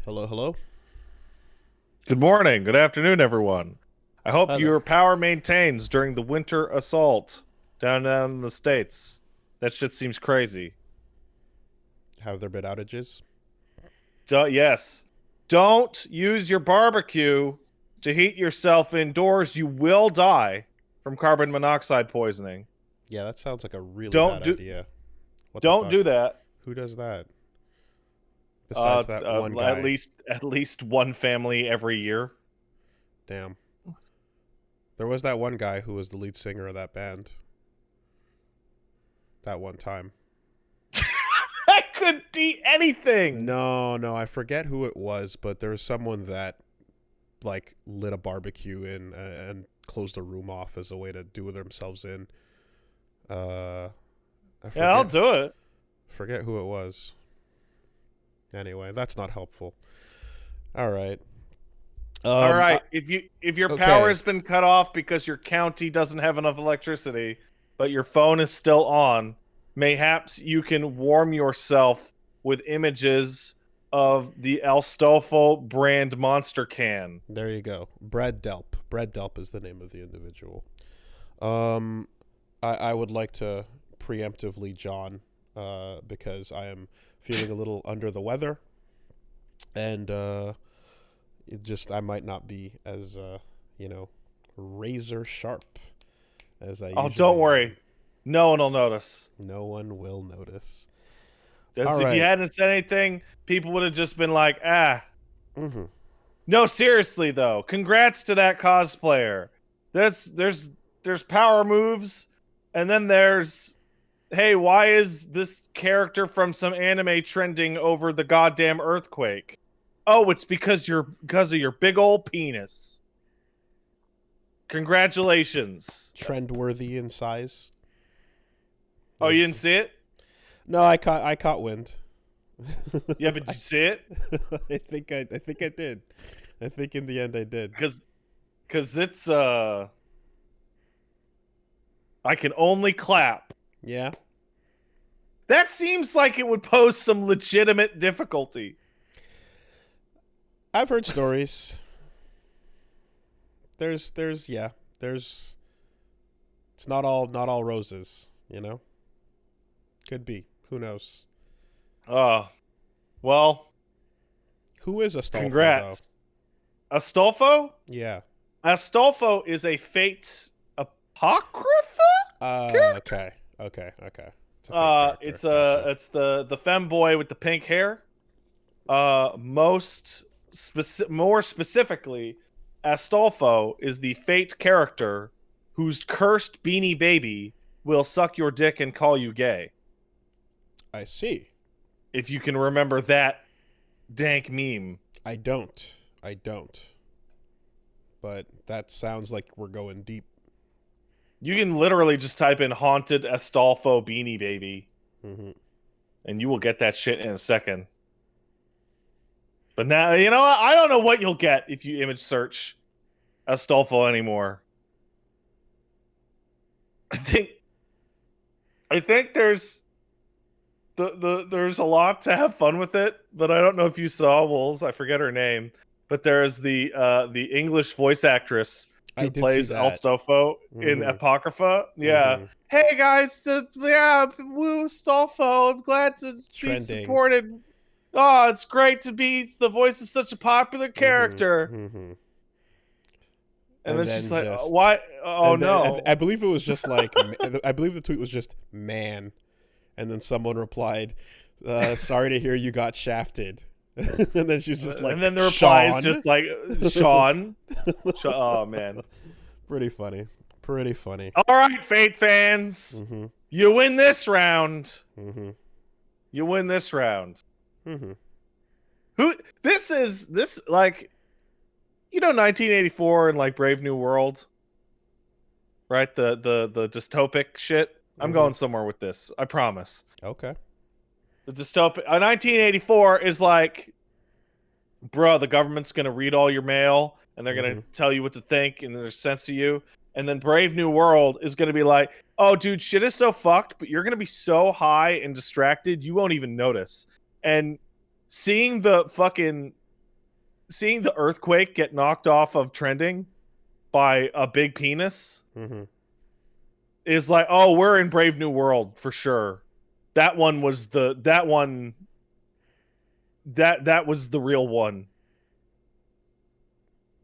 Hello, hello. Good morning, good afternoon, everyone. I hope Hi there. your power maintains during the winter assault down in the States. That shit seems crazy. Have there been outages? Yes. Don't use your barbecue to heat yourself indoors. You will die from carbon monoxide poisoning. Yeah, that sounds like a really Don't bad do idea. What the don't fuck? do that. Who does that? Besides that one At guy. least one family every year. Damn. There was that one guy who was the lead singer of that band. That one time. That could be anything. No, I forget who it was, but there was someone that like lit a barbecue in and closed the room off as a way to do themselves in. I Yeah, I'll forget do it. forget who it was. Anyway, that's not helpful. All right. All I, right. If your okay. power has been cut off because your county doesn't have enough electricity, but your phone is still on, mayhaps you can warm yourself with images of the El Stofo brand monster can. There you go. Brad Delp. Brad Delp is the name of the individual. Um, I would like to preemptively John, because I am feeling a little under the weather, and I might not be as razor sharp as I Oh, don't usually am. worry. No one will notice. No one will notice. Just All if you right. hadn't said anything, people would have just been like, ah. Mm-hmm. No, seriously though. Congrats to that cosplayer. There's power moves, and then there's, hey, why is this character from some anime trending over the goddamn earthquake? Oh, it's because of your big old penis. Congratulations. Trendworthy in size. Oh, you didn't Is see it? No, I caught wind. Yeah, but did you see it? I think I did. I think in the end I did. Cause it's I can only clap. Yeah. That seems like it would pose some legitimate difficulty. I've heard stories. There's it's not all roses, you know? Could be. Who knows? Uh, well, Who is Astolfo though? congrats. Astolfo? Yeah. Astolfo is a fate apocrypha character. Okay. It's a fake character. Gotcha. It's the femboy with the pink hair. More specifically, Astolfo is the fate character whose cursed beanie baby will suck your dick and call you gay. I see. If you can remember that dank meme. I don't. But that sounds like we're going deep. You can literally just type in haunted Astolfo beanie baby, Mm-hmm. and you will get that shit in a second. But now, you know what? I don't know what you'll get if you image search Astolfo anymore. I think there's there's a lot to have fun with it, but I don't know if you saw Wolves. I forget her name, but there's the English voice actress I who did see plays that. Elstofo in Mm-hmm. Apocrypha. Yeah. Mm-hmm. Hey guys, yeah, woo Stolfo. I'm glad to be Trending. supported. Oh, it's great to be the voice of such a popular character. Mm-hmm. And then she's like, just "Why? Oh and then, no!" I believe it was just like I believe the tweet was just man, and then someone replied, "Sorry to hear you got shafted." And then she was just like, and then the reply is Sean? just like, "Sean." Oh man! Pretty funny. All right, Fate fans, Mm-hmm. you win this round. Mm-hmm. You win this round. Mm-hmm. Who? This like, 1984 and like Brave New World, right? The dystopic shit. I'm Mm-hmm. going somewhere with this. I promise. Okay. The dystopic 1984 is like, bro, the government's gonna read all your mail and they're gonna tell you what to think and there's sense to you. And then Brave New World is gonna be like, oh, dude, shit is so fucked, but you're gonna be so high and distracted you won't even notice. And seeing the fucking seeing the earthquake get knocked off of trending by a big penis is like, oh, we're in Brave New World for sure. That one was the that was the real one.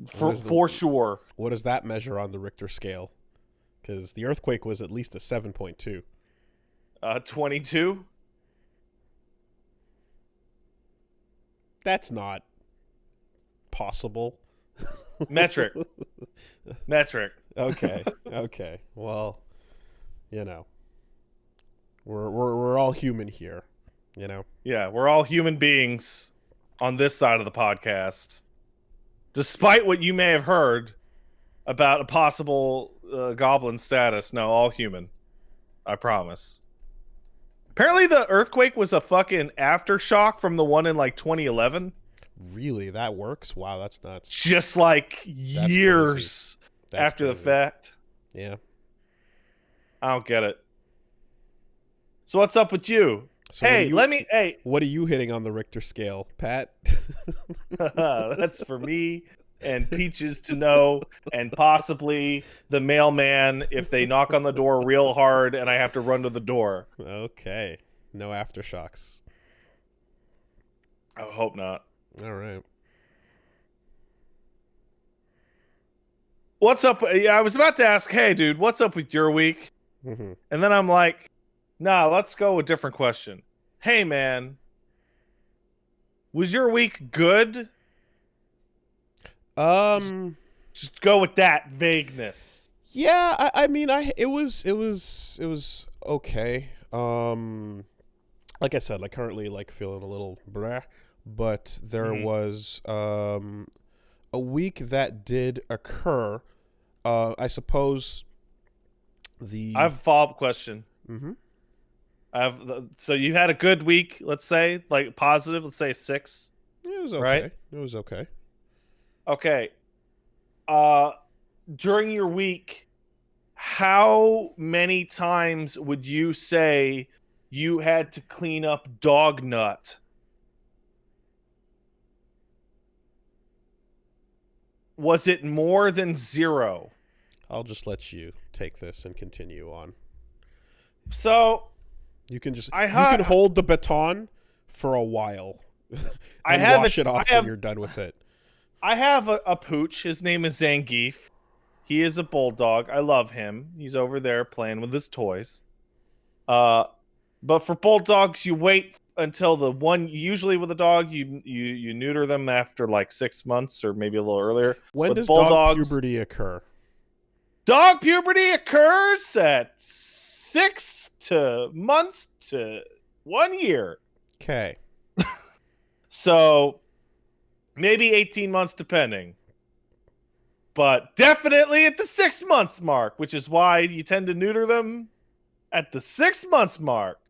For sure. What does that measure on the Richter scale? Because the earthquake was at least a 7.2. 22. That's not possible. Metric. Okay. Okay. Well, you know, we're all human here. You know. Yeah, we're all human beings on this side of the podcast. Despite what you may have heard about a possible goblin status, no, all human. I promise. Apparently the earthquake was a fucking aftershock from the one in like 2011. Really? That works? Wow, that's nuts. Just like years after the fact. Yeah. I don't get it. So what's up with you? So hey, what are you hitting on the Richter scale, Pat? That's for me and Peaches to know, and possibly the mailman if they knock on the door real hard and I have to run to the door. Okay. No aftershocks. I hope not. All right. What's up? Yeah, I was about to ask, hey, dude, what's up with your week? And then I'm like, nah, let's go with a different question. Hey, man, was your week good? Just go with that vagueness. Yeah, I mean, it was okay. Like I said, like currently like feeling a little bleh, but there was a week that did occur. I suppose I have a follow-up question. So you had a good week, let's say, like positive, let's say 6. It was okay. Right? It was okay. Okay. During your week, how many times would you say you had to clean up dog nut? Was it more than 0? I'll just let you take this and continue on. So you can just you can hold the baton for a while and wash it off when you're done with it. I have a pooch. His name is Zangief. He is a bulldog. I love him. He's over there playing with his toys. But for bulldogs, you wait until usually with a dog, you neuter them after like 6 months or maybe a little earlier. When does dog puberty occur? Dog puberty occurs at 6 months to 1 year. Okay. So maybe 18 months depending. But definitely at the 6 months mark, which is why you tend to neuter them at the 6 months mark.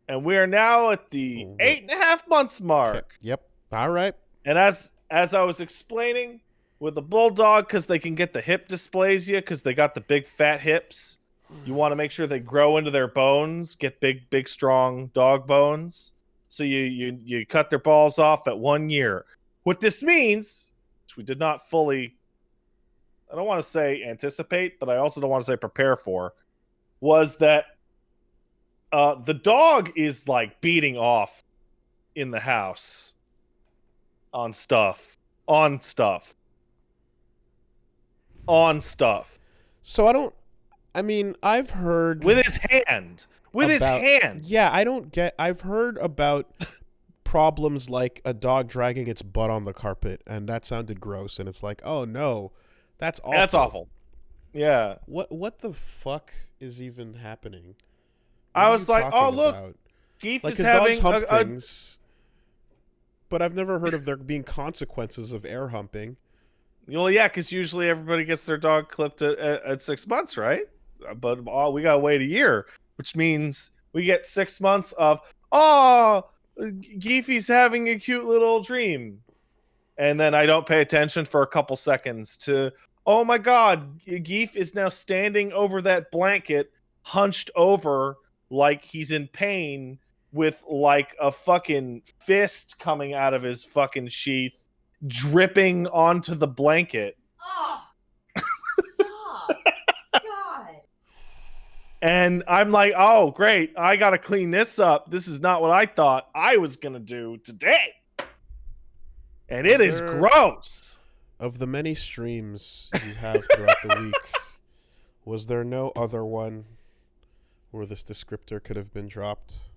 And we are now at the 8.5 months mark. Okay. Yep. All right. And as I was explaining with the bulldog, because they can get the hip dysplasia because they got the big fat hips. You want to make sure they grow into their bones, get big, strong dog bones. So you cut their balls off at 1 year. What this means, which we did not fully, I don't want to say anticipate, but I also don't want to say prepare for, was that the dog is like beating off in the house on stuff. So I've heard with his hand. Yeah, I've heard about problems like a dog dragging its butt on the carpet, and that sounded gross, and it's like, oh no, that's awful. That's awful. Yeah. What the fuck is even happening? I was like, oh look, Geef is having dogs hump things, but I've never heard of there being consequences of air humping. Well, yeah, because usually everybody gets their dog clipped at 6 months, right? But we gotta wait a year, which means we get 6 months of Geefy's having a cute little dream, and then I don't pay attention for a couple seconds to, oh my god, Geef is now standing over that blanket, hunched over like he's in pain, with like a fucking fist coming out of his fucking sheath dripping onto the blanket. Oh, stop. God. And I'm like, oh, great. I got to clean this up. This is not what I thought I was going to do today. And it is gross. Of the many streams you have throughout the week, was there no other one where this descriptor could have been dropped?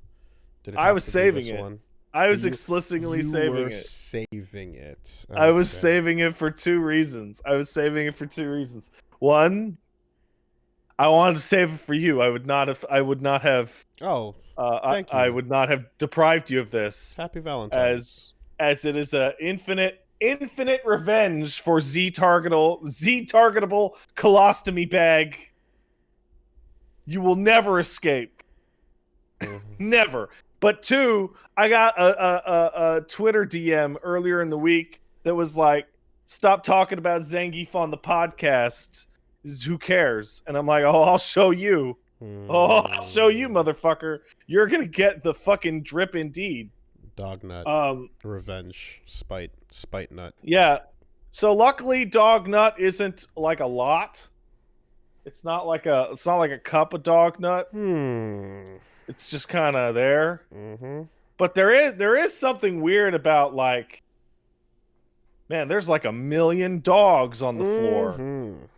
Did it I have was to be saving this it. one? I was You- explicitly you saving were it. saving it. I was Okay. saving it for two reasons. One, I wanted to save it for you. I would not have Oh, thank I you. would not have deprived you of this, happy Valentine's. as it is a infinite revenge for Z targetable colostomy bag. You will never escape. Mhm. Never. But two, I got a Twitter DM earlier in the week that was like, "Stop talking about Zangief on the podcast. Who cares?" And I'm like, "Oh, I'll show you. Oh, I'll show you, motherfucker. You're gonna get the fucking drip indeed." Dognut. Revenge. Spitenut. Yeah. So luckily, dog nut isn't like a lot. It's not like a cup of dog nut. It's just kind of there. Mm-hmm. But there is something weird about, like, man, there's like 1 million dogs on the floor. Mhm.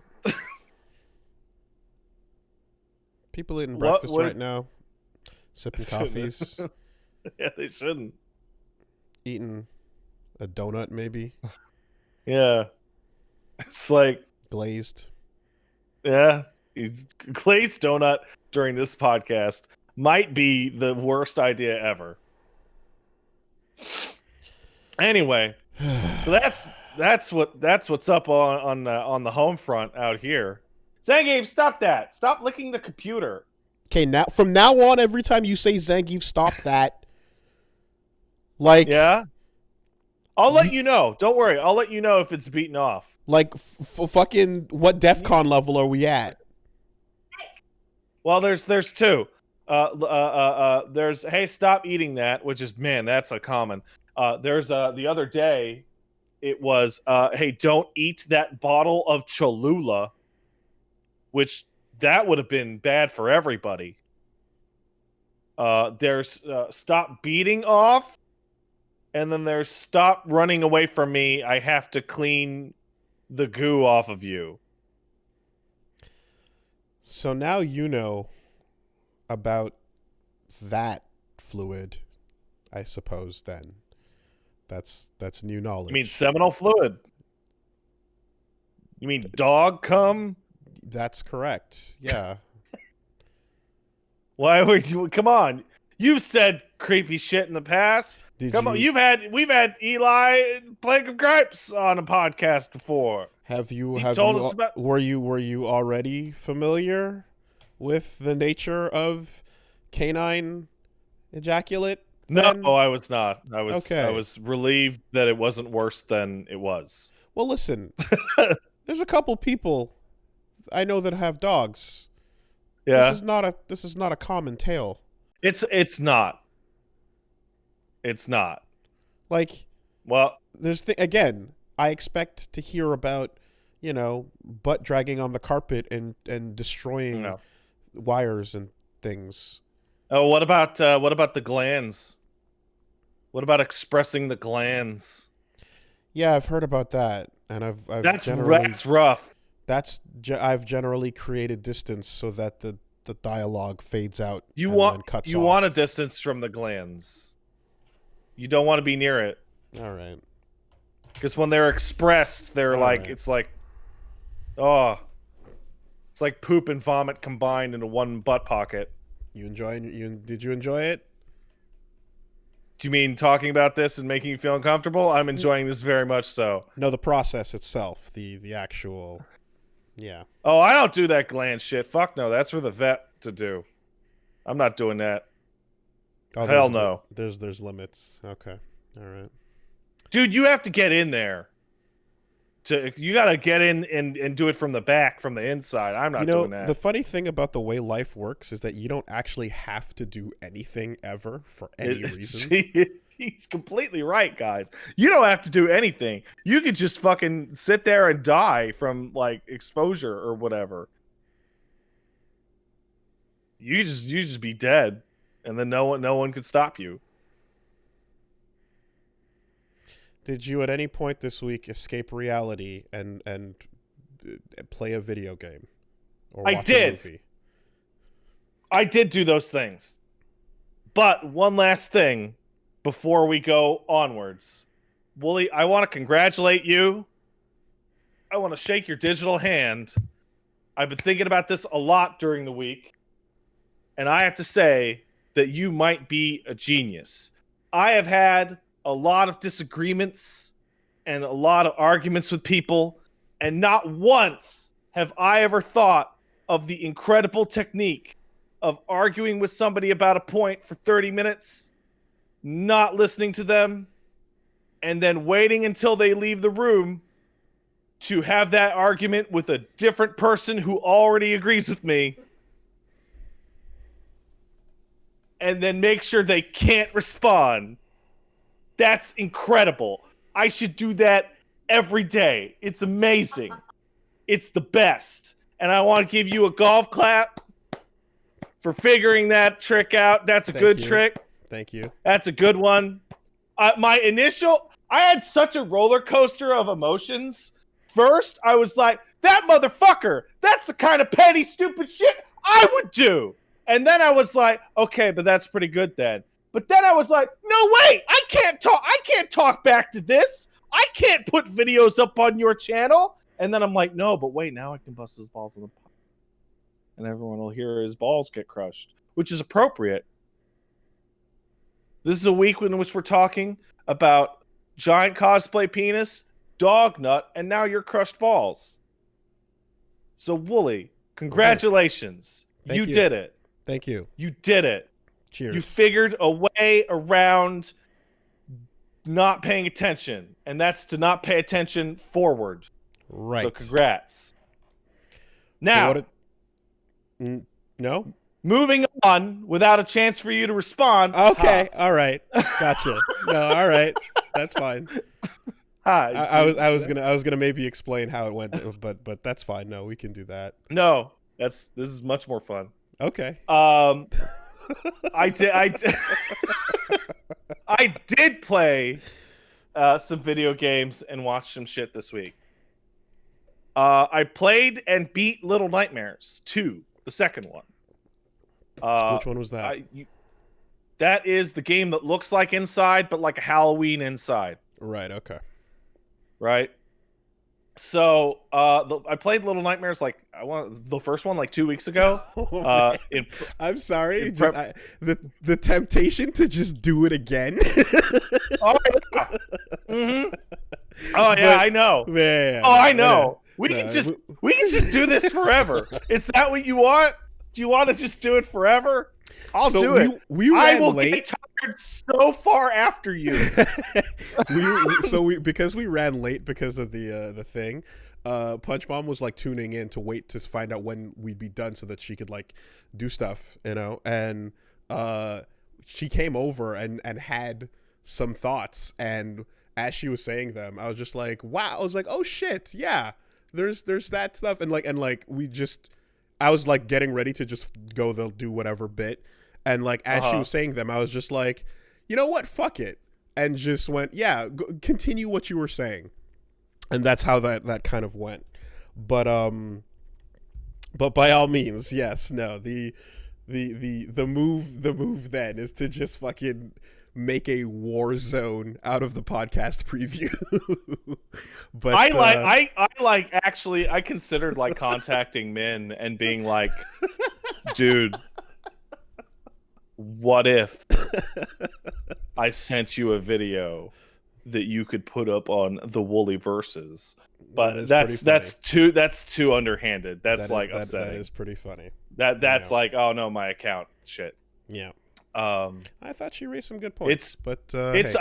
People eating What breakfast would- right now, sipping coffees, Yeah, they shouldn't. eating a donut maybe, Yeah. It's like, glazed. yeah, glazed donut during this podcast might be the worst idea ever. Anyway, so that's what's up on the home front out here. Zangief, stop that! Stop licking the computer. Okay, now from now on, every time you say Zangief, stop that. Like, Yeah, I'll let you know. Don't worry, I'll let you know if it's beaten off. like fucking what DEFCON level are we at? Well, there's two. There's, hey, stop eating that, which is, man, that's a common. There's the other day, it was, hey, don't eat that bottle of Cholula, which that would have been bad for everybody. There's stop beating off, and then there's stop running away from me. I have to clean the goo off of you. So now you know about that fluid, I suppose. Then that's new knowledge. You mean seminal fluid? You mean dog cum? That's correct. Yeah. Why would you? Come on, you've said creepy shit in the past. Come on, we've had Eli Plague of Gripes on a podcast before. Were you already familiar with the nature of canine ejaculate? Then? No, I was not. I was Okay. I was relieved that it wasn't worse than it was. Well, listen. There's a couple people I know that have dogs. Yeah, This is not a common tale. it's not. It's not. Like, Well, again, I expect to hear about, butt dragging on the carpet and destroying no. wires and things. Oh, what about the glands? What about expressing the glands? Yeah, I've heard about that, and I've That's generally rough. I've generally created distance so that the dialogue fades out. You and then want cuts you off. want a distance from the glands. You don't want to be near it. All right. Because when they're expressed, they're All like, right. it's like, oh, it's like poop and vomit combined into one butt pocket. Did you enjoy it? Do you mean talking about this and making you feel uncomfortable? I'm enjoying this very much so. No, the process itself, the actual, yeah. Oh, I don't do that gland shit. Fuck no, that's for the vet to do. I'm not doing that. Oh, Hell there's no. There's limits. Okay. All right. Dude, you have to get in there. You gotta get in and do it from the back, from the inside. I'm not doing that. The funny thing about the way life works is that you don't actually have to do anything ever for any reason. He's completely right, guys. You don't have to do anything. You could just fucking sit there and die from like exposure or whatever. You just be dead, and then no one could stop you. Did you at any point this week escape reality and play a video game? Or I watch did. A movie? I did do those things. But one last thing before we go onwards. Wooly, I want to congratulate you. I want to shake your digital hand. I've been thinking about this a lot during the week. And I have to say that you might be a genius. I have had a lot of disagreements and a lot of arguments with people, and not once have I ever thought of the incredible technique of arguing with somebody about a point for 30 minutes, not listening to them, and then waiting until they leave the room to have that argument with a different person who already agrees with me, and then make sure they can't respond. That's incredible. I should do that every day. It's amazing. It's the best. And I want to give you a golf clap for figuring that trick out. That's a good trick. Thank you. That's a good one. I had such a roller coaster of emotions. First, I was like, that motherfucker, that's the kind of petty, stupid shit I would do. And then I was like, okay, but that's pretty good then. But then I was like, no, wait, I can't talk back to this. I can't put videos up on your channel. And then I'm like, no, but wait, now I can bust his balls in the pot. And everyone will hear his balls get crushed, which is appropriate. This is a week in which we're talking about giant cosplay penis, dog nut, and now your crushed balls. So, Wooly, congratulations. You did it. Thank you. You did it. Cheers. You figured a way around not paying attention, and that's to not pay attention forward. Right. So congrats. Now, no? Moving on without a chance for you to respond. Okay. All right. Gotcha. No, all right. That's fine. I was gonna maybe explain how it went, but that's fine. No, we can do that. No, this is much more fun. Okay. I did play some video games and watch some shit this week. I played and beat Little Nightmares 2, the second one. Which one was that? That is the game that looks like Inside, but like a Halloween Inside. Right. Okay. Right. So I played Little Nightmares the first one 2 weeks ago. I'm sorry, the temptation to just do it again. Oh yeah, mm-hmm. Oh yeah, I know. Man, oh, I know. We can just do this forever. Is that what you want? Do you want to just do it forever? I'll do it. I will get tired so far after you. Because we ran late because of the thing. Punch Mom was tuning in to wait to find out when we'd be done so that she could do stuff, and she came over and had some thoughts, and as she was saying them, I was just like, wow. I was like, oh shit, yeah, there's that stuff, and I was getting ready to just go do whatever bit, and as she was saying them, I was just like, you know what, fuck it, and just went, yeah, continue what you were saying. And that's how that kind of went. But by all means, yes, no, the move then is to just fucking make a war zone out of the podcast preview. But I considered contacting Min and being like, dude, what if I sent you a video that you could put up on the Wooly Versus? But that's too underhanded. That's upsetting. That is pretty funny. That's oh no, my account shit. Yeah. I thought she raised some good points, but it's hey.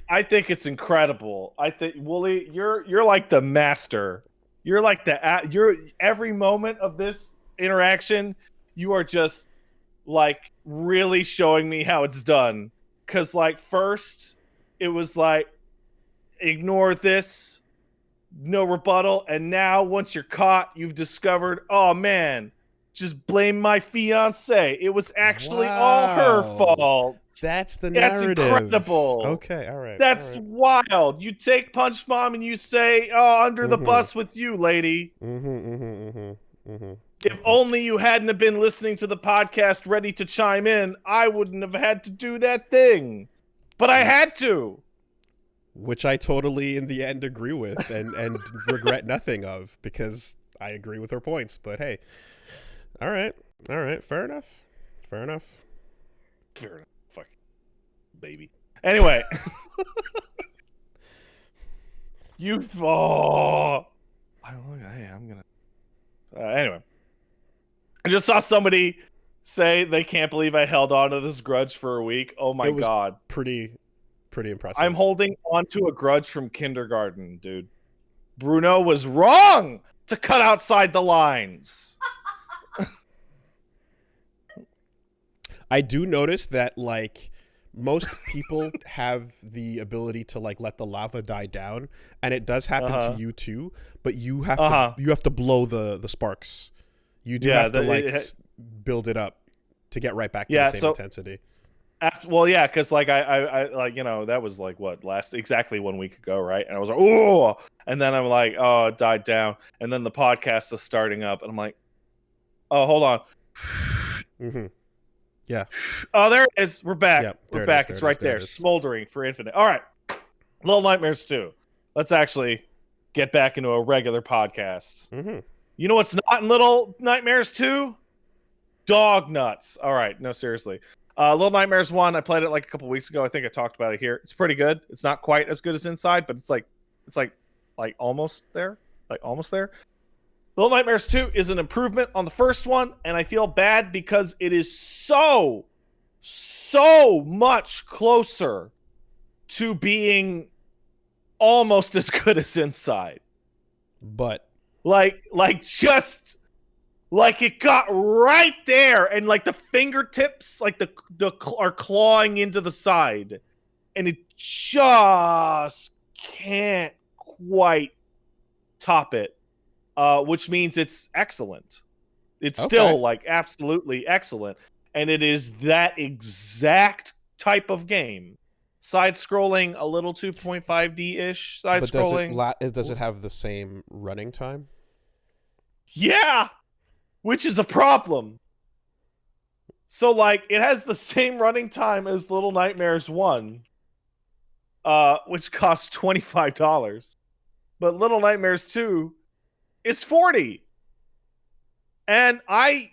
I think it's incredible. I think Wooly, you're like the master. You're like you're every moment of this interaction, you are just like really showing me how it's done. Cause like first it was like ignore this, no rebuttal, and now once you're caught, you've discovered, oh man, just blame my fiance. It was actually all her fault. That's the That's narrative. Incredible. Okay, all right. That's wild. You take Punch Mom and you say, "Oh, under the bus with you, lady." If only you hadn't have been listening to the podcast ready to chime in, I wouldn't have had to do that thing. But I had to. Which I totally, in the end, agree with and regret nothing of, because I agree with her points. But hey, all right, fair enough. Fuck, baby. Anyway, I'm gonna. Anyway, I just saw somebody say they can't believe I held on to this grudge for a week. Oh my god, pretty impressive. I'm holding on to a grudge from kindergarten, dude. Bruno was wrong to cut outside the lines. I do notice that, like, most people have the ability to, like, let the lava die down, and it does happen to you too, but you have to blow the sparks. You do have to build it up to get right back to the same intensity. Because like I like, you know, that was like exactly 1 week ago, right? And I was like, oh, and then I'm like, oh, it died down, and then the podcast is starting up, and I'm like, oh, hold on. Yeah. Oh, there it is. We're back. Yeah, we're back. It's right there, smoldering for infinite. All right, Little Nightmares 2. Let's actually get back into a regular podcast. You know what's not in Little Nightmares 2? Dog nuts. All right, no, seriously. Little Nightmares 1, I played it like a couple weeks ago. I think I talked about it here. It's pretty good. It's not quite as good as Inside, but it's like almost there. Like almost there. Little Nightmares 2 is an improvement on the first one, and I feel bad because it is so much closer to being almost as good as Inside. But just like it got right there, and like the fingertips like are clawing into the side, and it just can't quite top it. Which means it's excellent. It's still like absolutely excellent, and it is that exact type of game. Side-scrolling, a little 2.5D-ish side-scrolling. But does it have the same running time? Yeah, which is a problem. So like it has the same running time as Little Nightmares 1, which costs $25, but Little Nightmares 2 is $40, and I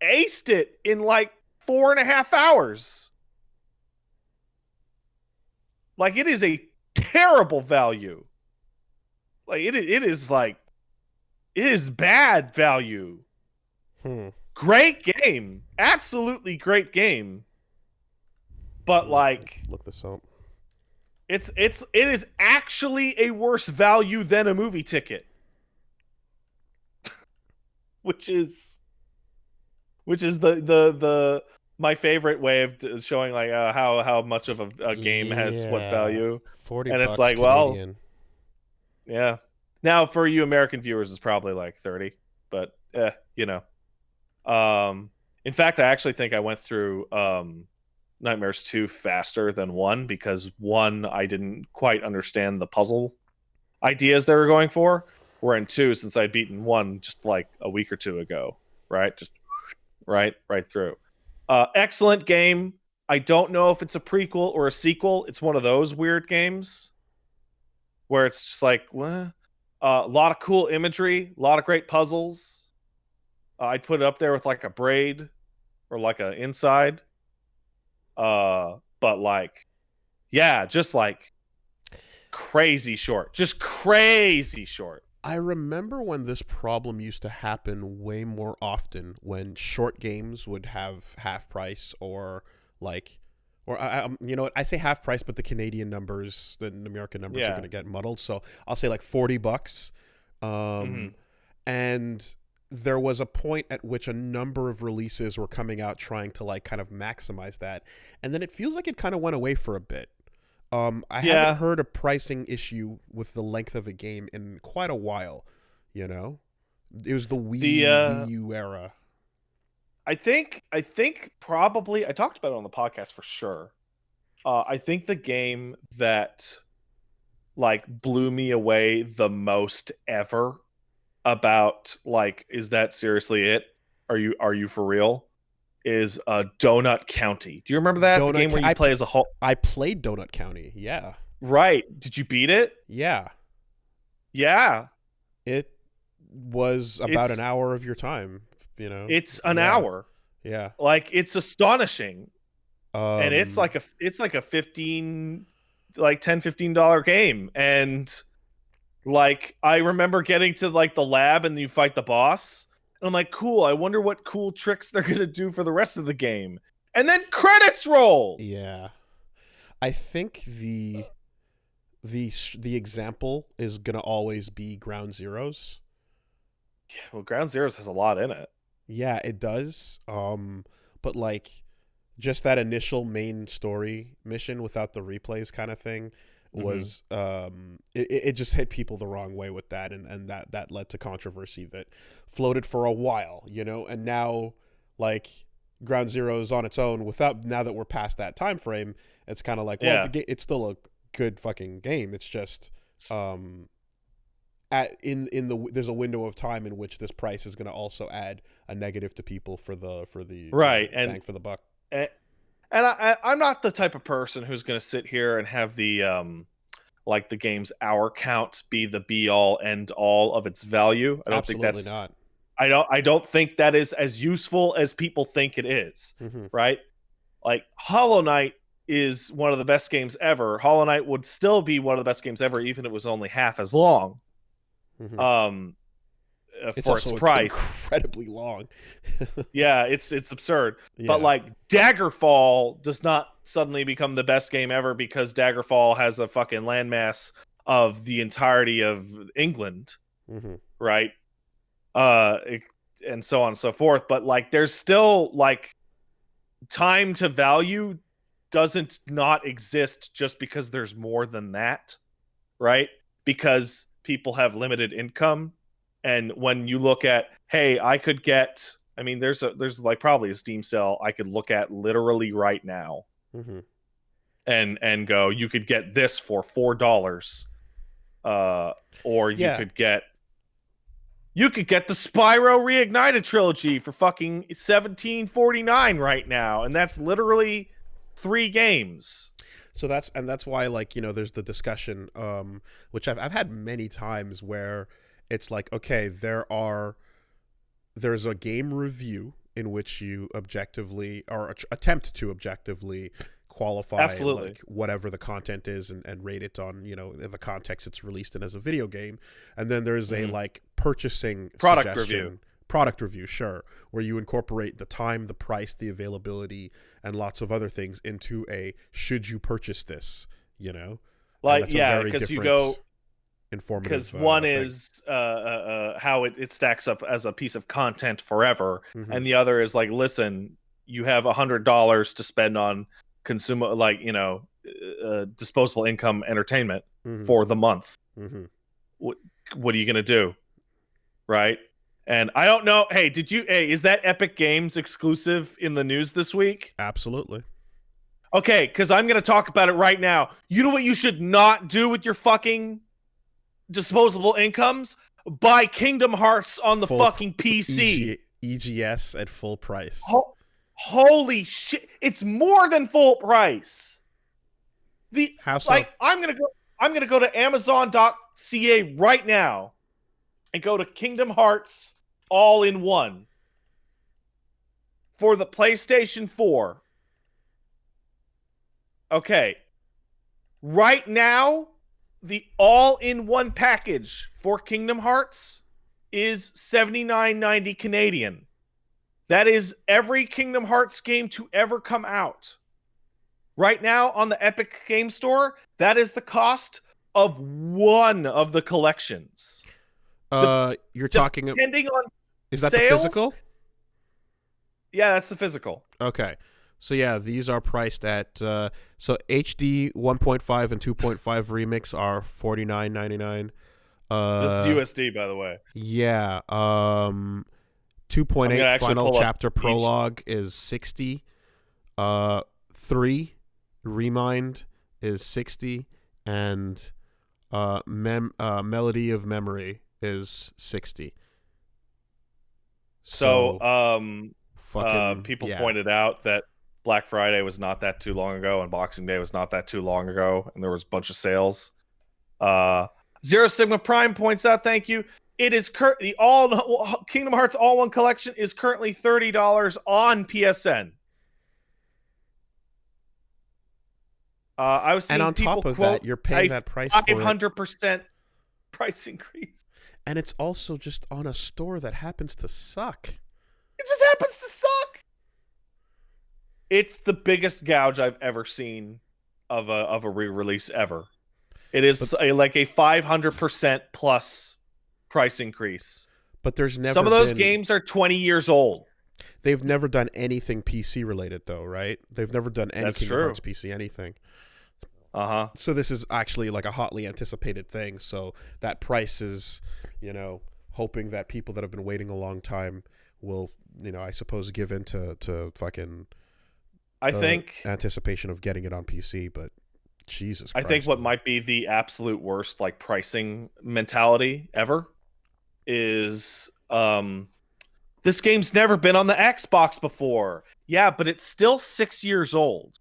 aced it in like 4.5 hours. Like, it is a terrible value. Like it is bad value. Great game, absolutely great game, but like, look this up. It is actually a worse value than a movie ticket. Which is the my favorite way of showing like how much of a game has what value. $40, and it's like, Canadian. Well, yeah. Now for you American viewers, it's probably like 30, but you know. In fact, I actually think I went through Nightmares 2 faster than 1, because 1 I didn't quite understand the puzzle ideas they were going for. We're in 2, since I'd beaten 1 just like a week or 2 ago, right? Just right through. Excellent game. I don't know if it's a prequel or a sequel. It's one of those weird games where it's just like, what? A lot of cool imagery, a lot of great puzzles. I'd put it up there with like a Braid or like a Inside. But like, yeah, just like crazy short. Just crazy short. I remember when this problem used to happen way more often, when short games would have half price or like, or you know what, I say half price, but the Canadian numbers, the American numbers are going to get muddled. So I'll say like $40. And there was a point at which a number of releases were coming out trying to like kind of maximize that. And then it feels like it kind of went away for a bit. I haven't heard a pricing issue with the length of a game in quite a while, you know? It was the Wii U era. I think probably I talked about it on the podcast for sure. I think the game that like blew me away the most ever about like, is that seriously it? Are you for real? Is Donut County. Do you remember that? The game where you play as a whole. I played Donut County. Yeah. Right. Did you beat it? Yeah. Yeah. It was about an hour of your time, you know. It's an hour. Yeah. Like, it's astonishing. And it's like a $10, $15 game. And like, I remember getting to like the lab and you fight the boss. And I'm like, cool, I wonder what cool tricks they're going to do for the rest of the game. And then credits roll. Yeah. I think the example is going to always be Ground Zeroes. Yeah, well, Ground Zeroes has a lot in it. Yeah, it does. But like just that initial main story mission without the replays kind of thing was it just hit people the wrong way with that, and that led to controversy that floated for a while, you know. And now like Ground Zero is on its own now that we're past that time frame, it's kind of like, well, it's still a good fucking game. It's just there's a window of time in which this price is going to also add a negative to people for the bang for the buck. And I'm not the type of person who's going to sit here and have the like the game's hour count be the be all end all of its value. I don't think that's not. I don't think that is as useful as people think it is. Right? Like Hollow Knight is one of the best games ever. Hollow Knight would still be one of the best games ever, even if it was only half as long. It's for also its price, incredibly long. Yeah, it's absurd. Yeah. But like Daggerfall does not suddenly become the best game ever because Daggerfall has a fucking landmass of the entirety of England, right? And so on and so forth. But like, there's still like time to value doesn't not exist just because there's more than that, right? Because people have limited income. And when you look at, hey, I could get, I mean, there's like probably a Steam sale I could look at literally right now, and go, you could get this for $4, or you could get the Spyro Reignited trilogy for fucking $17.49 right now, and that's literally 3 games. So that's why, like, you know, there's the discussion, which I've had many times where it's like, okay, there's a game review in which you objectively or attempt to objectively qualify like whatever the content is and rate it on, you know, in the context it's released in as a video game. And then there's a like purchasing product review, sure, where you incorporate the time, the price, the availability, and lots of other things into a should you purchase this, you know? Like, yeah, because you go informative, because one is how it stacks up as a piece of content forever, and the other is like, listen, you have $100 to spend on consumer, like, you know, disposable income entertainment for the month. What are you gonna do, right? And I don't know. Hey, is that Epic Games exclusive in the news this week? Absolutely. Okay, because I'm gonna talk about it right now. You know what you should not do with your fucking disposable incomes? Buy Kingdom Hearts on the fucking PC. EGS at full price. Holy shit! It's more than full price. How so? Like, I'm gonna go to Amazon.ca right now and go to Kingdom Hearts All-in-One for the PlayStation 4. Okay, right now, the all-in-one package for Kingdom Hearts is $79.90 Canadian. That is every Kingdom Hearts game to ever come out. Right now on the Epic Game Store, that is the cost of one of the collections. You're talking. Depending on Is that sales, the physical? Yeah, that's the physical. Okay. So yeah, these are priced at so HD 1.5 and 2.5 remix are $49.99. This is USD, by the way. Yeah. 2.8 final chapter prologue is 60. 3 Remind is 60, and Melody of Memory is 60. So people yeah. pointed out that Black Friday was not that too long ago, and Boxing Day was not that too long ago, and there was a bunch of sales. Zero Sigma Prime points out, thank you. It is the Kingdom Hearts All-One Collection is currently $30 on PSN. I was seeing and on top of that, you're paying that price for 500% price increase. And it's also just on a store that happens to suck. It just happens to suck. It's the biggest gouge I've ever seen of a re-release ever. It is like a 500% plus price increase. But there's never some of those games are 20 years old. They've never done anything PC related though, right? They've never done any Kingdom Hearts PC anything. So this is actually like a hotly anticipated thing. So that price is, hoping that people that have been waiting a long time will, I suppose give in to fucking I think anticipation of getting it on PC, but Jesus Christ. I think what might be the absolute worst like pricing mentality ever is this game's never been on the Xbox before. Yeah, but it's still 6 years old.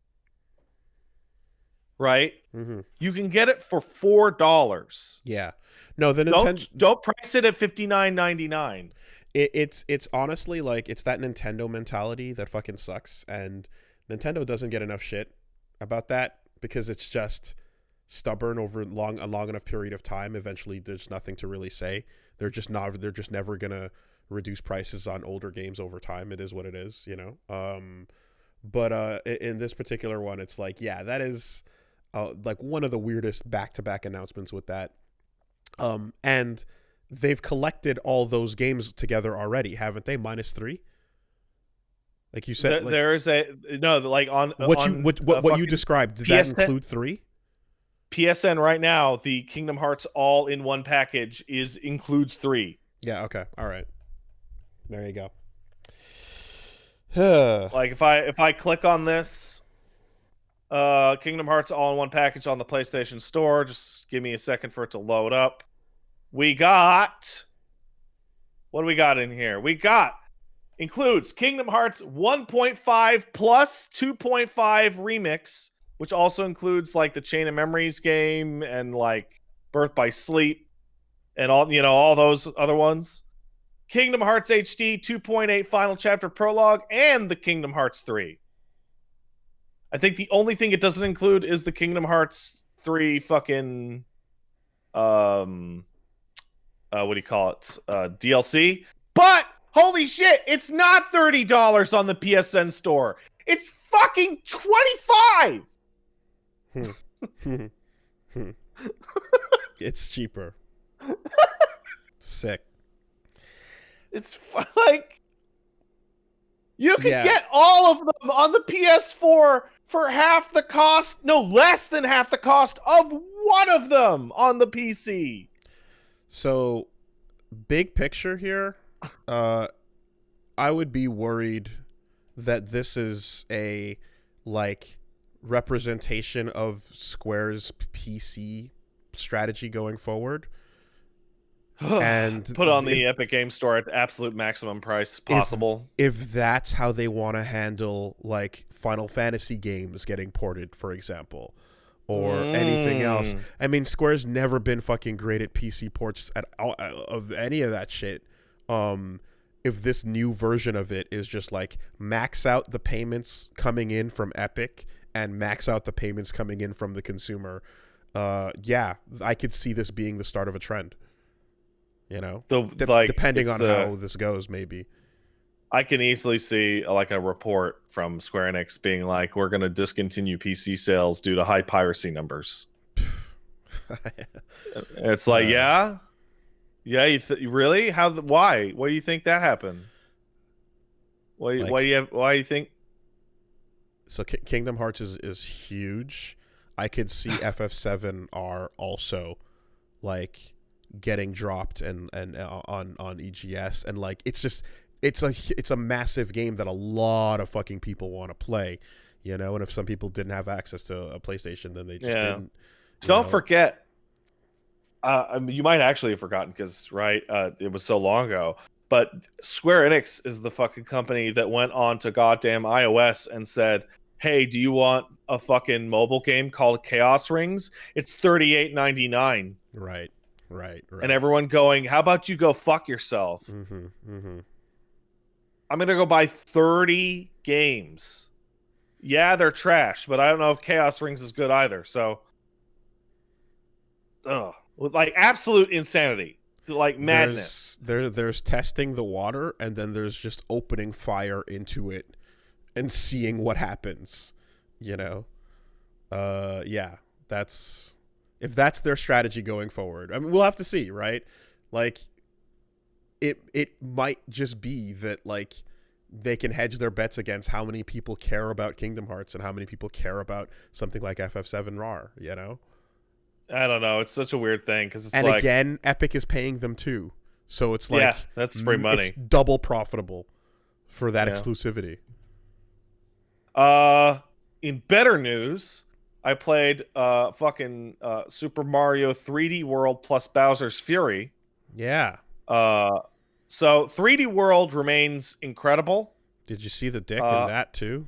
Right? Mm-hmm. You can get it for $4. Yeah. No, the Nintendo don't price it at $59.99. It's honestly like it's that Nintendo mentality that fucking sucks, and Nintendo doesn't get enough shit about that because it's just stubborn over a long enough period of time. Eventually, there's nothing to really say. They're just never gonna reduce prices on older games over time. It is what it is, But in this particular one, it's like, yeah, that is like one of the weirdest back-to-back announcements with that. And they've collected all those games together already, haven't they? -3. Like you said, there's what you described. Did PSN, that include 3? PSN right now, the Kingdom Hearts all-in-one package includes 3. Yeah. Okay. All right. There you go. Like if I click on this, Kingdom Hearts all-in-one package on the PlayStation Store. Just give me a second for it to load up. What do we got in here? Includes Kingdom Hearts 1.5 plus 2.5 remix, which also includes like the Chain of Memories game and like Birth by Sleep and all those other ones. Kingdom Hearts HD 2.8 final chapter prologue and the Kingdom Hearts 3. I think the only thing it doesn't include is the Kingdom Hearts 3 fucking what do you call it? DLC. But holy shit, it's not $30 on the PSN store. It's fucking $25. It's cheaper. Sick. It's like you can get all of them on the PS4 for half the cost, no less than half the cost of one of them on the PC. So, big picture here, I would be worried that this is a like representation of Square's PC strategy going forward. And put on the Epic Game Store at the absolute maximum price possible. If that's how they want to handle like Final Fantasy games getting ported, for example, or anything else. I mean, Square's never been fucking great at PC ports of any of that shit. If this new version of it is just like max out the payments coming in from Epic and max out the payments coming in from the consumer, yeah, I could see this being the start of a trend. Depending on how this goes, maybe. I can easily see like a report from Square Enix being like, we're going to discontinue PC sales due to high piracy numbers. It's like, yeah, you really? Why? Why do you think that happened? Why do you think? So Kingdom Hearts is huge. I could see FF7R also like getting dropped and on EGS, and like it's a massive game that a lot of fucking people want to play, you know. And if some people didn't have access to a PlayStation, then they just didn't. Don't forget. I mean, you might actually have forgotten because it was so long ago. But Square Enix is the fucking company that went on to goddamn iOS and said, "Hey, do you want a fucking mobile game called Chaos Rings? It's $38.99." Right. And everyone going, "How about you go fuck yourself?" Mm-hmm. I'm gonna go buy 30 games. Yeah, they're trash, but I don't know if Chaos Rings is good either. So, like absolute insanity, like madness. There's testing the water, and then there's just opening fire into it and seeing what happens. You know, yeah, if that's their strategy going forward. I mean, we'll have to see, right? Like, it might just be that like they can hedge their bets against how many people care about Kingdom Hearts and how many people care about something like FF7R, you know? I don't know. It's such a weird thing because it's and again, Epic is paying them too, so it's like that's free money. It's double profitable for that exclusivity. In better news, I played fucking Super Mario 3D World plus Bowser's Fury. Yeah. So 3D World remains incredible. Did you see the dick in that too?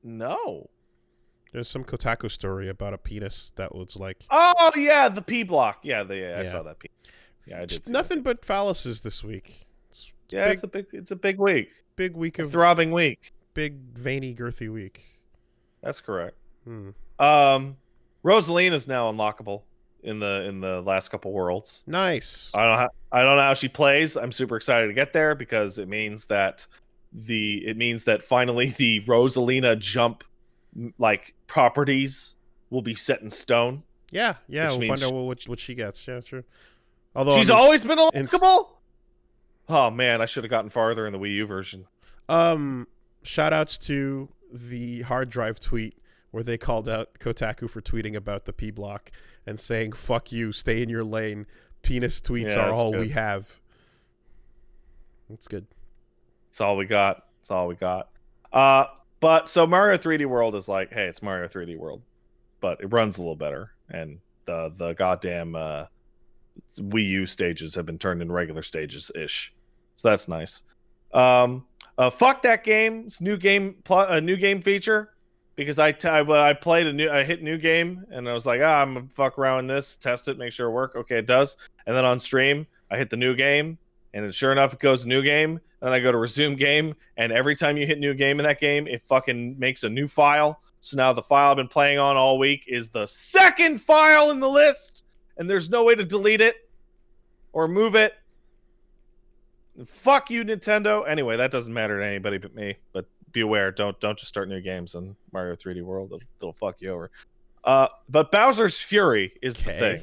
No. There's some Kotaku story about a penis that was like... Oh, yeah, the P block. Yeah, I saw that. Yeah, I did. Nothing but phalluses this week. It's a big week. Big week of... throbbing week. Big, veiny, girthy week. That's correct. Rosaline is now unlockable in the last couple worlds. Nice. I don't know how she plays. I'm super excited to get there because it means that finally the Rosalina jump like properties will be set in stone. Yeah. We'll find out what she gets. Yeah, true. Although she's always been unlockable. Oh man, I should have gotten farther in the Wii U version. Shout outs to the hard drive tweet where they called out Kotaku for tweeting about the P block and saying, "Fuck you, stay in your lane. Penis tweets are all we have." That's good. It's all we got. But so Mario 3D World is like, hey, it's Mario 3D World, but it runs a little better, and the goddamn Wii U stages have been turned into regular stages ish, so that's nice. Fuck that game. It's new game feature because I hit new game and I was like, I'm gonna fuck around with this, test it, make sure it works. Okay, it does. And then on stream, I hit the new game, and sure enough, it goes to new game. And then I go to resume game, and every time you hit new game in that game, it fucking makes a new file. So now the file I've been playing on all week is the second file in the list, and there's no way to delete it or move it. Fuck you, Nintendo. Anyway, that doesn't matter to anybody but me. But be aware, don't just start new games in Mario 3D World. It'll fuck you over. But Bowser's Fury is the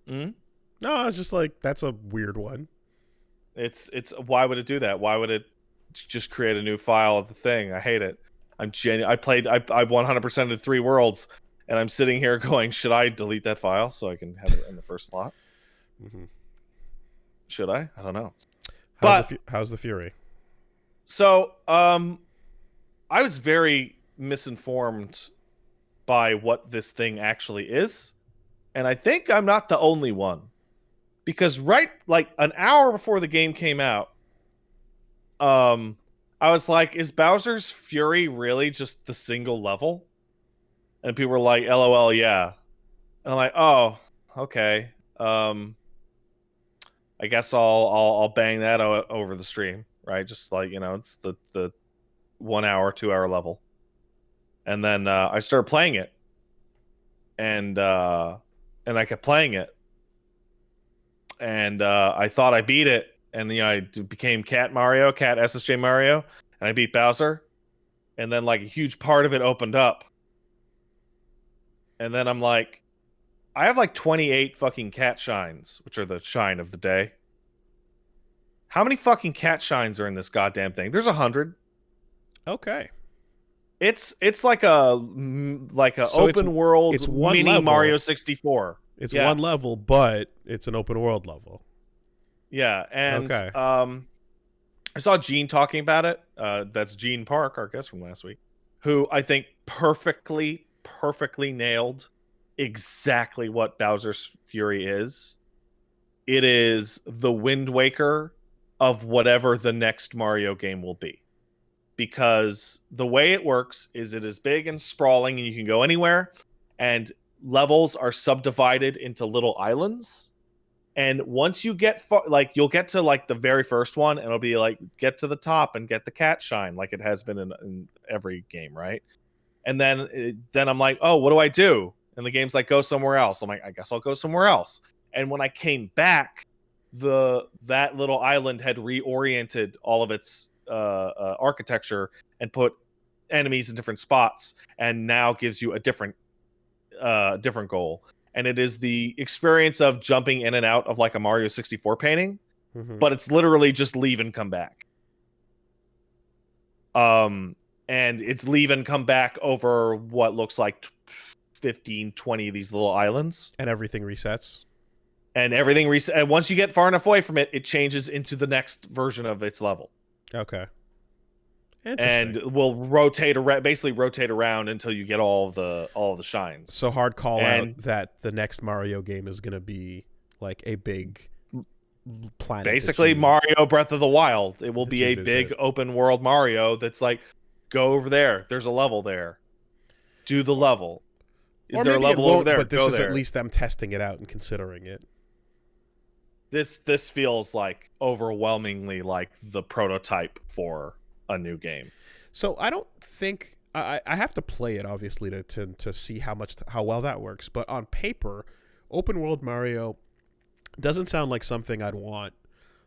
thing. No, it's just like that's a weird one. It's why would it do that? Why would it just create a new file of the thing? I hate it. I 100% of 3 worlds, and I'm sitting here going, should I delete that file so I can have it in the first slot? Should I? I don't know. How's the Fury? So, I was very misinformed by what this thing actually is, and I think I'm not the only one. Because like an hour before the game came out, I was like, is Bowser's Fury really just the single level? And people were like, LOL, yeah. And I'm like, oh, okay. I guess I'll bang that over the stream, right? Just like, it's the 1 hour, 2 hour level. And then I started playing it. And I kept playing it. and I thought I beat it, and I became Cat SSJ Mario, and I beat Bowser, and then like a huge part of it opened up, and then I'm like, I have like 28 fucking cat shines, which are the shine of the day. How many fucking cat shines are in this goddamn thing? There's 100. Okay. It's like a So open world it's one mini level. Mario 64. It's Yeah. one level, but it's an open world level. Yeah, and Okay. I saw Gene talking about it. That's Gene Park, our guest from last week, who I think perfectly nailed exactly what Bowser's Fury is. It is the Wind Waker of whatever the next Mario game will be. Because the way it works is it is big and sprawling and you can go anywhere, and levels are subdivided into little islands. And once you get you'll get to like the very first one, and it'll be like, get to the top and get the cat shine, like it has been in every game, right? And then I'm like, oh, what do I do? And the game's like, go somewhere else. I'm like, I guess I'll go somewhere else. And when I came back, that little island had reoriented all of its architecture and put enemies in different spots, and now gives you a different goal. And it is the experience of jumping in and out of like a Mario 64 painting, but it's literally just leave and come back. And it's leave and come back over what looks like 15, 20 of these little islands. And everything resets. And everything resets. And once you get far enough away from it, it changes into the next version of its level. Okay. And will basically rotate around until you get all the shines. So hard call out that the next Mario game is going to be like a big planet. Basically Mario Breath of the Wild. It will be a big open world Mario that's like, go over there. There's a level there. Do the level. Is there a level over there? But this is at least them testing it out and considering it. This feels like overwhelmingly like the prototype for a new game. So I don't think I have to play it obviously to see how well that works. But on paper, open world Mario doesn't sound like something I'd want.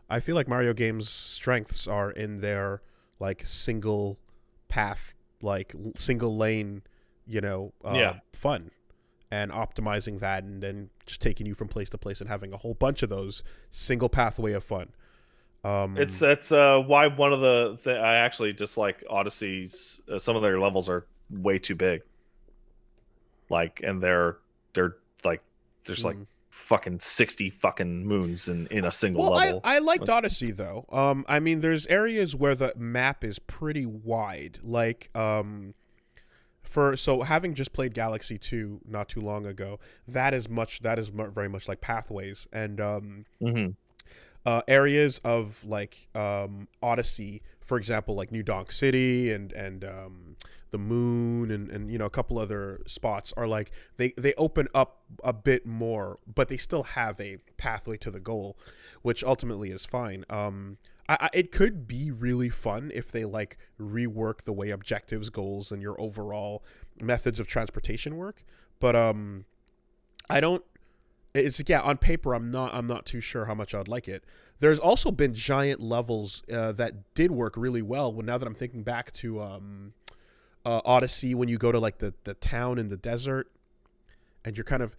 I feel like Mario games' strengths are in their like single path, like single lane, fun, and optimizing that, and then just taking you from place to place and having a whole bunch of those single pathway of fun. It's why one of I actually dislike Odyssey's. Some of their levels are way too big. Like, and they're like there's like fucking 60 fucking moons in a single level. I liked Odyssey though. I mean, there's areas where the map is pretty wide. Like, so having just played Galaxy 2 not too long ago, that is very much like pathways and areas of like Odyssey, for example, like New Donk City and the moon and a couple other spots are like they open up a bit more, but they still have a pathway to the goal, which ultimately is fine. It could be really fun if they like rework the way objectives, goals, and your overall methods of transportation work, but I don't. It's on paper I'm not too sure how much I'd like it. There's also been giant levels that did work really well. Now that I'm thinking back to Odyssey, when you go to like the town in the desert, and you're kind of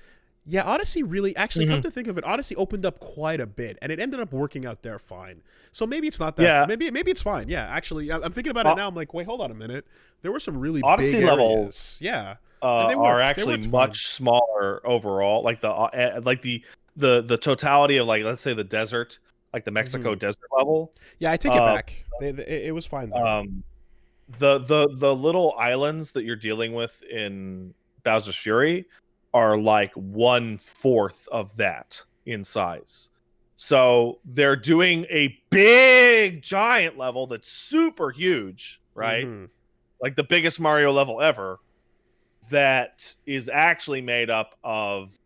Odyssey really actually come to think of it, Odyssey opened up quite a bit, and it ended up working out there fine. So maybe it's not that. Yeah. Maybe it's fine. Yeah, actually, I'm thinking about it now. I'm like, wait, hold on a minute. There were some really Odyssey big levels. Yeah. Are actually much smaller overall. Like the totality of like, let's say the desert, like the Mexico desert level. Yeah, I take it back. It was fine though. The little islands that you're dealing with in Bowser's Fury are like 1/4 of that in size. So they're doing a big giant level that's super huge, right? Like the biggest Mario level ever. That is actually made up of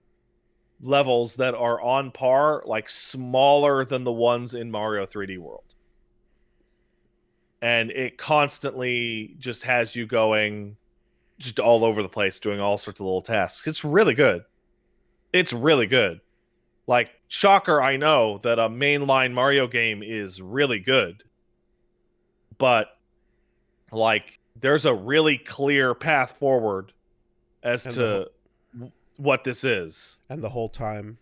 levels that are on par, like smaller than the ones in Mario 3D World. And it constantly just has you going just all over the place, doing all sorts of little tasks. It's really good. It's really good. Like, shocker, I know that a mainline Mario game is really good, but like there's a really clear path forward as And to what this is. and the whole time,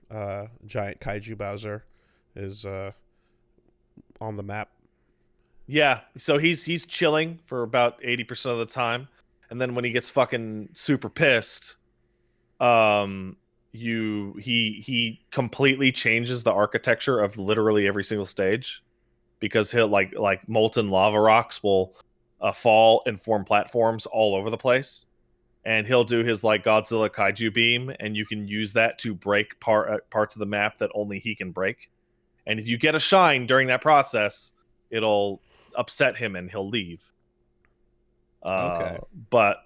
giant kaiju Bowser is on the map. Yeah, so he's chilling for about 80% of the time, and then when he gets fucking super pissed, he completely changes the architecture of literally every single stage, because he'll like molten lava rocks will fall and form platforms all over the place, and he'll do his like Godzilla kaiju beam, and you can use that to break parts of the map that only he can break. And if you get a shine during that process, it'll upset him and he'll leave. Okay. But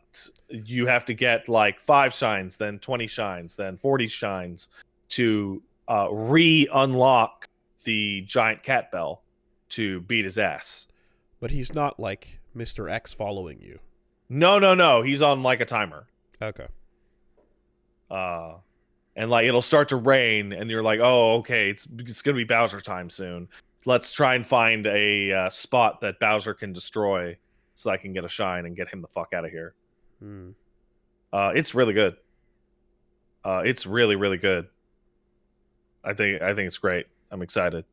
you have to get like 5 shines, then 20 shines, then 40 shines to re-unlock the giant cat bell to beat his ass. But he's not like Mr. X following you. No. He's on like a timer. Okay. And like it'll start to rain, and you're like, oh, okay, it's gonna be Bowser time soon. Let's try and find a spot that Bowser can destroy, so I can get a shine and get him the fuck out of here. It's really good. It's really, really good. I think it's great. I'm excited.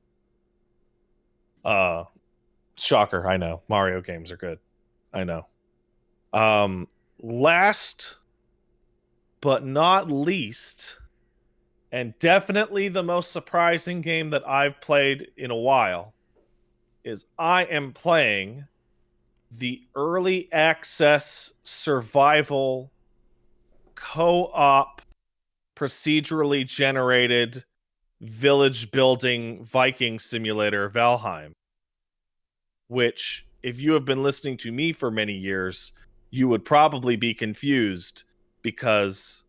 Shocker, I know. Mario games are good. I know. Last but not least, and definitely the most surprising game that I've played in a while, is I am playing the early access survival co-op procedurally generated village building Viking simulator Valheim, which, if you have been listening to me for many years, you would probably be confused, because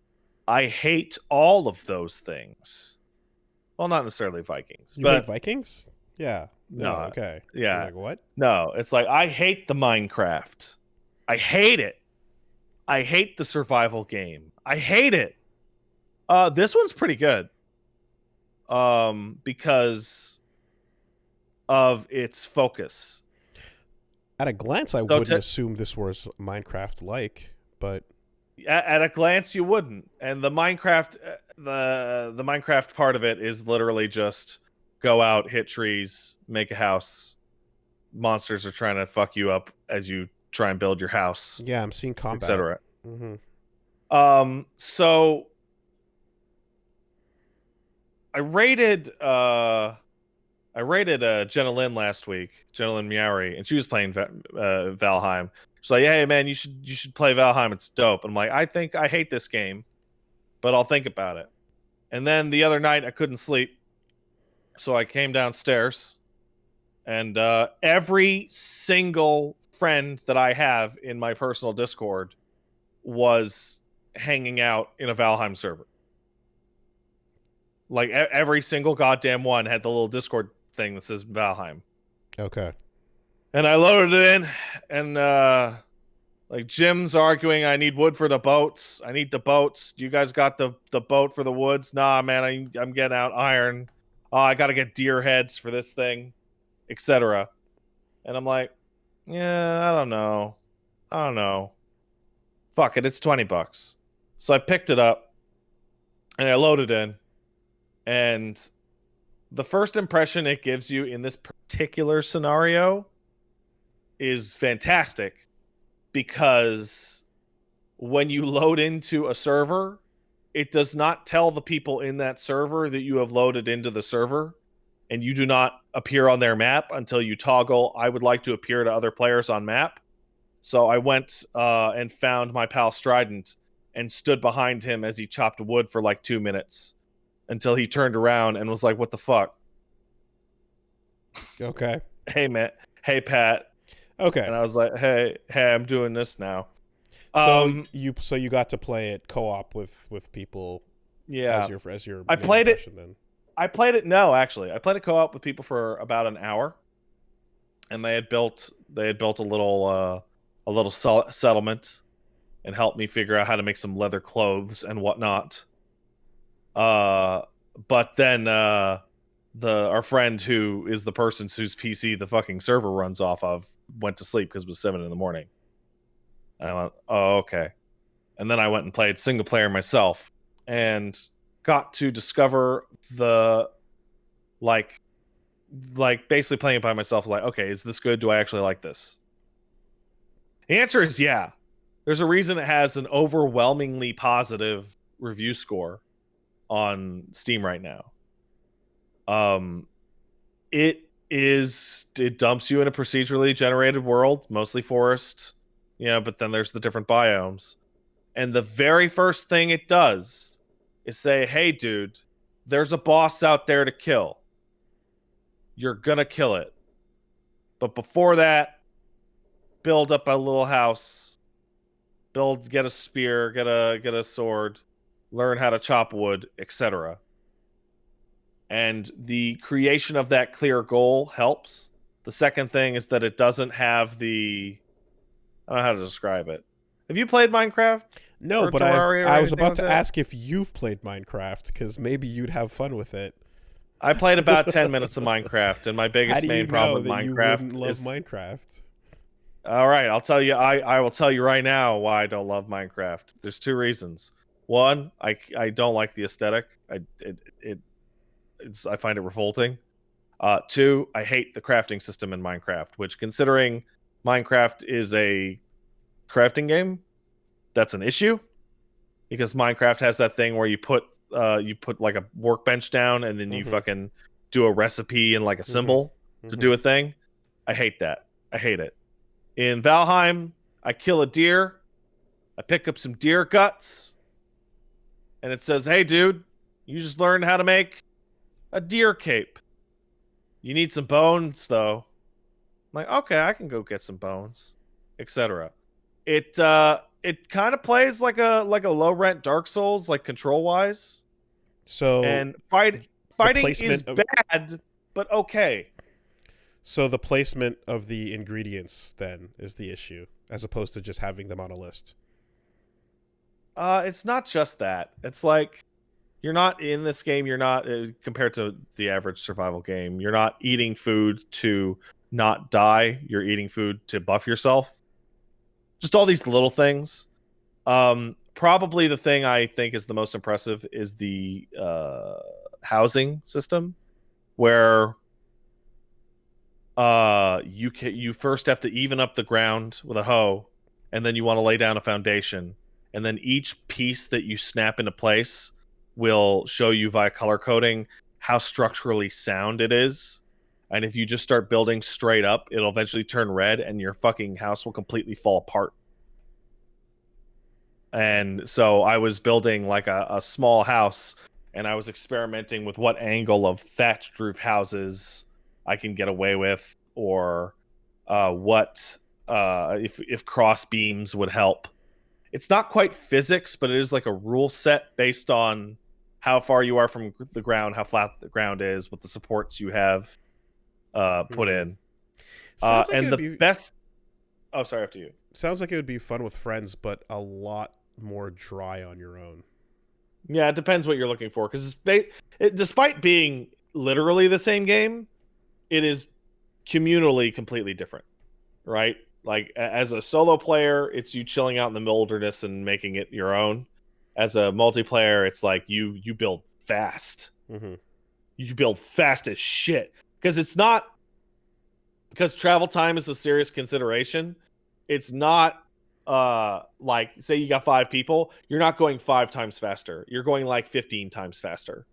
I hate all of those things. Well, not necessarily Vikings. You but hate Vikings? Yeah. No, Okay. yeah. I was like, what? No, it's like I hate the Minecraft. I hate it. I hate the survival game. I hate it. This one's pretty good. Because of its focus. At a glance, I wouldn't assume this was Minecraft-like, but at a glance, you wouldn't. And the Minecraft, the Minecraft part of it is literally just go out, hit trees, make a house. Monsters are trying to fuck you up as you try and build your house. yeah, I'm seeing combat, etc. Mm-hmm. So I rated Jenna Lynn last week, Jenna Lynn Miari, and she was playing Valheim. She's like, hey man, you should play Valheim. It's dope. And I'm like, I hate this game, but I'll think about it. And then the other night I couldn't sleep, so I came downstairs, and every single friend that I have in my personal Discord was hanging out in a Valheim server. Like every single goddamn one had the little Discord thing that says Valheim. Okay. And I loaded it in, and like Jim's arguing, I need wood for the boats. I need the boats. Do you guys got the boat for the woods? Nah, man, I'm getting out iron. Oh, I got to get deer heads for this thing, etc. And I'm like, yeah, I don't know. Fuck it, it's $20. So I picked it up, and I loaded in. And the first impression it gives you in this particular scenario is fantastic, because when you load into a server, it does not tell the people in that server that you have loaded into the server, and you do not appear on their map until you toggle, I would like to appear to other players on map. So I went and found my pal Strident and stood behind him as he chopped wood for like 2 minutes, until he turned around and was like, what the fuck? Okay. Hey, man. Hey, Pat. Okay. And I was like, hey, I'm doing this now. So you got to play it co-op with people. Yeah. As your I played it. Then. I played it. No, actually, I played it co-op with people for about an hour, and they had built a little settlement and helped me figure out how to make some leather clothes and whatnot. But then our friend who is the person whose PC the fucking server runs off of went to sleep because it was 7 in the morning. And I went, oh, okay. And then I went and played single player myself and got to discover the like basically playing it by myself. Like, okay, is this good? Do I actually like this? The answer is yeah. There's a reason it has an overwhelmingly positive review score on Steam right now. It dumps you in a procedurally generated world, mostly forest, but then there's the different biomes. And the very first thing it does is say, hey, dude, there's a boss out there to kill. You're gonna kill it. But before that, build up a little house. Get a spear, get a sword, learn how to chop wood, etc. And the creation of that clear goal helps. The second thing is that it doesn't have I don't know how to describe it. Have you played Minecraft? No, but I was about to ask if you've played Minecraft, because maybe you'd have fun with it. I played about 10 minutes of Minecraft, and my biggest main problem with Minecraft you wouldn't love Minecraft? All right, I'll tell you. I will tell you right now why I don't love Minecraft. There's 2 reasons. One, I don't like the aesthetic. I find it revolting. 2, I hate the crafting system in Minecraft, which, considering Minecraft is a crafting game, that's an issue, because Minecraft has that thing where you put like a workbench down and then you fucking do a recipe and like a symbol to do a thing. I hate that. I hate it. In Valheim, I kill a deer, I pick up some deer guts, and it says, hey dude, you just learned how to make a deer cape. You need some bones though. I'm like, okay, I can go get some bones, etc. It kind of plays like a low rent Dark Souls, like control wise. So and fighting is bad, but okay. So the placement of the ingredients then is the issue, as opposed to just having them on a list. It's not just that. It's like, you're not in this game. You're not compared to the average survival game. You're not eating food to not die. You're eating food to buff yourself. Just all these little things. Probably the thing I think is the most impressive is the housing system, where you first have to even up the ground with a hoe, and then you want to lay down a foundation, and then each piece that you snap into place will show you via color coding how structurally sound it is. And if you just start building straight up, it'll eventually turn red and your fucking house will completely fall apart. And so I was building like a small house, and I was experimenting with what angle of thatched roof houses I can get away with, or if cross beams would help. It's not quite physics, but it is like a rule set based on how far you are from the ground, how flat the ground is, what the supports you have put in. Sounds like and the best... Oh, sorry, after you. Sounds like it would be fun with friends, but a lot more dry on your own. Yeah, it depends what you're looking for, because despite being literally the same game, it is communally completely different, right? Like, as a solo player, it's you chilling out in the wilderness and making it your own. As a multiplayer, it's like you build fast. You build fast as shit, because travel time is a serious consideration. It's not like, say you got 5 people, you're not going 5 times faster. You're going like 15 times faster,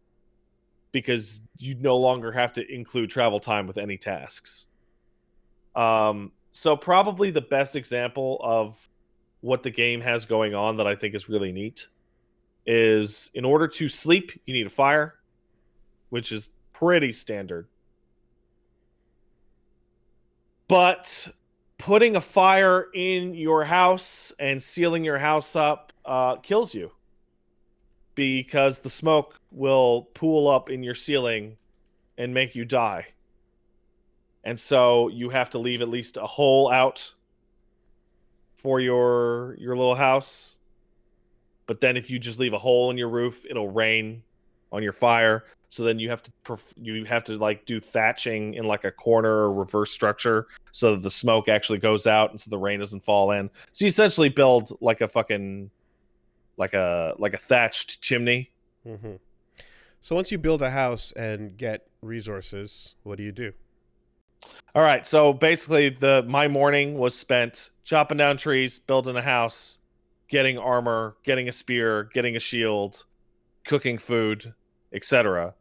because you no longer have to include travel time with any tasks. So probably the best example of what the game has going on that I think is really neat is, in order to sleep, you need a fire, which is pretty standard. But putting a fire in your house and sealing your house up kills you, because the smoke will pool up in your ceiling and make you die. And so you have to leave at least a hole out for your little house. But then if you just leave a hole in your roof, it'll rain on your fire. So then you have to like do thatching in like a corner or reverse structure so that the smoke actually goes out and so the rain doesn't fall in. So you essentially build like a fucking like a thatched chimney. Mm-hmm. So once you build a house and get resources, what do you do? All right, so basically my morning was spent chopping down trees, building a house, getting armor, getting a spear, getting a shield, cooking food, etc.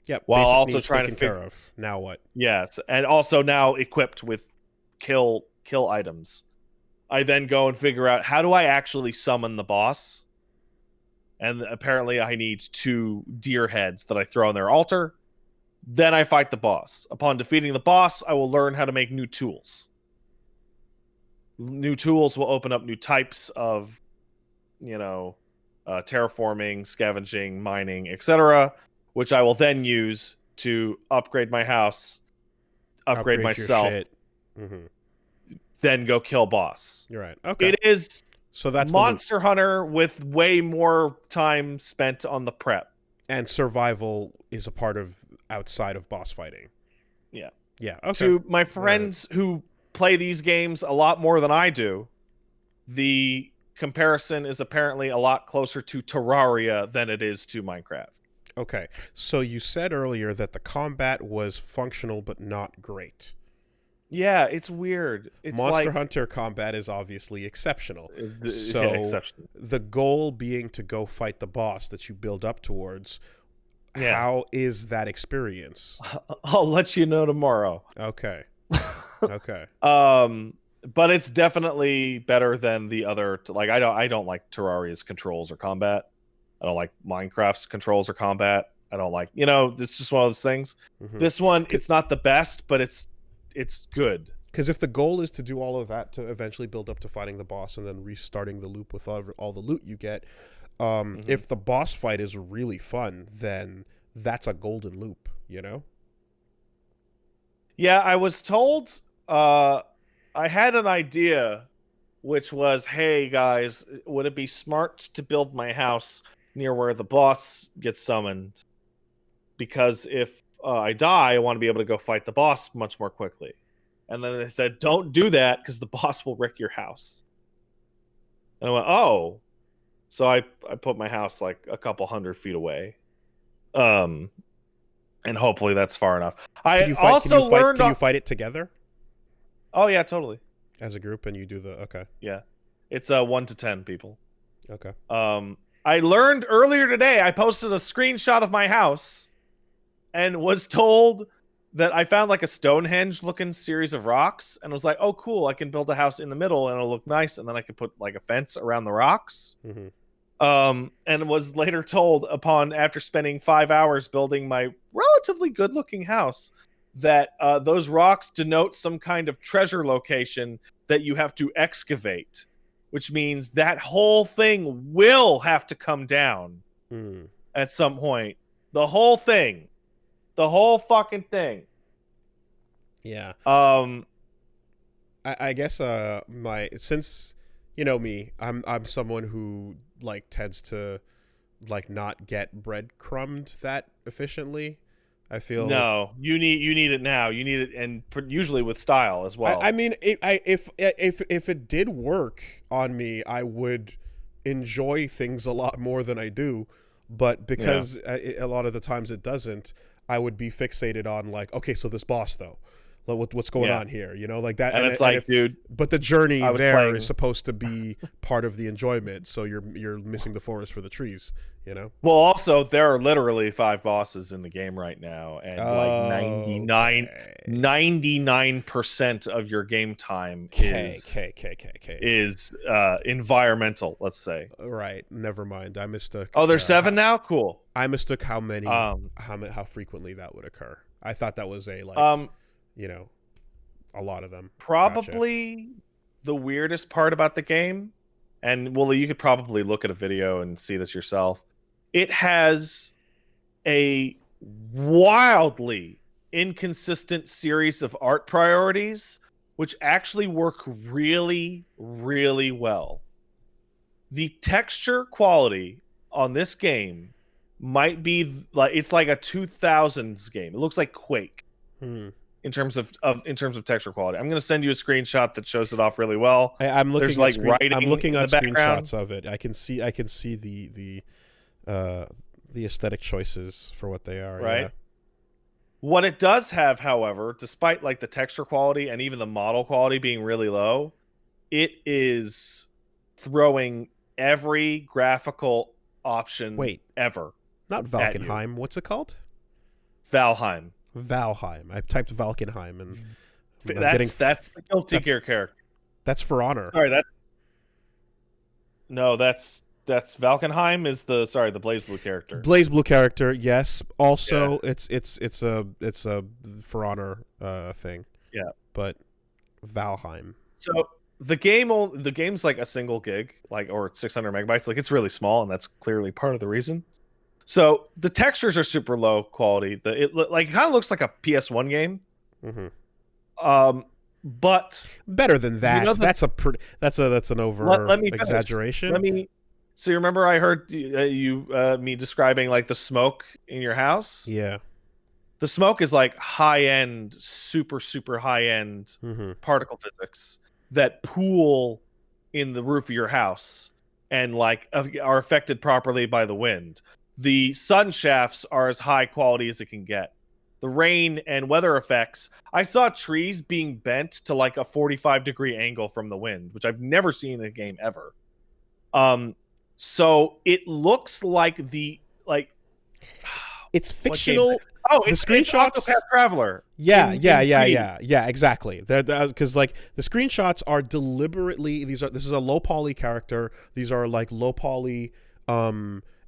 Yep. While basic also needs trying to taken care of. Now what? Yes, and also now equipped with kill items. I then go and figure out how do I actually summon the boss. And apparently I need 2 deer heads that I throw on their altar. Then I fight the boss. Upon defeating the boss, I will learn how to make new tools. New tools will open up new types of, terraforming, scavenging, mining, etc., which I will then use to upgrade my house, upgrade myself, then go kill boss. You're right. Okay. It is so that's Monster Hunter with way more time spent on the prep. And survival is a part of outside of boss fighting. Yeah. Yeah. Okay. To my friends who play these games a lot more than I do, the comparison is apparently a lot closer to Terraria than it is to Minecraft. Okay. So you said earlier that the combat was functional but not great. Yeah, it's weird. It's Monster Hunter combat is obviously exceptional. So exceptional. The goal being to go fight the boss that you build up towards. Yeah. How is that experience? I'll let you know tomorrow. Okay. Okay. But it's definitely better than the other. Like I don't like Terraria's controls or combat. I don't like Minecraft's controls or combat. I don't like it's just one of those things. Mm-hmm. This one, it's not the best, but it's good. Because if the goal is to do all of that to eventually build up to fighting the boss and then restarting the loop with all the loot you get, if the boss fight is really fun, then that's a golden loop, Yeah, I was told, I had an idea, which was, hey guys, would it be smart to build my house near where the boss gets summoned? Because if I die, I want to be able to go fight the boss much more quickly. And then they said, don't do that because the boss will wreck your house. And I went, oh. So I put my house like a couple 100 feet away. And hopefully that's far enough. Can you fight it together? Oh yeah, totally. As a group, and you do okay. Yeah. It's 1 to 10 people. Okay. I learned earlier today, I posted a screenshot of my house and was told that I found like a Stonehenge looking series of rocks and was like, oh cool, I can build a house in the middle and it'll look nice, and then I can put like a fence around the rocks. And was later told after spending 5 hours building my relatively good looking house that those rocks denote some kind of treasure location that you have to excavate, which means that whole thing will have to come down at some point. The whole thing. The whole fucking thing. Yeah. I guess since you know me, I'm someone who like tends to like not get breadcrumbed that efficiently. I feel you need it now. You need it, and usually with style as well. I mean, if it did work on me, I would enjoy things a lot more than I do. But because a lot of the times it doesn't, I would be fixated on like, okay, so this boss though, what's going on here, like that. And it's like, dude. But the journey there is supposed to be part of the enjoyment. So you're missing the forest for the trees, Well, also there are literally 5 bosses in the game right now, and like 99% of your game time is environmental. Let's say. Right. Never mind. I mistook. Oh, there's 7 now. Cool. I mistook how many, how frequently that would occur. I thought that was a a lot of them. Probably the weirdest part about the game, and Wooly, you could probably look at a video and see this yourself. It has a wildly inconsistent series of art priorities, which actually work really, really well. The texture quality on this game might be like it's like a 2000s game. It looks like Quake in terms of texture quality. I'm going to send you a screenshot that shows it off really well. I'm looking There's like writing. I'm looking in at the background. screenshots of it. I can see the aesthetic choices for what they are. Right. Yeah. What it does have, however, despite like the texture quality and even the model quality being really low, it is throwing every graphical option ever. Not Valkenheim. What's it called? Valheim. Valheim. I typed Valkenheim and that's the Guilty Gear character. That's For Honor. Sorry, that's Valkenheim is the BlazBlue character. BlazBlue character, yes. Also, it's a For Honor thing. Yeah, but Valheim. So the game's like a single gig, or 600 megabytes. Like it's really small, and that's clearly part of the reason. So the textures are super low quality. It kind of looks like a PS1 game. But better than that. That's an over exaggeration. So you remember I heard me describing like the smoke in your house? Yeah. The smoke is like high-end, super high-end particle physics that pool in the roof of your house and like are affected properly by the wind. The sun shafts are as high quality as it can get. The rain and weather effects, I saw trees being bent to like a 45-degree angle from the wind, which I've never seen in a game ever. So it looks like it's fictional. It's Octopath Traveler. Yeah, exactly. Because like the screenshots are deliberately this is a low poly character. These are like low poly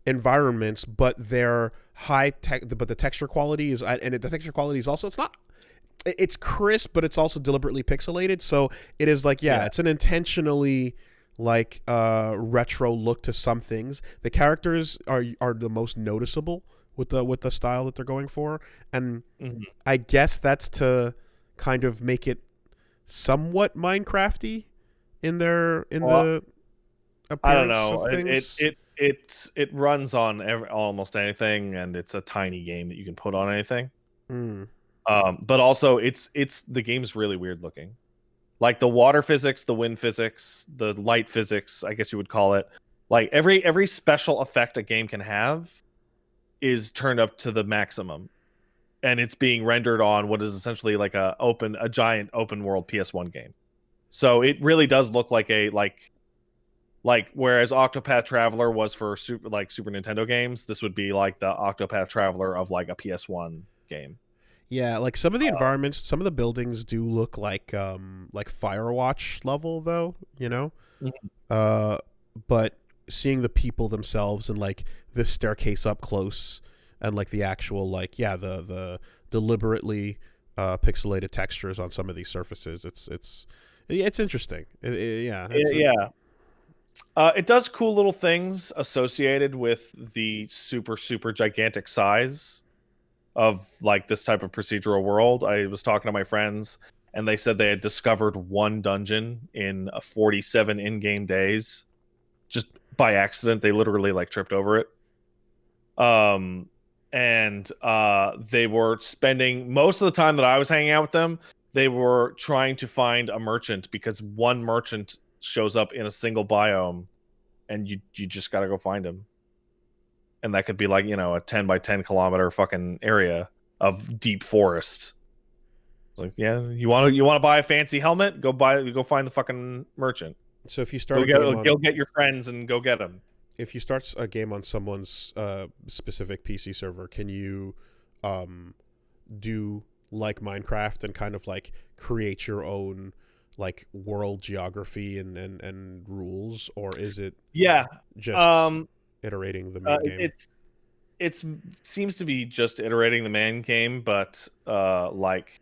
environments, but they're high tech. But the texture quality is, and the texture quality is also, it's crisp, but it's also deliberately pixelated. So it is like it's an intentionally like retro look to some things. The characters are the most noticeable with the style that they're going for, and I guess that's to kind of make it somewhat Minecrafty in the appearance. I don't know. Of things. It runs on almost anything, and it's a tiny game that you can put on anything. But also the game's really weird looking. Like the water physics, the wind physics, the light physics, I guess you would call it. Like every special effect a game can have is turned up to the maximum, and it's being rendered on what is essentially like a giant open world PS1 game. So it really does look like whereas Octopath Traveler was for Super Nintendo games, this would be like the Octopath Traveler of like a PS1 game. Yeah, like some of the environments, some of the buildings do look like Firewatch level, though, you know. But seeing the people themselves and like this staircase up close and like the actual the deliberately pixelated textures on some of these surfaces, it's interesting. It does cool little things associated with the super gigantic size of like this type of procedural world. I was talking to my friends, and they said they had discovered one dungeon in 47 in-game days, just by accident. They literally like tripped over it. And they were spending most of the time that I was hanging out with them, they were trying to find a merchant, because one merchant shows up in a single biome, and you just gotta go find him. And that could be like, a 10 by 10 kilometer fucking area of deep forest. It's like, yeah, you want to buy a fancy helmet? Go find the fucking merchant. So if you start go get your friends and go get them. If you start a game on someone's specific PC server, can you do like Minecraft and kind of like create your own like world geography and rules, or is it just iterating the main game? It seems to be just iterating the main game, but like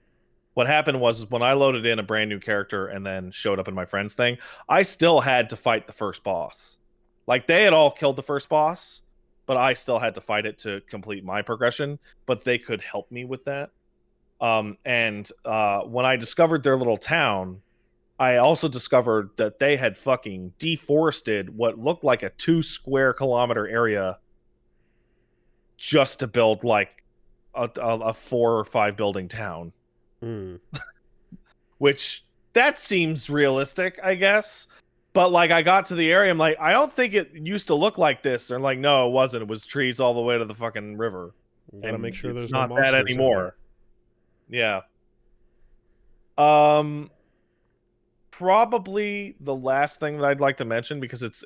what happened was when I loaded in a brand new character and then showed up in my friend's thing, I still had to fight the first boss. Like they had all killed the first boss, but I still had to fight it to complete my progression, but they could help me with that. And when I discovered their little town, I also discovered that they had fucking deforested what looked like a 2 square kilometer area just to build like a 4 or 5 building town. Which that seems realistic, I guess. But like I got to the area, I'm like, I don't think it used to look like this. They're like, no, it wasn't. It was trees all the way to the fucking river. You gotta make sure it's there's not no that monsters in anymore. there. Yeah. Probably the last thing that I'd like to mention, because it's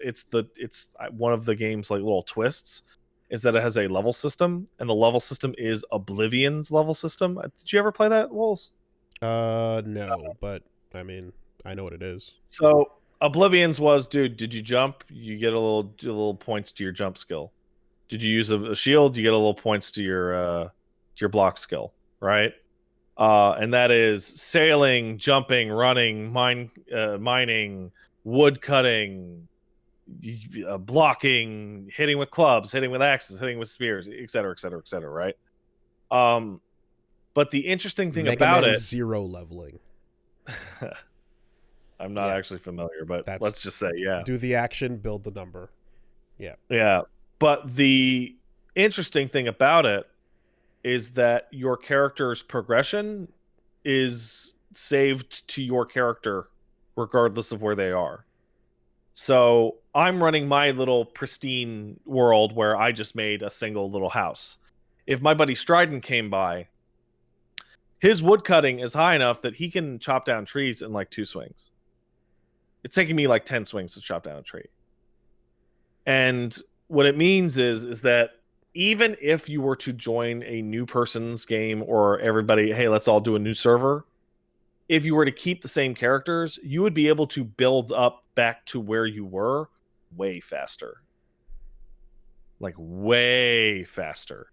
one of the game's like little twists, is that it has a level system, and the level system is Oblivion's level system. Did you ever play that, Wolves? No, but I mean, I know what it is. So Oblivion's was, dude, did you jump? You get a little points to your jump skill. Did you use a shield? You get a little points to your block skill, right? And that is sailing, jumping, running, mining, wood cutting, blocking, hitting with clubs, hitting with axes, hitting with spears, etc., etc., etc., right? But the interesting thing Mega about Man it, Zero leveling. I'm not actually familiar, but let's just say, yeah. Do the action, build the number. Yeah. Yeah. But the interesting thing about it is that your character's progression is saved to your character regardless of where they are. So I'm running my little pristine world where I just made a single little house. If my buddy Strident came by, his wood cutting is high enough that he can chop down trees in like 2 swings. It's taking me like 10 swings to chop down a tree. And what it means is that even if you were to join a new person's game, or everybody, hey, let's all do a new server, if you were to keep the same characters, you would be able to build up back to where you were way faster. Like way faster.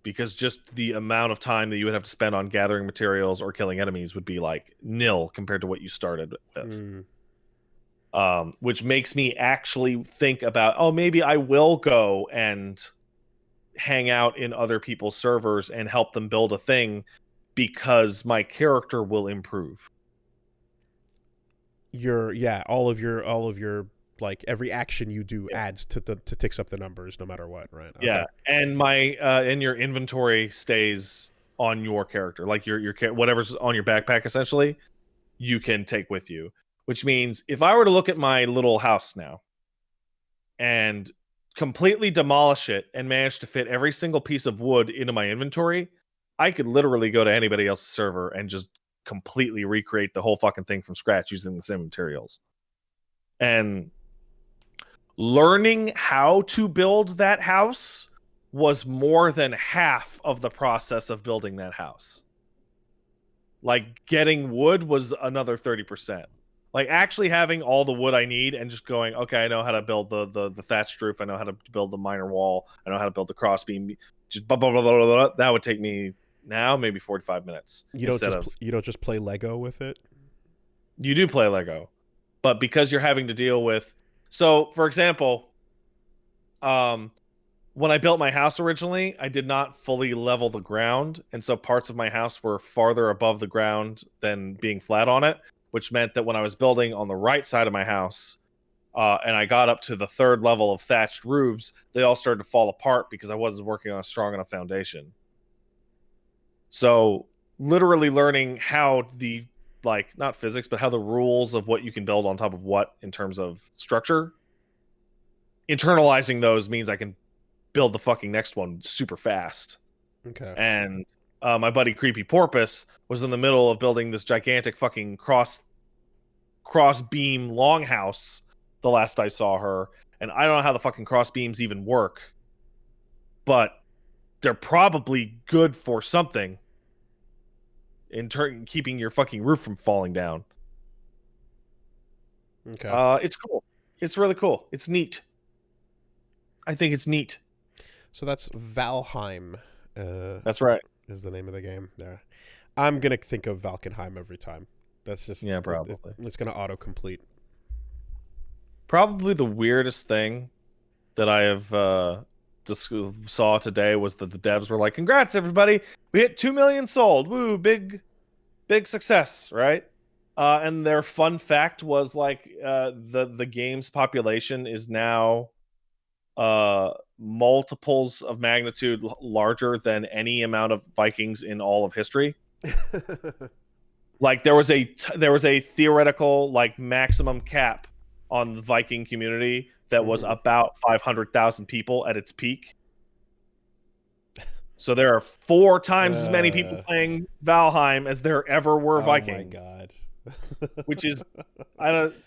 Because just the amount of time that you would have to spend on gathering materials or killing enemies would be like nil compared to what you started with. Which makes me actually think about, oh, maybe I will go and hang out in other people's servers and help them build a thing, because my character will improve. All of your like every action you do adds to ticks up the numbers no matter what, right? Okay. Yeah, and and your inventory stays on your character, like your whatever's on your backpack essentially, you can take with you. Which means if I were to look at my little house now and completely demolish it and manage to fit every single piece of wood into my inventory, I could literally go to anybody else's server and just completely recreate the whole fucking thing from scratch using the same materials. And learning how to build that house was more than half of the process of building that house. Like getting wood was another 30%. Like actually having all the wood I need and just going, okay, I know how to build the thatched roof. I know how to build the minor wall. I know how to build the crossbeam. Just blah, blah, blah, blah, blah. That would take me now maybe 45 minutes. You don't just play Lego with it? You do play Lego. But because you're having to deal with... So, for example, when I built my house originally, I did not fully level the ground. And so parts of my house were farther above the ground than being flat on it, which meant that when I was building on the right side of my house, and I got up to the 3rd level of thatched roofs, they all started to fall apart because I wasn't working on a strong enough foundation. So literally learning how the, like, not physics, but how the rules of what you can build on top of what in terms of structure, internalizing those means I can build the fucking next one super fast. Okay. And my buddy Creepy Porpoise was in the middle of building this gigantic fucking cross beam longhouse the last I saw her, and I don't know how the fucking cross beams even work, but they're probably good for something in turn keeping your fucking roof from falling down. Okay. It's cool. It's really cool. It's neat. I think it's neat. So that's Valheim. That's right. Is the name of the game. There. I'm gonna think of Valkenheim every time. That's just probably. It's gonna autocomplete. Probably the weirdest thing that I have just saw today was that the devs were like, "Congrats, everybody! We hit 2 million sold. Woo! Big success, right?" And their fun fact was like, the game's population is now multiples of magnitude larger than any amount of Vikings in all of history. Like there was a theoretical like maximum cap on the Viking community that was about 500,000 people at its peak. So there are 4 times as many people playing Valheim as there ever were Vikings. Oh my god. Which is,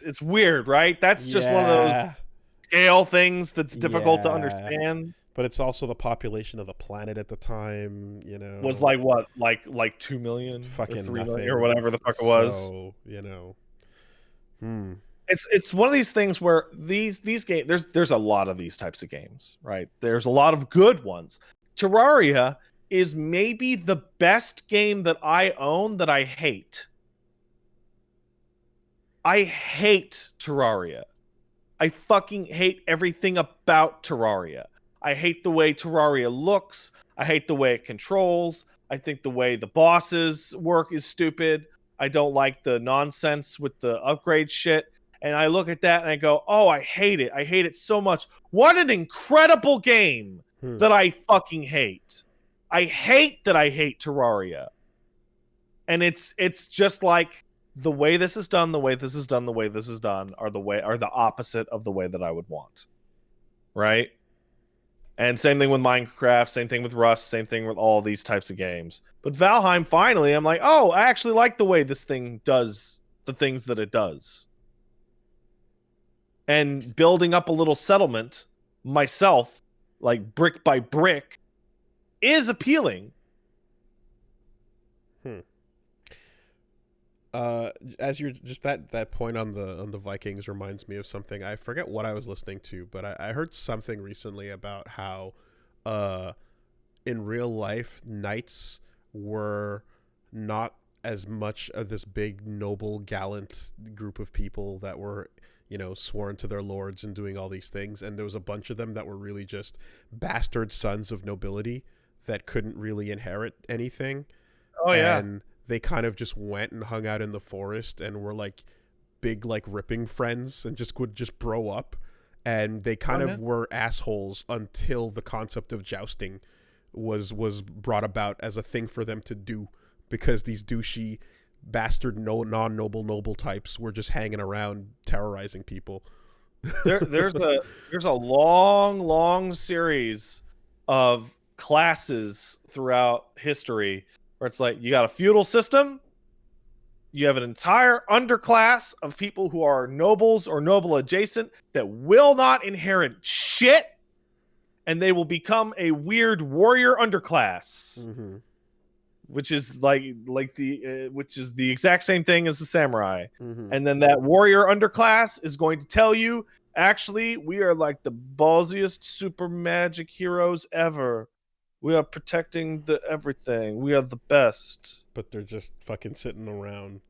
it's weird, right? That's just one of those scale things that's difficult to understand. But it's also the population of the planet at the time, you know. Was like what? Like 2 million? Fucking or 3 nothing. million or whatever the fuck it was. So, you know. It's one of these things where these games, there's a lot of these types of games, right? There's a lot of good ones. Terraria is maybe the best game that I own that I hate. I hate Terraria. I fucking hate everything about Terraria. I hate the way Terraria looks. I hate the way it controls. I think the way the bosses work is stupid. I don't like the nonsense with the upgrade shit. And I look at that and I go, oh, I hate it. I hate it so much. What an incredible game that I fucking hate. I hate that I hate Terraria. And it's just like the way this is done, the way this is done, the way this is done are the opposite of the way that I would want. Right? And same thing with Minecraft, same thing with Rust, same thing with all these types of games. But Valheim, finally, I'm like, oh, I actually like the way this thing does the things that it does. And building up a little settlement myself, like brick by brick, is appealing. As you're just that point on the Vikings reminds me of something. I forget what I was listening to, but I heard something recently about how in real life knights were not as much of this big noble gallant group of people that were, you know, sworn to their lords and doing all these things, and there was a bunch of them that were really just bastard sons of nobility that couldn't really inherit anything. Oh yeah. And they kind of just went and hung out in the forest and were like big, like ripping friends and would just bro up. And they kind of were assholes until the concept of jousting was brought about as a thing for them to do, because these douchey bastard non-noble noble types were just hanging around terrorizing people. There's a long series of classes throughout history where it's like you got a feudal system, you have an entire underclass of people who are nobles or noble adjacent that will not inherit shit, and they will become a weird warrior underclass, which is which is the exact same thing as the samurai. And then that warrior underclass is going to tell you, actually, we are like the ballsiest super magic heroes ever. We are protecting everything. We are the best. But they're just fucking sitting around.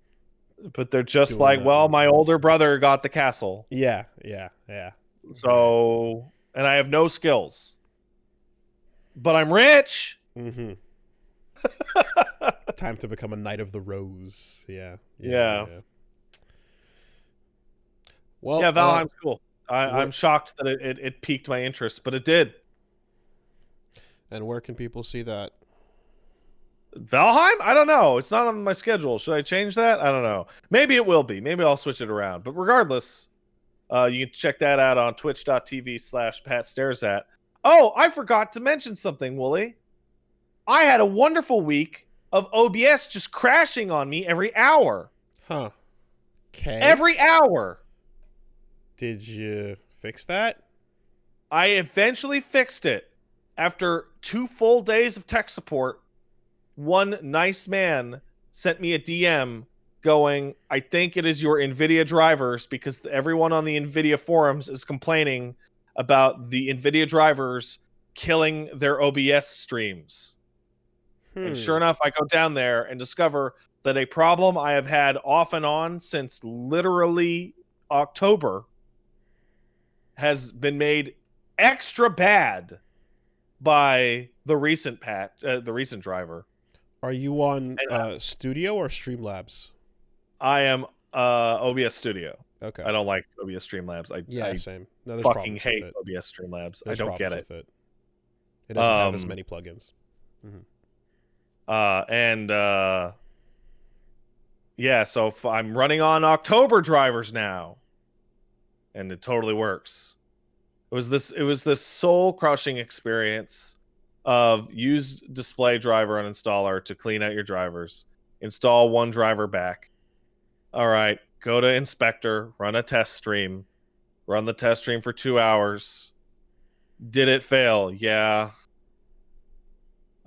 But they're just like, well, my older brother got the castle. Yeah. So, and I have no skills. But I'm rich. Time to become a Knight of the Rose. Yeah. Well, yeah, Valheim's cool. I'm shocked that it piqued my interest, but it did. And where can people see that? Valheim? I don't know. It's not on my schedule. Should I change that? I don't know. Maybe it will be. Maybe I'll switch it around. But regardless, you can check that out on twitch.tv/PatStaresAt. Oh, I forgot to mention something, Wooly. I had a wonderful week of OBS just crashing on me every hour. Huh. Okay. Every hour. Did you fix that? I eventually fixed it. After 2 full days of tech support, one nice man sent me a DM going, I think it is your NVIDIA drivers, because everyone on the NVIDIA forums is complaining about the NVIDIA drivers killing their OBS streams. And sure enough, I go down there and discover that a problem I have had off and on since literally October has been made extra bad by the recent driver. Are you on Studio or Streamlabs? I am OBS Studio. Okay. I don't like OBS Streamlabs. I Same. No, there's fucking problems hate with it. OBS Streamlabs. There's I don't get problems it. with it. It doesn't have as many plugins. Yeah, so I'm running on October drivers now, and it totally works. It was this soul crushing experience of use display driver uninstaller to clean out your drivers, install one driver back. All right, go to inspector, run a test stream, run the test stream for 2 hours. Did it fail? Yeah.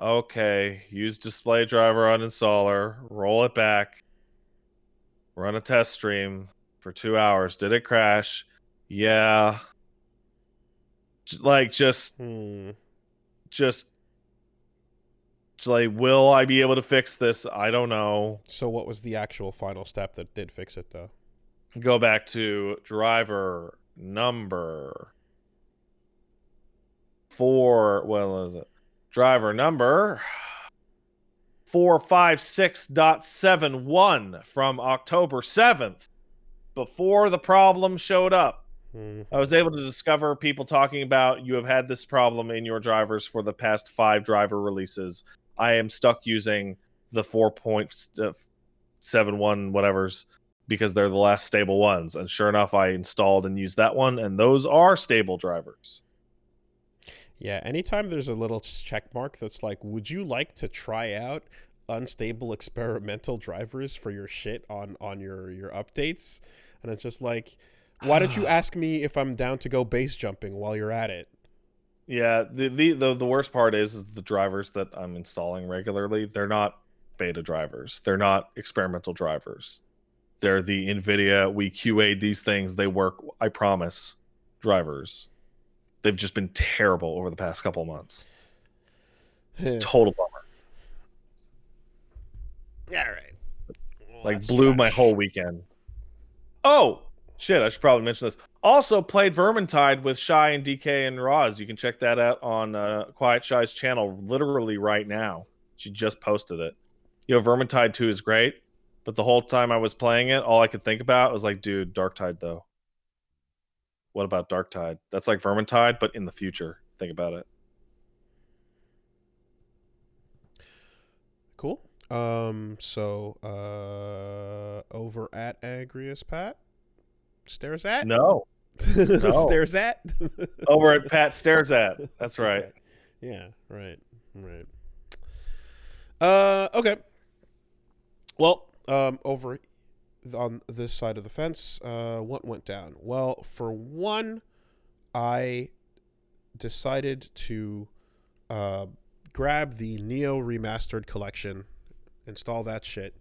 Okay, use display driver uninstaller, roll it back, run a test stream for 2 hours. Did it crash? Yeah. Just like, will I be able to fix this? I don't know. So what was the actual final step that did fix it, though? Go back to driver number 4. What is it? Driver number 456.71 from October 7th, before the problem showed up. I was able to discover people talking about, you have had this problem in your drivers for the past 5 driver releases. I am stuck using the 4.71 whatevers because they're the last stable ones. And sure enough, I installed and used that one, and those are stable drivers. Yeah, anytime there's a little check mark that's like, would you like to try out unstable experimental drivers for your shit on your updates? And it's just like, why don't you ask me if I'm down to go base jumping while you're at it? Yeah, the worst part is the drivers that I'm installing regularly, they're not beta drivers. They're not experimental drivers. They're the NVIDIA, we QA'd these things, they work, I promise, drivers. They've just been terrible over the past couple of months. It's a total bummer. All right. Well, like, blew my whole weekend. Oh! Shit, I should probably mention this. Also played Vermintide with Shy and DK and Roz. You can check that out on Quiet Shy's channel literally right now. She just posted it. Vermintide 2 is great, but the whole time I was playing it, all I could think about was like, dude, Darktide though. What about Darktide? That's like Vermintide, but in the future. Think about it. Cool. So over at Agrius Pat stares at? No. Stares at? Over at Pat stares at. That's right. Yeah, right. Okay. Well, over on this side of the fence, what went down? Well, for one, I decided to grab the Neo Remastered Collection, install that shit,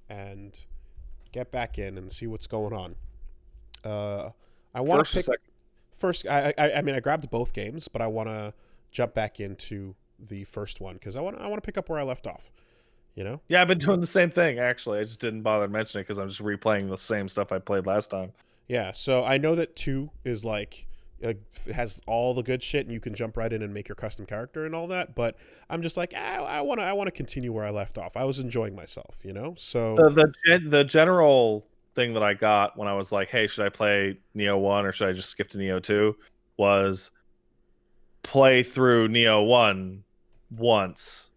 and get back in and see what's going on. I want to pick first. I mean, I grabbed both games, but I want to jump back into the first one because I want to pick up where I left off. Yeah, I've been doing the same thing actually. I just didn't bother to mention it because I'm just replaying the same stuff I played last time. Yeah, so I know that 2 is like has all the good shit, and you can jump right in and make your custom character and all that. But I'm just like, I want to continue where I left off. I was enjoying myself, So the general thing that I got when I was like, hey, should I play Neo 1 or should I just skip to Neo 2 was play through Neo 1 once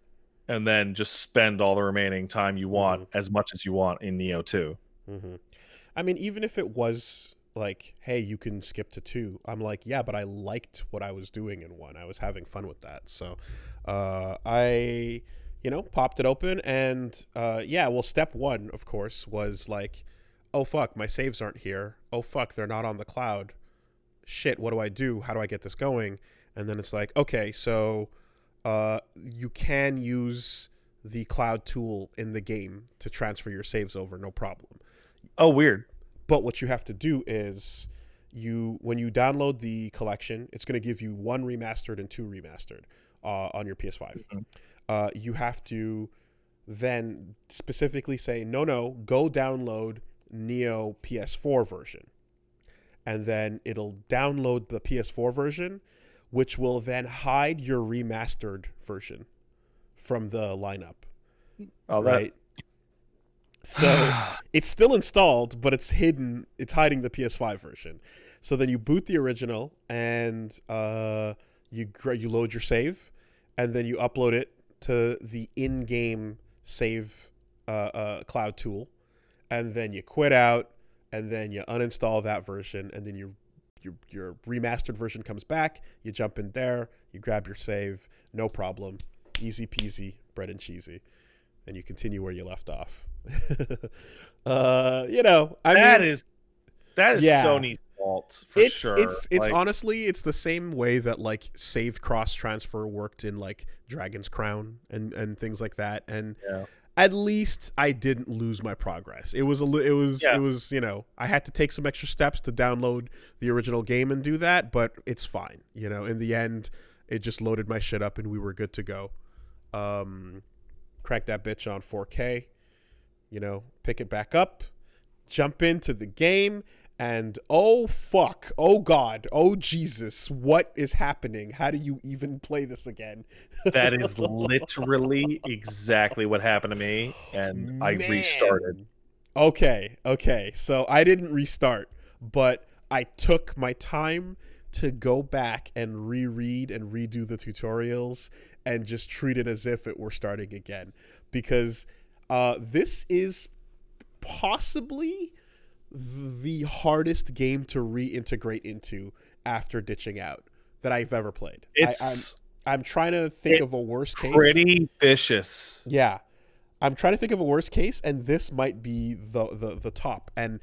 and then just spend all the remaining time you want as much as you want in Neo 2. I mean, even if it was like, hey, you can skip to 2, I'm like, yeah, but I liked what I was doing in 1. I was having fun with that. So I popped it open and well, step 1, of course, was like, oh, fuck, my saves aren't here. Oh, fuck, they're not on the cloud. Shit, what do I do? How do I get this going? And then it's like, okay, so you can use the cloud tool in the game to transfer your saves over, no problem. Oh, weird. But what you have to do is when you download the collection, it's going to give you 1 remastered and 2 remastered on your PS5. You have to then specifically say, no, go download Neo PS4 version. And then it'll download the PS4 version, which will then hide your remastered version from the lineup. Oh, right? So it's still installed, but it's hidden. It's hiding the PS5 version. So then you boot the original, and you load your save, and then you upload it to the in-game save cloud tool, and then you quit out, and then you uninstall that version, and then your remastered version comes back. You jump in there, you grab your save, no problem, easy peasy, bread and cheesy, and you continue where you left off. That is yeah. Sony's fault for sure. It's honestly, it's the same way that like saved cross transfer worked in like Dragon's Crown and things like that. And at least I didn't lose my progress. It was I had to take some extra steps to download the original game and do that, but it's fine. In the end, it just loaded my shit up and we were good to go. Crank that bitch on 4K. Pick it back up, jump into the game, and oh fuck, oh god, oh Jesus, what is happening? How do you even play this again? That is literally exactly what happened to me, and I restarted. Okay, so I didn't restart, but I took my time to go back and reread and redo the tutorials and just treat it as if it were starting again, because this is possibly the hardest game to reintegrate into after ditching out that I've ever played. I'm trying to think of a worst case. Pretty vicious. Yeah. I'm trying to think of a worst case, and this might be the top. And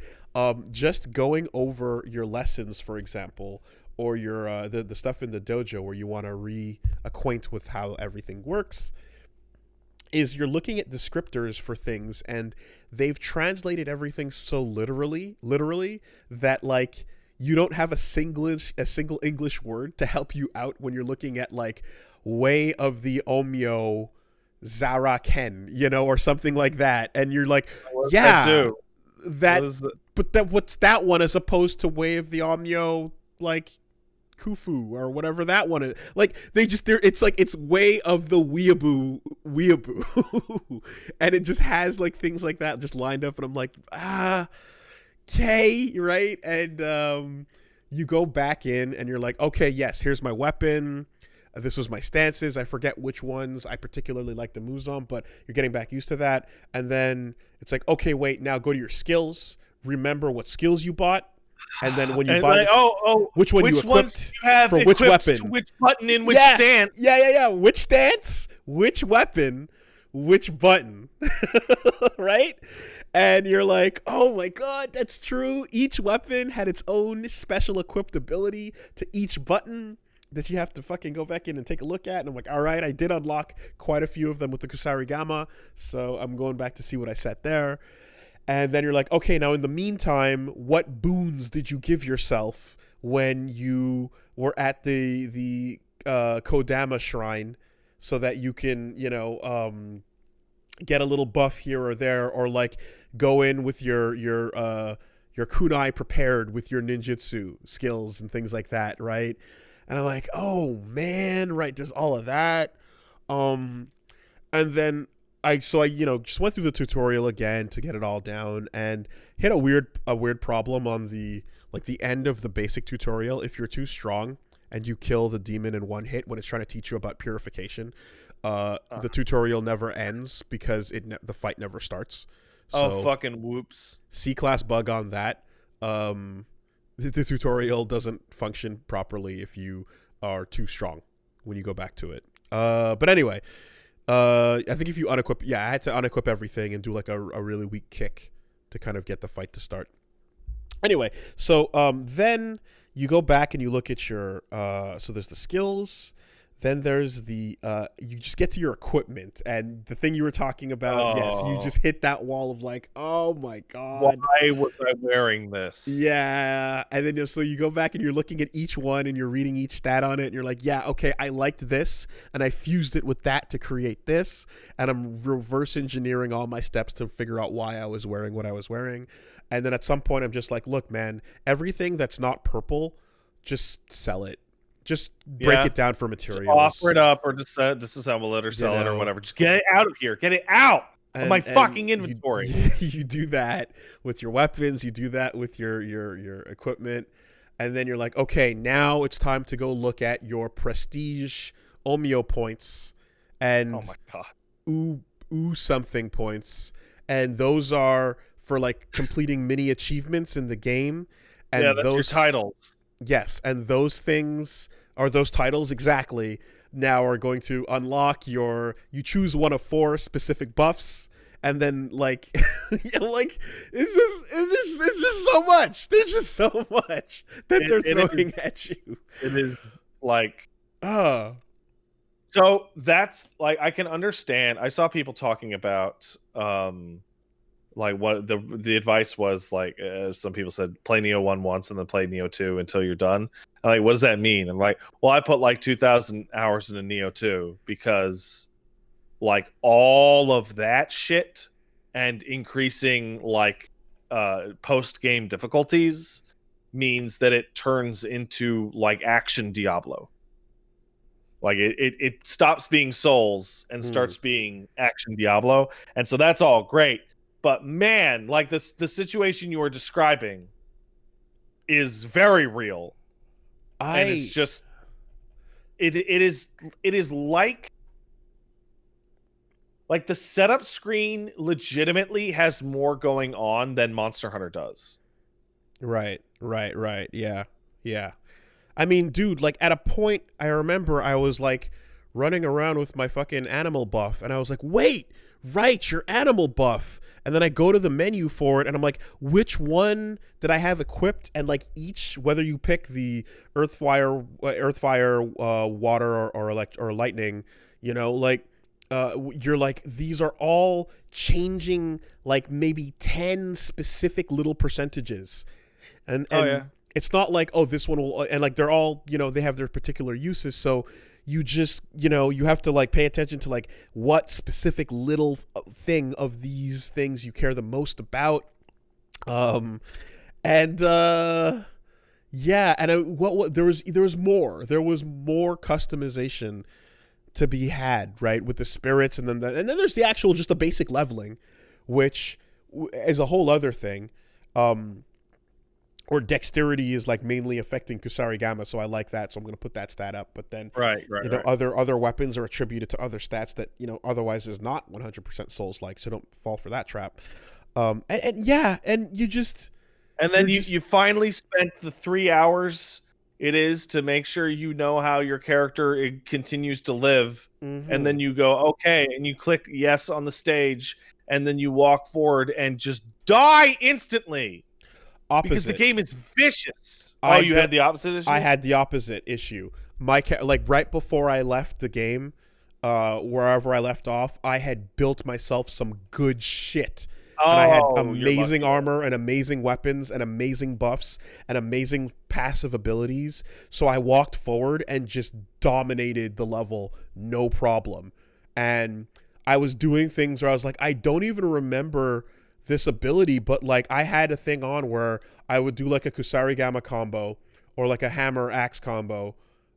just going over your lessons, for example, or your the stuff in the dojo where you want to reacquaint with how everything works, is you're looking at descriptors for things, and they've translated everything so literally that like you don't have a single English word to help you out when you're looking at like Way of the Omyo Zara Ken, or something like that, and you're like, what's that one as opposed to Way of the Omyo like Kufu or whatever that one is. Like it's Way of the Weeaboo and it just has like things like that just lined up, and I'm like, okay, right? And you go back in and you're like, okay, yes, here's my weapon, this was my stances, I forget which ones I particularly like the moves on, but you're getting back used to that. And then it's like, okay, wait, now go to your skills, remember what skills you bought. And then when you buy which one you equipped for which weapon, which button in which stance. Yeah. Which stance, which weapon, which button, right? And you're like, oh my god, that's true. Each weapon had its own special equipped ability to each button that you have to fucking go back in and take a look at. And I'm like, all right, I did unlock quite a few of them with the Kusarigama, so I'm going back to see what I set there. And then you're like, okay, now in the meantime, what boons did you give yourself when you were at the Kodama shrine, so that you can, get a little buff here or there, or like go in with your kunai prepared with your ninjutsu skills and things like that, right? And I'm like, oh man, right, there's all of that. And then I just went through the tutorial again to get it all down, and hit a weird problem on the end of the basic tutorial. If you're too strong and you kill the demon in one hit when it's trying to teach you about purification, the tutorial never ends because the fight never starts. So, fucking whoops. C-class bug on that. The tutorial doesn't function properly if you are too strong when you go back to it. But anyway, I think if you unequip, I had to unequip everything and do like a really weak kick to kind of get the fight to start. Anyway, so then you go back and you look at your, so there's the skills, then there's the, you just get to your equipment, and the thing you were talking about, yes, you just hit that wall of like, oh my god. Why was I wearing this? Yeah, and then so you go back and you're looking at each one and you're reading each stat on it, and you're like, yeah, okay, I liked this, and I fused it with that to create this, and I'm reverse engineering all my steps to figure out why I was wearing what I was wearing. And then at some point I'm just like, look, man, everything that's not purple, just sell it. Just break it down for materials. Just offer it up, or just disassemble it, or sell it, or whatever. Just get it out of here. Get it out. of my fucking inventory. You do that with your weapons. You do that with your equipment. And then you're like, okay, now it's time to go look at your prestige Omeo points and Oh my god. ooh something points. And those are for like completing mini achievements in the game. And yeah, that's your titles. Yes, and those things are those titles exactly now are going to unlock you choose one of 4 specific buffs. And then, like, like it's just so much. There's just so much that they're throwing at you. It is like, So that's like, I can understand. I saw people talking about, like what the advice was. Like, some people said, play Neo 1 once and then play Neo 2 until you're done. I'm like, what does that mean? I'm like, well, I put like 2,000 hours into Neo 2 because, like, all of that shit and increasing like post game difficulties means that it turns into like action Diablo. Like it stops being Souls and starts being action Diablo, and so that's all great. But man, like the situation you were describing is very real, and it's just it is like the setup screen legitimately has more going on than Monster Hunter does. Right. Yeah. I mean, dude, like at a point, I remember I was like running around with my fucking animal buff, and I was like, wait, right, your animal buff. And then I go to the menu for it, and I'm like, which one did I have equipped? And like each, whether you pick the earth, fire, water, or lightning, you know, like, you're like, these are all changing like maybe 10 specific little percentages. And it's not like, oh, this one will, and like they're all, you know, they have their particular uses. So you just, you know, you have to like pay attention to like what specific little thing of these things you care the most about. Yeah, and there was more customization to be had, right, with the spirits, and then there's the actual just the basic leveling, which is a whole other thing. Or dexterity is like mainly affecting Kusarigama, so I like that, so I'm going to put that stat up. But then, other weapons are attributed to other stats that, you know, otherwise is not 100% Souls-like, so don't fall for that trap. And you just, and then you finally spent the 3 hours it is to make sure you know how your character continues to live, and then you go okay, and you click yes on the stage, and then you walk forward and just die instantly. Opposite. Because the game is vicious. You had the opposite issue? I had the opposite issue. Like right before I left the game, wherever I left off, I had built myself some good shit. And I had amazing armor and amazing weapons and amazing buffs and amazing passive abilities. So I walked forward and just dominated the level, no problem. And I was doing things where I was like, I don't even remember this ability, but like I had a thing on where I would do like a Kusarigama combo or like a hammer axe combo,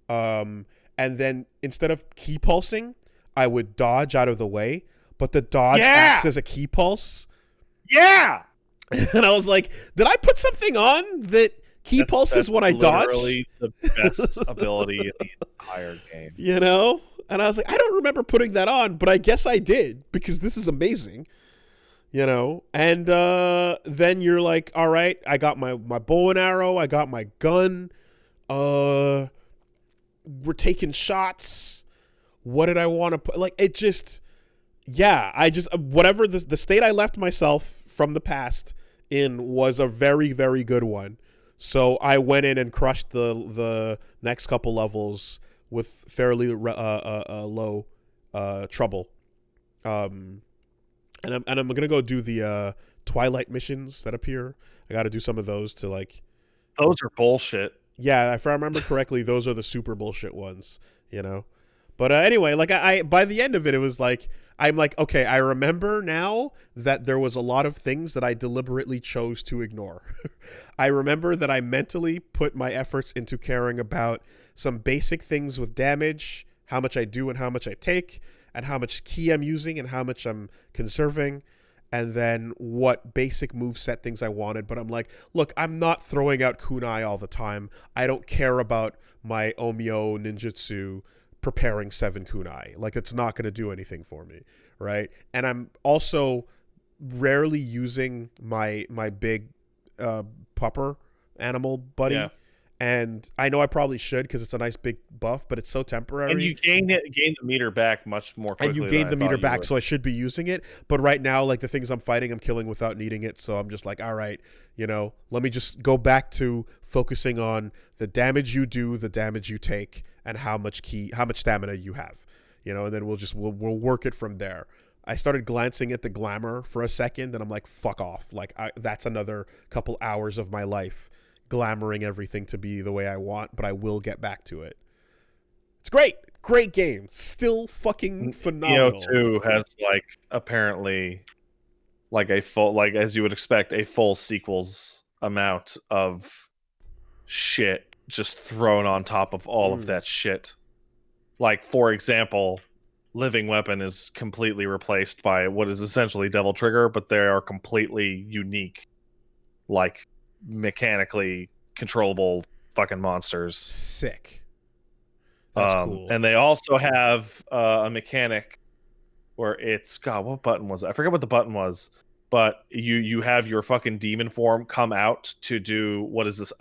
and then instead of key pulsing, I would dodge out of the way, but the dodge acts as a key pulse. Yeah. And I was like, did I put something on that key pulses when I dodge? Literally the best ability in the entire game. You know? And I was like, I don't remember putting that on, but I guess I did because this is amazing. You know, and then you're like, all right, I got my bow and arrow, I got my gun, we're taking shots. What did I want to put? Like, it just, whatever the state I left myself from the past in was a very, very good one. So I went in and crushed the next couple levels with fairly low trouble. And I'm gonna go do the Twilight missions that appear. I got to do some of those to like. Those are bullshit. Yeah, if I remember correctly, those are the super bullshit ones. You know, but anyway, like I by the end of it, it was like I'm like, okay, I remember now that there was a lot of things that I deliberately chose to ignore. I remember that I mentally put my efforts into caring about some basic things with damage, how much I do and how much I take. and how much ki I'm using and how much I'm conserving, and then what basic moveset things I wanted. But I'm like, look, I'm not throwing out kunai all the time. I don't care about my Omyo ninjutsu preparing 7 kunai. Like, it's not going to do anything for me, right? And I'm also rarely using my big pupper animal buddy. Yeah. And I know I probably should because it's a nice big buff, but it's so temporary. And you gain the meter back much more quickly. And you gain the meter back, would. so I should be using it. But right now, like, the things I'm fighting, I'm killing without needing it. So I'm just like, all right, let me just go back to focusing on the damage you do, the damage you take, and how much stamina you have. And then we'll work it from there. I started glancing at the glamour for a second, and I'm like, fuck off. Like, that's another couple hours of my life glamoring everything to be the way I want, but I will get back to it. It's great game, still fucking phenomenal. Neo 2 has apparently a full, as you would expect, a full sequels amount of shit just thrown on top of all of that shit. For example, Living Weapon is completely replaced by what is essentially Devil Trigger, but they are completely unique, mechanically controllable fucking monsters. Sick. That's cool. And they also have a mechanic where it's, God, what button was it? I forget what the button was, but you have your fucking demon form come out to do what is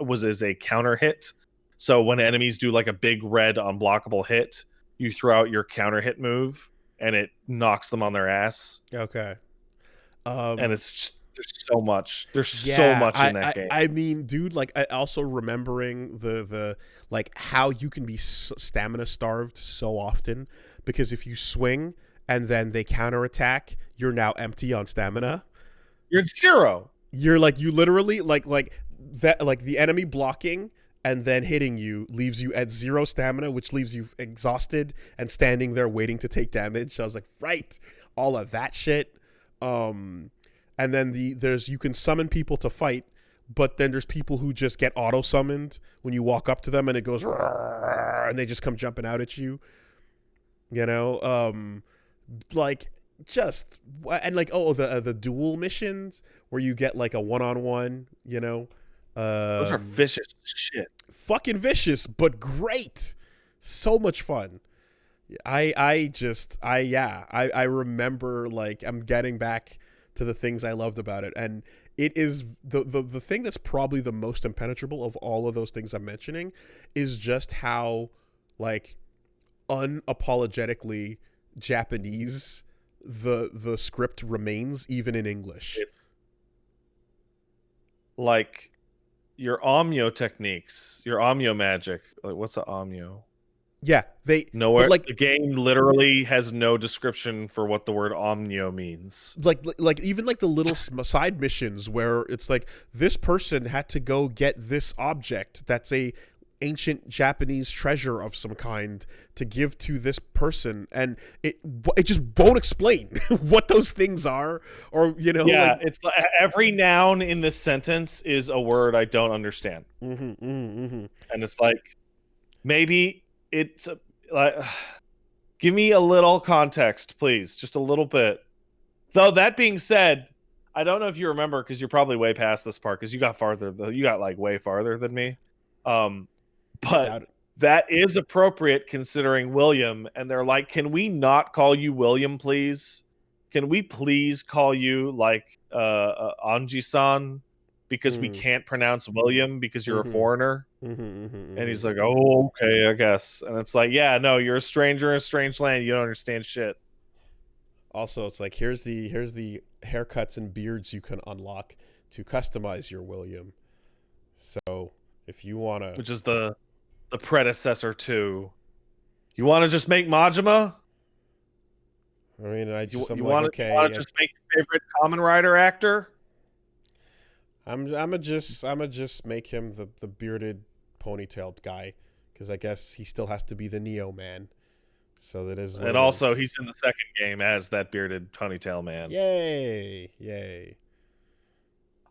a counter hit. So when enemies do a big red unblockable hit, you throw out your counter hit move and it knocks them on their ass. Okay. And it's there's so much. There's so much in that game. I mean, dude, I also remembering the how you can be stamina starved so often, because if you swing and then they counterattack, you're now empty on stamina. You're at 0. You're you literally that, the enemy blocking and then hitting you leaves you at 0 stamina, which leaves you exhausted and standing there waiting to take damage. So I was like, right, all of that shit. And then you can summon people to fight, but then there's people who just get auto summoned when you walk up to them and it goes and they just come jumping out at you. The duel missions where you get a one-on-one, those are vicious shit. Fucking vicious, but great. So much fun. I remember I'm getting back to the things I loved about it, and it is the thing that's probably the most impenetrable of all of those things I'm mentioning is just how unapologetically Japanese the script remains, even in English. It's your Omyo techniques, your Omyo magic. What's a Omyo? Yeah, nowhere. The game literally has no description for what the word Omnio means. Even the little side missions where it's this person had to go get this object that's a ancient Japanese treasure of some kind to give to this person, and it just won't explain what those things are, or it's every noun in this sentence is a word I don't understand. And it's maybe it's give me a little context, please, just a little bit. Though that being said, I don't know if you remember, because you're probably way past this part, because you got way farther than me. But that is appropriate considering William, and they're like, can we not call you William, please? Can we please call you Anji-san? Because we can't pronounce William because you're a foreigner. And he's like, oh, okay, I guess. And it's yeah, no, you're a stranger in a strange land. You don't understand shit. Also, it's here's the haircuts and beards you can unlock to customize your William. So if you want to... Which is the predecessor to... You want to just make Majima? I mean, you want to just make your favorite Kamen Rider actor? I'ma just make him the bearded ponytailed guy, because I guess he still has to be the Neo man. So that is. And also, he's in the second game as that bearded ponytail man. Yay!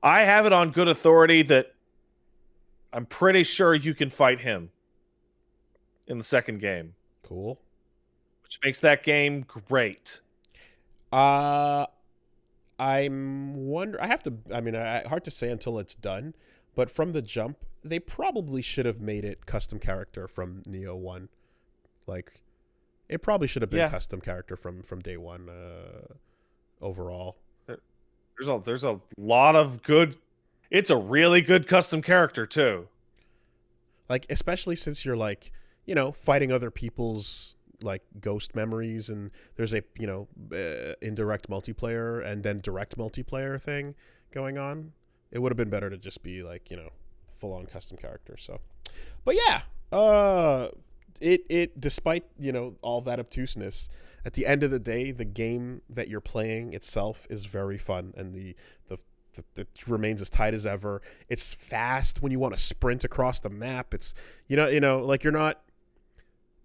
I have it on good authority that I'm pretty sure you can fight him in the second game. Cool. which makes that game great. I'm wonder. I have to. I mean, hard to say until it's done. But from the jump, they probably should have made it custom character from Neo 1. Like, it probably should have been custom character from day one. Overall, there's a lot of good. It's a really good custom character too. Like, especially since you're like, fighting other people's like ghost memories, and there's a indirect multiplayer and then direct multiplayer thing going on. It would have been better to just be like, full on custom character. So, but yeah, it despite all that obtuseness, at the end of the day, the game that you're playing itself is very fun, and the it remains as tight as ever. It's fast when you want to sprint across the map. It's like you're not.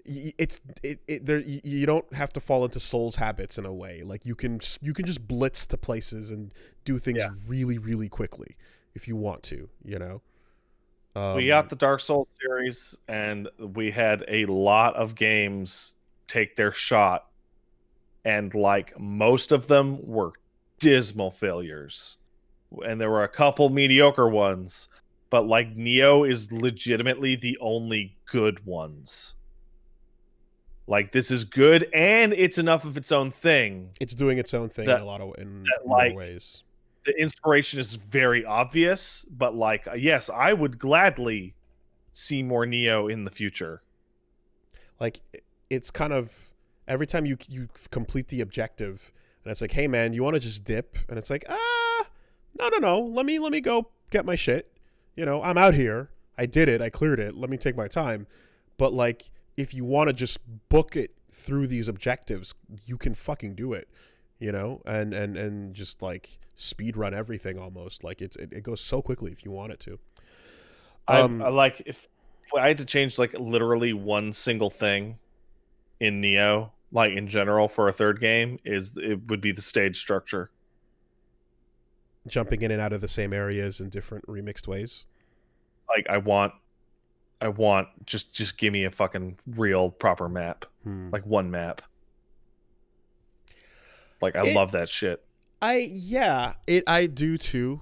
You don't have to fall into Souls habits in a way. Like you can just blitz to places and do things really, really quickly if you want to. We got the Dark Souls series, and we had a lot of games take their shot, and like most of them were dismal failures, and there were a couple mediocre ones, but like Neo is legitimately the only good ones. Like, this is good, and it's enough of its own thing. It's doing its own thing in a lot of ways. The inspiration is very obvious, but like, yes, I would gladly see more Neo in the future. Like, it's kind of every time you complete the objective, and it's like, hey man, you want to just dip? And it's like, no, let me go get my shit. I'm out here. I did it. I cleared it. Let me take my time. But like, if you want to just book it through these objectives, you can fucking do it, and just like speed run everything almost. Like it goes so quickly if you want it to. I like, if I had to change like literally one single thing in Neo, like in general for a third game, it would be the stage structure. Jumping in and out of the same areas in different remixed ways. Like I want just give me a fucking real proper map. Like one map. Like I love that shit. I do too.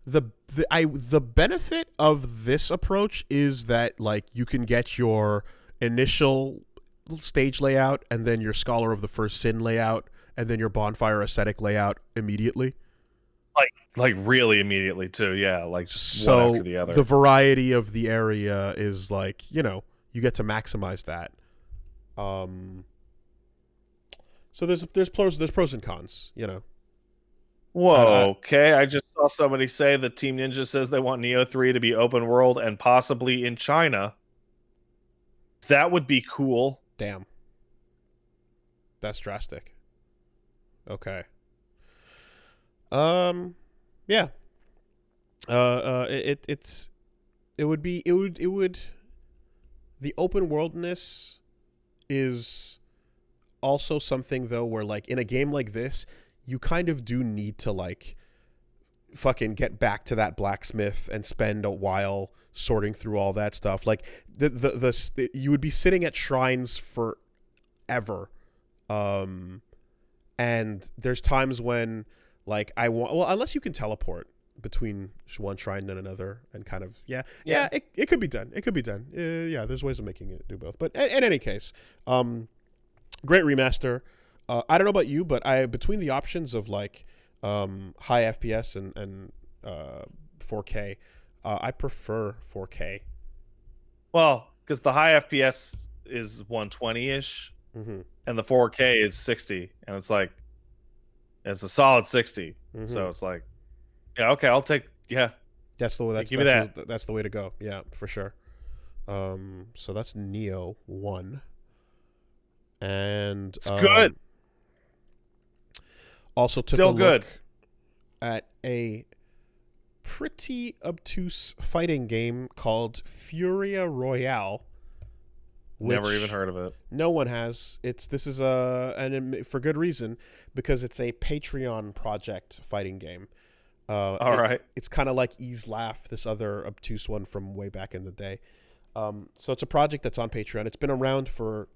The benefit of this approach is that like you can get your initial stage layout and then your Scholar of the First Sin layout and then your Bonfire Ascetic layout immediately. Like really immediately too, yeah. Like just one after the other. The variety of the area is like, you get to maximize that. So there's pros and cons, Whoa, okay. I just saw somebody say that Team Ninja says they want Neo 3 to be open world and possibly in China. That would be cool. Damn. That's drastic. Okay. Yeah. It would the open worldness is also something though where like in a game like this you kind of do need to like fucking get back to that blacksmith and spend a while sorting through all that stuff. Like the you would be sitting at shrines forever. And there's times when like unless you can teleport between one shrine and another and kind of it could be done. There's ways of making it do both. But in any case, great remaster. I don't know about you, but between the options of like high FPS and 4K, I prefer 4K. Well, because the high FPS is 120-ish, and the 4K is 60, and it's like it's a solid 60. So it's like, yeah, okay, I'll take That's the way. Give me that. That's the way to go. Yeah, for sure. So that's Neo 1, and it's good. Also took Still a good. look at a pretty obtuse fighting game called Furia Royale. Never even heard of it. No one has. This is and for good reason, because it's a Patreon project fighting game. All right. It's kind of like Ease Laugh, this other obtuse one from way back in the day. So it's a project that's on Patreon. It's been around for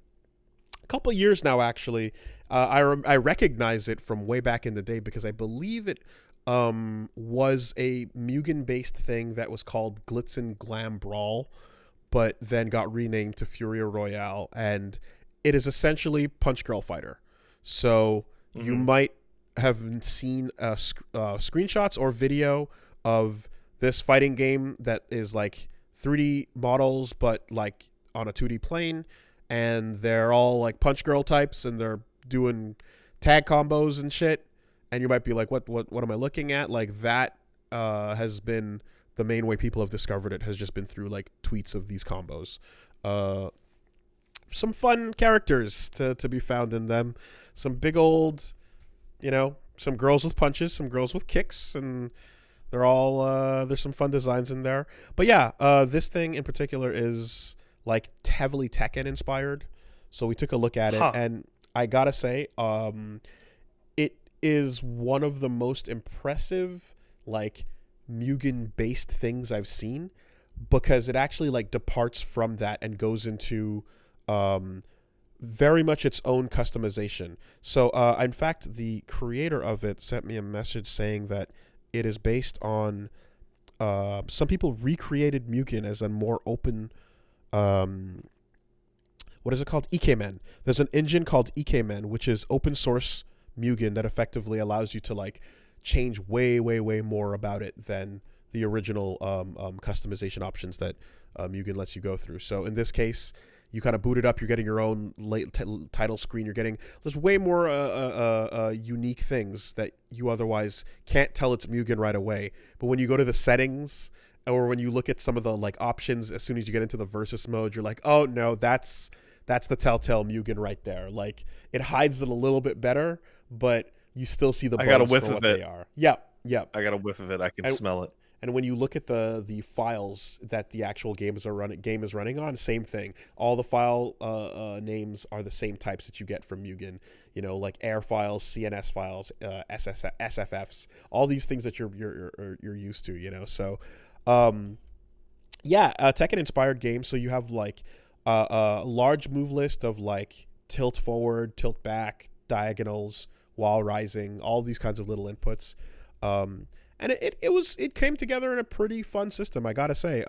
couple years now, actually. I recognize it from way back in the day because I believe it was a Mugen-based thing that was called Glitz and Glam Brawl, but then got renamed to Furia Royale, and it is essentially Punch Girl Fighter. So you might have seen screenshots or video of this fighting game that is like 3D models, but like on a 2D plane, and they're all like Punch Girl types, and they're doing tag combos and shit. And you might be like, what am I looking at? Like that has been the main way people have discovered it, has just been through like tweets of these combos. Some fun characters to be found in them. Some big old, some girls with punches, some girls with kicks, and they're all, there's some fun designs in there. But yeah, this thing in particular is like heavily Tekken inspired. So we took a look at it, and I gotta say, it is one of the most impressive, like, Mugen-based things I've seen, because it actually, like, departs from that and goes into very much its own customization. So, in fact, the creator of it sent me a message saying that it is based on some people recreated Mugen as a more open, what is it called? Ikemen. There's an engine called Ikemen, which is open source Mugen that effectively allows you to like change way more about it than the original customization options that Mugen lets you go through. So in this case, you kind of boot it up, you're getting your own title screen, there's way more unique things that you otherwise can't tell it's Mugen right away. But when you go to the settings, or when you look at some of the like options, as soon as you get into the versus mode, you're like, oh no, that's the Telltale Mugen right there. Like it hides it a little bit better, but you still see the bugs for what they are. Yep. I got a whiff of it. I can smell it. And when you look at the files that the actual game is running on, same thing. All the file names are the same types that you get from Mugen. Like air files, CNS files, SFFs, all these things that you're used to. So, Tekken inspired game. So you have like a large move list of like tilt forward, tilt back, diagonals, wall rising, all these kinds of little inputs. And it came together in a pretty fun system, I gotta say.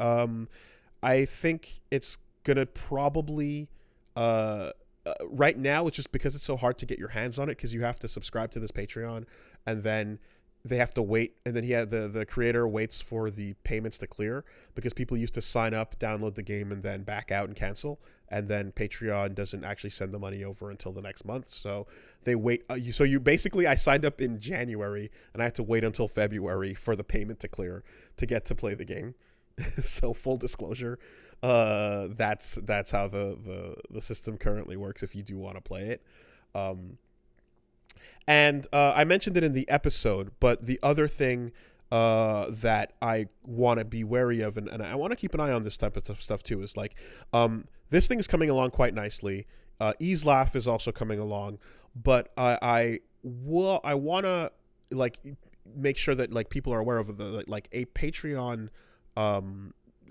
I think it's gonna probably right now, it's just because it's so hard to get your hands on it, because you have to subscribe to this Patreon, and then they have to wait, and then the creator waits for the payments to clear, because people used to sign up, download the game, and then back out and cancel, and then Patreon doesn't actually send the money over until the next month, so they wait. I signed up in January, and I had to wait until February for the payment to clear to get to play the game. So full disclosure, that's how the system currently works if you do want to play it. And I mentioned it in the episode, but the other thing that I want to be wary of, and I want to keep an eye on this type of stuff too, is like this thing is coming along quite nicely. Ease Laugh is also coming along, but I want to like make sure that like people are aware of like a Patreon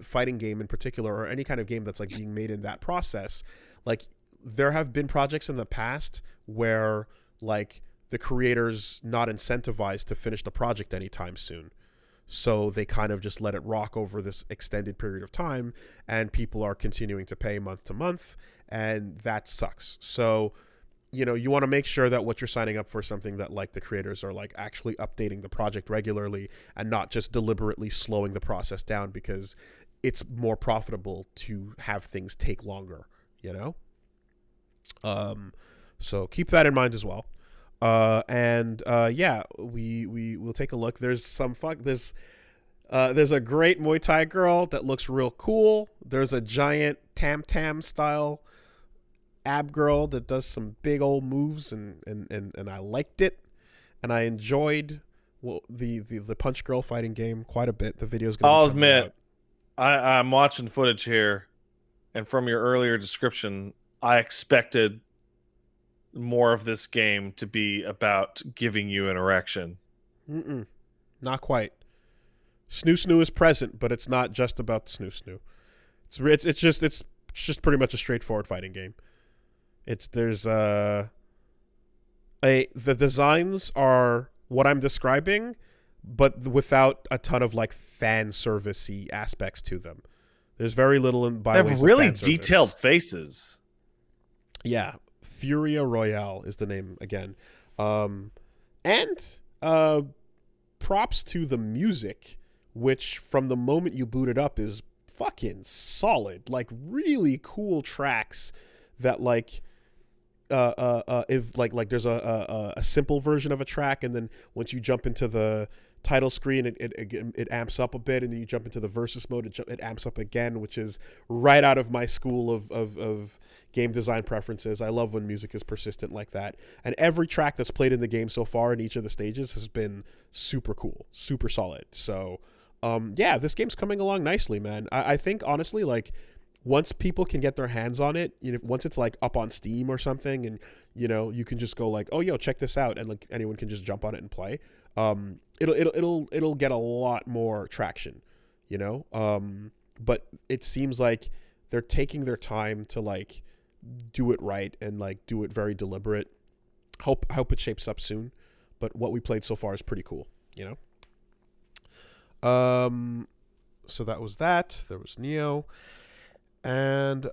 fighting game in particular, or any kind of game that's like being made in that process. Like there have been projects in the past where like the creator's not incentivized to finish the project anytime soon. So they kind of just let it rock over this extended period of time, and people are continuing to pay month to month, and that sucks. So, you want to make sure that what you're signing up for is something that like the creators are like actually updating the project regularly, and not just deliberately slowing the process down because it's more profitable to have things take longer, So keep that in mind as well. We will take a look. There's there's a great Muay Thai girl that looks real cool. There's a giant Tam style ab girl that does some big old moves, and I liked it, and I enjoyed the Punch Girl fighting game quite a bit. The video's gonna I'll admit, I'm watching footage here, and from your earlier description, I expected more of this game to be about giving you an erection. Not quite. Snoo is present, but it's not just about snoo. It's just pretty much a straightforward fighting game. There's the designs are what I'm describing, but without a ton of like fan servicey aspects to them. There's very little in by They ways have really of fan service. detailed faces. Yeah, Furia Royale is the name again, and props to the music, which from the moment you boot it up is fucking solid. Like really cool tracks that like if like there's a simple version of a track, and then once you jump into the title screen it amps up a bit, and then you jump into the versus mode, it amps up again, which is right out of my school of game design preferences. I love when music is persistent like that, and every track that's played in the game so far in each of the stages has been super cool, super solid. So yeah, this game's coming along nicely, man. I think honestly, like, once people can get their hands on it, you know, once it's like up on Steam or something, and you know, you can just go like, oh yo, check this out, and like anyone can just jump on it and play. It'll get a lot more traction, you know. But it seems like they're taking their time to like do it right and like do it very deliberate. Hope it shapes up soon. But what we played so far is pretty cool, you know. So that was that. There was Neo. And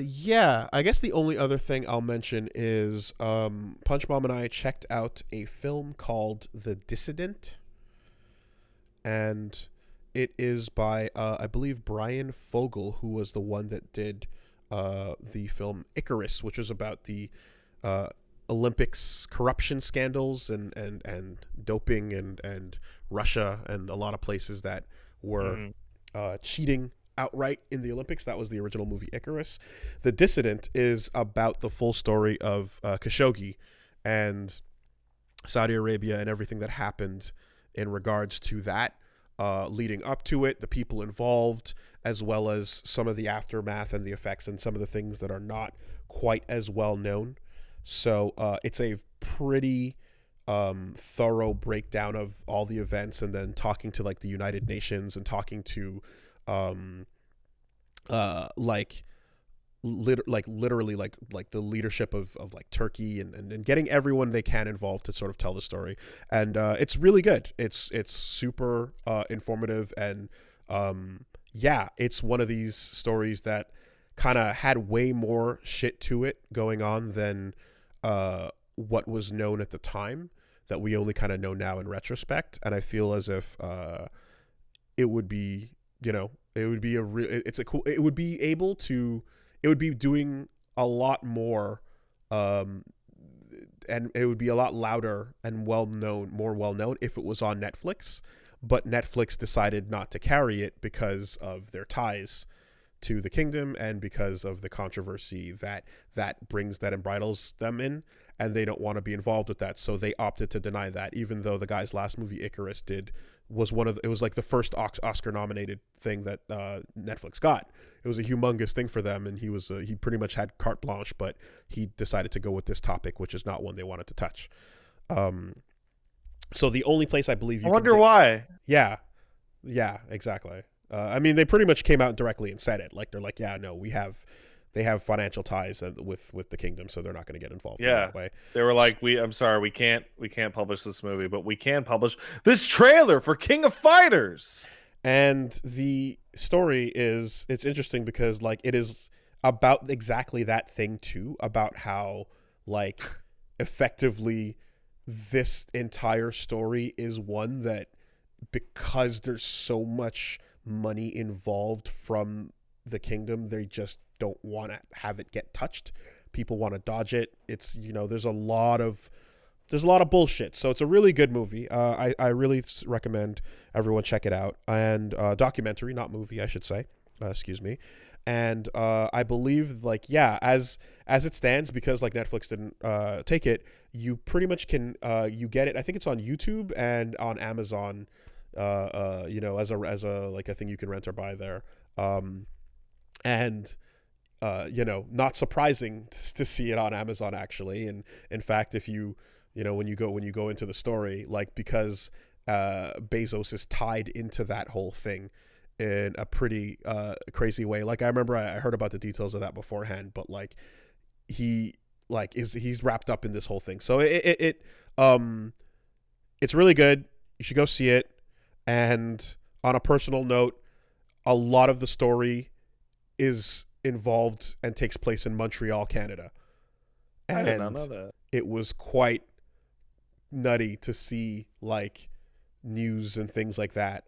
yeah, I guess the only other thing I'll mention is Punch Mom and I checked out a film called The Dissident, and it is by I believe Brian Fogel, who was the one that did the film Icarus, which was about the Olympics corruption scandals and doping and Russia and a lot of places that were cheating outright in the Olympics. That was the original movie Icarus. The Dissident is about the full story of Khashoggi and Saudi Arabia and everything that happened in regards to that, leading up to it, the people involved, as well as some of the aftermath and the effects and some of the things that are not quite as well known. So it's a pretty thorough breakdown of all the events, and then talking to like the United Nations and talking to literally the leadership of like Turkey and getting everyone they can involved to sort of tell the story. And it's really good. It's super informative, and yeah, it's one of these stories that kind of had way more shit to it going on than what was known at the time, that we only kind of know now in retrospect. And I feel as if it would be, you know, it would be it would be able to, it would be doing a lot more, and it would be a lot louder and more well known if it was on Netflix. But Netflix decided not to carry it because of their ties to the kingdom and because of the controversy that brings, that embridles them in, and they don't want to be involved with that. So they opted to deny that, even though the guy's last movie Icarus was like the first Oscar nominated thing that Netflix got. It was a humongous thing for them, and he pretty much had carte blanche, but he decided to go with this topic, which is not one they wanted to touch. So the only place I believe I wonder why. Yeah, exactly. I mean, they pretty much came out directly and said it. Like, they're like, yeah, no, they have financial ties with the kingdom, so they're not going to get involved in that way. They were like, I'm sorry, we can't publish this movie, but we can publish this trailer for King of Fighters. And the story it's interesting because like it is about exactly that thing too, about how like effectively this entire story is one that, because there's so much money involved from the kingdom, they just don't want to have it get touched. People want to dodge it. It's, you know, there's a lot of bullshit. So it's a really good movie. I really recommend everyone check it out. And documentary, not movie, I should say. Excuse me. And I believe, like, yeah, as it stands, because like Netflix didn't take it, you pretty much can you get it. I think it's on YouTube and on Amazon. You know, as a like a thing you can rent or buy there. And you know, not surprising to see it on Amazon actually. And in fact, if you know, when you go into the story, like, because Bezos is tied into that whole thing in a pretty crazy way. Like, I remember I heard about the details of that beforehand, but like like he's wrapped up in this whole thing. So it's really good. You should go see it. And on a personal note, a lot of the story is involved and takes place in Montreal, Canada. And I did not know that. It was quite nutty to see like news and things like that.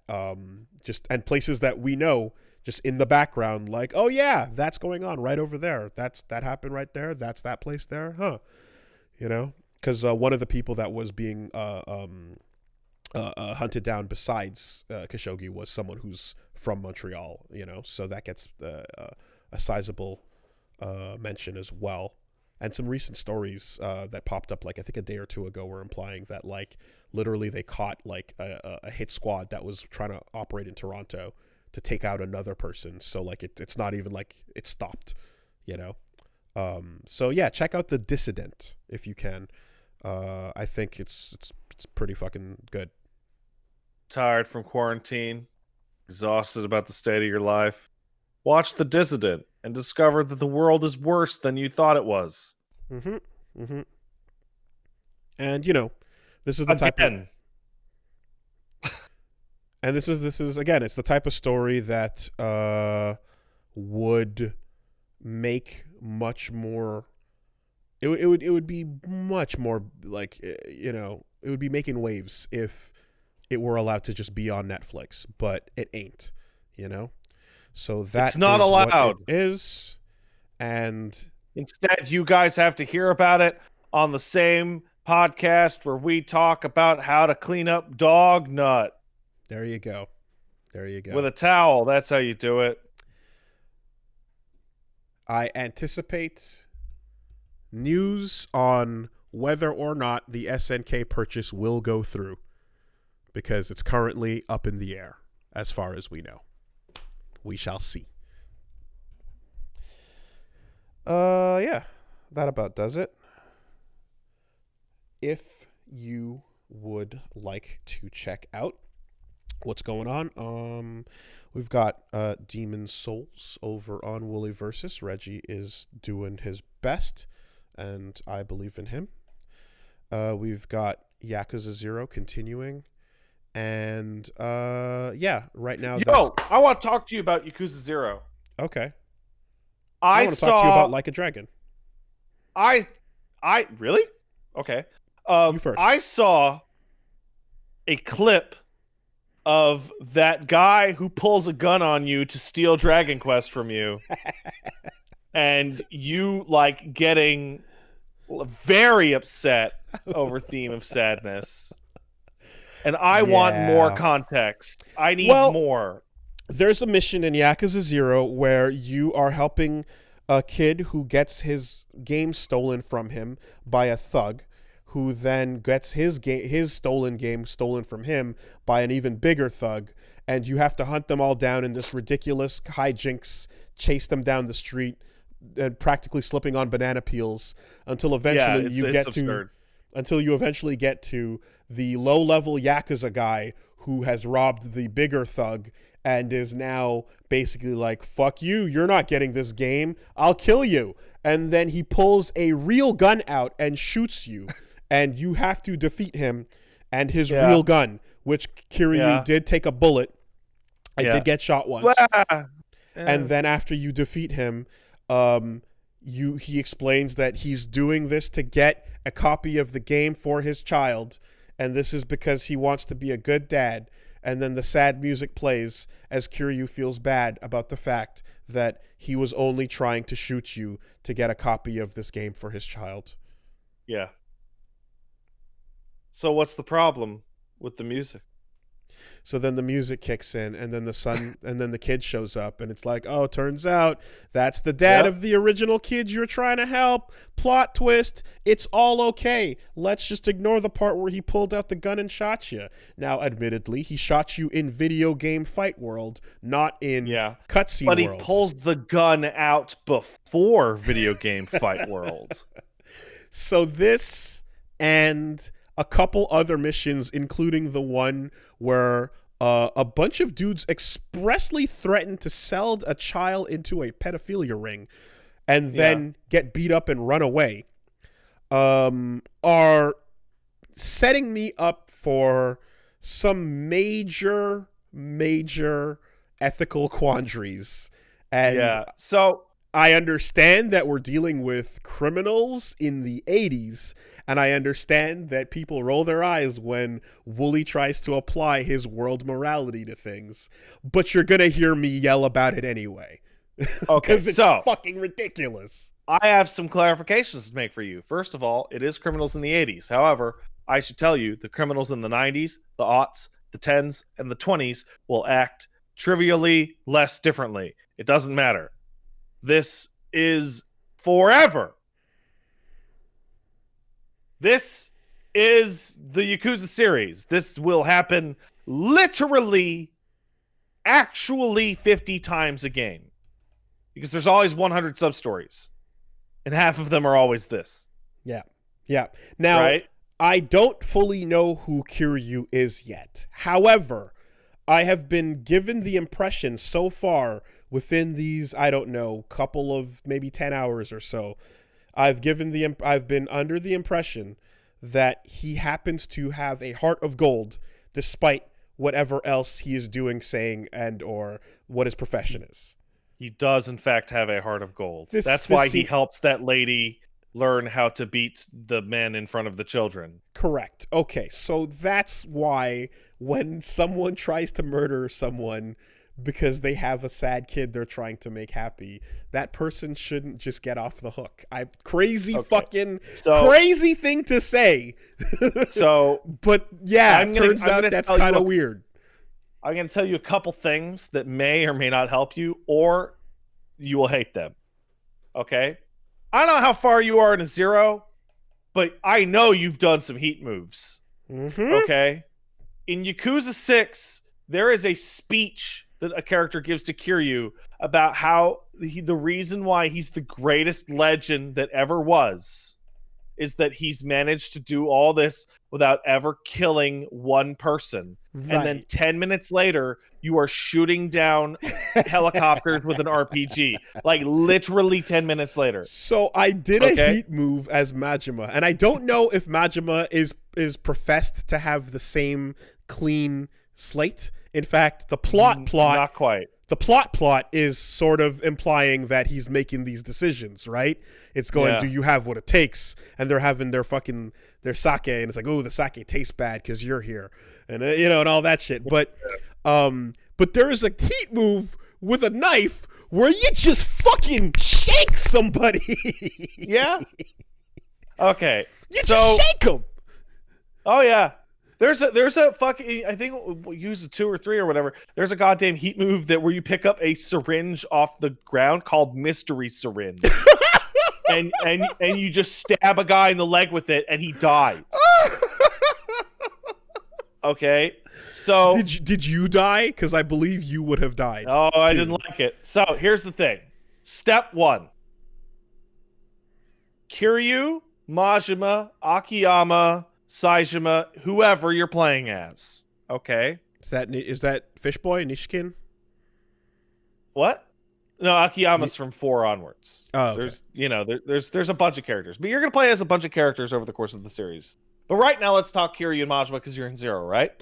Just and places that we know just in the background, like, oh yeah, that's going on right over there. That happened right there. That's that place there, huh? You know, because one of the people that was being hunted down besides Khashoggi was someone who's from Montreal. You know, so that gets a sizable mention as well. And some recent stories that popped up, like I think a day or two ago, were implying that like literally they caught like a hit squad that was trying to operate in Toronto to take out another person. So like it's not even like it stopped, you know. So yeah, check out The Dissident if you can. I think it's pretty fucking good. Tired from quarantine, exhausted about the state of your life. Watch The Dissident and discover that the world is worse than you thought it was. Mm-hmm. Mm-hmm. And you know, this is the type of, and this is again, it's the type of story that would make much more. It would be much more like, you know, it would be making waves if it were allowed to just be on Netflix, but it ain't, you know. So that it's not is allowed. what it is, and instead, you guys have to hear about it on the same podcast where we talk about how to clean up dog nut. There you go. There you go. With a towel. That's how you do it. I anticipate news on whether or not the SNK purchase will go through, because it's currently up in the air as far as we know. We shall see. Yeah, that about does it. If you would like to check out what's going on, we've got Demon Souls over on Wooly Versus. Reggie is doing his best, and I believe in him. We've got Yakuza 0 continuing. And yeah, right now. I want to talk to you about Yakuza 0. Okay. I want to talk to you about Like a Dragon. I really? Okay. You first. I saw a clip of that guy who pulls a gun on you to steal Dragon Quest from you, and you like getting very upset over Theme of Sadness. And I want more context. I need more. There's a mission in Yakuza 0 where you are helping a kid who gets his game stolen from him by a thug, who then gets his stolen game stolen from him by an even bigger thug, and you have to hunt them all down in this ridiculous hijinks, chase them down the street, and practically slipping on banana peels until eventually you eventually get to the low-level Yakuza guy who has robbed the bigger thug and is now basically like, fuck you, you're not getting this game, I'll kill you. And then he pulls a real gun out and shoots you, and you have to defeat him and his real gun, which Kiryu did take a bullet. I did get shot once. And then after you defeat him, he explains that he's doing this to get a copy of the game for his child, and this is because he wants to be a good dad. And then the sad music plays as Kiryu feels bad about the fact that he was only trying to shoot you to get a copy of this game for his child. Yeah. So what's the problem with the music? So then the music kicks in, and then the kid shows up, and it's like, oh, turns out that's the dad of the original kid you're trying to help. Plot twist, it's all okay. Let's just ignore the part where he pulled out the gun and shot you. Now, admittedly, he shot you in video game fight world, not in cutscene world. But he pulls the gun out before video game fight world. So this and a couple other missions, including the one where a bunch of dudes expressly threatened to sell a child into a pedophilia ring and then get beat up and run away. are setting me up for some major ethical quandaries. And so I understand that we're dealing with criminals in the 80s, and I understand that people roll their eyes when Wooly tries to apply his world morality to things, but you're gonna hear me yell about it anyway. Okay, Because it's fucking ridiculous. I have some clarifications to make for you. First of all, it is criminals in the 80s. However, I should tell you, the criminals in the 90s, the aughts, the 10s, and the 20s will act trivially less differently. It doesn't matter. This is forever. This is the Yakuza series. This will happen literally, actually 50 times a game. Because there's always 100 sub-stories. And half of them are always this. Yeah. Now, right? I don't fully know who Kiryu is yet. However, I have been given the impression so far within these, I don't know, couple of maybe 10 hours or so, I've been under the impression that he happens to have a heart of gold despite whatever else he is doing, saying, and or what his profession is. He does, in fact, have a heart of gold. That's why he helps that lady learn how to beat the men in front of the children. Correct. Okay, so that's why when someone tries to murder someone because they have a sad kid they're trying to make happy, that person shouldn't just get off the hook. Crazy thing to say. So, but yeah, it turns out that's kind of weird. I'm going to tell you a couple things that may or may not help you, or you will hate them. Okay? I don't know how far you are in a zero, but I know you've done some heat moves. Mm-hmm. Okay? In Yakuza 6, there is a speech that a character gives to Kiryu about how the reason why he's the greatest legend that ever was is that he's managed to do all this without ever killing one person. Right. And then 10 minutes later, you are shooting down helicopters with an RPG. Like, literally 10 minutes later. So I did a heat move as Majima, and I don't know if Majima is professed to have the same clean slate. In fact, the plot not quite. The plot is sort of implying that he's making these decisions, right? It's going, do you have what it takes? And they're having their sake, and it's like, oh, the sake tastes bad because you're here, and and all that shit. But there is a heat move with a knife where you just fucking shake somebody. Yeah. Okay. You just shake them. Oh yeah. There's a fucking, I think we'll use a 2 or 3 or whatever. There's a goddamn heat move where you pick up a syringe off the ground called Mystery Syringe. and you just stab a guy in the leg with it and he dies. Okay? So did you die? Because I believe you would have died. Oh, I didn't like it. So here's the thing. Step 1. Kiryu, Majima, Akiyama, Saejima, whoever you're playing as. Okay? Is that Fish Boy, Nishkin? What? No, Akiyama's from 4 onwards. Oh, okay. There's a bunch of characters. But you're going to play as a bunch of characters over the course of the series. But right now, let's talk Kiryu and Majima because you're in 0, right?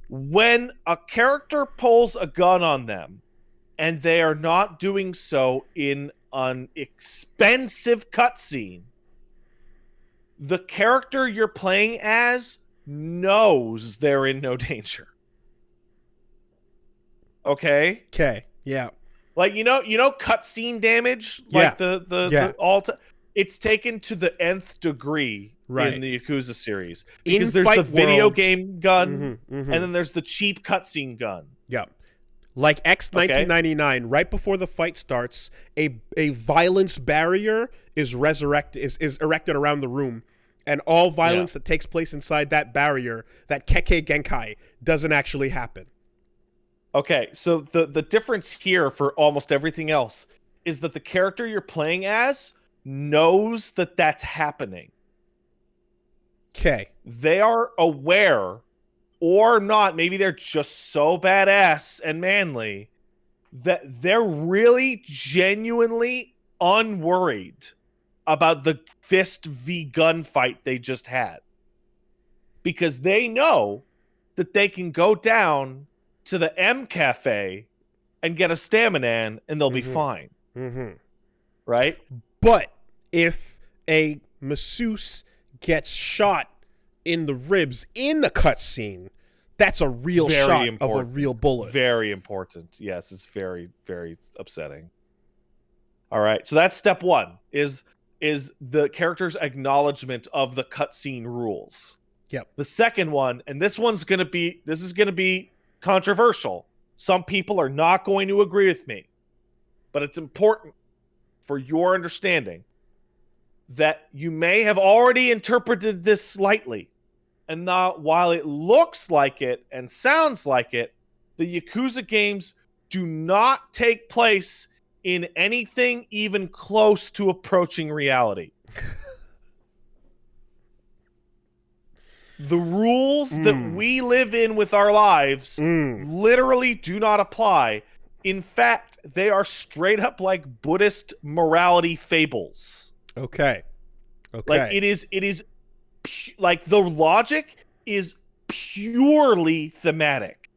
When a character pulls a gun on them, and they are not doing so in an expensive cutscene, the character you're playing as knows they're in no danger. Okay? Okay, yeah. Like, you know cutscene damage? Like it's taken to the nth degree in the Yakuza series. Because there's the video game gun, and then there's the cheap cutscene gun. Yeah. Like X 1999, right before the fight starts, a violence barrier is erected around the room, and all violence that takes place inside that barrier, that Kekkei Genkai, doesn't actually happen. Okay, so the difference here for almost everything else is that the character you're playing as knows that that's happening. Okay. They are aware, or not, maybe they're just so badass and manly that they're really genuinely unworried about the fist v gun fight they just had. Because they know that they can go down to the M Cafe and get a Staminan and they'll be fine. Right? But if a masseuse gets shot in the ribs in the cutscene, that's a real shot of a real bullet. Very important. Yes, it's very, very upsetting. All right, so that's step one, is the character's acknowledgement of the cutscene rules. Yep. The second one, and this is going to be controversial. Some people are not going to agree with me, but it's important for your understanding that you may have already interpreted this slightly. And now, while it looks like it and sounds like it, the Yakuza games do not take place in anything even close to approaching reality. The rules that we live in with our lives literally do not apply. In fact, they are straight up like Buddhist morality fables. Okay. Like it is like the logic is purely thematic.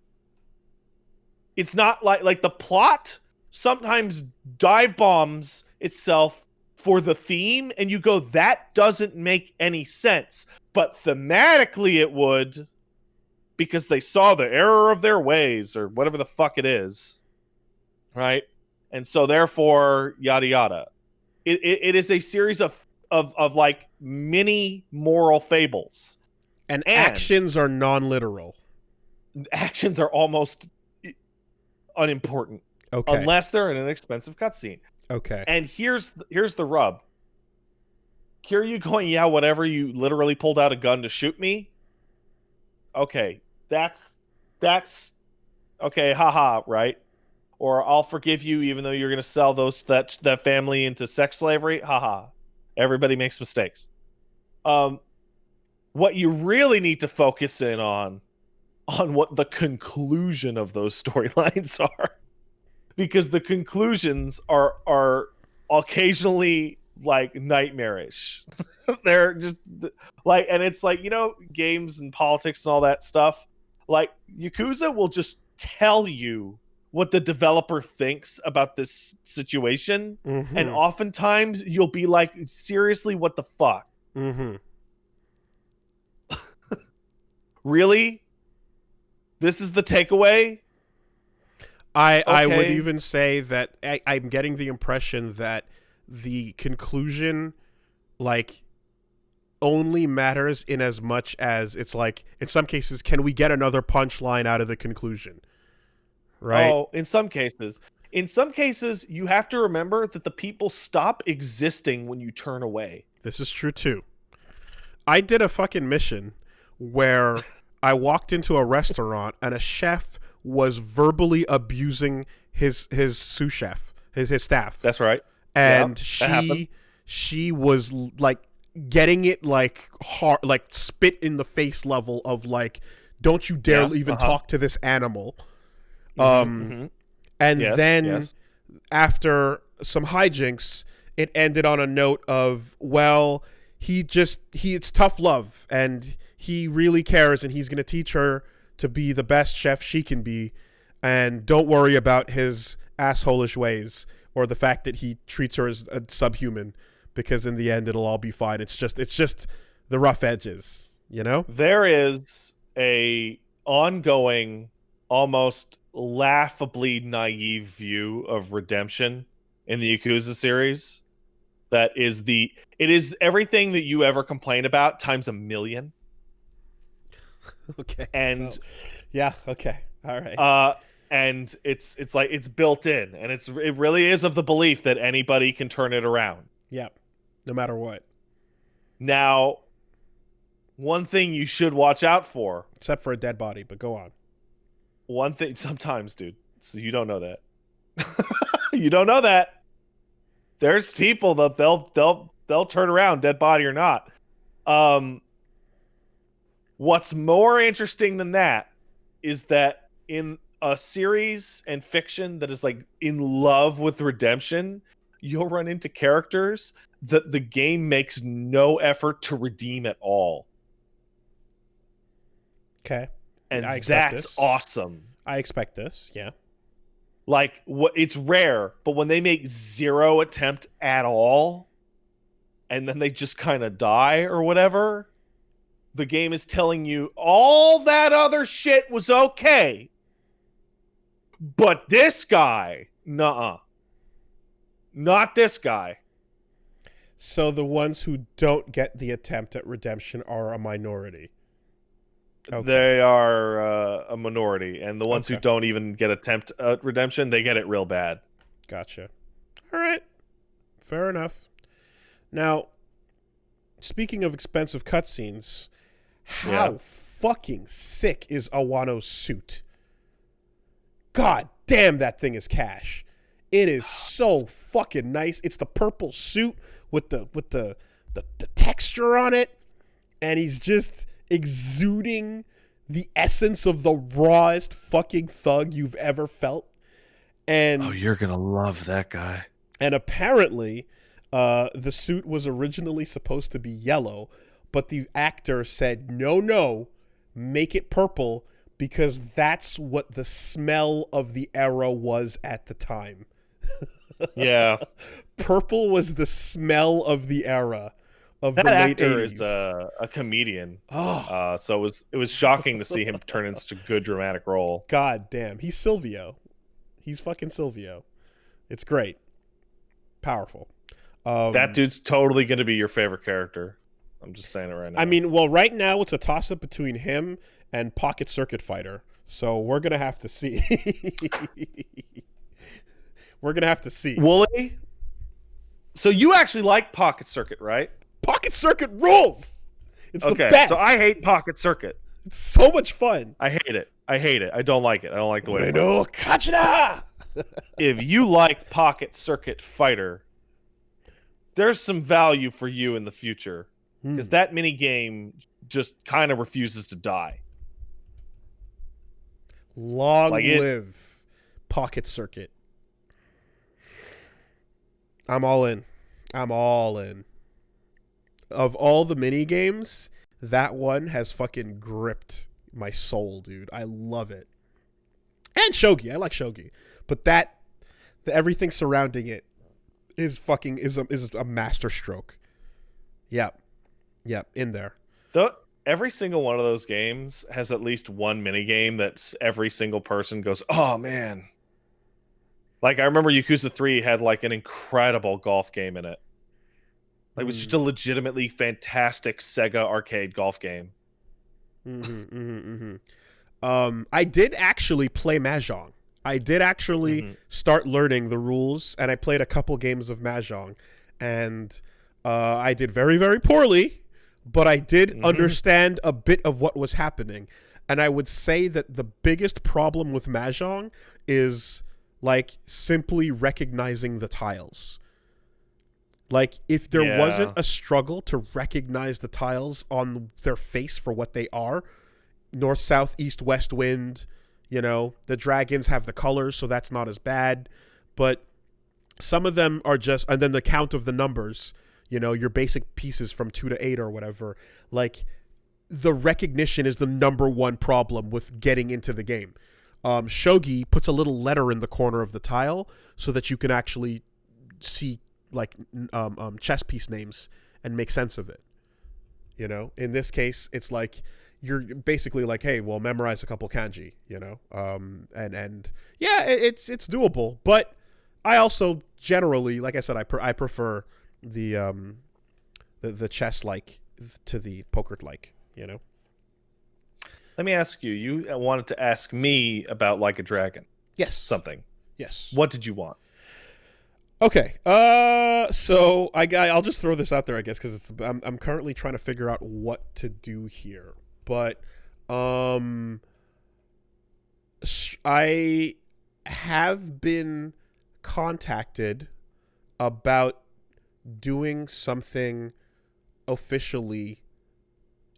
It's not like the plot sometimes dive bombs itself for the theme, and you go, that doesn't make any sense. But thematically it would, because they saw the error of their ways, or whatever the fuck it is. Right? And so therefore, yada yada. It is a series of like mini moral fables. And actions are non-literal. Actions are almost unimportant. Okay. Unless they're in an expensive cutscene. Okay. And here's the rub. Kiryu going, yeah, whatever, you literally pulled out a gun to shoot me? Okay, that's okay, haha, right? Or I'll forgive you even though you're going to sell that family into sex slavery? Haha. Everybody makes mistakes. What you really need to focus in on what the conclusion of those storylines are. Because the conclusions are occasionally like nightmarish. They're just like, and it's like, games and politics and all that stuff. Like Yakuza will just tell you what the developer thinks about this situation. And oftentimes you'll be like, seriously, what the fuck? Really? This is the takeaway? I would even say that I'm getting the impression that the conclusion, like, only matters in as much as it's like, in some cases, can we get another punchline out of the conclusion? Right? Oh, in some cases. In some cases, you have to remember that the people stop existing when you turn away. This is true, too. I did a fucking mission where I walked into a restaurant and a chef was verbally abusing his sous chef, his staff. That's right. And yeah, she was like getting it like hard, like spit in the face level of like, don't you dare even talk to this animal. And then after some hijinks, it ended on a note of, well, it's tough love and he really cares and he's going to teach her to be the best chef she can be, and don't worry about his asshole-ish ways or the fact that he treats her as a subhuman, because in the end it'll all be fine. It's just the rough edges, There is a ongoing, almost laughably naive view of redemption in the Yakuza series that is it is everything that you ever complain about times a million. Okay. And okay. All right. And it's like it's built in, and it really is of the belief that anybody can turn it around. Yeah. No matter what. Now, one thing you should watch out for, except for a dead body, but go on. One thing sometimes, dude. So you don't know that. You don't know that. There's people that they'll turn around, dead body or not. What's more interesting than that is that in a series and fiction that is like in love with redemption, you'll run into characters that the game makes no effort to redeem at all. Okay. And I expect that's this. awesome. I expect this, yeah. Like, it's rare, but when they make zero attempt at all, and then they just kind of die or whatever, the game is telling you all that other shit was okay. But this guy, nuh-uh. Not this guy. So the ones who don't get the attempt at redemption are a minority. Okay. They are a minority, and the ones who Okay. don't even get attempt at redemption, they get it real bad. Gotcha. All right. Fair enough. Now, speaking of expensive cutscenes, how fucking sick is Awano's suit? God damn, that thing is cash. It is so fucking nice. It's the purple suit with the texture on it, and he's just exuding the essence of the rawest fucking thug you've ever felt. And you're gonna love that guy. And apparently, the suit was originally supposed to be yellow, but the actor said, no, make it purple, because that's what the smell of the era was at the time. Yeah. Purple was the smell of the era of That the late actor 80s. is a comedian. Oh, So it was shocking to see him turn in such a good dramatic role. God damn. He's Silvio. He's fucking Silvio. It's great. Powerful. That dude's totally going to be your favorite character. I'm just saying it right now. I mean, well, right now it's a toss-up between him and Pocket Circuit Fighter. So we're going to have to see. We're going to have to see. Wooly? So you actually like Pocket Circuit, right? Pocket Circuit rules! It's Okay, the best. so I hate Pocket Circuit. It's so much fun. I hate it. I don't like it. I don't like the way it works. No, Kachina! If you like Pocket Circuit Fighter, there's some value for you in the future. Because that mini game just kind of refuses to die. Long live Pocket Circuit. I'm all in. I'm all in. Of all the mini games, that one has fucking gripped my soul, dude. I love it. And Shogi. I like Shogi. But everything surrounding it is a masterstroke. Yep. In there. Every single one of those games has at least one mini game that every single person goes, oh man. Like, I remember Yakuza 3 had like an incredible golf game in it. Like, it was just a legitimately fantastic Sega arcade golf game. I did actually play Mahjong. I did actually start learning the rules, and I played a couple games of Mahjong, and I did very, very poorly, but I did understand a bit of what was happening. And I would say that the biggest problem with Mahjong is like simply recognizing the tiles. Like, if there wasn't a struggle to recognize the tiles on their face for what they are, north, south, east, west, wind, you know, the dragons have the colors, so that's not as bad. But some of them are just, and then the count of the numbers, you know, your basic pieces from 2 to 8 or whatever, like, the recognition is the number one problem with getting into the game. Shogi puts a little letter in the corner of the tile so that you can actually see like chess piece names and make sense of it. You know, in this case, it's like you're basically like, hey, well, memorize a couple kanji. You know, and yeah, it's doable. But I also generally, like I said, I prefer the chess like to the poker like. You know. Let me ask you. You wanted to ask me about Like a Dragon. Yes. Something. Yes. What did you want? Okay. So I'll just throw this out there, I guess, because I'm currently trying to figure out what to do here. But I have been contacted about doing something officially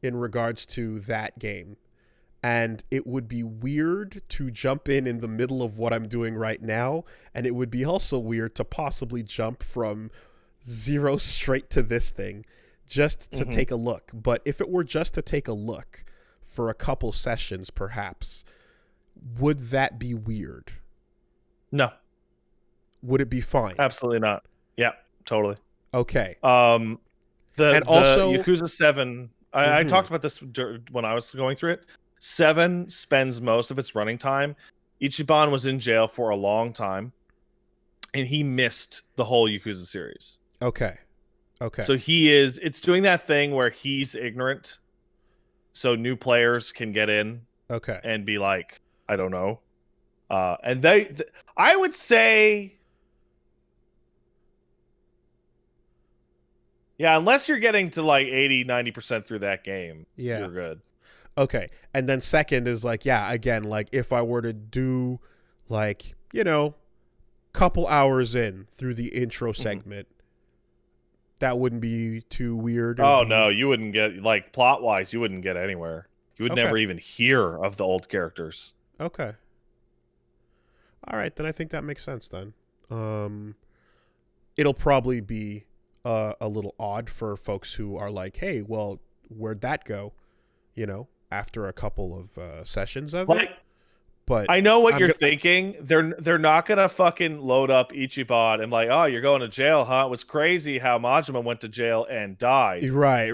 in regards to that game. and it would be weird to jump in the middle of what I'm doing right now, and it would be also weird to possibly jump from 0 straight to this thing just to take a look. But if it were just to take a look for a couple sessions, perhaps, would that be weird? No. Would it be fine? Absolutely not. Yeah, totally. Okay. Also Yakuza 7, I Mhm. talked about this when I was going through it. 7 spends most of its running time. Ichiban was in jail for a long time, and he missed the whole Yakuza series. Okay. So it's doing that thing where he's ignorant, so new players can get in Okay. and be like, I don't know. And I would say, yeah, unless you're getting to like 80-90% through that game, you're good. Okay. And then second is like, yeah, again, like if I were to do like, couple hours in through the intro segment, that wouldn't be too weird. No, you wouldn't get, like, plot-wise, you wouldn't get anywhere. You would never even hear of the old characters. Okay. All right, then I think that makes sense then. It'll probably be a little odd for folks who are like, hey, well, where'd that go? After a couple of sessions of it. But I know what you're thinking. They're not gonna fucking load up Ichiban and like, oh, you're going to jail, huh? It was crazy how Majima went to jail and died. Right.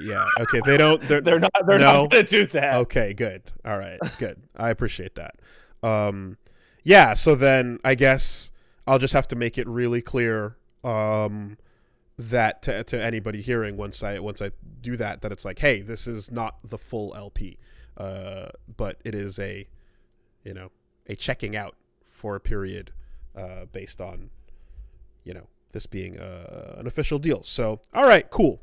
Yeah. Okay. They don't. They're not gonna do that. Okay. Good. All right. Good. I appreciate that. Yeah. So then I guess I'll just have to make it really clear that to anybody hearing once I do that it's like, hey, this is not the full LP, but it is a checking out for a period based on this being an official deal. So all right, cool.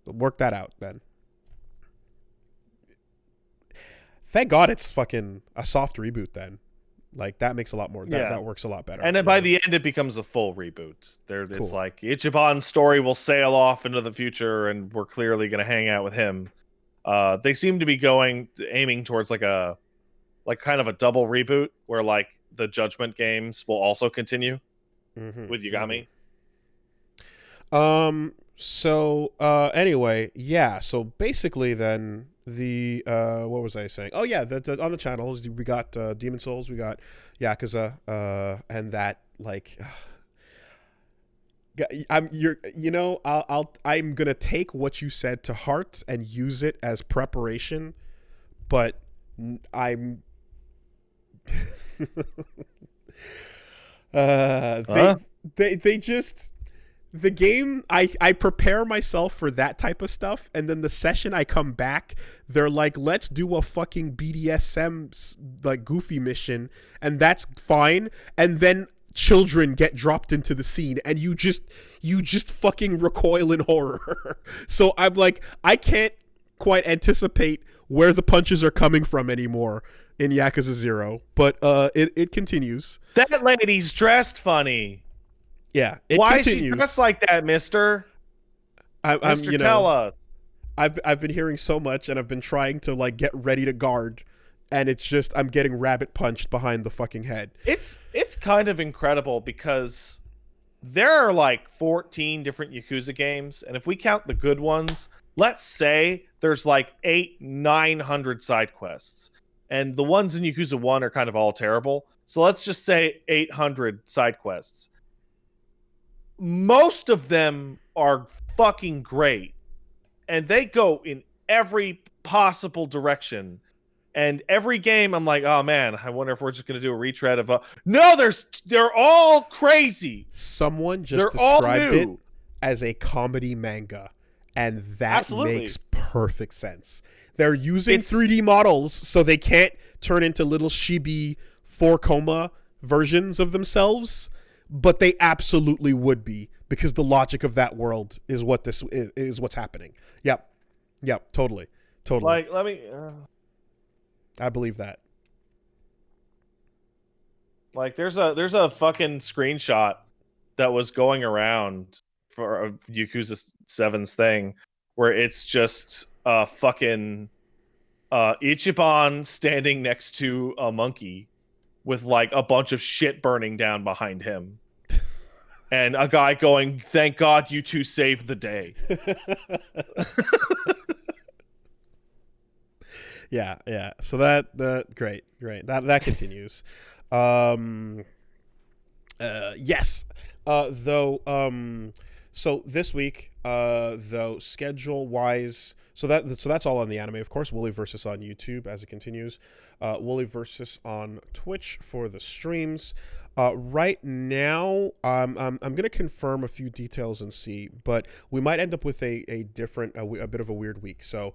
Work that out then. Thank God it's fucking a soft reboot then. Like that makes a lot more. That works a lot better. And then by the end, it becomes a full reboot. It's like Ichiban's story will sail off into the future, and we're clearly going to hang out with him. They seem to be aiming towards like kind of a double reboot, where like the Judgment games will also continue with Yagami. So anyway, yeah. So basically, then the what was I saying? Oh yeah, on the channels we got Demon Souls, we got Yakuza, and that like. I'm gonna take what you said to heart and use it as preparation, but I'm. They just. The game, I prepare myself for that type of stuff, and then the session I come back, they're like, let's do a fucking BDSM like goofy mission, and that's fine, and then children get dropped into the scene, and you just fucking recoil in horror. So I'm like, I can't quite anticipate where the punches are coming from anymore in Yakuza 0, but it continues. That lady's dressed funny. Yeah, why continues. Is she dressed like that, Mister? Mister, tell us. I've been hearing so much, and I've been trying to like get ready to guard, and it's just I'm getting rabbit punched behind the fucking head. It's kind of incredible because there are like 14 different Yakuza games, and if we count the good ones, let's say there's like 900 side quests, and the ones in Yakuza 1 are kind of all terrible. So let's just say 800 side quests. Most of them are fucking great, and they go in every possible direction. And every game, I'm like, oh man, I wonder if we're just gonna do a retread of No, they're all crazy. Someone just described it as a comedy manga, and that makes perfect sense. They're using 3D models, so they can't turn into little chibi 4-coma versions of themselves. But they absolutely would be, because the logic of that world is what this is what's happening. Yep, totally. Like, let me. I believe that. Like, there's a fucking screenshot that was going around for Yakuza 7's thing, where it's just fucking Ichiban standing next to a monkey with like a bunch of shit burning down behind him. And a guy going, "Thank God you two saved the day." Yeah. So that great. That continues. Yes. So this week, though, schedule wise, so that's all on the anime, of course. Wooly Versus on YouTube as it continues. Wooly Versus on Twitch for the streams. Right now, I'm gonna confirm a few details and see, but we might end up with a different, a bit of a weird week. So,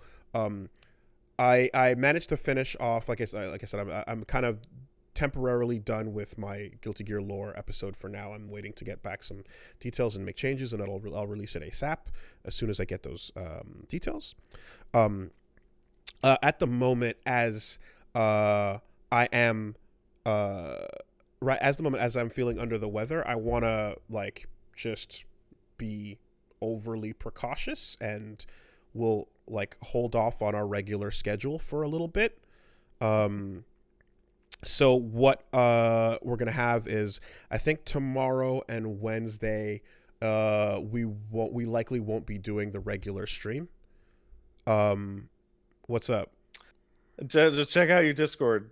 I managed to finish off, like I said, I'm kind of temporarily done with my Guilty Gear lore episode for now. I'm waiting to get back some details and make changes, and I'll release it ASAP as soon as I get those details. At the moment, as I am as I'm feeling under the weather, I want to like just be overly precautious, and we'll like hold off on our regular schedule for a little bit. So what we're gonna have is, I think tomorrow and Wednesday, we likely won't be doing the regular stream. What's up? Just check out your Discord.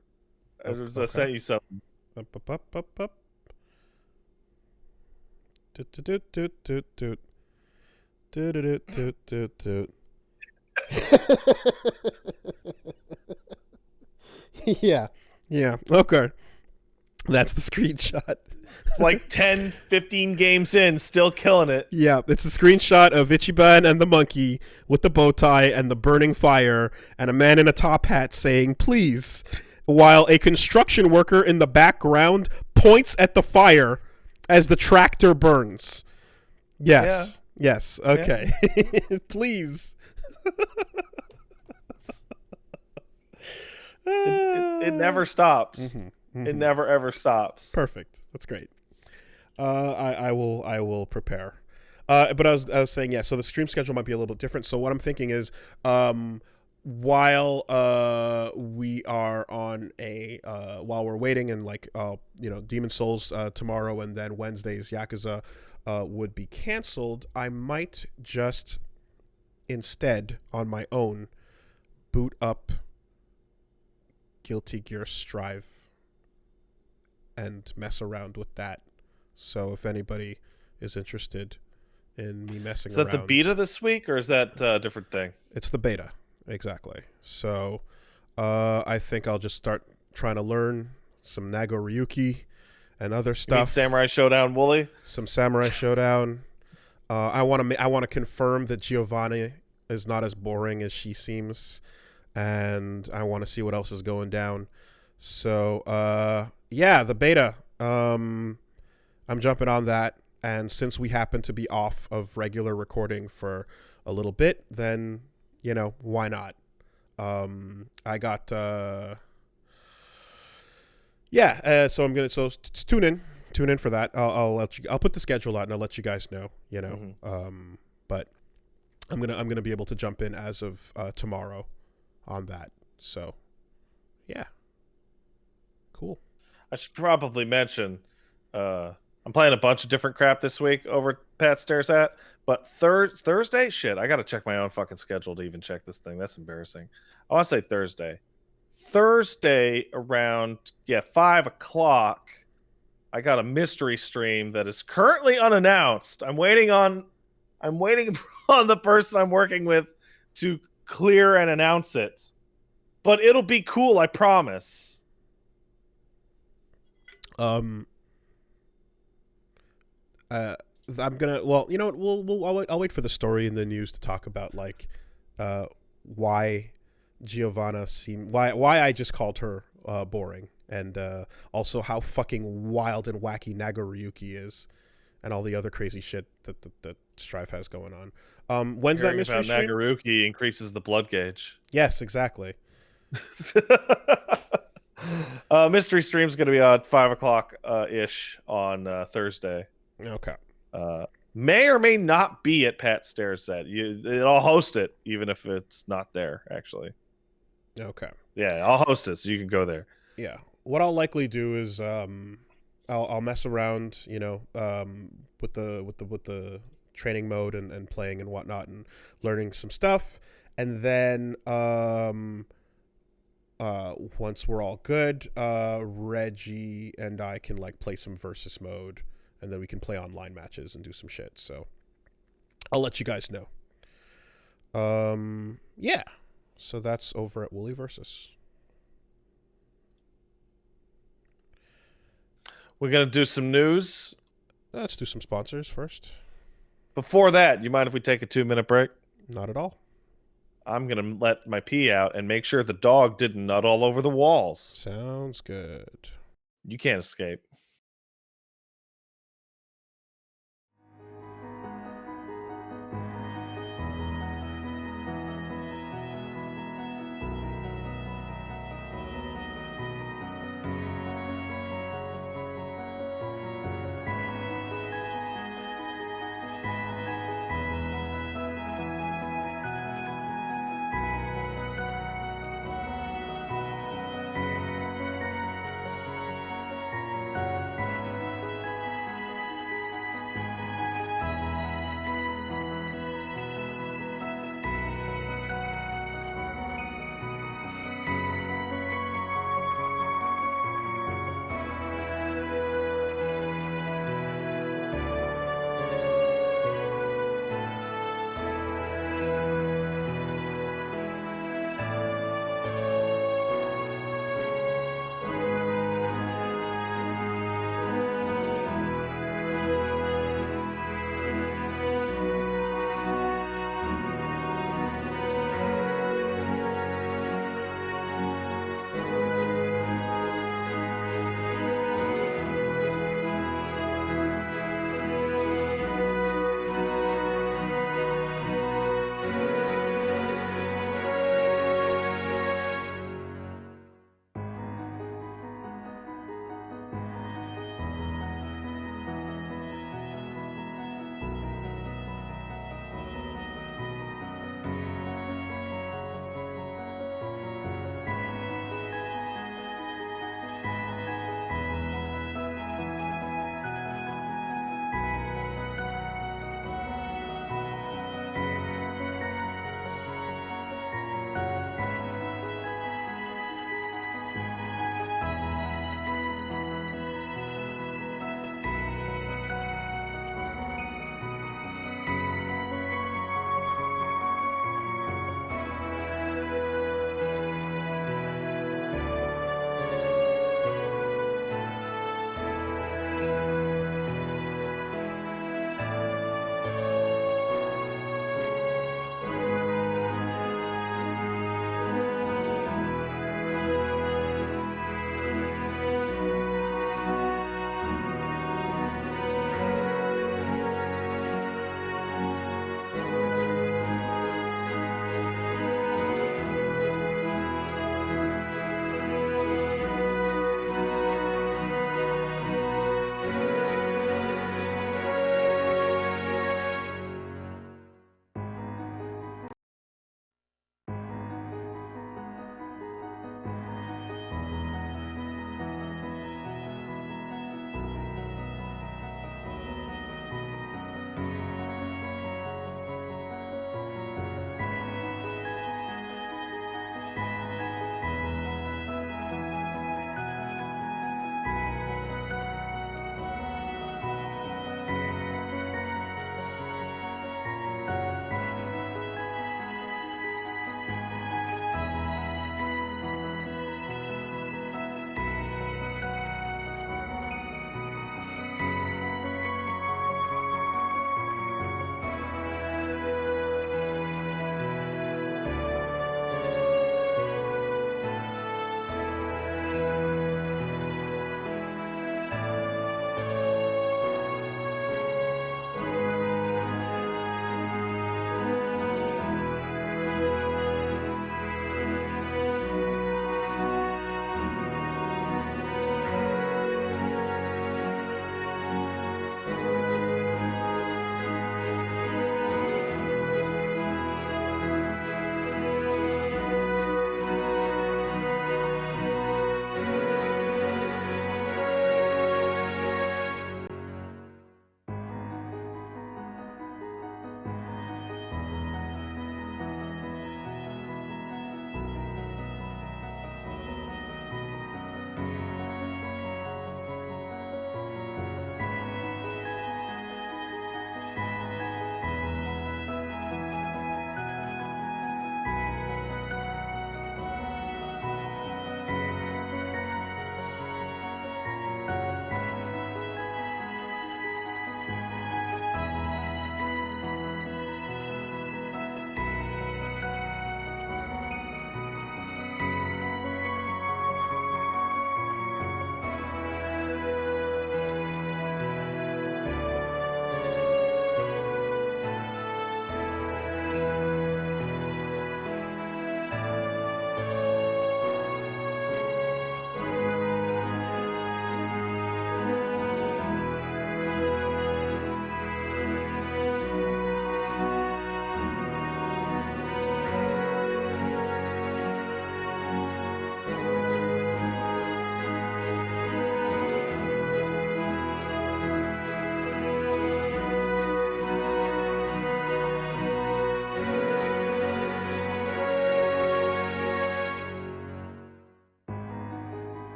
I sent you something. Up. Yeah. Okay. That's the screenshot. It's like 10, 15 games in, still killing it. Yeah, it's a screenshot of Ichiban and the monkey with the bow tie and the burning fire, and a man in a top hat saying, "Please," while a construction worker in the background points at the fire as the tractor burns. Yes. Yeah. Yes. Okay. Yeah. Please. It never stops. It never ever stops. Perfect. That's great. I will prepare. But I was saying, yeah, so the stream schedule might be a little bit different. So what I'm thinking is, while we are on while we're waiting, and like Demon Souls tomorrow, and then Wednesday's Yakuza would be canceled, I might just instead on my own boot up Guilty Gear Strive and mess around with that. So if anybody is interested in me messing around. Is that the beta this week, or is that a different thing? It's the beta, exactly. So I think I'll just start trying to learn some Nago Ryuki and other stuff. You mean Samurai Showdown, Wooly? Some Samurai Showdown. I want to confirm that Giovanni is not as boring as she seems, and I want to see what else is going down. So yeah, the beta. I'm jumping on that, and since we happen to be off of regular recording for a little bit, then why not? I got so tune in for that. I'll put the schedule out and I'll let you guys know. But I'm gonna be able to jump in as of tomorrow on that. So yeah, cool. I should probably mention I'm playing a bunch of different crap this week over at Pat Stares At, but Thursday, shit, I gotta check my own fucking schedule to even check this thing. That's embarrassing. I want to say Thursday around 5 o'clock. I got a mystery stream that is currently unannounced. I'm waiting on the person I'm working with to clear and announce it, but it'll be cool, I promise. I'm gonna. Well, you know what? I'll wait for the story in the news to talk about like why Giovanna why I just called her boring, and also how fucking wild and wacky Nago Ryuki is, and all the other crazy shit that Strive has going on. When's that mystery stream? Nago Ryuki increases the blood gauge. Yes, exactly. Mystery stream's gonna be at 5 o'clock ish on Thursday. Okay. may or may not be at Pat Stairs set. I'll host it, even if it's not there, actually. Okay. Yeah, I'll host it, so you can go there. Yeah. What I'll likely do is I'll mess around, with the training mode and playing and whatnot and learning some stuff, and then once we're all good, Reggie and I can like play some versus mode, and then we can play online matches and do some shit. So I'll let you guys know. Yeah. So that's over at Wooly Versus. We're gonna do some news. Let's do some sponsors first. Before that, you mind if we take a 2-minute break? Not at all. I'm gonna let my pee out and make sure the dog didn't nut all over the walls. Sounds good. You can't escape.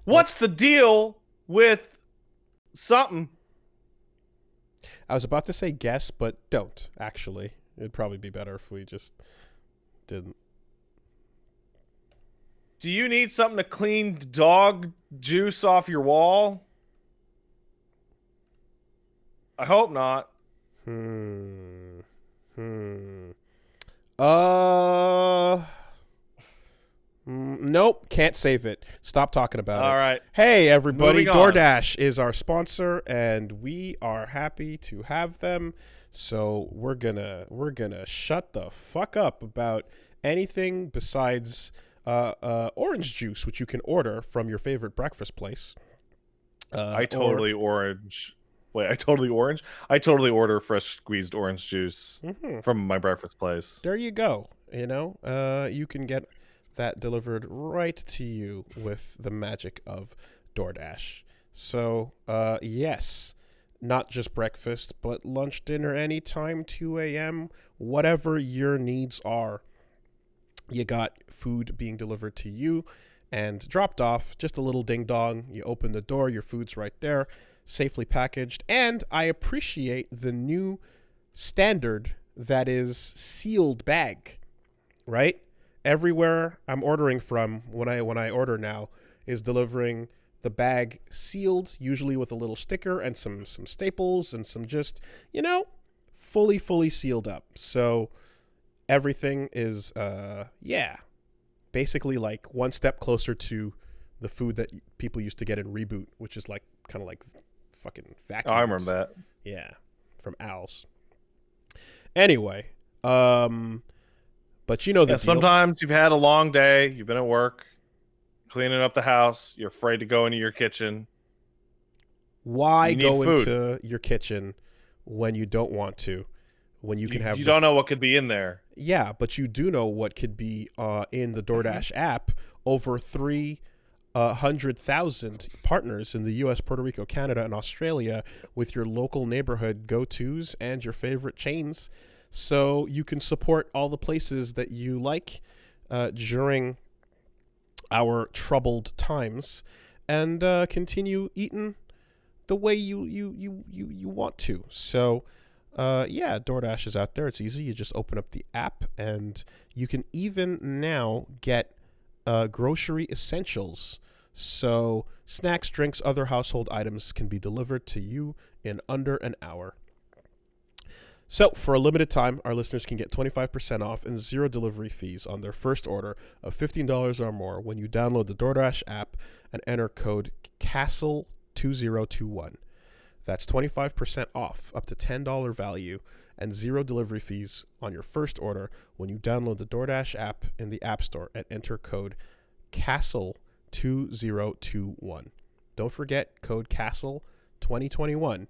What's the deal with something? I was about to say guess, but don't, actually. It'd probably be better if we just didn't. Do you need something to clean dog juice off your wall? I hope not. Nope, can't save it. Stop talking about it. All right. Hey, everybody. Moving on. DoorDash is our sponsor, and we are happy to have them. So we're gonna shut the fuck up about anything besides orange juice, which you can order from your favorite breakfast place. I totally orange. Wait, I totally orange? I totally order fresh squeezed orange juice from my breakfast place. There you go. You know, you can get that delivered right to you with the magic of DoorDash. So, yes, not just breakfast, but lunch, dinner, anytime, 2 a.m., whatever your needs are. You got food being delivered to you and dropped off, just a little ding-dong. You open the door, your food's right there, safely packaged. And I appreciate the new standard that is sealed bag, right? Everywhere I'm ordering from, when I order now, is delivering the bag sealed, usually with a little sticker and some staples and some just, you know, fully sealed up. So everything is, basically like one step closer to the food that people used to get in Reboot, which is like kind of like fucking vacuums. Oh, I remember that. Yeah, from Al's. Anyway, but you know the deal. Sometimes you've had a long day, you've been at work, cleaning up the house, you're afraid to go into your kitchen. Why go into your kitchen when you don't want to? When you can have... You don't know what could be in there. Yeah, but you do know what could be in the DoorDash app. Over 300,000 partners in the U.S., Puerto Rico, Canada, and Australia with your local neighborhood go-tos and your favorite chains. So you can support all the places that you like during our troubled times and continue eating the way you want to. So... yeah, DoorDash is out there. It's easy. You just open up the app, and you can even now get grocery essentials. So snacks, drinks, other household items can be delivered to you in under an hour. So for a limited time, our listeners can get 25% off and 0 delivery fees on their first order of $15 or more when you download the DoorDash app and enter code CASTLE2021. That's 25% off, up to $10 value, and 0 delivery fees on your first order when you download the DoorDash app in the App Store and enter code CASTLE2021. Don't forget code CASTLE2021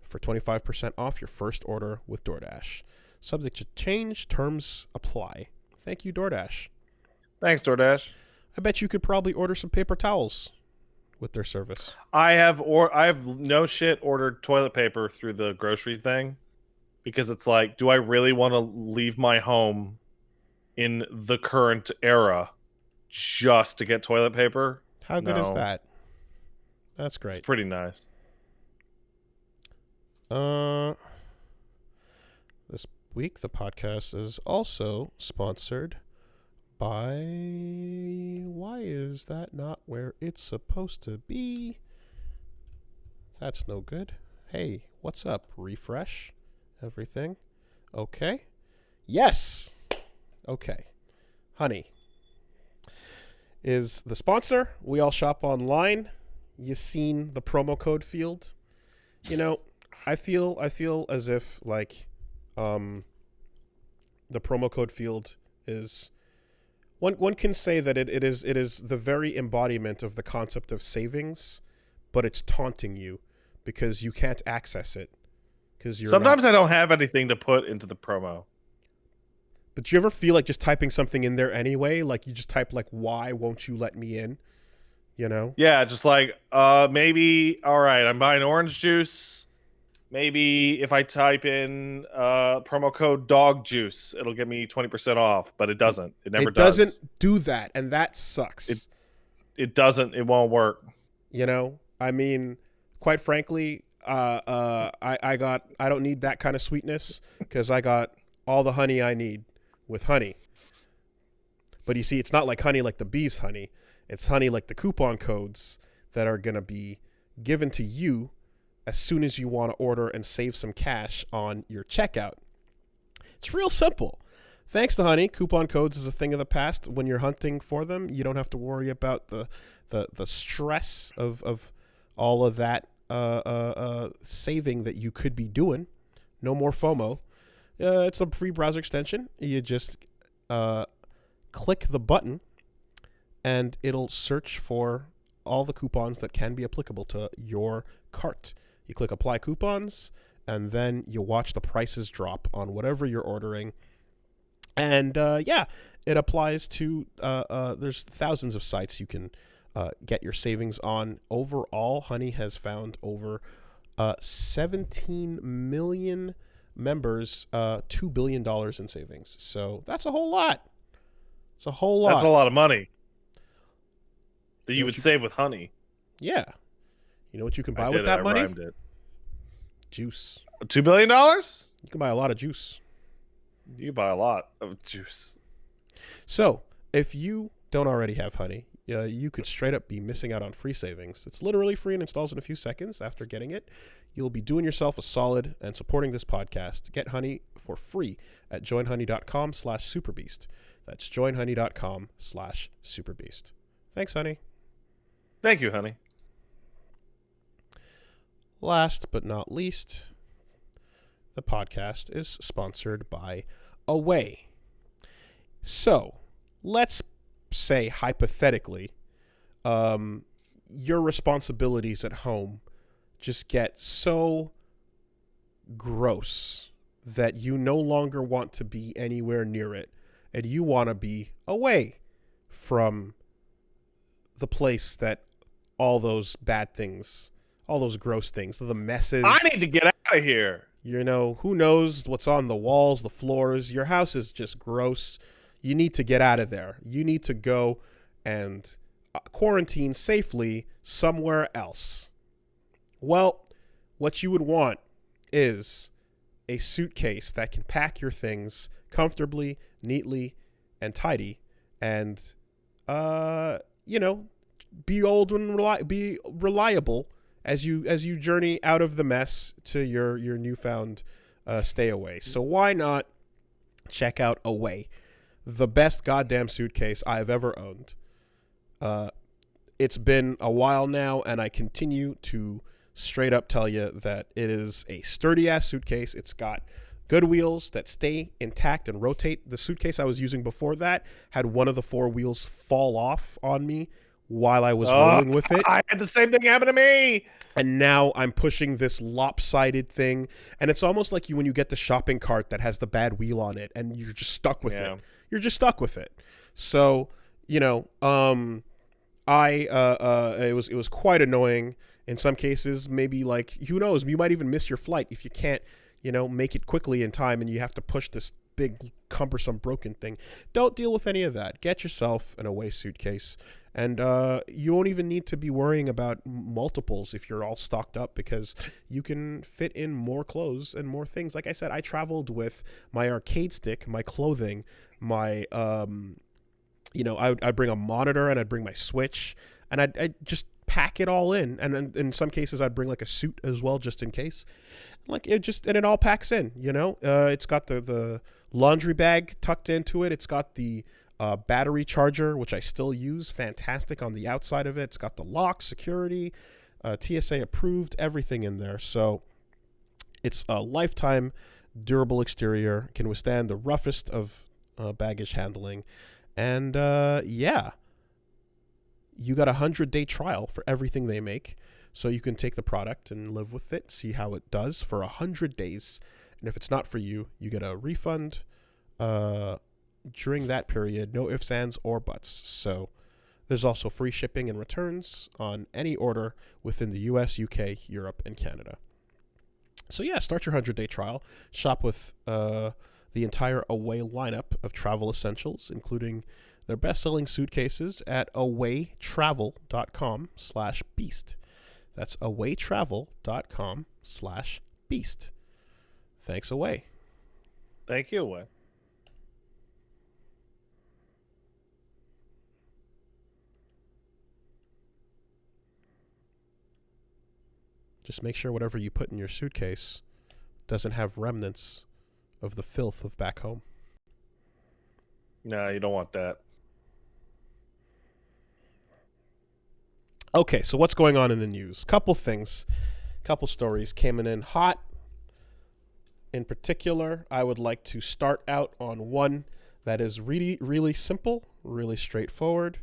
for 25% off your first order with DoorDash. Subject to change, terms apply. Thank you, DoorDash. Thanks, DoorDash. I bet you could probably order some paper towels with their service. I have no shit ordered toilet paper through the grocery thing because it's like, do I really want to leave my home in the current era just to get toilet paper? How good is that? That's great. It's pretty nice. This week the podcast is also sponsored by... Why is that not where it's supposed to be? That's no good. Hey, what's up? Refresh everything. Okay. Yes. Okay. Honey is the sponsor. We all shop online. You seen the promo code field? You know, I feel as if like the promo code field is... One can say that it is the very embodiment of the concept of savings, but it's taunting you because you can't access it because you're Sometimes I don't have anything to put into the promo. But do you ever feel like just typing something in there anyway? Like you just type like, "Why won't you let me in?" You know? Yeah, just like maybe. All right, I'm buying orange juice. Maybe if I type in promo code dog juice, it'll get me 20% off, but it doesn't. It never does. It doesn't do that, and that sucks. it won't work. You know, I mean, quite frankly, I don't need that kind of sweetness because I got all the honey I need with honey. But you see, it's not like honey like the bee's honey. It's honey like the coupon codes that are going to be given to you as soon as you want to order and save some cash on your checkout. It's real simple. Thanks to honey, coupon codes is a thing of the past. When you're hunting for them, you don't have to worry about the stress of all of that saving that you could be doing. No more FOMO. It's a free browser extension. You just click the button, and it'll search for all the coupons that can be applicable to your cart. You click apply coupons, and then you watch the prices drop on whatever you're ordering. And it applies to, there's thousands of sites you can get your savings on. Overall, Honey has found over 17 million members, $2 billion in savings. So that's a whole lot. It's a whole lot. That's a lot of money that you would save with honey. Yeah. You know what you can buy with that money? Rhymed it. Juice. $2 billion? You can buy a lot of juice. You buy a lot of juice. So, if you don't already have honey, you could straight up be missing out on free savings. It's literally free and installs in a few seconds. After getting it, you'll be doing yourself a solid and supporting this podcast. Get honey for free at joinhoney.com/superbeast. That's joinhoney.com/superbeast. Thanks, honey. Thank you, honey. Last but not least, the podcast is sponsored by Away. So, let's say hypothetically, your responsibilities at home just get so gross that you no longer want to be anywhere near it, and you want to be away from the place that all those bad things, all those gross things, the messes. I need to get out of here. You know, who knows what's on the walls, the floors. Your house is just gross. You need to get out of there. You need to go and quarantine safely somewhere else. Well, what you would want is a suitcase that can pack your things comfortably, neatly, and tidy, and, be old and be reliable as you journey out of the mess to your newfound stay away. So why not check out Away, the best goddamn suitcase I've ever owned. It's been a while now, and I continue to straight up tell you that it is a sturdy ass suitcase. It's got good wheels that stay intact and rotate. The suitcase I was using before that had one of the four wheels fall off on me while I was rolling with it. I had the same thing happen to me. And now I'm pushing this lopsided thing. And it's almost like when you get the shopping cart that has the bad wheel on it and you're just stuck with it. You're just stuck with it. So, it was quite annoying in some cases. Maybe like, who knows, you might even miss your flight if you can't, make it quickly in time and you have to push this big, cumbersome, broken thing. Don't deal with any of that. Get yourself an Away suitcase. And you won't even need to be worrying about multiples if you're all stocked up, because you can fit in more clothes and more things. Like I said, I traveled with my arcade stick, my clothing, my, I'd bring a monitor and I'd bring my Switch, and I'd just pack it all in. And then in some cases, I'd bring like a suit as well, just in case. And it all packs in, It's got the laundry bag tucked into it. It's got the battery charger, which I still use, fantastic on the outside of it. It's got the lock, security, TSA approved, everything in there. So it's a lifetime durable exterior, can withstand the roughest of baggage handling. And you got a 100-day trial for everything they make. So you can take the product and live with it, see how it does for 100 days. And if it's not for you, you get a refund during that period, no ifs, ands, or buts. So there's also free shipping and returns on any order within the US, UK, Europe, and Canada. So yeah, start your 100-day trial. Shop with the entire Away lineup of travel essentials, including their best-selling suitcases at awaytravel.com/beast. That's awaytravel.com/beast. Thanks, Away. Thank you, Away. Just make sure whatever you put in your suitcase doesn't have remnants of the filth of back home. No, you don't want that. Okay, so what's going on in the news? Couple things, couple stories came in hot. In particular, I would like to start out on one that is really, really simple, really straightforward.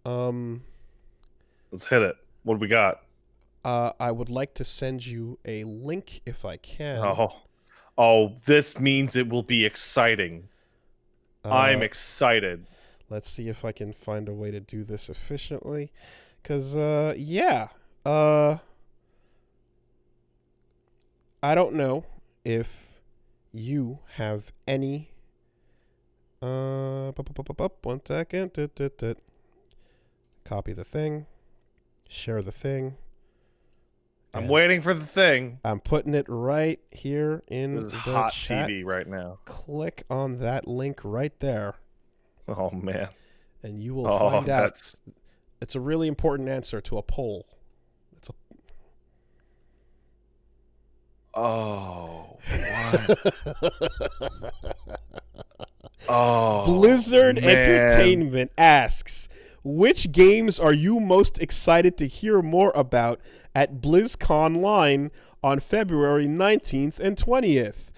Let's hit it. What do we got? I would like to send you a link if I can. Oh, this means it will be exciting. I'm excited. Let's see if I can find a way to do this efficiently. Because, yeah. I don't know if you have any... One second. Copy the thing. Share the thing. I'm waiting for the thing. I'm putting it right here in this is the hot chat. TV right now. Click on that link right there. Oh, man. And you will find out. That's... It's a really important answer to a poll. Oh, what? Oh, Blizzard man. Entertainment asks, which games are you most excited to hear more about at Blizzconline on February 19th and 20th?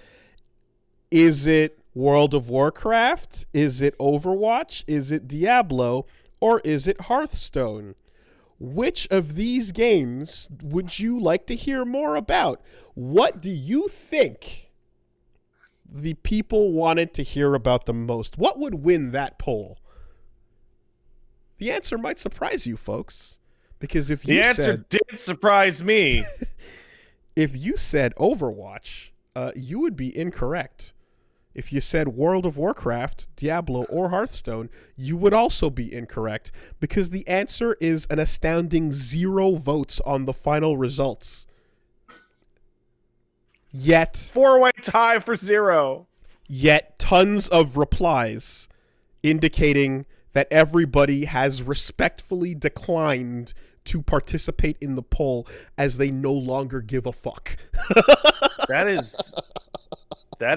Is it World of Warcraft? Is it Overwatch? Is it Diablo? Or is it Hearthstone? Which of these games would you like to hear more about? What do you think the people wanted to hear about the most? What would win that poll? The answer might surprise you, folks. Because if you The answer did surprise me. If you said Overwatch, you would be incorrect. If you said World of Warcraft, Diablo, or Hearthstone, you would also be incorrect because the answer is an astounding 0 votes on the final results. Yet 4-way tie for 0. Yet tons of replies indicating that everybody has respectfully declined to participate in the poll as they no longer give a fuck. That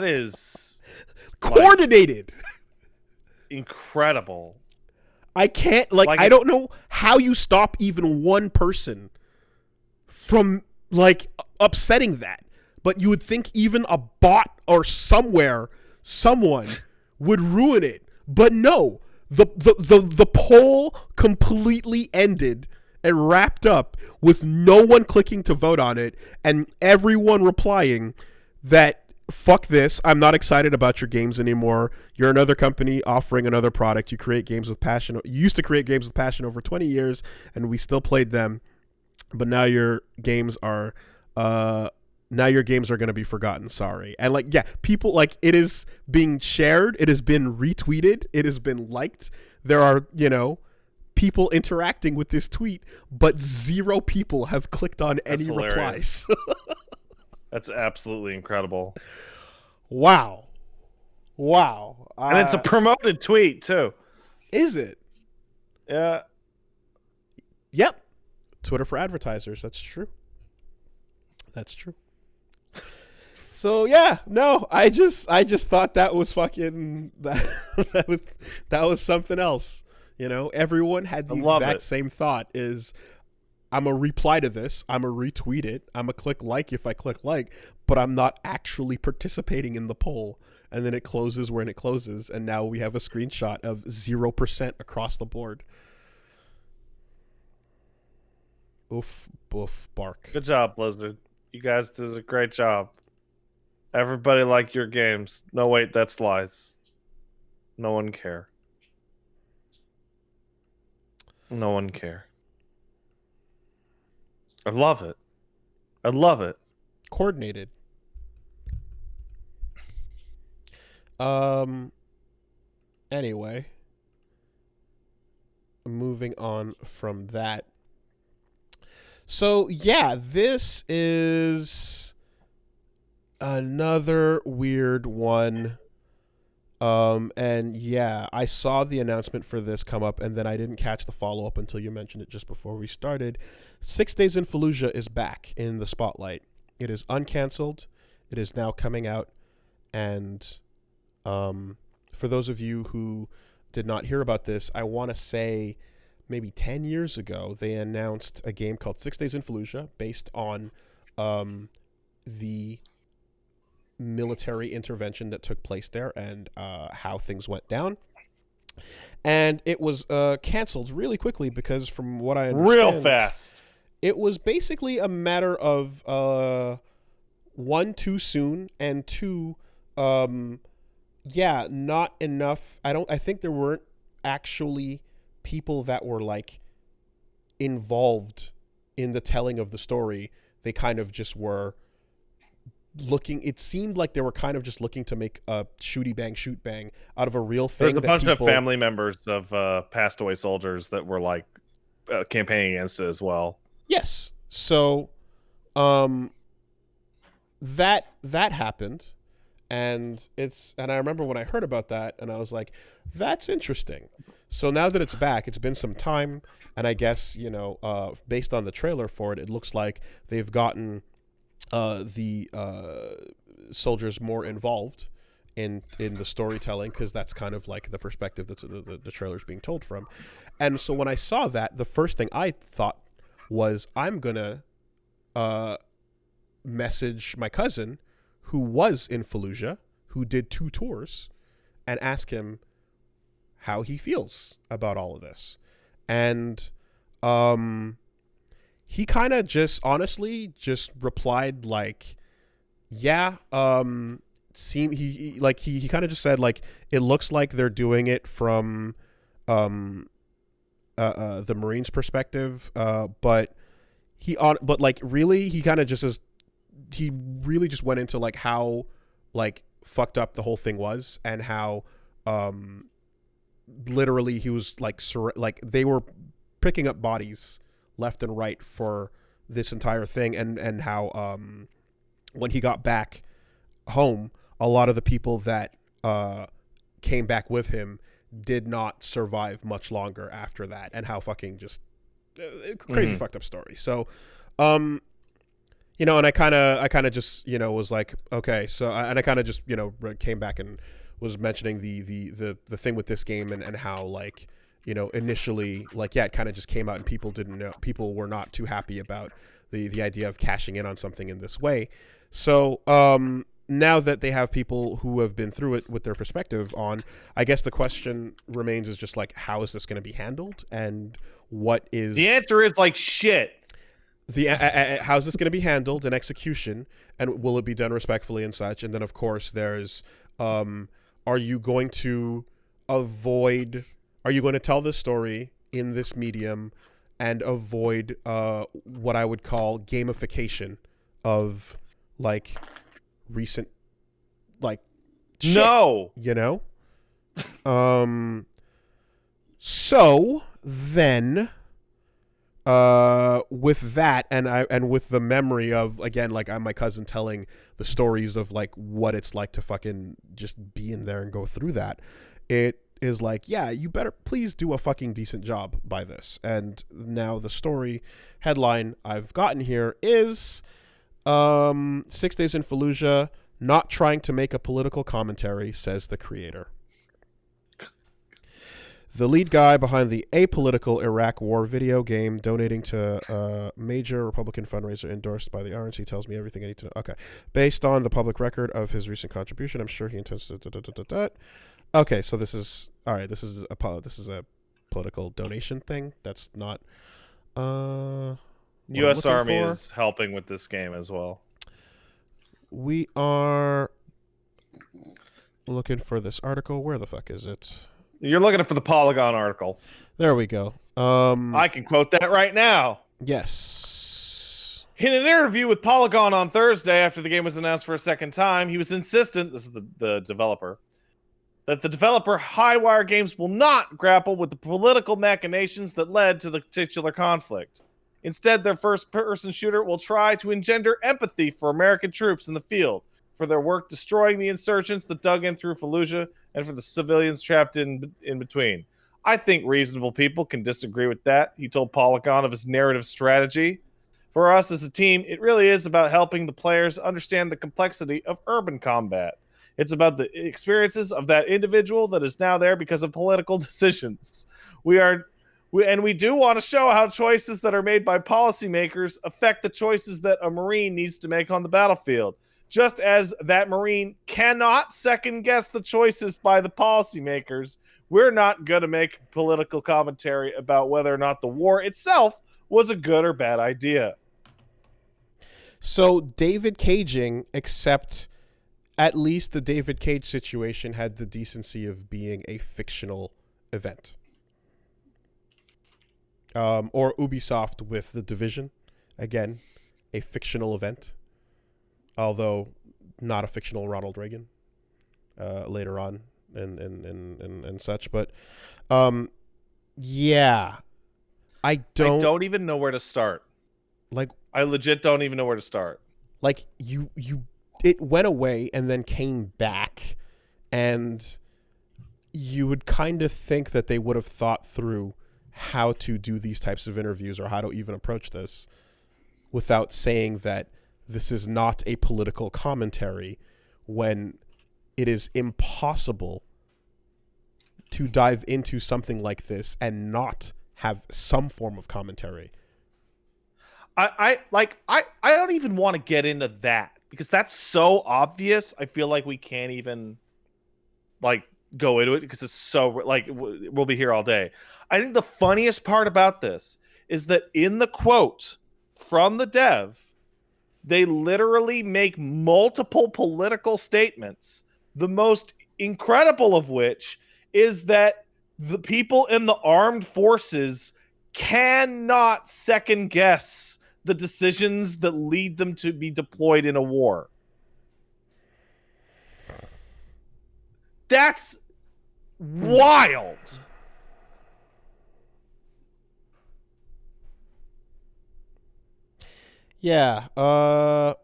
is coordinated. Like, incredible. I can't I don't know how you stop even one person from upsetting that. But you would think even a bot or someone would ruin it. But no, the poll completely ended and wrapped up with no one clicking to vote on it and everyone replying that fuck this, I'm not excited about your games anymore. You're another company offering another product. You create games with passion. You used to create games with passion over 20 years and we still played them. But now your games are going to be forgotten. Sorry. And people it is being shared. It has been retweeted. It has been liked. There are, people interacting with this tweet, but 0 people have clicked on any replies. That's absolutely incredible. Wow. And it's a promoted tweet too. Is it? Yeah. Yep. Twitter for advertisers. That's true. So yeah, no, I just thought that was fucking that was something else. Everyone had the exact same thought is I'm a reply to this, I'm a retweet it, I'm a click like if I click like, but I'm not actually participating in the poll. And then it closes when it closes, and now we have a screenshot of 0% across the board. Oof, boof, bark. Good job, Blizzard. You guys did a great job. Everybody like your games. No, wait, that's lies. No one care. No one care. I love it. Coordinated. Anyway, moving on from that. So yeah, this is another weird one. And yeah, I saw the announcement for this come up, and then I didn't catch the follow-up until you mentioned it just before we started. 6 Days in Fallujah is back in the spotlight. It is uncanceled. It is now coming out, and for those of you who did not hear about this, I want to say maybe 10 years ago, they announced a game called 6 Days in Fallujah based on the military intervention that took place there and how things went down. And it was canceled really quickly because from what I understand... Real fast. It was basically a matter of one, too soon, and two, not enough. I think there weren't actually people that were like involved in the telling of the story. They kind of just were looking. It seemed like they were kind of just looking to make a shooty bang shoot bang out of a real thing. There's a bunch of family members of passed away soldiers that were like campaigning against it as well. Yes. So that happened, and I remember when I heard about that, and I was like, that's interesting. So now that it's back, it's been some time, and I guess, based on the trailer for it, it looks like they've gotten the soldiers more involved in the storytelling, because that's kind of like the perspective that the trailer's being told from. And so when I saw that, the first thing I thought was, I'm gonna message my cousin who was in Fallujah, who did 2 tours, and ask him how he feels about all of this. And he kind of just honestly just replied like, yeah, he kind of just said like, it looks like they're doing it from the Marines' perspective, but really he kind of just he really just went into like how like fucked up the whole thing was, and how literally he was like they were picking up bodies left and right for this entire thing, and how when he got back home, a lot of the people that came back with him did not survive much longer after that, and how fucking just crazy fucked up story. So and I kind of just was like, okay, so and I kind of just came back and was mentioning the thing with this game, and how like initially like, yeah, it kind of just came out and people were not too happy about the idea of cashing in on something in this way. So now that they have people who have been through it with their perspective on, I guess the question remains is just like, how is this going to be handled, and what is the answer is like shit. How's this going to be handled in execution, and will it be done respectfully and such? And then of course there's are you going to tell this story in this medium and avoid what I would call gamification of like recent like shit, no, so then with that, and with the memory of, again, like I'm my cousin telling the stories of like what it's like to fucking just be in there and go through that, it is like, yeah, you better please do a fucking decent job by this. And now the story headline I've gotten here is 6 Days in Fallujah, not trying to make a political commentary, says the creator. The lead guy behind the apolitical Iraq war video game, donating to a major Republican fundraiser endorsed by the RNC, tells me everything I need to know. Okay. Based on the public record of his recent contribution, I'm sure he intends to... Okay, so this is... All right, this is a political donation thing. That's not... U.S. Army is helping with this game as well. We are looking for this article. Where the fuck is it? You're looking for the Polygon article. There we go. I can quote that right now. Yes. In an interview with Polygon on Thursday after the game was announced for a second time, he was insistent, this is the developer, that the developer Highwire Games will not grapple with the political machinations that led to the titular conflict. Instead, their first-person shooter will try to engender empathy for American troops in the field, for their work destroying the insurgents that dug in through Fallujah, and for the civilians trapped in between. I think reasonable people can disagree with that, he told Polygon of his narrative strategy. For us as a team, it really is about helping the players understand the complexity of urban combat. It's about the experiences of that individual that is now there because of political decisions. We do want to show how choices that are made by policymakers affect the choices that a Marine needs to make on the battlefield. Just as that Marine cannot second guess the choices by the policymakers, we're not going to make political commentary about whether or not the war itself was a good or bad idea. So David Caging, except at least the David Cage situation had the decency of being a fictional event. Or Ubisoft with The Division, again, a fictional event, although not a fictional Ronald Reagan later on and such. But yeah, I don't even know where to start. Like, I legit don't even know where to start. Like it went away and then came back, and you would kind of think that they would have thought through how to do these types of interviews or how to even approach this without saying that this is not a political commentary, when it is impossible to dive into something like this and not have some form of commentary. I don't even want to get into that because that's so obvious. I feel like we can't even go into it because it's so we'll be here all day. I think the funniest part about this is that in the quote from the dev, they literally make multiple political statements, the most incredible of which is that the people in the armed forces cannot second guess the decisions that lead them to be deployed in a war. That's wild. Yeah, I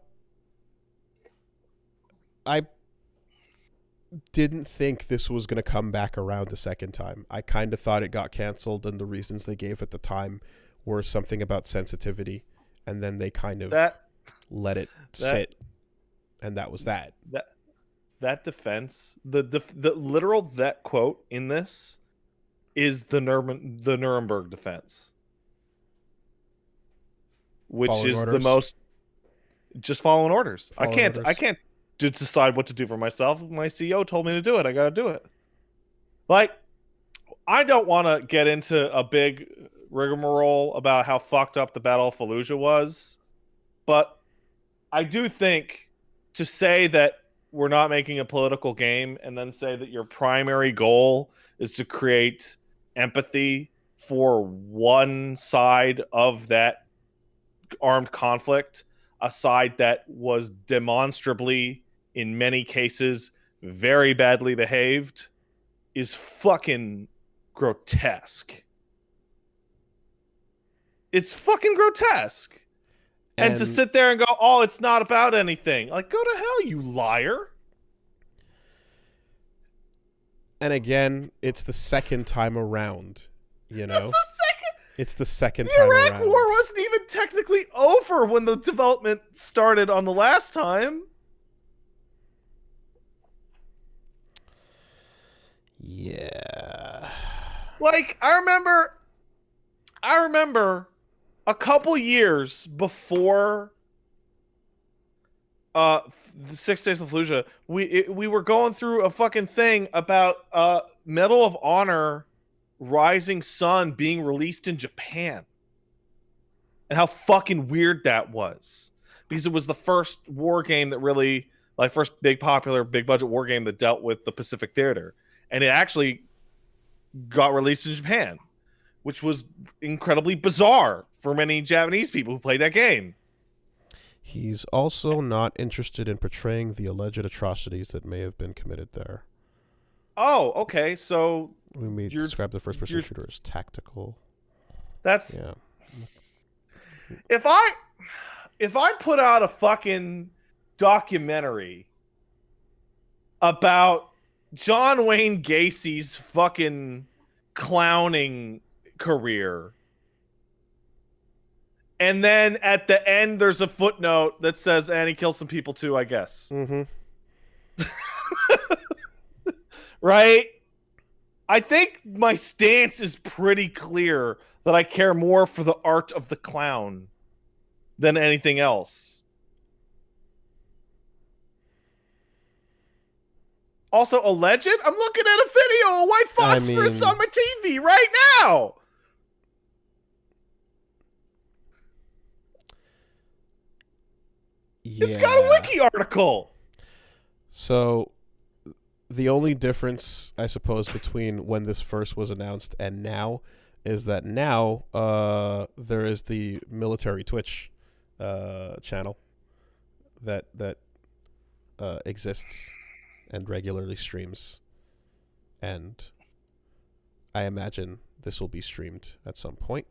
didn't think this was going to come back around a second time. I kind of thought it got canceled, and the reasons they gave at the time were something about sensitivity, and then they kind of let it sit, and that was that. That defense, the literal that quote in this is the Nuremberg defense, which Following is orders. the most just following orders. Following orders. I can't decide what to do for myself. My CEO told me to do it. I got to do it. Like, I don't want to get into a big rigmarole about how fucked up the Battle of Fallujah was, but I do think to say that we're not making a political game and then say that your primary goal is to create empathy for one side of that armed conflict, a side that was demonstrably, in many cases, very badly behaved, is fucking grotesque. It's fucking grotesque. And to sit there and go, oh, it's not about anything. Like, go to hell, you liar. And again, it's the second time around, you know? It's the second time around. The Iraq War wasn't even technically over when the development started on the last time. Yeah. Like, I remember a couple years before the 6 Days of Fallujah, we were going through a fucking thing about Medal of Honor Rising Sun being released in Japan. And how fucking weird that was. Because it was the first war game that really, first big popular, big budget war game that dealt with the Pacific Theater. And it actually got released in Japan, which was incredibly bizarre for many Japanese people who played that game. He's also not interested in portraying the alleged atrocities that may have been committed there. Oh, okay. So We may You're- describe the first-person you're- shooter as tactical. that's Yeah. if I put out a fucking documentary about John Wayne Gacy's fucking clowning career, and then at the end there's a footnote that says, and he kills some people too, I guess. Mm-hmm. Right? I think my stance is pretty clear that I care more for the art of the clown than anything else. Also, alleged? I'm looking at a video of white phosphorus mean- on my TV right now. It's got a wiki article. So, the only difference, I suppose, between when this first was announced and now is that now there is the military Twitch channel that exists and regularly streams, and I imagine this will be streamed at some point.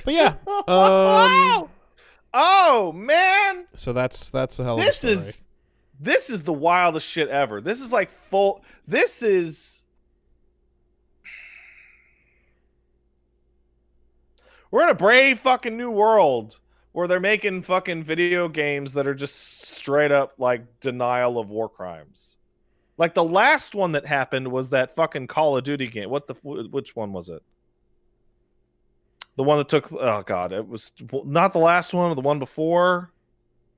But yeah, Oh man, so that's a hell of a story. This is the wildest shit ever. This is like full. This is. We're in a brave fucking new world where they're making fucking video games that are just straight up like denial of war crimes. Like the last one that happened was that fucking Call of Duty game. Which one was it? The one that took, oh god, it was not the last one, or the one before,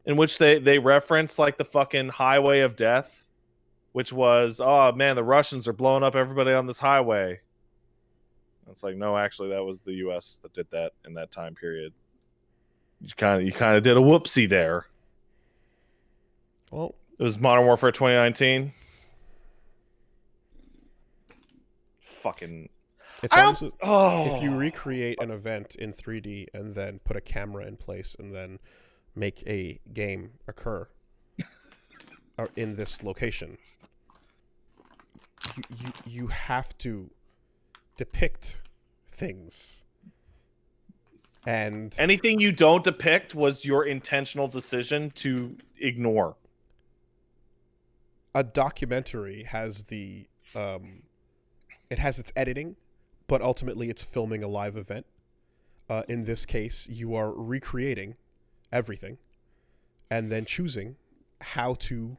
in which they reference like the fucking highway of death, which was, oh man, the Russians are blowing up everybody on this highway. It's like, no, actually, that was the U.S. that did that in that time period. You kind of did a whoopsie there. Well, It was Modern Warfare 2019. Fucking. it's I almost don't- if you recreate an event in 3D and then put a camera in place and then make a game occur in this location, you have to depict things. And Anything you don't depict was your intentional decision to ignore. a documentary has the it has its editing, but ultimately it's filming a live event. In this case, you are recreating everything and then choosing how to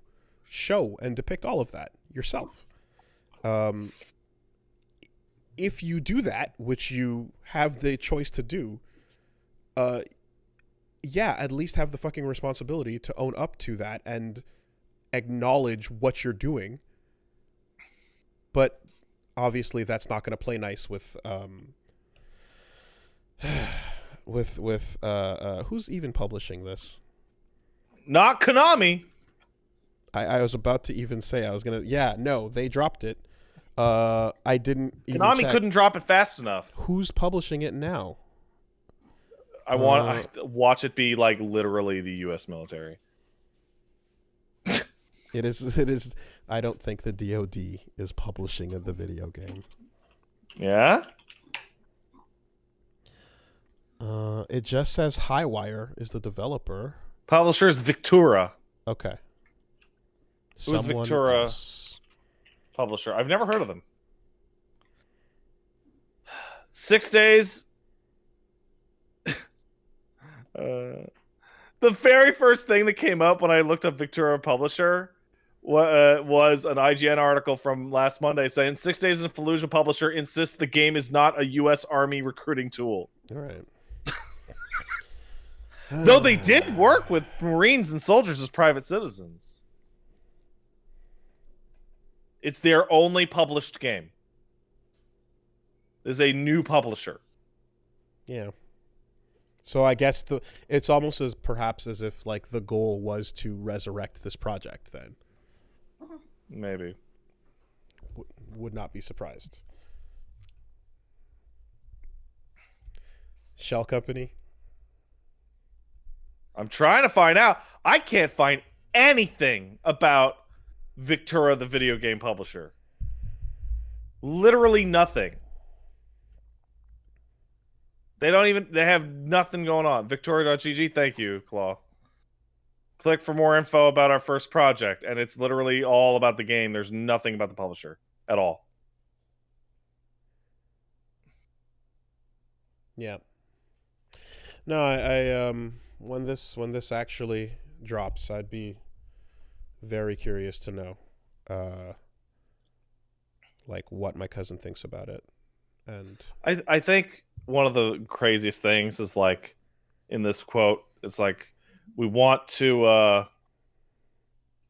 show and depict all of that yourself. If you do that, which you have the choice to do, yeah, at least have the fucking responsibility to own up to that and acknowledge what you're doing. But obviously that's not going to play nice with who's even publishing this? Not Konami. I was about to even say they dropped it. I didn't even Konami check. couldn't drop it fast enough. Who's publishing it now? I watch it be like literally the U.S. military. It is. I don't think the DoD is publishing the video game. Yeah? It just says Highwire is the developer. Publisher's Victura. Okay. Who's Someone Victura? else. Publisher. I've never heard of them. 6 days. The very first thing that came up when I looked up Victura Publisher was an IGN article from last Monday saying 6 days in Fallujah Publisher insists the game is not a U.S. Army recruiting tool. All right. Though they did work with Marines and soldiers as private citizens. It's their only published game. Is a new publisher. Yeah. So I guess it's almost as perhaps as if like the goal was to resurrect this project then. Maybe. Would not be surprised. Shell Company. I'm trying to find out. I can't find anything about Victura, the video game publisher. Literally nothing. They have nothing going on. Victoria.gg, thank you, Claw. Click for more info about our first project, and it's literally all about the game. There's nothing about the publisher at all. Yeah. No, I when this actually drops, I'd be very curious to know like what my cousin thinks about it. And I think one of the craziest things is like in this quote, it's like we want to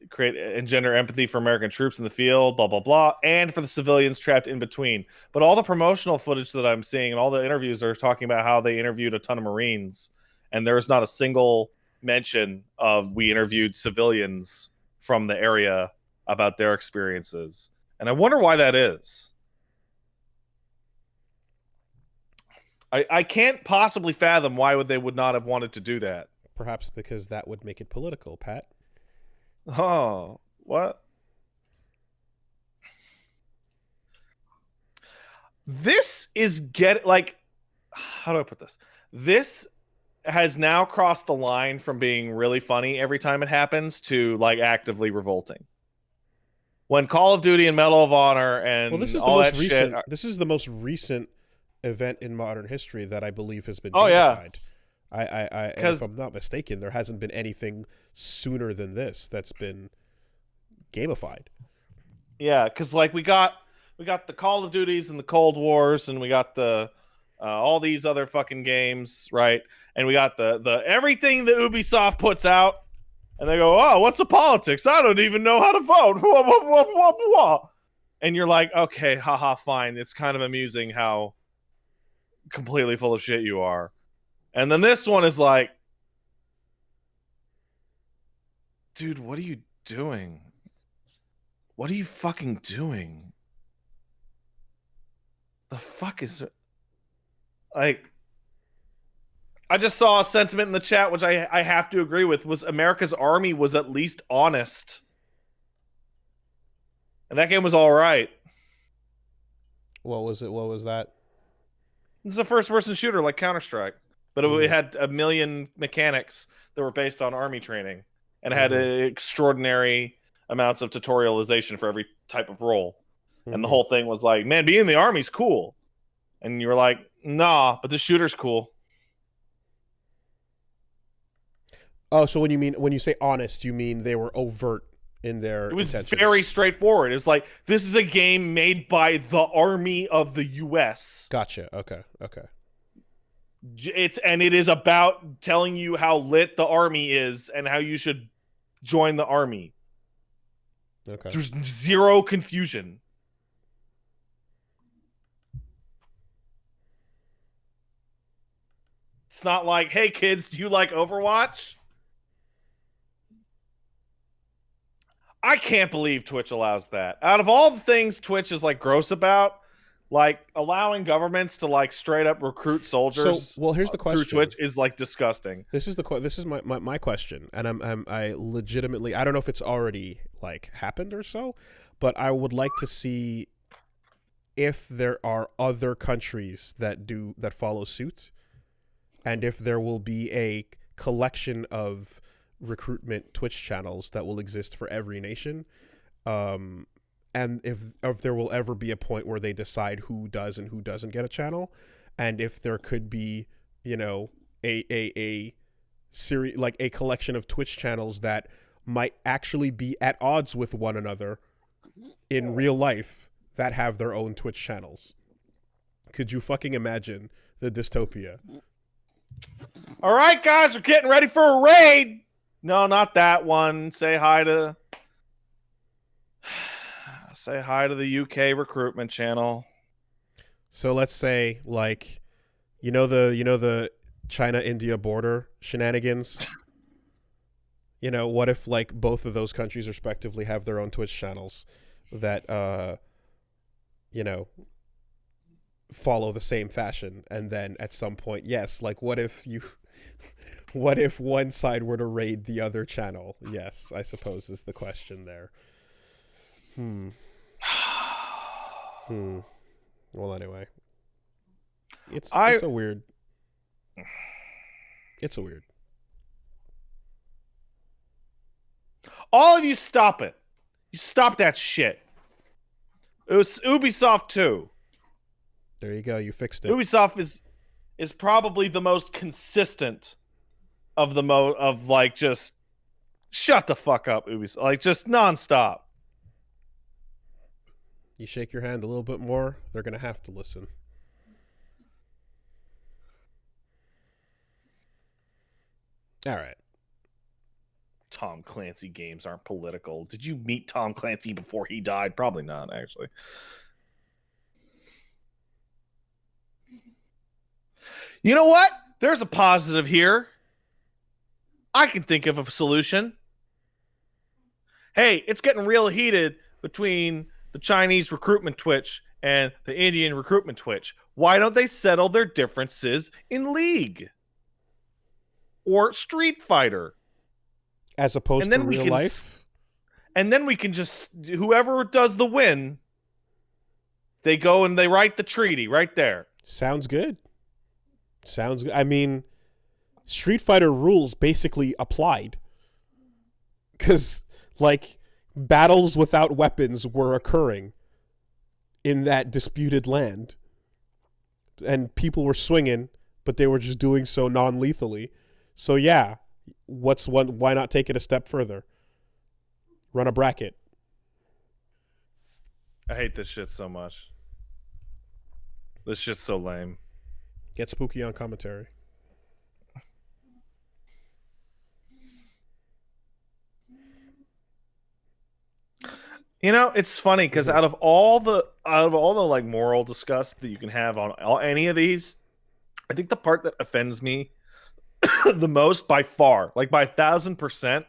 create engender empathy for American troops in the field, blah blah blah, and for the civilians trapped in between. But all the promotional footage that I'm seeing and all the interviews are talking about how they interviewed a ton of Marines, and there's not a single mention of we interviewed civilians from the area about their experiences. And I wonder why that is. I can't possibly fathom why they would not have wanted to do that. perhaps because that would make it political, Pat. Oh, what? This is how do I put this? This has now crossed the line from being really funny every time it happens to like actively revolting. When Call of Duty and Medal of Honor and this is all the that most recent. shit, This is the most recent event in modern history that I believe has been Oh, yeah. gamified. And if I'm not mistaken, there hasn't been anything sooner than this that's been gamified. yeah, because like we got the Call of Duties and the Cold Wars, and we got the all these other fucking games, right? And we got the everything that Ubisoft puts out, and they go, "Oh, what's the politics? I don't even know how to vote." Blah, blah, blah, blah, blah. And you're like, "Okay, haha, fine. It's kind of amusing how completely full of shit you are." And then this one is like, dude, what are you doing? What are you fucking doing? The fuck is like? I just saw a sentiment in the chat, which I have to agree with, was America's Army was at least honest. And that game was all right. What was it? What was that? It's a first-person shooter like Counter-Strike. But it had a million mechanics that were based on Army training. And it had extraordinary amounts of tutorialization for every type of role. And the whole thing was like, man, being in the Army's cool. And you were like, nah, but the shooter's cool. Oh, so when you say honest, you mean they were overt in their It was intentions. very straightforward. It was like, this is a game made by the Army of the U.S. Gotcha. Okay. It is about telling you how lit the Army is and how you should join the Army. Okay. There's zero confusion. It's not like, hey kids, do you like Overwatch? I can't believe Twitch allows that. Out of all the things Twitch is like gross about, like allowing governments to like straight up recruit soldiers. So, well, here's the question. Through Twitch is like disgusting. This is my question, and I legitimately, I don't know if it's already like happened or so, but I would like to see if there are other countries that follow suit, and if there will be a collection of recruitment Twitch channels that will exist for every nation, and if there will ever be a point where they decide who does and who doesn't get a channel, and if there could be, you know, a series, like a collection of Twitch channels that might actually be at odds with one another in real life that have their own Twitch channels. Could you fucking imagine the dystopia? All right, guys, we're getting ready for a raid. No, not that one. Say hi to the UK recruitment channel. So let's say, like, you know the China-India border shenanigans? You know, what if like both of those countries respectively have their own Twitch channels that you know, follow the same fashion, and then at some point, yes, like what if one side were to raid the other channel? Yes, I suppose is the question there. Well, anyway, it's a weird. It's a weird. All of you, stop it! You stop that shit. It was Ubisoft too. There you go. You fixed it. Ubisoft is probably the most consistent of just shut the fuck up, Ubisoft. Like just nonstop. You shake your hand a little bit more, they're gonna have to listen. All right. Tom Clancy games aren't political. Did you meet Tom Clancy before he died? Probably not, actually. You know what? There's a positive here. I can think of a solution. Hey, it's getting real heated between the Chinese recruitment Twitch and the Indian recruitment Twitch. Why don't they settle their differences in League or Street Fighter? As opposed to real life? And then we can just, whoever does the win, they go and they write the treaty right there. Sounds good. Sounds good. I mean, Street Fighter rules basically applied. Because, like, battles without weapons were occurring in that disputed land. And people were swinging, but they were just doing so non-lethally. So, yeah. Why not take it a step further? Run a bracket. I hate this shit so much. This shit's so lame. Get spooky on commentary. You know, it's funny because out of all the like moral discuss that you can have on any of these, I think the part that offends me the most by far, like by 1,000%,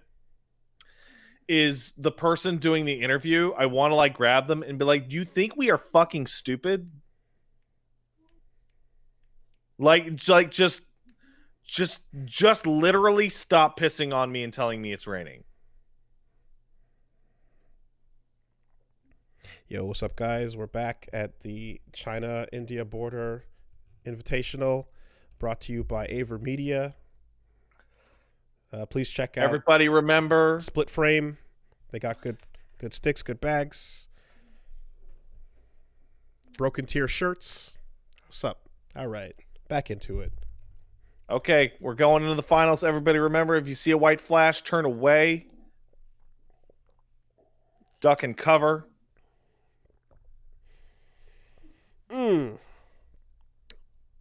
is the person doing the interview. I want to like grab them and be like, do you think we are fucking stupid? Like just literally stop pissing on me and telling me it's raining. Yo, what's up, guys? We're back at the China-India border invitational, brought to you by Aver Media. Please check out. Everybody remember Split Frame. They got good sticks, good bags. Broken Tier shirts. What's up? All right, back into it. Okay, we're going into the finals. Everybody remember, if you see a white flash, turn away. Duck and cover.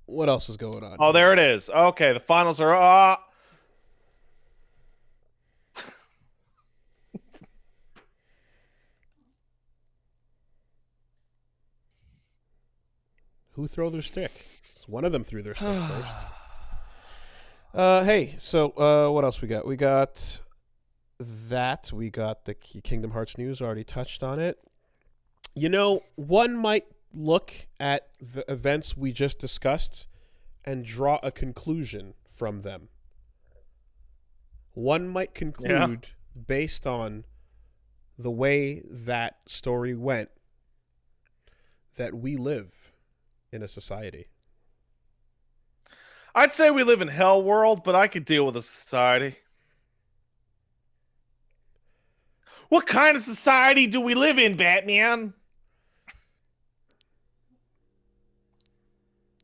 What else is going on? Oh, there it is. Okay, the finals are... Who threw their stick? One of them threw their stick first. Hey, so what else we got? We got that. We got the Kingdom Hearts news. Already touched on it. You know, one might look at the events we just discussed and draw a conclusion from them. One might conclude, based on the way that story went, that we live in a society. I'd say we live in hell world, but I could deal with a society. What kind of society do we live in, Batman?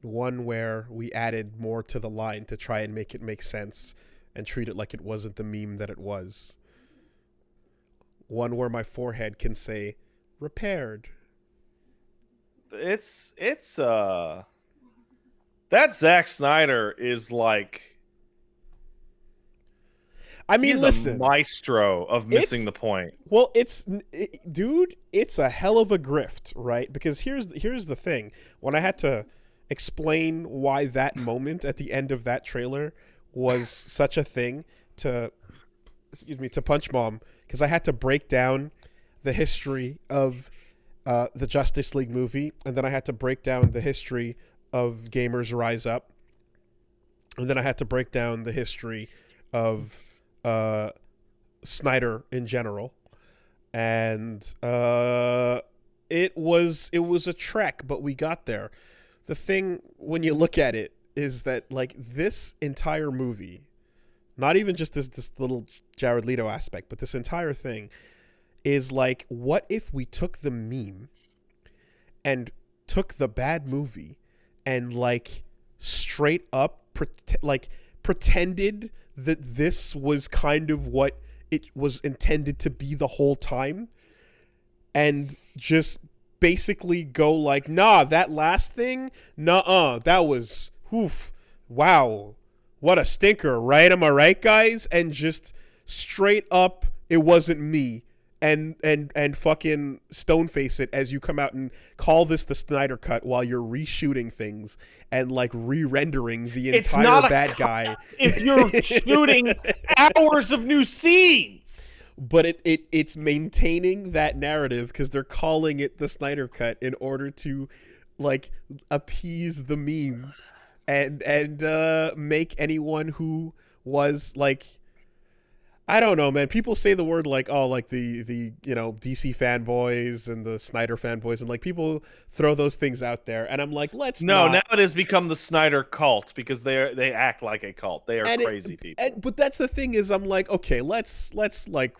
One where we added more to the line to try and make it make sense and treat it like it wasn't the meme that it was. One where my forehead can say, repaired. It's that Zack Snyder is like, I mean, he's listen, a maestro of missing the point. Well, dude, it's a hell of a grift, right? Because here's the thing. When I had to explain why that moment at the end of that trailer was such a thing to Punch Mom, because I had to break down the history of the Justice League movie, and then I had to break down the history of Gamers Rise Up, and then I had to break down the history of Snyder in general, and it was a trek, but we got there. The thing when you look at it is that like this entire movie, not even just this little Jared Leto aspect, but this entire thing is like, what if we took the meme and took the bad movie and like straight up pretended that this was kind of what it was intended to be the whole time, and just basically go like, nah, that last thing, nuh-uh, that was, oof, wow, what a stinker, right? Am I right, guys? And just straight up, it wasn't me. And fucking stone face it as you come out and call this the Snyder Cut while you're reshooting things and like re-rendering the entire bad guy. If you're shooting hours of new scenes. But it's maintaining that narrative because they're calling it the Snyder Cut in order to like appease the meme and make anyone who was like, I don't know, man. People say the word like, oh, like the you know, DC fanboys and the Snyder fanboys, and like people throw those things out there, and I'm like, now it has become the Snyder cult because they act like a cult. They are crazy people. But that's the thing is, I'm like, okay, let's like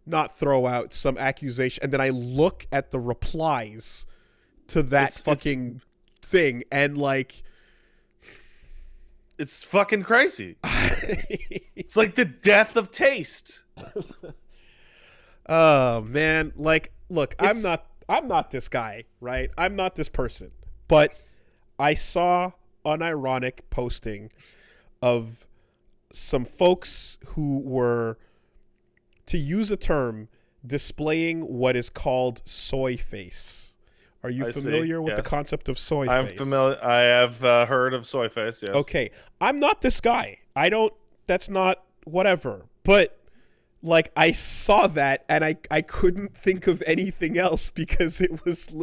not throw out some accusation, and then I look at the replies to that thing, and like, it's fucking crazy. It's like the death of taste. Oh man, like, look, I'm not this guy, right? I'm not this person. But I saw unironic posting of some folks who were, to use a term, displaying what is called soy face. Are you familiar with the concept of soy face? I'm familiar. I have heard of soy face, yes. Okay. I'm not this guy. That's not whatever. But like, I saw that and I couldn't think of anything else because it was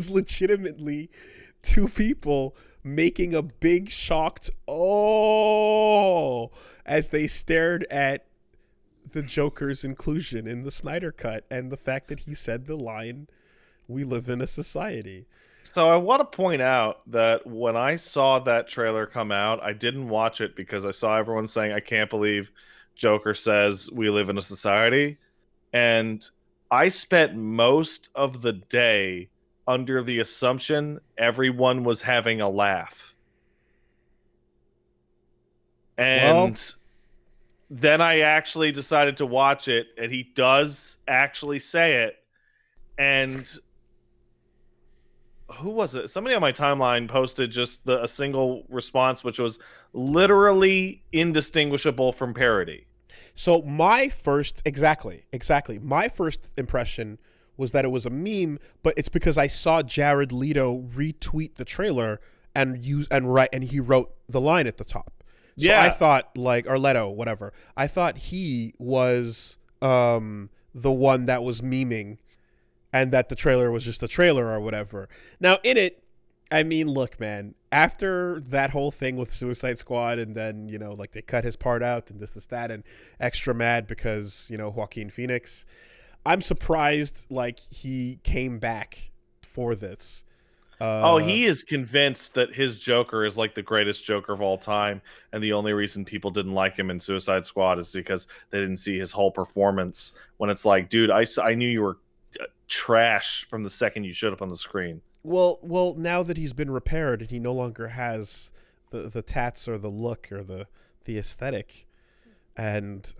legitimately two people making a big shocked as they stared at the Joker's inclusion in the Snyder Cut and the fact that he said the line, "We live in a society." So I want to point out that when I saw that trailer come out, I didn't watch it because I saw everyone saying, I can't believe Joker says we live in a society. And I spent most of the day under the assumption everyone was having a laugh. And then I actually decided to watch it, and he does actually say it. And who was it? Somebody on my timeline posted just a single response, which was literally indistinguishable from parody. So my first, exactly. My first impression was that it was a meme, but it's because I saw Jared Leto retweet the trailer and he wrote the line at the top. So I thought, like, or Leto, whatever. I thought he was the one that was memeing, and that the trailer was just a trailer or whatever. Now, in it, I mean, look, man, after that whole thing with Suicide Squad, and then, you know, like, they cut his part out, and this, that, and extra mad because, you know, Joaquin Phoenix, I'm surprised, like, he came back for this. He is convinced that his Joker is, like, the greatest Joker of all time, and the only reason people didn't like him in Suicide Squad is because they didn't see his whole performance, when it's like, dude, I knew you were trash from the second you showed up on the screen. Well, now that he's been repaired and he no longer has the tats or the look or the aesthetic, and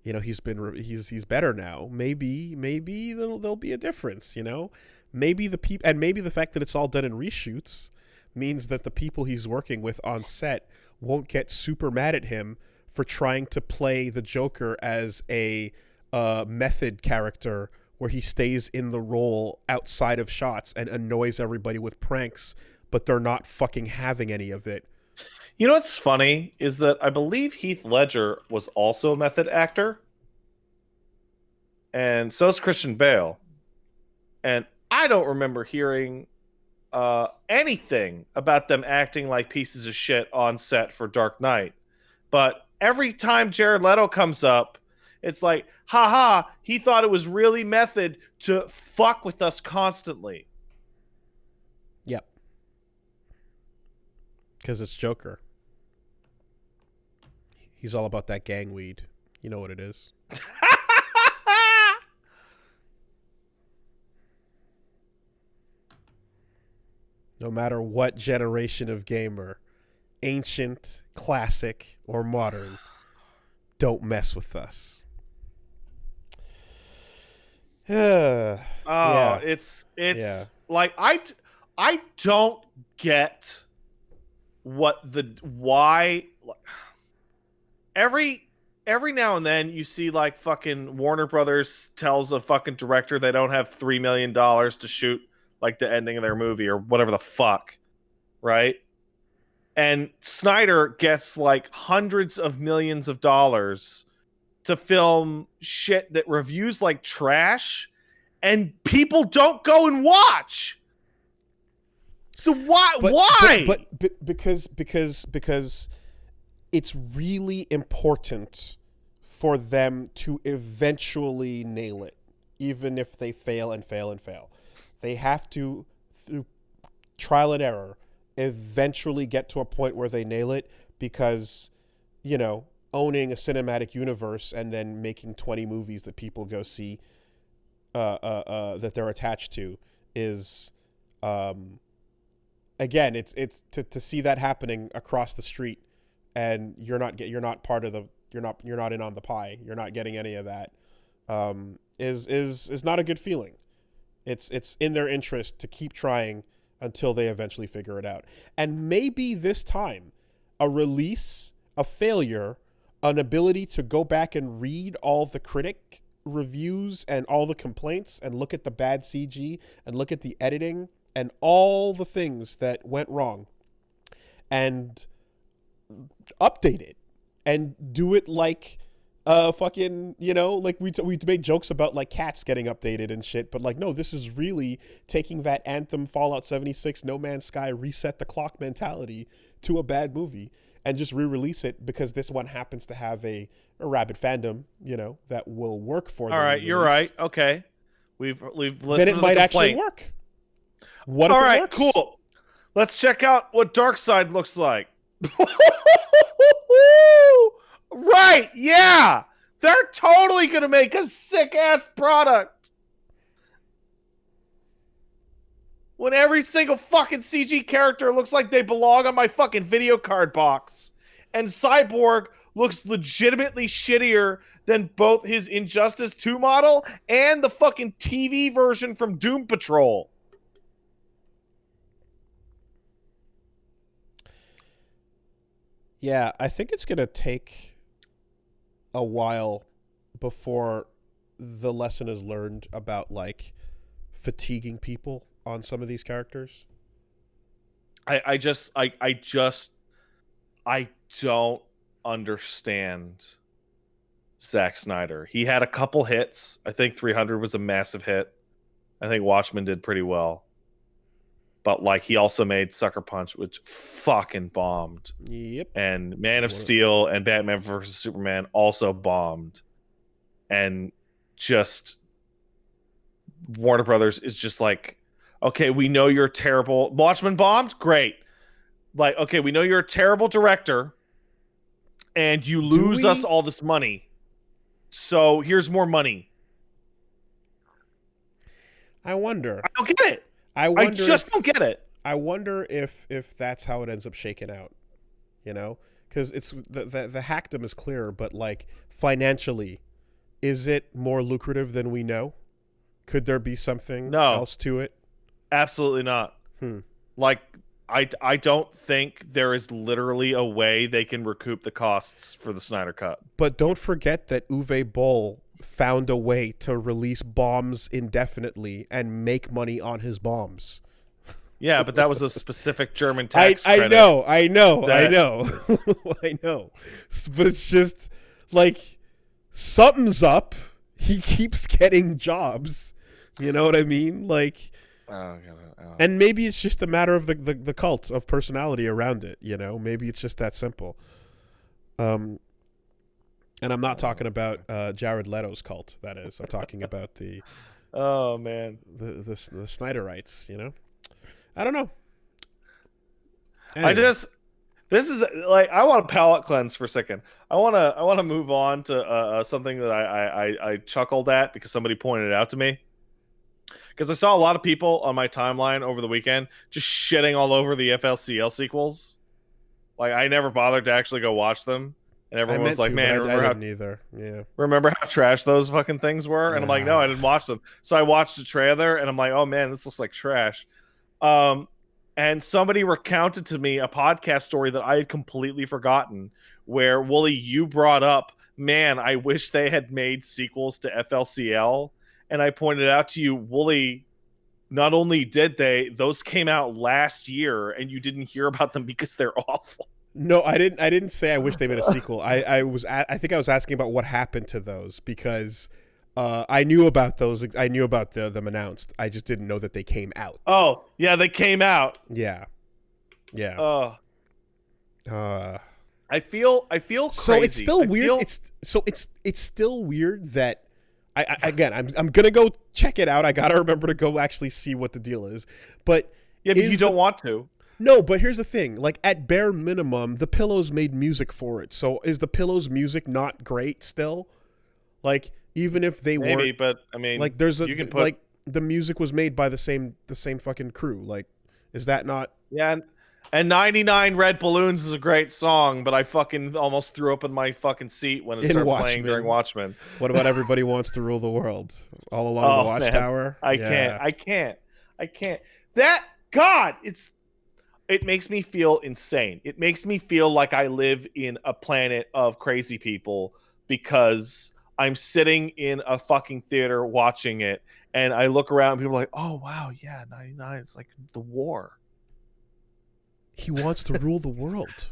you know, he's better now. Maybe there'll be a difference. You know, maybe the fact that it's all done in reshoots means that the people he's working with on set won't get super mad at him for trying to play the Joker as a method character, where he stays in the role outside of shots and annoys everybody with pranks, but they're not fucking having any of it. You know what's funny is that I believe Heath Ledger was also a method actor, and so is Christian Bale. And I don't remember hearing anything about them acting like pieces of shit on set for Dark Knight. But every time Jared Leto comes up, It's like, haha, he thought it was really method to fuck with us constantly. Yep. Because it's Joker. He's all about that gang weed. You know what it is. No matter what generation of gamer, ancient, classic, or modern, don't mess with us. Yeah. It's like I don't get why every now and then you see like fucking Warner Brothers tells a fucking director they don't have $3 million to shoot like the ending of their movie or whatever the fuck, right? And Snyder gets like hundreds of millions of dollars to film shit that reviews like trash, and people don't go and watch. So why? But because it's really important for them to eventually nail it, even if they fail and fail and fail. They have to, through trial and error, eventually get to a point where they nail it, because, you know, owning a cinematic universe and then making 20 movies that people go see that they're attached to is, again, it's to see that happening across the street, and you're not in on the pie, you're not getting any of that, is not a good feeling. It's in their interest to keep trying until they eventually figure it out. And maybe this time, a release, a failure, an ability to go back and read all the critic reviews and all the complaints and look at the bad CG and look at the editing and all the things that went wrong and update it and do it like fucking, you know, like we make jokes about like cats getting updated and shit, but like, no, this is really taking that Anthem, Fallout 76, No Man's Sky, reset the clock mentality to a bad movie and just re-release it because this one happens to have a rabid fandom, you know, that will work for them. All right, you're right. Okay. We've listened to the then it might actually complaint. work. What if All it right, works? cool. Let's check out what Darkseid looks like. Right, yeah. They're totally going to make a sick-ass product. When every single fucking CG character looks like they belong on my fucking video card box. And Cyborg looks legitimately shittier than both his Injustice 2 model and the fucking TV version from Doom Patrol. Yeah, I think it's going to take a while before the lesson is learned about like fatiguing people on some of these characters. I don't understand Zack Snyder. He had a couple hits. I think 300 was a massive hit. I think Watchmen did pretty well. But like he also made Sucker Punch, which fucking bombed. Yep. And Man of Steel and Batman vs Superman also bombed. And just Warner Brothers is just like, okay, we know you're terrible. Watchmen bombed? Great. Like, okay, we know you're a terrible director and you lose us all this money. So here's more money. I wonder. I don't get it. I just don't get it. I wonder if that's how it ends up shaking out, you know, because it's the hackdom is clear, but like financially, is it more lucrative than we know? Could there be something else to it? Absolutely not. Like I don't think there is literally a way they can recoup the costs for the Snyder Cut. But don't forget that Uwe Boll found a way to release bombs indefinitely and make money on his bombs. Yeah, but that was a specific German tax I credit. know. I know. But it's just like something's up. He keeps getting jobs. You know what I mean? Like, and maybe it's just a matter of the cult of personality around it. You know, maybe it's just that simple. And I'm not talking about Jared Leto's cult. That is, I'm talking about the Oh man, the Snyderites. You know, I don't know. I just this is like I want to palate cleanse for a second. I want to move on to something that I chuckled at because somebody pointed it out to me. Because I saw a lot of people on my timeline over the weekend just shitting all over the FLCL sequels. Like I never bothered to actually go watch them, and everyone was like, "Man, remember I didn't either." Yeah. remember how trash those fucking things were?" And I'm like, "No, I didn't watch them." So I watched the trailer, and I'm like, "Oh man, this looks like trash." And somebody recounted to me a podcast story that I had completely forgotten, where Wooly, you brought up, "Man, I wish they had made sequels to FLCL." And I pointed out to you, Wooly, not only did those came out last year, and you didn't hear about them because they're awful. No, I didn't say I wish they made a sequel. I think I was asking about what happened to those because I knew about those. I knew about them announced. I just didn't know that they came out. Oh yeah, they came out. Yeah. I feel crazy. So it's still weird. It's still weird that I'm gonna go check it out. I gotta remember to go actually see what the deal is. But yeah, but you don't want to. No, but here's the thing. Like at bare minimum, the Pillows made music for it. So is the Pillows music not great still? Like even if they Maybe, weren't, but I mean, like there's a you can put, like the music was made by the same fucking crew. Like is that not? Yeah. And 99 Red Balloons is a great song, but I fucking almost threw up in my fucking seat when it started playing during Watchmen. What about Everybody Wants to Rule the World? All Along the Watchtower? Man. I can't. That, God, it makes me feel insane. It makes me feel like I live in a planet of crazy people because I'm sitting in a fucking theater watching it, and I look around and people are like, oh, wow, yeah, 99, it's like the war. He wants to rule the world.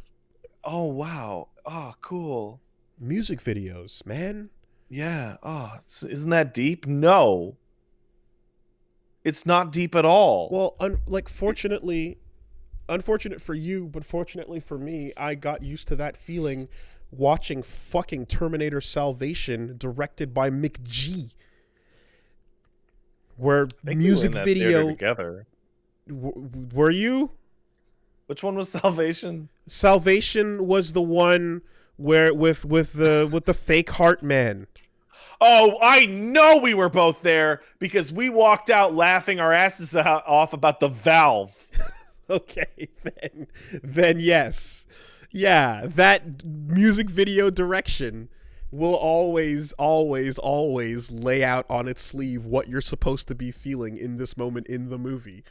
Oh, wow. Oh, cool. Music videos, man. Yeah. Oh, isn't that deep? No. It's not deep at all. Well, unfortunate for you, but fortunately for me, I got used to that feeling watching fucking Terminator Salvation directed by McG. Where music video together. Were you? Which one was Salvation? Salvation was the one where with the fake heart man. Oh, I know we were both there because we walked out laughing our asses off about the valve. Okay, then yes. Yeah, that music video direction will always lay out on its sleeve what you're supposed to be feeling in this moment in the movie.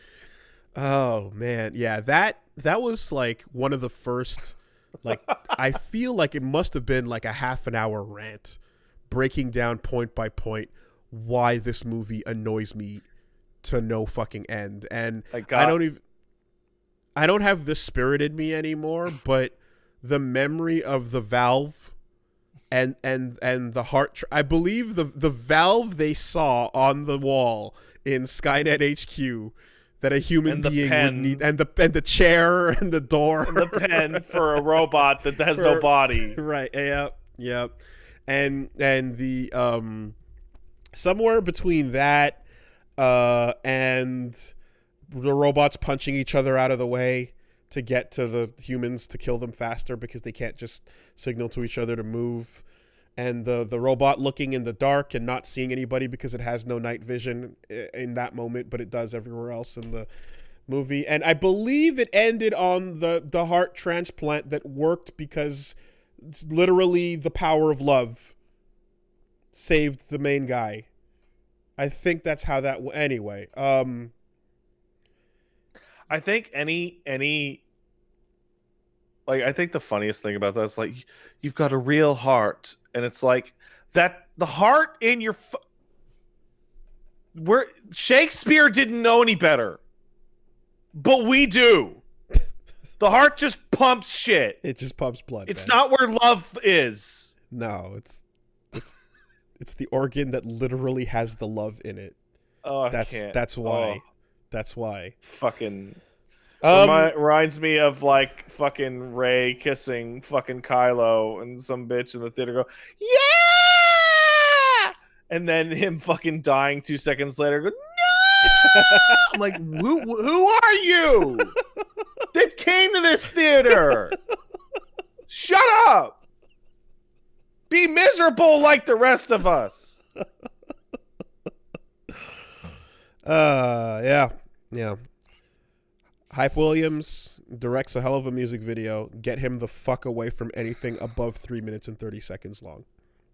Oh man, yeah, that was like one of the first, like I feel like it must have been like a half an hour rant breaking down point by point why this movie annoys me to no fucking end. And I don't have the spirit in me anymore, but the memory of the valve and the heart I believe the valve they saw on the wall in Skynet HQ that a human being would need, and the chair and the door and the pen for a robot that has no body. Right. Yep. And the somewhere between that and the robots punching each other out of the way to get to the humans to kill them faster because they can't just signal to each other to move. And the robot looking in the dark and not seeing anybody because it has no night vision in that moment, but it does everywhere else in the movie. And I believe it ended on the heart transplant that worked because it's literally the power of love saved the main guy. I think that's how that anyway. I think I think the funniest thing about that is like you've got a real heart, and it's like that the heart in your where Shakespeare didn't know any better, but we do. The heart just pumps shit. It just pumps blood. It's not where love is. No, it's the organ that literally has the love in it. Oh, that's why. Oh. That's why. Fucking Reminds me of like fucking Rey kissing fucking Kylo and some bitch in the theater go, yeah! And then him fucking dying 2 seconds later go, no! I'm like, who are you that came to this theater? Shut up! Be miserable like the rest of us. Yeah. Hype Williams directs a hell of a music video. Get him the fuck away from anything above 3 minutes and 30 seconds long.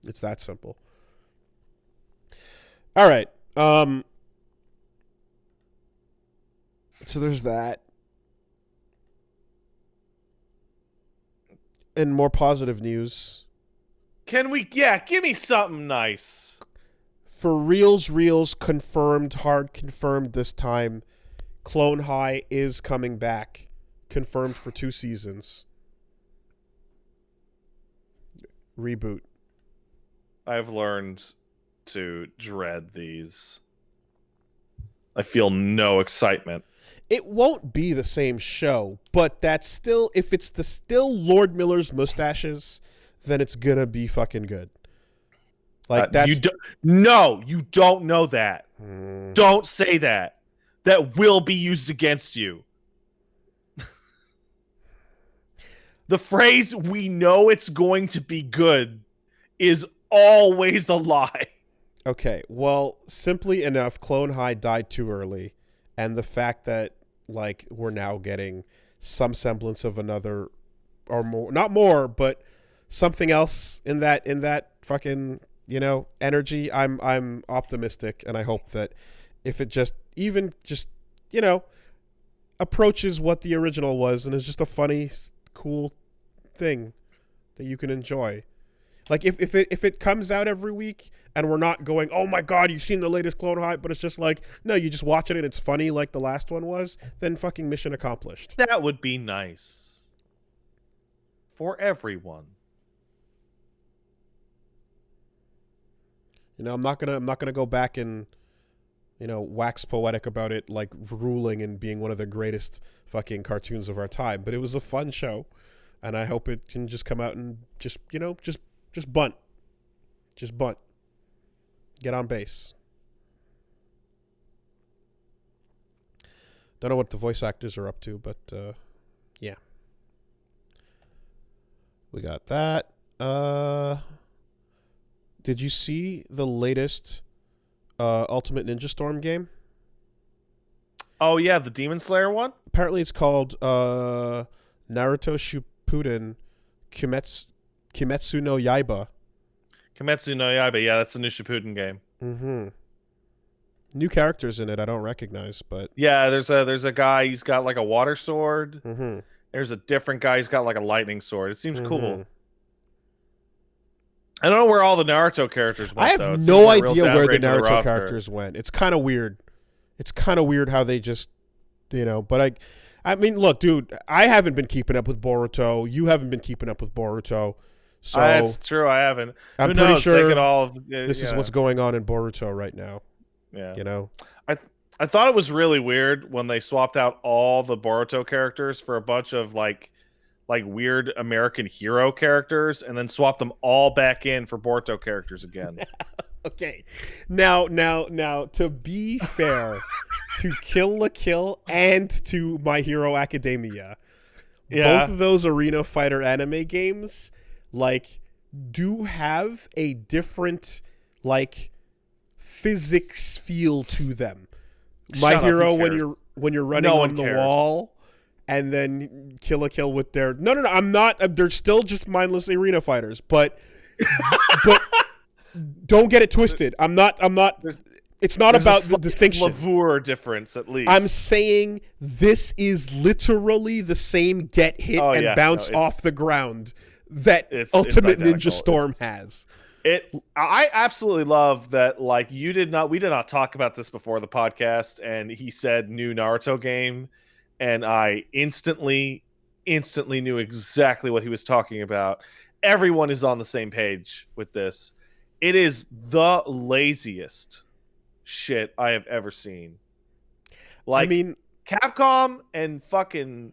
It's that simple. All right. So there's that. And more positive news. Give me something nice. For reals, confirmed, hard confirmed this time. Clone High is coming back. Confirmed for 2 seasons. Reboot. I've learned to dread these. I feel no excitement. It won't be the same show, but that's still, if it's still Lord Miller's mustaches, then it's gonna be fucking good. Like that's you don't know that. Don't say that. That will be used against you. The phrase "we know it's going to be good" is always a lie. Okay, well, simply enough, Clone High died too early, and the fact that like we're now getting some semblance of another, or more, not more, but something else in that fucking, you know, energy. I'm optimistic, and I hope that if it just you know, approaches what the original was and is just a funny, cool thing that you can enjoy. Like if it comes out every week and we're not going, oh my god, you've seen the latest Clone High, but it's just like, no, you just watch it and it's funny like the last one was, then fucking mission accomplished. That would be nice for everyone. You know, I'm not gonna go back and, you know, wax poetic about it, like ruling and being one of the greatest fucking cartoons of our time. But it was a fun show, and I hope it can just come out and just, you know, just bunt. Just bunt. Get on base. Don't know what the voice actors are up to, but yeah. We got that. Did you see the latest Ultimate Ninja Storm game? Oh yeah, the Demon Slayer one? Apparently it's called Naruto Shippuden Kimetsu no Yaiba. Kimetsu no Yaiba, yeah, that's the new Shippuden game. Mm-hmm. New characters in it I don't recognize, but yeah, there's a guy, he's got like a water sword. Mm-hmm. There's a different guy, he's got like a lightning sword. It seems cool. I don't know where all the Naruto characters went. I have though. no idea where the downgrade to Naruto roster. characters went. It's kind of weird. It's kind of weird how they just, you know, but I mean, look, dude, I haven't been keeping up with Boruto. You haven't been keeping up with Boruto. So that's true, I haven't. I'm Who pretty knows? sure They could all, this is what's going on in Boruto right now. Yeah. You know? I thought it was really weird when they swapped out all the Boruto characters for a bunch of like weird American hero characters and then swapped them all back in for Boruto characters again. Okay. Now, to be fair to Kill la Kill and to My Hero Academia, both of those arena fighter anime games, like, do have a different, like, physics feel to them. My Hero, when you're running on the wall, and then Kill la Kill with their no, I'm not. They're still just mindless arena fighters, but don't get it twisted. I'm not. It's not about the distinction. Flavor difference, at least. I'm saying this is literally the same get hit and bounce off the ground that Ultimate Ninja Storm has. I absolutely love that. Like, we did not talk about this before the podcast, and he said new Naruto game, and I instantly knew exactly what he was talking about. Everyone is on the same page with this. It is the laziest shit I have ever seen. Like, I mean, Capcom and fucking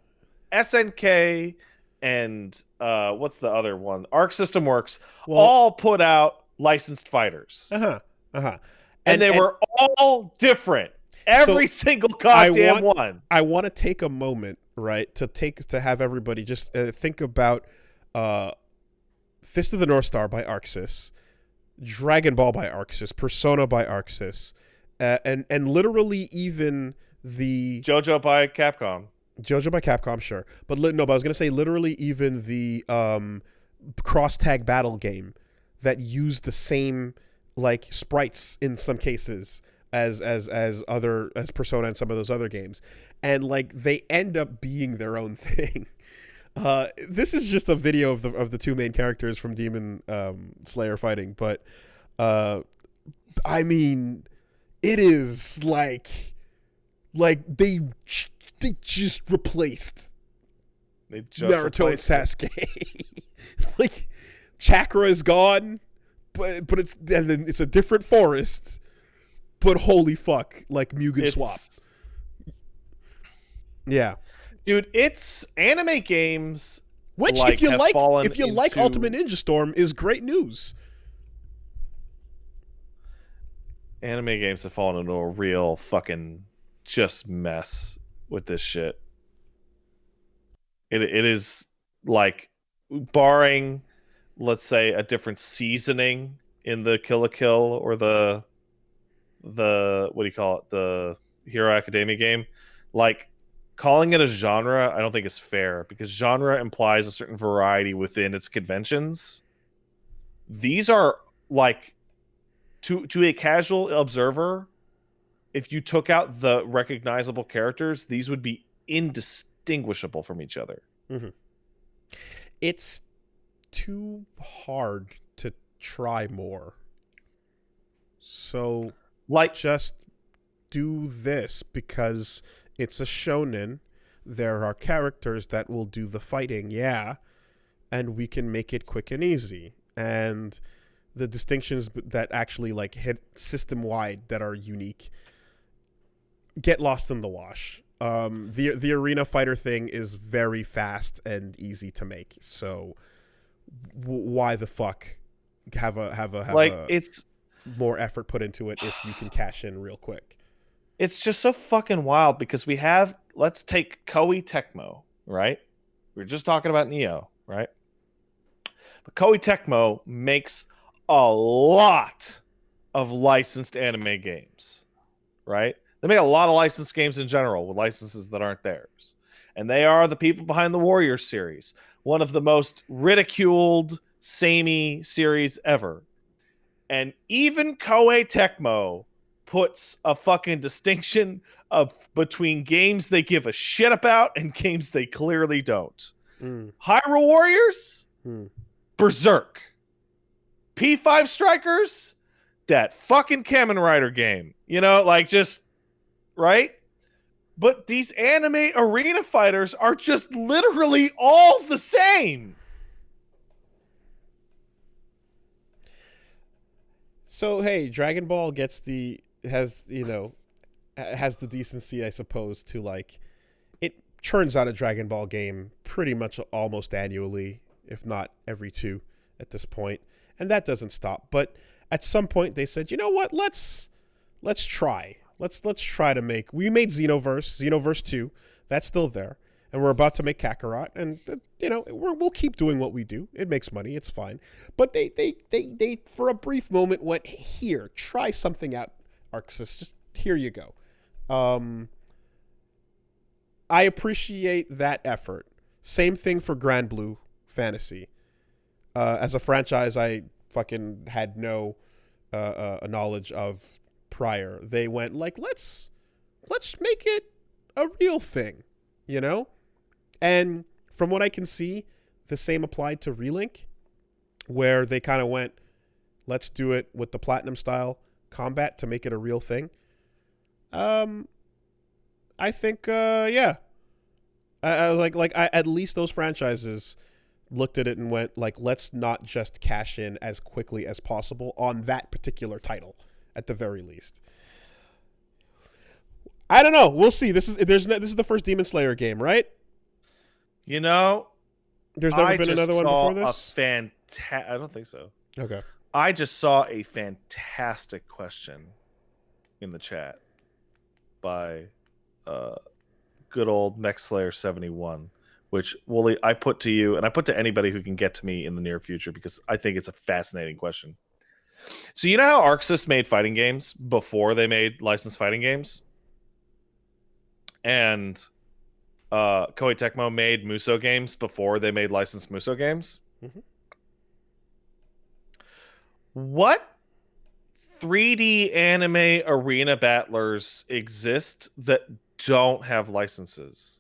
SNK and what's the other one? Arc System Works all put out licensed fighters. And they were all different. Every single goddamn one. I want to take a moment, right, to have everybody just think about Fist of the North Star by ArcSys, Dragon Ball by ArcSys, Persona by ArcSys, and literally even the JoJo by Capcom. JoJo by Capcom, sure, but but I was gonna say literally even the cross tag battle game that used the same like sprites in some cases as Persona and some of those other games, and like they end up being their own thing. This is just a video of the two main characters from Demon Slayer fighting, but I mean, it is like they just replaced Naruto and Sasuke. Like Chakra is gone, but it's a different forest. But holy fuck, like Mugen swapped. Yeah. Dude, it's anime games, which if you like Ultimate Ninja Storm is great news. Anime games have fallen into a real fucking just mess with this shit. It is like, barring, let's say, a different seasoning in the Kill la Kill or the what do you call it, the Hero Academia game, like calling it a genre I don't think is fair, because genre implies a certain variety within its conventions. These are like, to a casual observer, if you took out the recognizable characters, these would be indistinguishable from each other. Mm-hmm. It's too hard to try more. So like, just do this because it's a shonen. There are characters that will do the fighting, yeah, and we can make it quick and easy. And the distinctions that actually like hit system wide that are unique get lost in the wash. The arena fighter thing is very fast and easy to make. So why the fuck have it's more effort put into it if you can cash in real quick? It's just so fucking wild, because we have, let's take Koei Tecmo, right? We were just talking about Neo, right? But Koei Tecmo makes a lot of licensed anime games, right? They make a lot of licensed games in general with licenses that aren't theirs. And they are the people behind the Warriors series, one of the most ridiculed, samey series ever. And even Koei Tecmo puts a fucking distinction between games they give a shit about and games they clearly don't. Hyrule Warriors, Berserk. P5 Strikers, that fucking Kamen Rider game. You know, like, just, right? But these anime arena fighters are just literally all the same. So, hey, Dragon Ball has the decency, I suppose, to, like, it churns out a Dragon Ball game pretty much almost annually, if not every two at this point. And that doesn't stop. But at some point they said, you know what, let's try. Let's try to make, we made Xenoverse 2. That's still there. And we're about to make Kakarot, and we'll keep doing what we do. It makes money, it's fine. But they for a brief moment went, here, try something out, ArcSys. Just here you go. I appreciate that effort. Same thing for Grand Blue Fantasy. As a franchise, I fucking had no knowledge of prior. They went like, let's make it a real thing, you know? And from what I can see, the same applied to Relink, where they kind of went, let's do it with the Platinum style combat to make it a real thing. I think, yeah. I at least those franchises looked at it and went, like, let's not just cash in as quickly as possible on that particular title, at the very least. I don't know. We'll see. This is the first Demon Slayer game, right? You know, There's never been another one before this? I don't think so. Okay. I just saw a fantastic question in the chat by good old MechSlayer71, which, Wooly, I put to you, and I put to anybody who can get to me in the near future, because I think it's a fascinating question. So you know how Arxis made fighting games before they made licensed fighting games? And Koei Tecmo made Muso games before they made licensed Muso games? Mm-hmm. What 3D anime arena battlers exist that don't have licenses?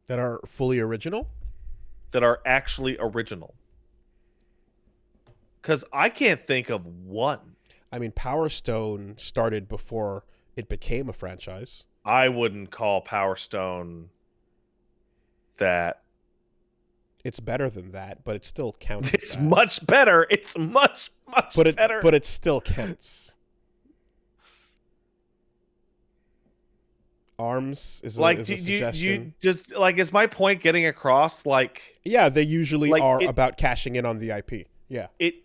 That are fully original? That are actually original? Because I can't think of one. I mean, Power Stone started before it became a franchise. I wouldn't call Power Stone that. It's better than that, but it still counts. It's much better. It's much better. But it still counts. ARMS is a suggestion. You just like, is my point getting across? Like, yeah, they usually are about cashing in on the IP. Yeah. It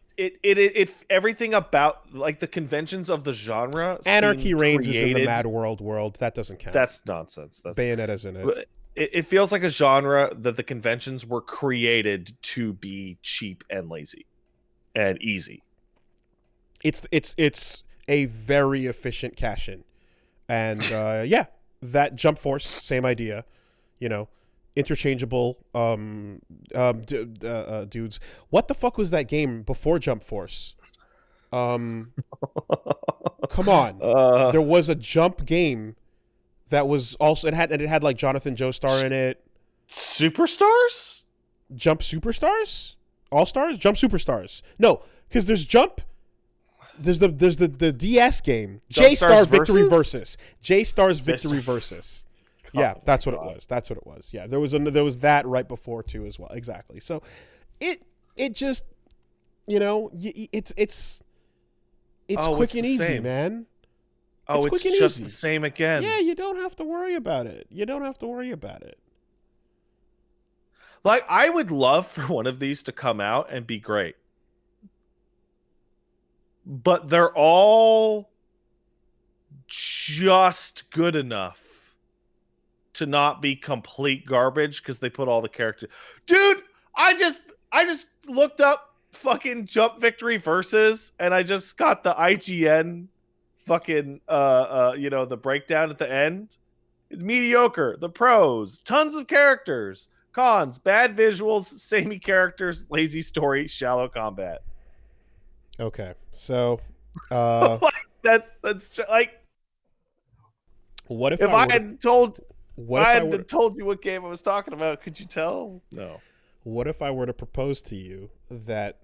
everything about like the conventions of the genre. Anarchy Reigns is in the Mad World. That doesn't count. That's nonsense. That's Bayonetta's in it. It feels like a genre that the conventions were created to be cheap and lazy and easy. It's a very efficient cash in, and yeah, that Jump Force, same idea, you know. Interchangeable dudes. What the fuck was that game before Jump Force? Come on. There was a jump game that was also it had like Jonathan Joestar in it. Superstars? Jump Superstars? All Stars? Jump Superstars. No, because there's Jump. There's the DS game. J-Star Victory Versus. J-Star's Victory Versus. Yeah, that's what it was. That's what it was. Yeah, there was that right before too as well. Exactly. So, it just, you know, it's quick and easy, man. Oh, it's just the same again. Yeah, you don't have to worry about it. Like, I would love for one of these to come out and be great, but they're all just good enough to not be complete garbage because they put all the characters. Dude, I just looked up fucking Jump Victory Versus, and I just got the IGN fucking the breakdown at the end. Mediocre. The pros, tons of characters. Cons, bad visuals, samey characters, lazy story, shallow combat. Okay, so that's just, like, what if I had told you what game I was talking about? Could you tell? No. What if I were to propose to you that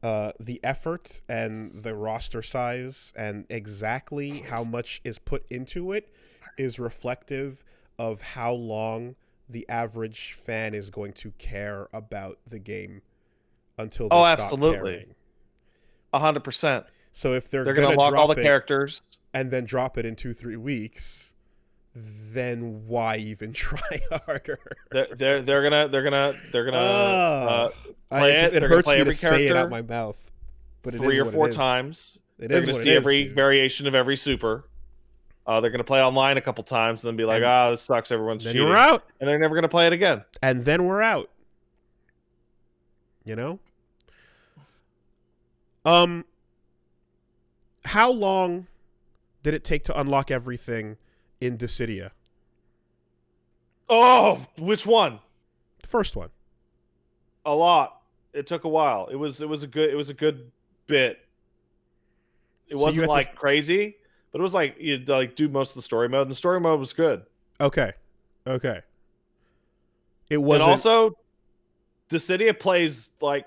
the effort and the roster size and exactly how much is put into it is reflective of how long the average fan is going to care about the game until they stop caring? 100%. So if they're going to unlock all the characters and then drop it in 2-3 weeks, then why even try harder? They're gonna play it. It hurts me to say it out my mouth, but 3 or 4 times. They're gonna see every variation of every super. They're gonna play online a couple times and then be like, this sucks. Everyone's cheating. Then we're out, and they're never gonna play it again. And then we're out. You know. How long did it take to unlock everything in Dissidia? Oh, which one? The first one. A lot. It took a while. It was a good bit. It wasn't like crazy, but it was like you'd like do most of the story mode, and the story mode was good. Okay. It was also Dissidia plays like,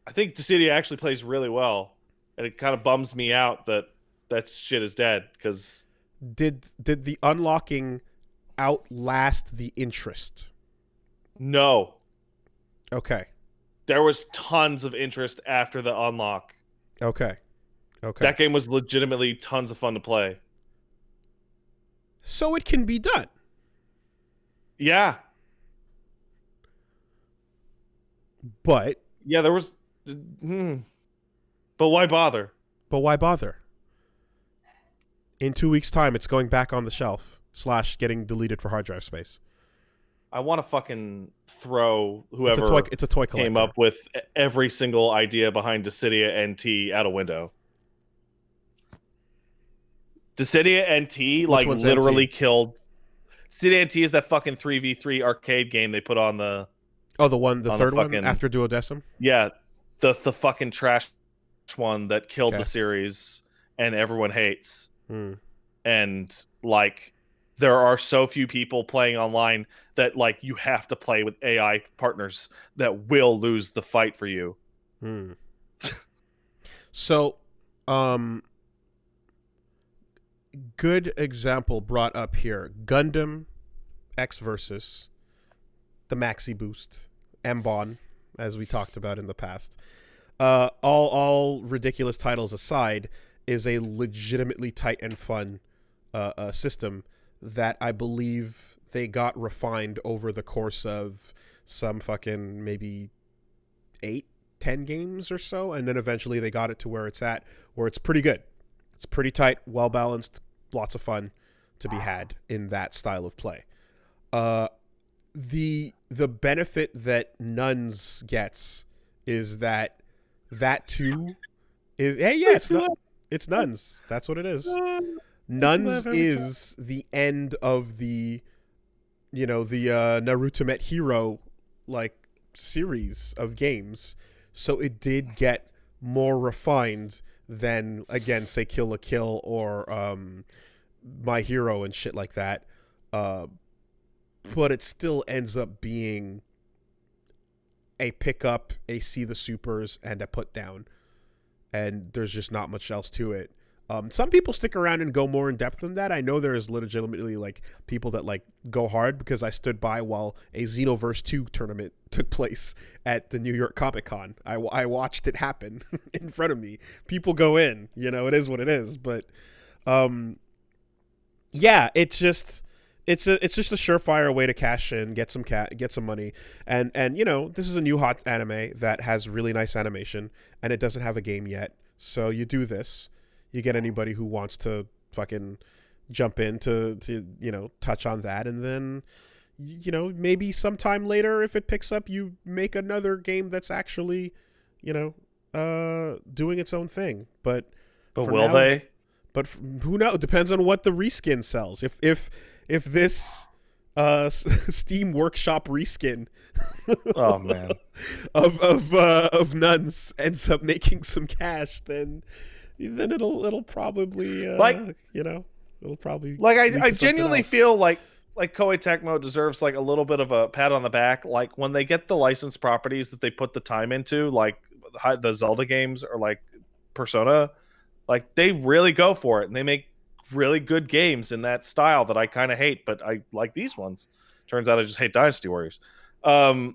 I think Dissidia actually plays really well, and it kind of bums me out that shit is dead because. Did the unlocking outlast the interest? No. Okay. There was tons of interest after the unlock. Okay. That game was legitimately tons of fun to play. so it can be done. Yeah. But There was. But why bother? But why bother? In 2 weeks' time, it's going back on the shelf / getting deleted for hard drive space. I want to fucking throw whoever It's a toy collector. came up with every single idea behind Dissidia NT out a window. Dissidia NT one's literally NT? killed. Dissidia NT is that fucking 3v3 arcade game they put on the. Oh, the third one fucking, after Duodecim? Yeah, the fucking trash one that killed Okay. the series and everyone hates. And there are so few people playing online that you have to play with AI partners that will lose the fight for you. So, good example brought up here. Gundam X Versus, the Maxi Boost, Mbon, as we talked about in the past. All ridiculous titles aside, is a legitimately tight and fun system that I believe they got refined over the course of some fucking maybe 8-10 games or so, and then eventually they got it to where it's at, where it's pretty good. It's pretty tight, well balanced, lots of fun to be had in that style of play. The benefit that Nuns gets is that too is it's Nuns. That's what it is. Nuns is the end of the Naruto Met Hero series of games. So it did get more refined than, again, say Kill la Kill or My Hero and shit like that. But it still ends up being a pickup, a see the supers, and a put down. And there's just not much else to it. Some people stick around and go more in depth than that. I know there's legitimately people that go hard, because I stood by while a Xenoverse 2 tournament took place at the New York Comic Con. I watched it happen in front of me. People go in, it is what it is. But yeah, it's just a surefire way to cash in, get some money, and this is a new hot anime that has really nice animation, and it doesn't have a game yet. So you do this. You get anybody who wants to fucking jump in to touch on that, and then maybe sometime later, if it picks up, you make another game that's actually doing its own thing. But will they? But who knows? Depends on what the reskin sells. If this Steam Workshop reskin oh man of Nuns ends up making some cash, then it'll probably it'll probably I genuinely feel like Koei Tecmo deserves a little bit of a pat on the back, when they get the licensed properties that they put the time into, the Zelda games or Persona, they really go for it, and they make really good games in that style that I kind of hate, but I like these ones. Turns out I just hate Dynasty Warriors. But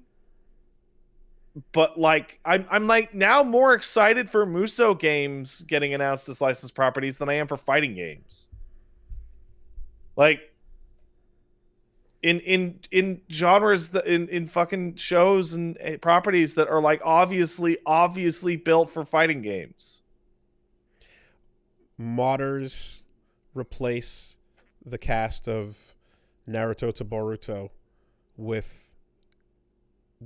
I'm now more excited for Muso games getting announced as licensed properties than I am for fighting games. In genres that in fucking shows and properties that are obviously built for fighting games. Modders replace the cast of Naruto to Boruto with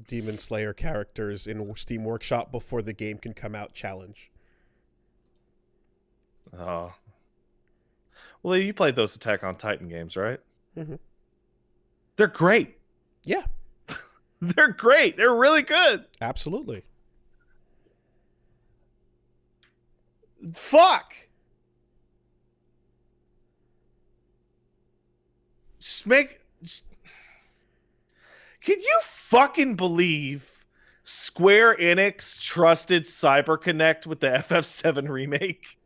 Demon Slayer characters in Steam Workshop before the game can come out challenge. Oh. Well, you played those Attack on Titan games, right? Mm-hmm. They're great. Yeah. They're great. They're really good. Absolutely. Fuck. Can you fucking believe Square Enix trusted CyberConnect with the FF7 remake?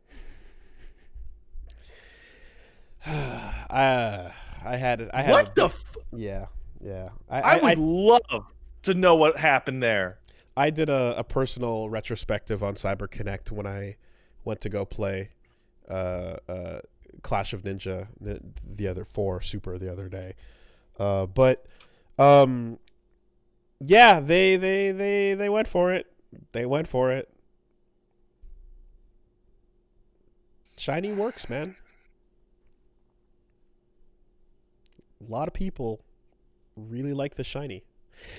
I had what the yeah. I would love to know what happened there. I did a personal retrospective on CyberConnect when I went to go play Clash of Ninja the other Super the other day. But yeah, they went for it. They went for it. Shiny works, man. A lot of people really like the shiny.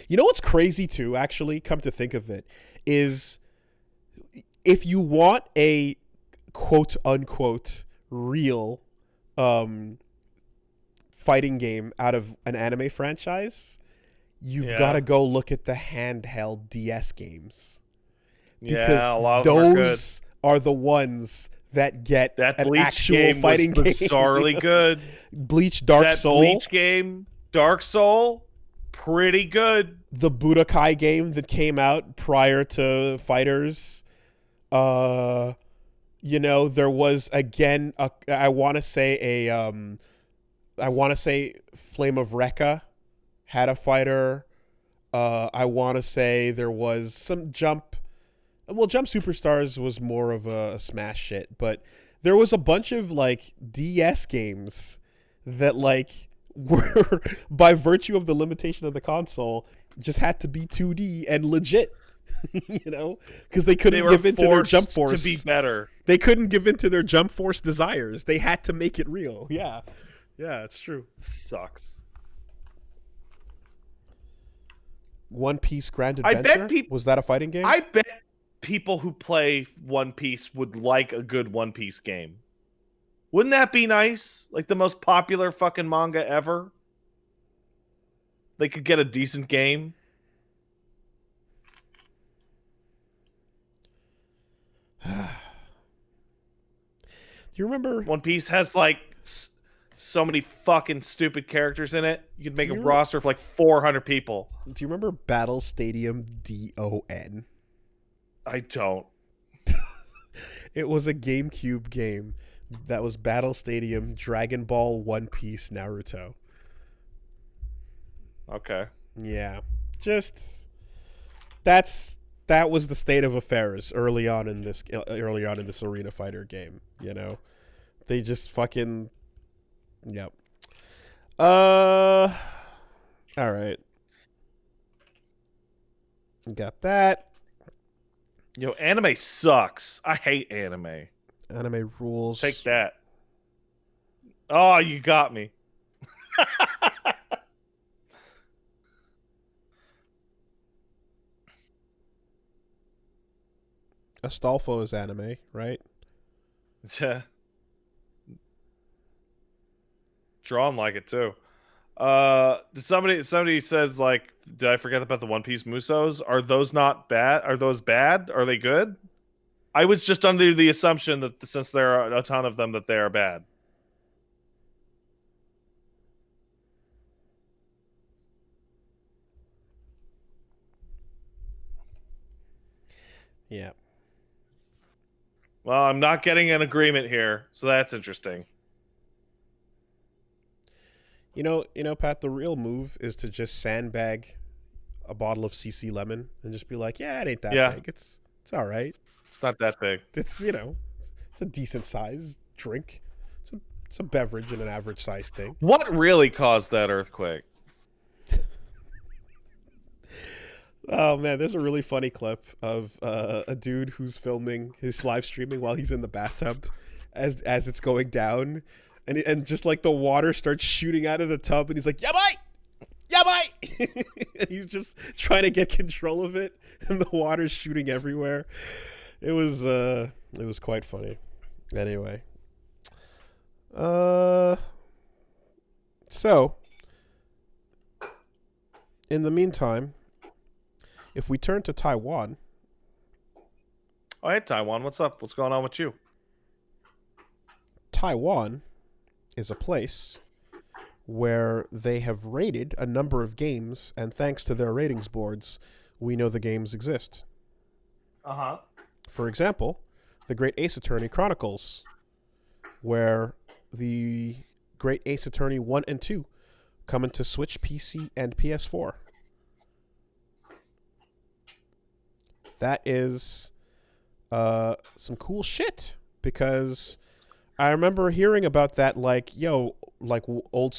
You know what's crazy too, actually, come to think of it, is if you want a quote unquote real fighting game out of an anime franchise, you've got to go look at the handheld DS games. Because a lot of those are the ones that get that an Bleach actual game fighting was game. bizarrely good. Bleach Dark Soul. Bleach game, Dark Soul, pretty good. The Budokai game that came out prior to Fighters. There was again I want to say Flame of Rekka had a fighter. I want to say there was some Jump Superstars was more of a smash shit, but there was a bunch of like DS games that like were by virtue of the limitation of the console just had to be 2D and legit, because they couldn't give into their Jump Force to be better. They couldn't give into their Jump Force desires. They had to make it real. Yeah, it's true. Sucks. One Piece Grand Adventure? Was that a fighting game? I bet people who play One Piece would like a good One Piece game. Wouldn't that be nice? Like the most popular fucking manga ever. They could get a decent game. Do you remember? One Piece has like so many fucking stupid characters in it. You could make a roster of like 400 people. Do you remember Battle Stadium DON? I don't. It was a GameCube game that was Battle Stadium, Dragon Ball, One Piece, Naruto. Okay. Yeah. That was the state of affairs early on in this Arena Fighter game, They just fucking yep. All right. Got that. Yo, anime sucks. I hate anime. Anime rules. Take that. Oh, you got me. Astolfo is anime, right? Yeah. Drawn like it too. Somebody says like, did I forget about the One Piece Musos? Are those not bad? Are those bad? Are they good? I was just under the assumption that since there are a ton of them that they are bad. Yeah. Well, I'm not getting an agreement here, so that's interesting. Pat, the real move is to just sandbag a bottle of CC Lemon and just be like, yeah, it ain't that big. It's all right. It's not that big. It's, it's a decent size drink. It's a beverage and an average size thing. What really caused that earthquake? Oh man, there's a really funny clip of a dude who's filming his live streaming while he's in the bathtub as it's going down, and just like the water starts shooting out of the tub, and he's like, "Yabai, yabai," and he's just trying to get control of it, and the water's shooting everywhere. It was quite funny. Anyway, so in the meantime, if we turn to Taiwan. Oh, hey, Taiwan. What's up? What's going on with you? Taiwan is a place where they have rated a number of games, and thanks to their ratings boards, we know the games exist. Uh-huh. For example, the Great Ace Attorney Chronicles, where the Great Ace Attorney 1 and 2 come into Switch, PC, and PS4. That is some cool shit, because I remember hearing about that, like, old,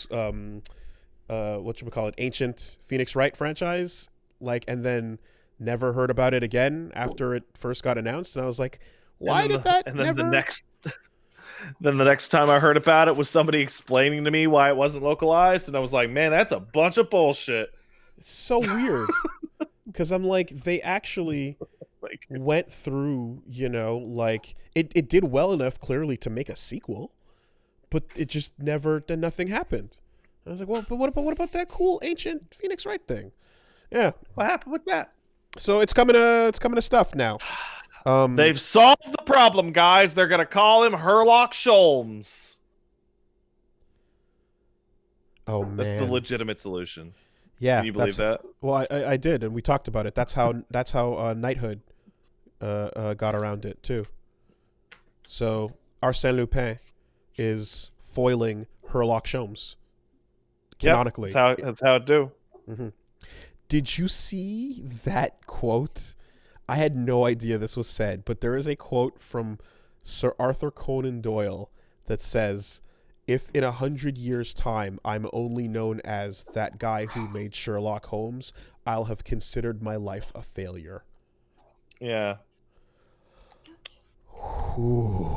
whatchamacallit, ancient Phoenix Wright franchise, like, and then never heard about it again after it first got announced. And I was like, why did that and then never... Then the next time I heard about it was somebody explaining to me why it wasn't localized, and I was like, man, that's a bunch of bullshit. It's so weird. Because I'm like, they actually went through, like, it did well enough, clearly, to make a sequel, but it just nothing happened. I was like, well, but what about that cool ancient Phoenix Wright thing? Yeah. What happened with that? So it's coming to stuff now. They've solved the problem, guys. They're going to call him Herlock Sholmes. Oh, man. That's the legitimate solution. Yeah. Can you believe that? Well, I did, and we talked about it. That's how Knighthood got around it, too. So Arsène Lupin is foiling Herlock Sholmes. Canonically. Yep, that's how it do. Mm-hmm. Did you see that quote? I had no idea this was said, but there is a quote from Sir Arthur Conan Doyle that says, if in 100 years' time I'm only known as that guy who made Sherlock Holmes, I'll have considered my life a failure. Yeah. Ooh.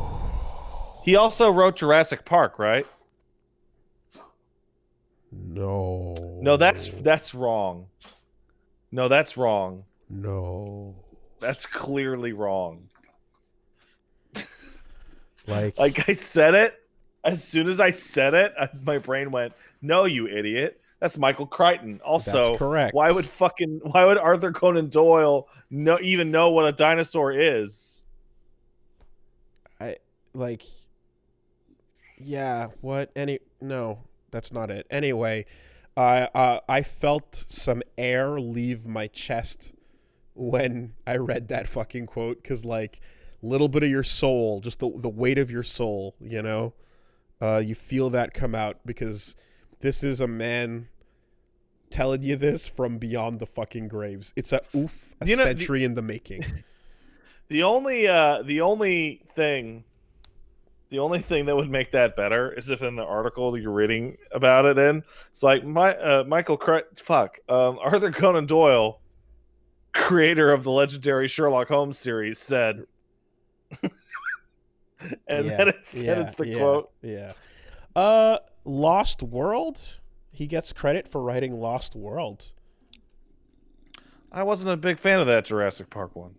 He also wrote Jurassic Park, right? No. No, that's wrong. No, that's wrong. No. That's clearly wrong. Like I said it. As soon as I said it, my brain went, "No, you idiot! That's Michael Crichton." Also, that's correct. Why would Arthur Conan Doyle even know what a dinosaur is? Yeah. What? No, that's not it. Anyway, I felt some air leave my chest when I read that fucking quote, because, like, little bit of your soul, just the weight of your soul, you feel that come out, because this is a man telling you this from beyond the fucking graves. It's a century in the making. The only thing that would make that better is if in the article that you're reading about it in, it's like Arthur Conan Doyle, creator of the legendary Sherlock Holmes series, said, and then it's the quote. Yeah. Lost World. He gets credit for writing Lost World. I wasn't a big fan of that Jurassic Park one.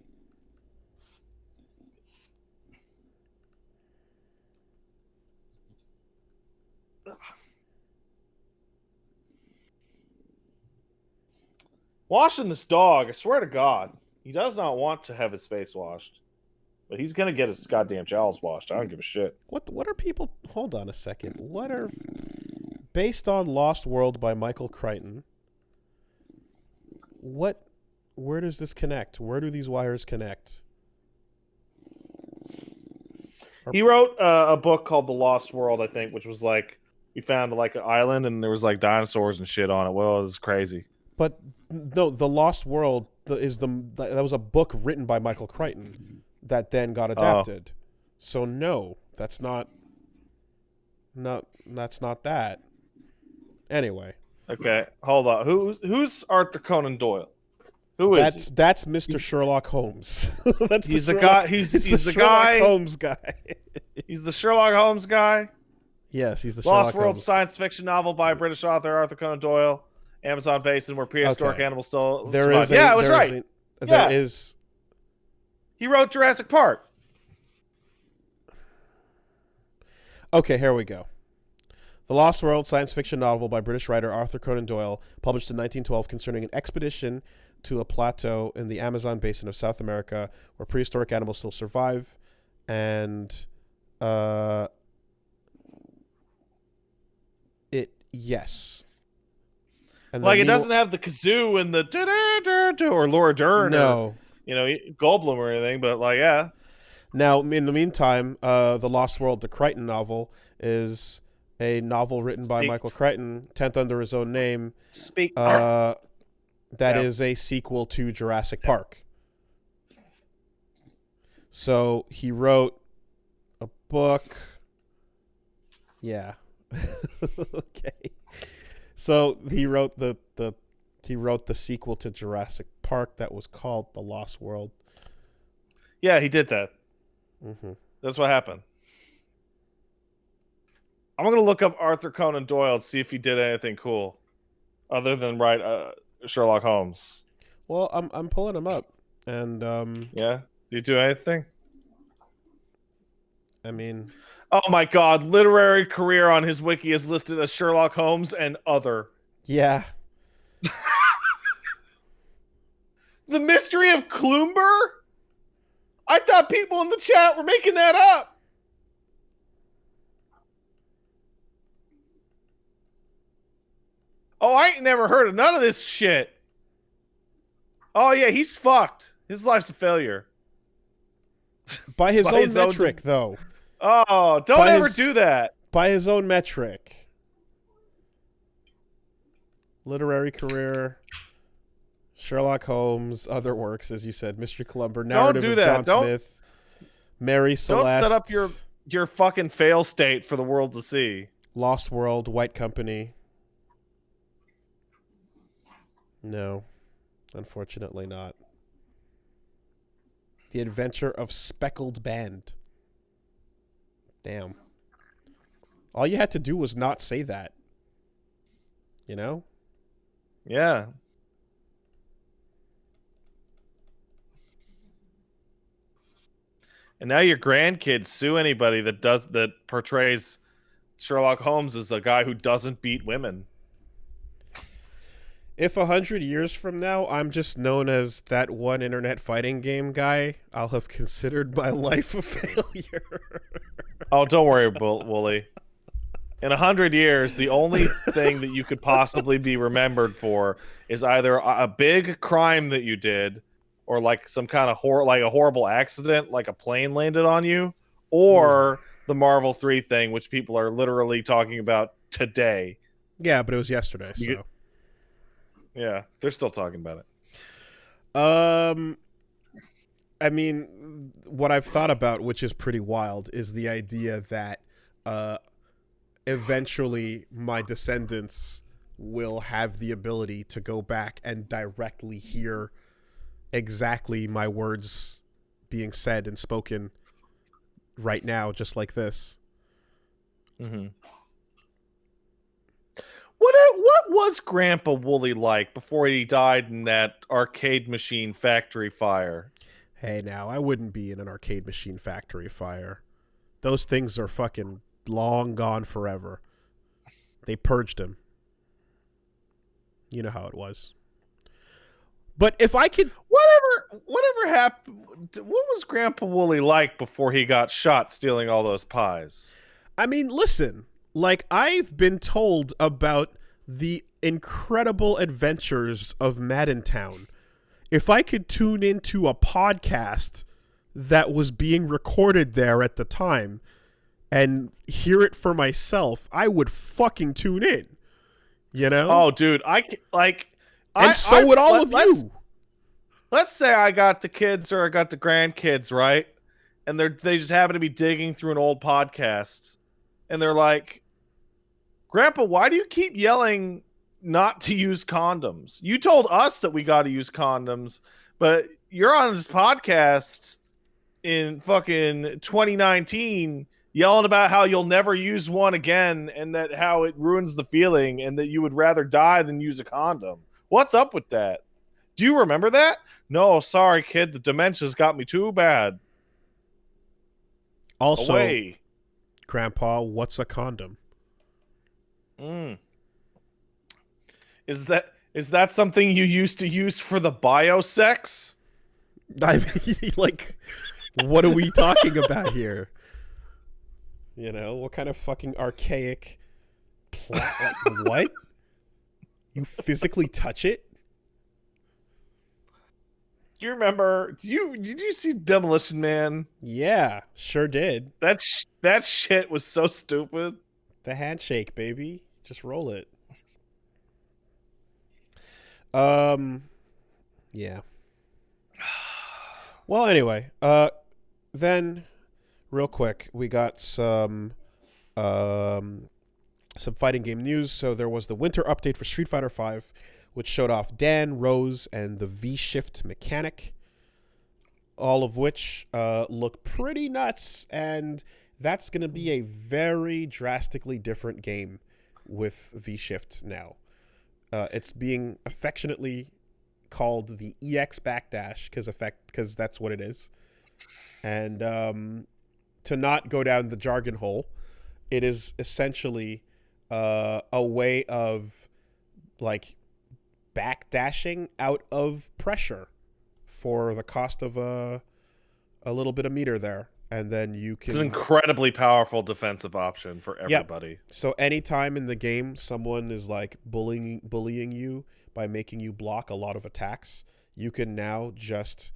Washing this dog, I swear to God, he does not want to have his face washed. But he's going to get his goddamn jowls washed. I don't give a shit. What are people... Hold on a second. What are... Based on Lost World by Michael Crichton, where does this connect? Where do these wires connect? He wrote a book called The Lost World, I think, which was like, we found like an island and there was like dinosaurs and shit on it. Well, it was crazy. But no, The Lost World that was a book written by Michael Crichton that then got adapted. So no, that's not that. Anyway. Okay, hold on. Who's Arthur Conan Doyle? Who is he? That's Mr. Sherlock Holmes. He's the guy. He's the guy. Sherlock Holmes guy. He's the Sherlock Holmes guy. Yes, he's the Sherlock Lost World Holmes. science fiction novel by British author Arthur Conan Doyle. Amazon basin where prehistoric animals still survive. Yeah, I was right. There is. He wrote Jurassic Park. Okay, here we go. The Lost World science fiction novel by British writer Arthur Conan Doyle, published in 1912, concerning an expedition to a plateau in the Amazon basin of South America where prehistoric animals still survive, and yes. And like, it doesn't have the kazoo and the or Laura Dern or Goldblum or anything, but like, yeah. Now, in the meantime, the Lost World, the Crichton novel, is a novel written by Michael Crichton, 10th under his own name. That is a sequel to Jurassic Park. So he wrote a book Yeah. Okay. So he wrote the sequel to Jurassic Park that was called The Lost World. Yeah, he did that. Mm-hmm. That's what happened. I'm gonna look up Arthur Conan Doyle and see if he did anything cool, other than write Sherlock Holmes. Well, I'm pulling him up, and Yeah, did he do anything? I mean, Oh my God! Literary career on his wiki is listed as Sherlock Holmes and other. yeah. The Mystery of Klumber? I thought people in the chat were making that up. Oh, I ain't never heard of none of this shit. Oh yeah, he's fucked. His life's a failure. By his By own his own metric, though. Oh, don't By ever his- do that. By his own metric. Literary career, Sherlock Holmes, other works, as you said, Mystery Columber, narrative do of that. John Don't- Smith, Mary Don't Celeste, set up your fucking fail state for the world to see. Lost World, White Company. No, unfortunately not. The Adventure of Speckled Band. Damn. All you had to do was not say that. You know? Yeah. And now your grandkids sue anybody that portrays Sherlock Holmes as a guy who doesn't beat women. If 100 years from now I'm just known as that one internet fighting game guy, I'll have considered my life a failure. Oh, don't worry, Wooly. In 100 years, the only thing that you could possibly be remembered for is either a big crime that you did, or like some kind of like a horrible accident, like a plane landed on you, or the Marvel 3 thing, which people are literally talking about today. Yeah, but it was yesterday, so. Yeah, they're still talking about it. I mean, what I've thought about, which is pretty wild, is the idea that eventually my descendants will have the ability to go back and directly hear exactly my words being said and spoken right now, just like this. Mm-hmm. What was Grandpa Wooly like before he died in that arcade machine factory fire? Hey, now, I wouldn't be in an arcade machine factory fire. Those things are fucking long gone forever. They purged him. You know how it was. But if I could... Whatever happened... What was Grandpa Wooly like before he got shot stealing all those pies? I mean, listen. Like, I've been told about the incredible adventures of Maddentown. If I could tune into a podcast that was being recorded there at the time and hear it for myself, I would fucking tune in. You know? Oh, dude, so would all of you. Let's say I got the kids or I got the grandkids, right? And they just happen to be digging through an old podcast. And they're like, Grandpa, why do you keep yelling not to use condoms? You told us that we got to use condoms, but you're on this podcast in fucking 2019 yelling about how you'll never use one again and that how it ruins the feeling and that you would rather die than use a condom. What's up with that? Do you remember that? No, sorry, kid. The dementia's got me too bad. Also, Away. Grandpa, what's a condom? Is that something you used to use for the biosex? I mean, like, what are we talking about here? You know, what kind of fucking archaic like, what? You physically touch it? Do you remember? Did you see Demolition Man? Yeah, sure did. That shit was so stupid. The handshake, baby. Just roll it. Yeah. Well, anyway, then real quick, we got some Some fighting game news. So there was the winter update for Street Fighter V, which showed off Dan, Rose, and the V-Shift mechanic, all of which look pretty nuts, and that's going to be a very drastically different game with V-Shift now. It's being affectionately called the EX Backdash because that's what it is. And to not go down the jargon hole, it is essentially a way of like backdashing out of pressure for the cost of a little bit of meter there. And then you can... It's an incredibly powerful defensive option for everybody. Yep. So anytime in the game someone is like bullying you by making you block a lot of attacks, you can now just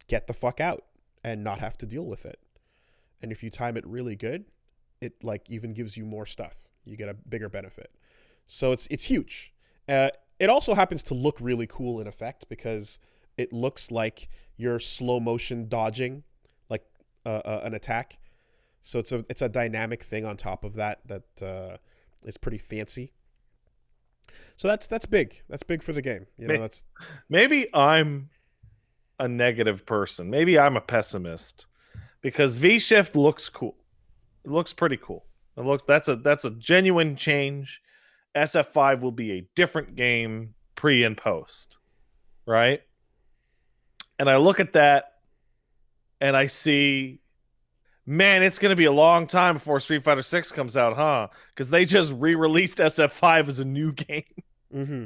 get the fuck out and not have to deal with it. And if you time it really good, it like even gives you more stuff. You get a bigger benefit. So it's huge. It also happens to look really cool in effect because it looks like you're slow motion dodging like an attack. So it's a dynamic thing on top of that is pretty fancy. So that's big. That's big for the game. You know, maybe I'm a negative person. Maybe I'm a pessimist because V-Shift looks cool. It looks pretty cool. That's a genuine change. SF5 will be a different game pre and post, right? And I look at that and I see, man, it's going to be a long time before Street Fighter 6 comes out, huh? Because they just re-released SF5 as a new game. Mm-hmm.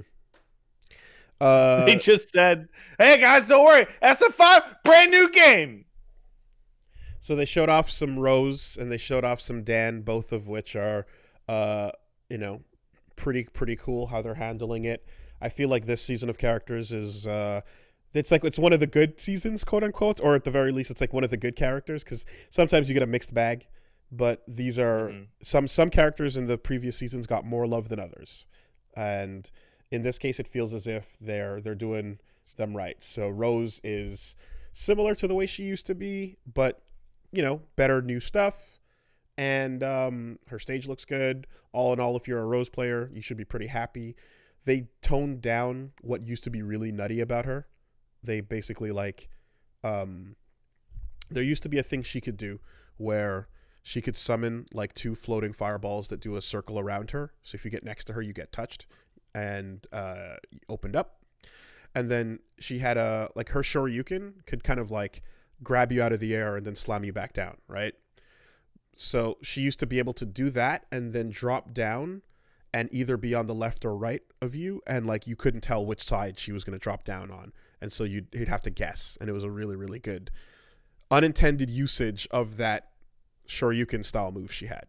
They just said, hey guys, don't worry, SF5, brand new game. So they showed off some Rose and they showed off some Dan, both of which are, pretty cool how they're handling it. I feel like this season of characters is, it's one of the good seasons, quote unquote, or at the very least, it's like one of the good characters because sometimes you get a mixed bag. But these are some characters in the previous seasons got more love than others, and in this case, it feels as if they're doing them right. So Rose is similar to the way she used to be, but better new stuff, and her stage looks good. All in all, if you're a Rose player, you should be pretty happy. They toned down what used to be really nutty about her. They basically there used to be a thing she could do where she could summon like 2 floating fireballs that do a circle around her. So if you get next to her, you get touched and opened up. And then she had her Shoryuken could kind of like grab you out of the air and then slam you back down, right? So she used to be able to do that and then drop down and either be on the left or right of you, and like you couldn't tell which side she was going to drop down on, and so you'd have to guess, and it was a really, really good unintended usage of that Shoryuken style move she had.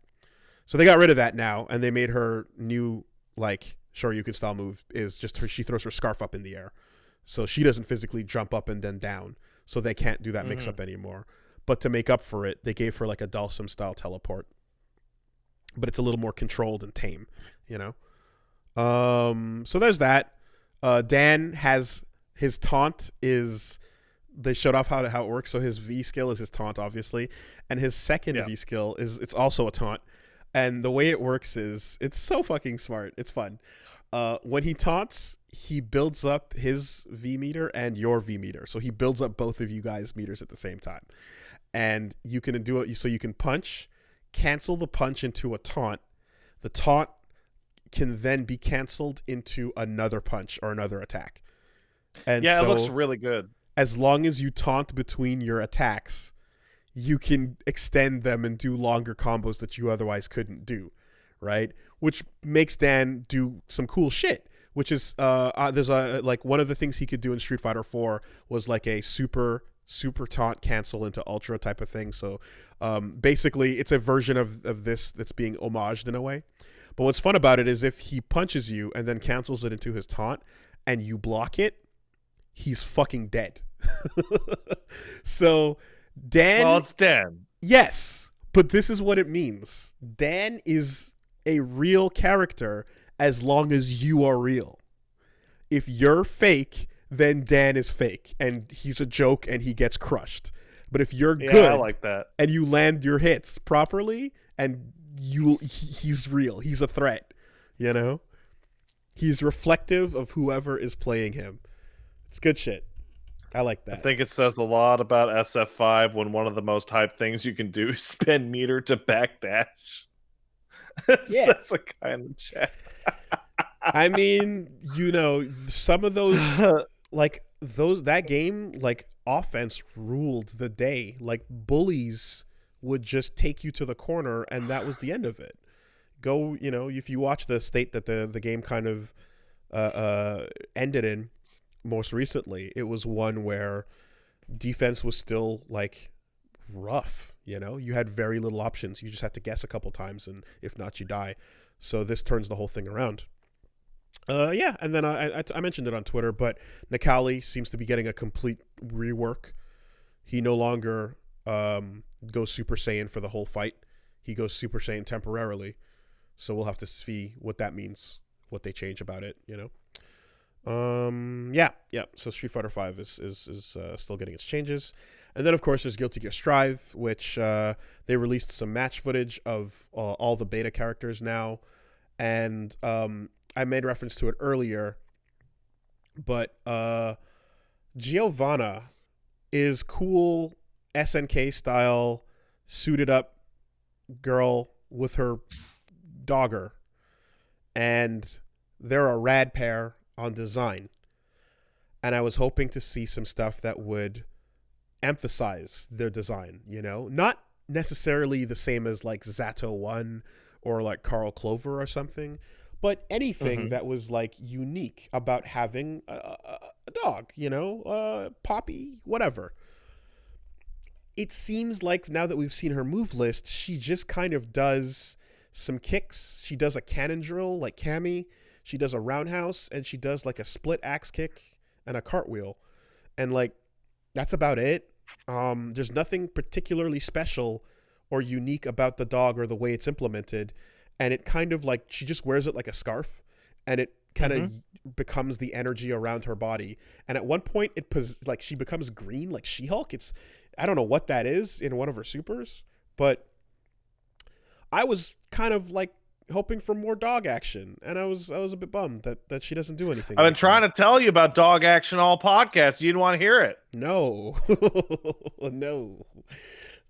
So they got rid of that now, and they made her new like Shoryuken style move is just she throws her scarf up in the air, so she doesn't physically jump up and then down, so they can't do that mix up anymore. But to make up for it, they gave her like a Dalsum style teleport. But it's a little more controlled and tame, So there's that. Dan has his taunt is... They showed off how it works. So his V skill is his taunt, obviously. And his second V skill it's also a taunt. And the way it works is... It's so fucking smart. It's fun. When he taunts, he builds up his V meter and your V meter. So he builds up both of you guys' meters at the same time. And you can do it so you can punch, cancel the punch into a taunt. The taunt can then be canceled into another punch or another attack. And it looks really good. As long as you taunt between your attacks, you can extend them and do longer combos that you otherwise couldn't do, right? Which makes Dan do some cool shit. Which is there's one of the things he could do in Street Fighter 4 was like a super taunt cancel into ultra type of thing. So basically it's a version of this that's being homaged in a way. But what's fun about it is if he punches you and then cancels it into his taunt and you block it, he's fucking dead. So Dan... Well, it's Dan. Yes, but this is what it means. Dan is a real character as long as you are real. If you're fake... then Dan is fake and he's a joke and he gets crushed. But if you're Yeah, good I like that. and you land your hits properly, and he's real, he's a threat, you know? He's reflective of whoever is playing him. It's good shit. I like that. I think it says a lot about SF5 when one of the most hyped things you can do is spend meter to backdash. Yeah. That's a kind of chat. I mean, you know, some of those, like, that game, like, offense ruled the day. Like, bullies would just take you to the corner, and that was the end of it. Go, you know, if you watch the state that the game kind of ended in most recently, it was one where defense was still, like, rough, you know? You had very little options. You just had to guess a couple times, and if not, you die. So this turns the whole thing around. Yeah, and then I mentioned it on Twitter, but Nikali seems to be getting a complete rework. He no longer goes Super Saiyan for the whole fight. He goes Super Saiyan temporarily. So we'll have to see what that means, what they change about it, you know? Yeah. So Street Fighter V is still getting its changes. And then, of course, there's Guilty Gear Strive, which they released some match footage of all the beta characters now. And I made reference to it earlier, but Giovanna is cool SNK style suited up girl with her dogger, and they're a rad pair on design. And I was hoping to see some stuff that would emphasize their design, you know, not necessarily the same as like Zato 1 or like Carl Clover or something, but anything that was like unique about having a dog, you know, Poppy, whatever. It seems like now that we've seen her move list, she just kind of does some kicks. She does a cannon drill like Cammy. She does a roundhouse, and she does like a split axe kick and a cartwheel. And like, that's about it. There's nothing particularly special or unique about the dog or the way it's implemented. And it kind of like, she just wears it like a scarf, and it kind of becomes the energy around her body. And at one point like she becomes green, like She-Hulk. I don't know what that is in one of her supers, but I was kind of like hoping for more dog action, and I was a bit bummed that she doesn't do anything. I've been trying to tell you about dog action all podcast. You didn't want to hear it. No, no,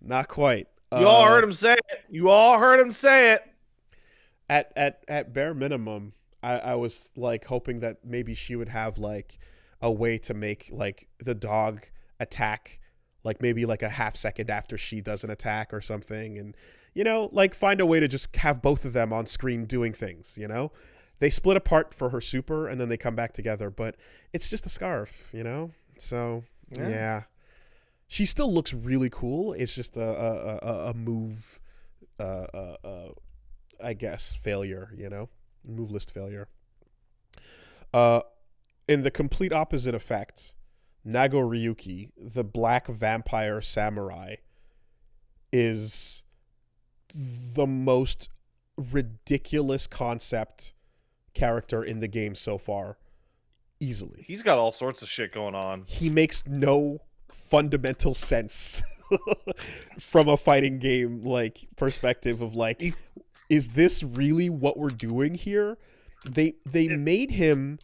not quite. You all heard him say it. You all heard him say it. At bare minimum, I was like hoping that maybe she would have like a way to make like the dog attack, like maybe like a half second after she does an attack or something, and you know, like find a way to just have both of them on screen doing things, you know? They split apart for her super and then they come back together, but it's just a scarf, you know? So, yeah. She still looks really cool. It's just a move, I guess, failure, you know? Move list failure. In the complete opposite effect, Nago Ryuki, the black vampire samurai, is the most ridiculous concept character in the game so far, easily. He's got all sorts of shit going on. He makes no fundamental sense from a fighting game like perspective of like, is this really what we're doing here? They made him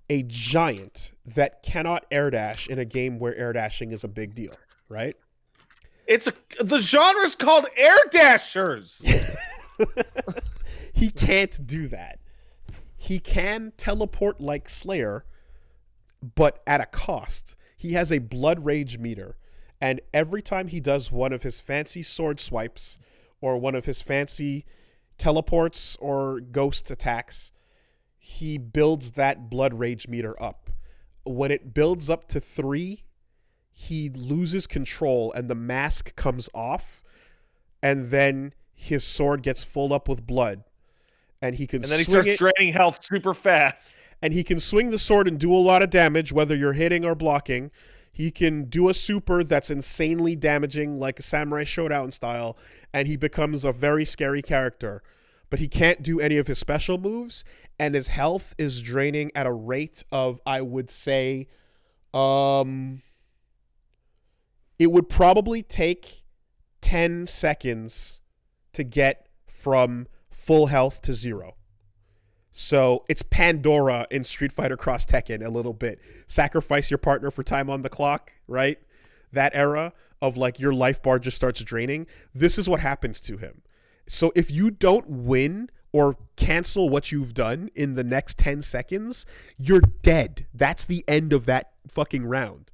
a giant that cannot air dash in a game where air dashing is a big deal, right? The genre's called air dashers. He can't do that. He can teleport like Slayer, but at a cost. He has a blood rage meter, and every time he does one of his fancy sword swipes or one of his fancy teleports or ghost attacks, he builds that blood rage meter up. When it builds up to 3, he loses control and the mask comes off, and then his sword gets filled up with blood, and he can. And then he starts draining health super fast. And he can swing the sword and do a lot of damage, whether you're hitting or blocking. He can do a super that's insanely damaging, like a Samurai Showdown style, and he becomes a very scary character. But he can't do any of his special moves, and his health is draining at a rate of, I would say, it would probably take 10 seconds to get from full health to 0. So it's Pandora in Street Fighter Cross Tekken a little bit. Sacrifice your partner for time on the clock, right? That era of like your life bar just starts draining. This is what happens to him. So if you don't win or cancel what you've done in the next 10 seconds, you're dead. That's the end of that fucking round.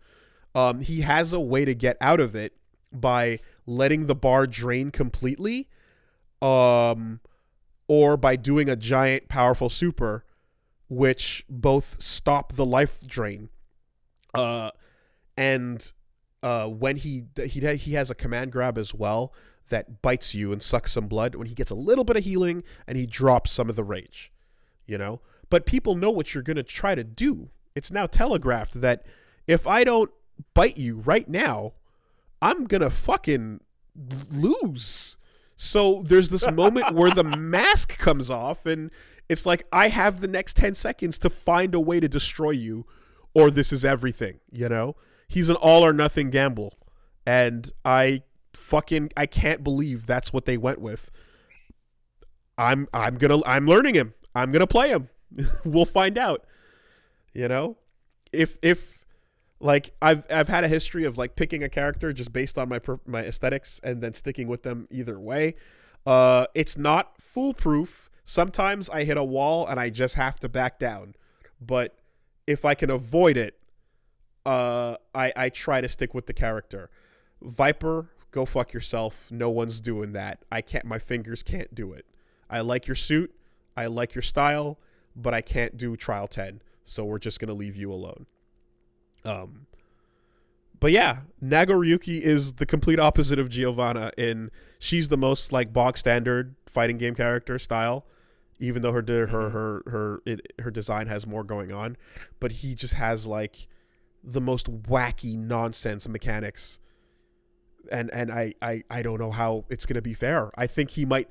He has a way to get out of it by letting the bar drain completely, or by doing a giant powerful super, which both stop the life drain. And when he has a command grab as well that bites you and sucks some blood when he gets a little bit of healing, and he drops some of the rage, you know? But people know what you're going to try to do. It's now telegraphed that if I don't bite you right now, I'm going to fucking lose. So there's this moment where the mask comes off, and it's like, I have the next 10 seconds to find a way to destroy you, or this is everything, you know? He's an all or nothing gamble. And I can't believe that's what they went with. I'm learning him. I'm going to play him. We'll find out. You know? If like I've had a history of like picking a character just based on my aesthetics and then sticking with them either way. It's not foolproof. Sometimes I hit a wall and I just have to back down. But if I can avoid it, I try to stick with the character. Viper, go fuck yourself. No one's doing that. My fingers can't do it. I like your suit. I like your style, but I can't do Trial 10. So we're just going to leave you alone. But yeah, Nagoriyuki is the complete opposite of Giovanna she's the most like bog standard fighting game character style, even though her design has more going on, but he just has like the most wacky nonsense mechanics. And I don't know how it's going to be fair. I think he might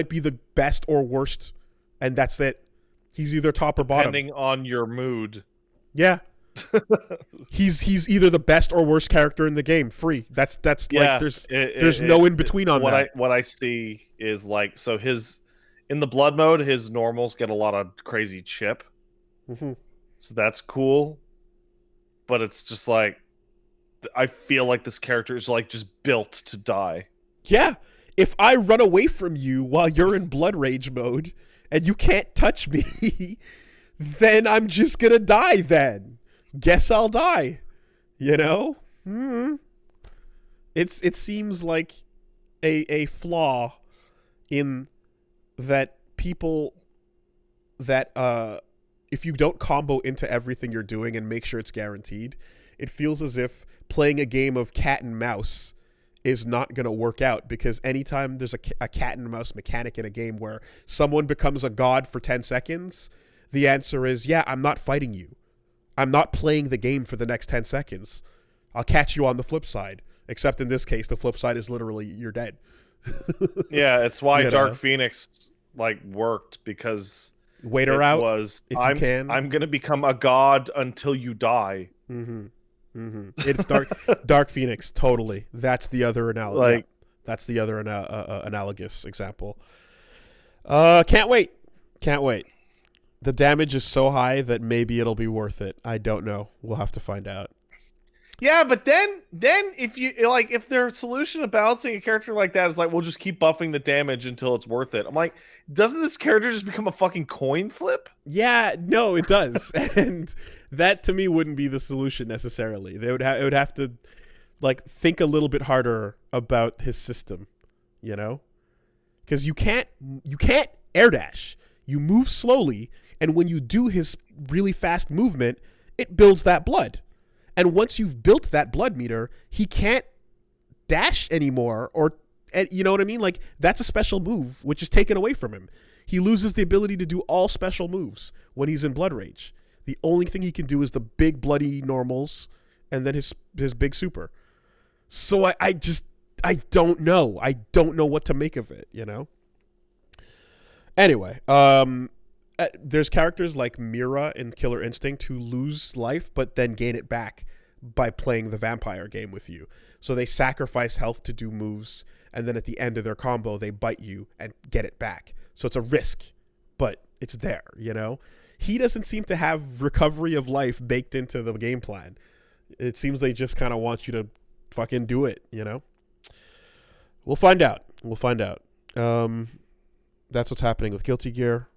be the best or worst, and that's it. He's either top or bottom. Depending on your mood. Yeah. he's either the best or worst character in the game. Free. That's yeah, like there's no in between on that. What I see is like, so in the blood mode, his normals get a lot of crazy chip. Mm-hmm. So that's cool. But it's just like, I feel like this character is like just built to die. Yeah. If I run away from you while you're in blood rage mode and you can't touch me, then I'm just gonna die then. Guess I'll die. You know? It seems like a flaw in that people that if you don't combo into everything you're doing and make sure it's guaranteed, it feels as if playing a game of cat and mouse is not going to work out, because anytime there's a cat and mouse mechanic in a game where someone becomes a god for 10 seconds, the answer is, yeah, I'm not fighting you. I'm not playing the game for the next 10 seconds. I'll catch you on the flip side. Except in this case, the flip side is literally you're dead. Yeah, it's why Dark Phoenix like worked, because wait her out. I'm gonna become a god until you die. Mm-hmm. Mm-hmm. It's Dark Phoenix. Totally. That's the other analogy. Like, that's the other analogous example. Can't wait. The damage is so high that maybe it'll be worth it. I don't know. We'll have to find out. Yeah, but then if their solution to balancing a character like that is like, we'll just keep buffing the damage until it's worth it. I'm like, doesn't this character just become a fucking coin flip? Yeah, no, it does. And that to me wouldn't be the solution necessarily. It would have to like think a little bit harder about his system, you know? Because you can't air dash. You move slowly, and when you do his really fast movement, it builds that blood. And once you've built that blood meter, he can't dash anymore, and you know what I mean? Like, that's a special move, which is taken away from him. He loses the ability to do all special moves when he's in blood rage. The only thing he can do is the big bloody normals and then his big super. So I don't know. I don't know what to make of it, you know? Anyway, there's characters like Mira in Killer Instinct who lose life but then gain it back by playing the vampire game with you. So they sacrifice health to do moves, and then at the end of their combo, they bite you and get it back. So it's a risk, but it's there, you know? He doesn't seem to have recovery of life baked into the game plan. It seems they just kind of want you to fucking do it, you know? We'll find out. That's what's happening with Guilty Gear.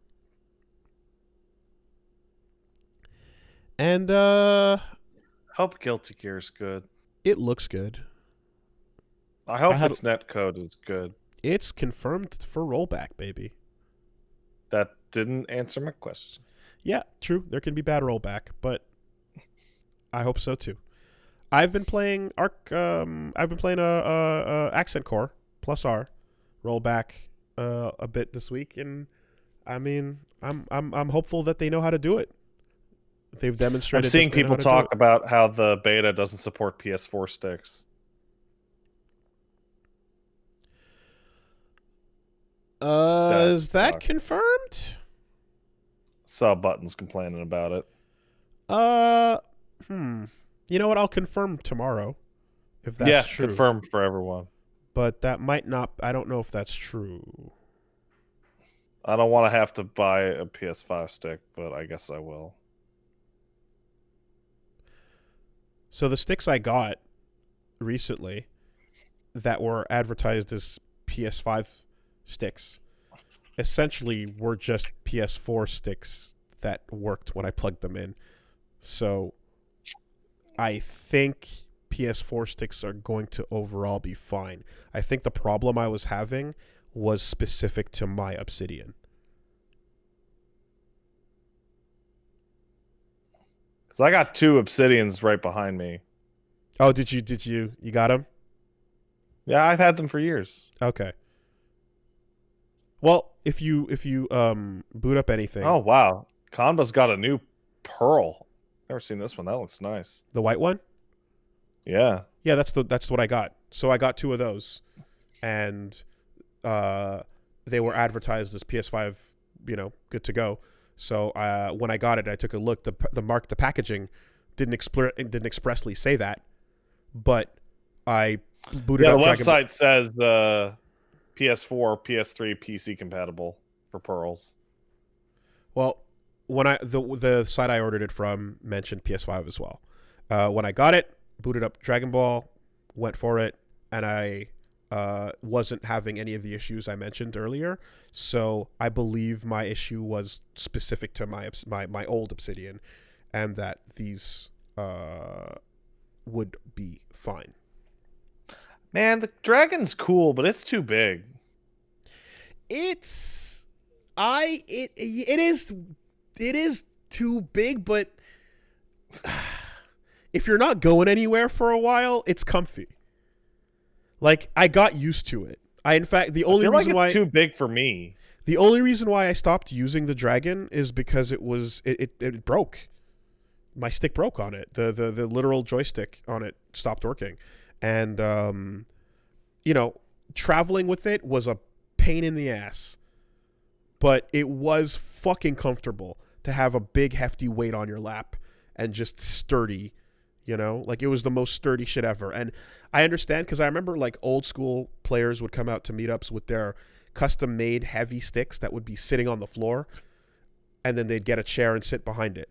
And Hope Guilty Gear's good. it looks good. I hope I had- its netcode is good. It's confirmed for rollback, baby. That didn't answer my question. Yeah, true. There can be bad rollback, but I hope so too. I've been playing Accent Core plus R rollback a bit this week, and I mean, I'm hopeful that they know how to do it. They've demonstrated. I'm seeing that they know people how to do talk it. about how the beta doesn't support PS4 sticks. Is that sucks. confirmed? Saw Buttons complaining about it. You know what? I'll confirm tomorrow if that's true. Confirmed for everyone. But that might not. I don't know if that's true. I don't want to have to buy a PS5 stick, but I guess I will. So the sticks I got recently that were advertised as PS5 sticks essentially were just PS4 sticks that worked when I plugged them in. So I think PS4 sticks are going to overall be fine. I think the problem I was having was specific to my Obsidian. Because I got 2 Obsidians right behind me. Oh, did you got them? Yeah, I've had them for years. Okay. Well, if you boot up anything, Oh, wow. Kanba's got a new Pearl. Never seen this one. That looks nice. the white one? Yeah. Yeah, that's what I got. So I got 2 of those, and they were advertised as PS5, good to go. So when I got it, I took a look. The packaging didn't expressly say that, but I booted Yeah, up. the Dragon website says PS4, PS3, PC compatible for Pearls. Well, when the site I ordered it from mentioned PS5 as well. When I got it, booted up Dragon Ball, went for it, and I wasn't having any of the issues I mentioned earlier. So I believe my issue was specific to my old Obsidian, and that these would be fine. Man, the Dragon's cool, but it's too big. It is too big, but if you're not going anywhere for a while, it's comfy. Like, I got used to it. In fact, the only reason why it's too big for me. The only reason why I stopped using the Dragon is because it broke. My stick broke on it. The literal joystick on it stopped working. And traveling with it was a pain in the ass. But it was fucking comfortable to have a big hefty weight on your lap and just sturdy, like it was the most sturdy shit ever. And I understand, because I remember like old school players would come out to meetups with their custom made heavy sticks that would be sitting on the floor, and then they'd get a chair and sit behind it,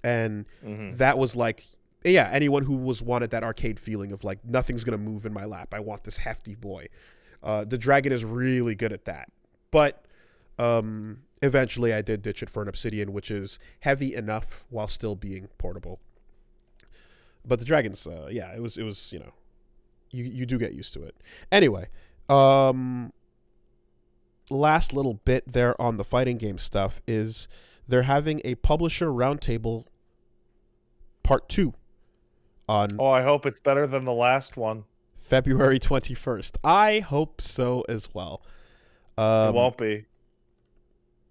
and that was like, yeah, anyone who wanted that arcade feeling of like nothing's gonna move in my lap, I want this hefty boy. The Dragon is really good at that. But eventually I did ditch it for an Obsidian, which is heavy enough while still being portable. But the Dragon's, it was you do get used to it. Anyway, last little bit there on the fighting game stuff is they're having a publisher roundtable part 2 on I hope it's better than the last one. February 21st. I hope so as well. It won't be.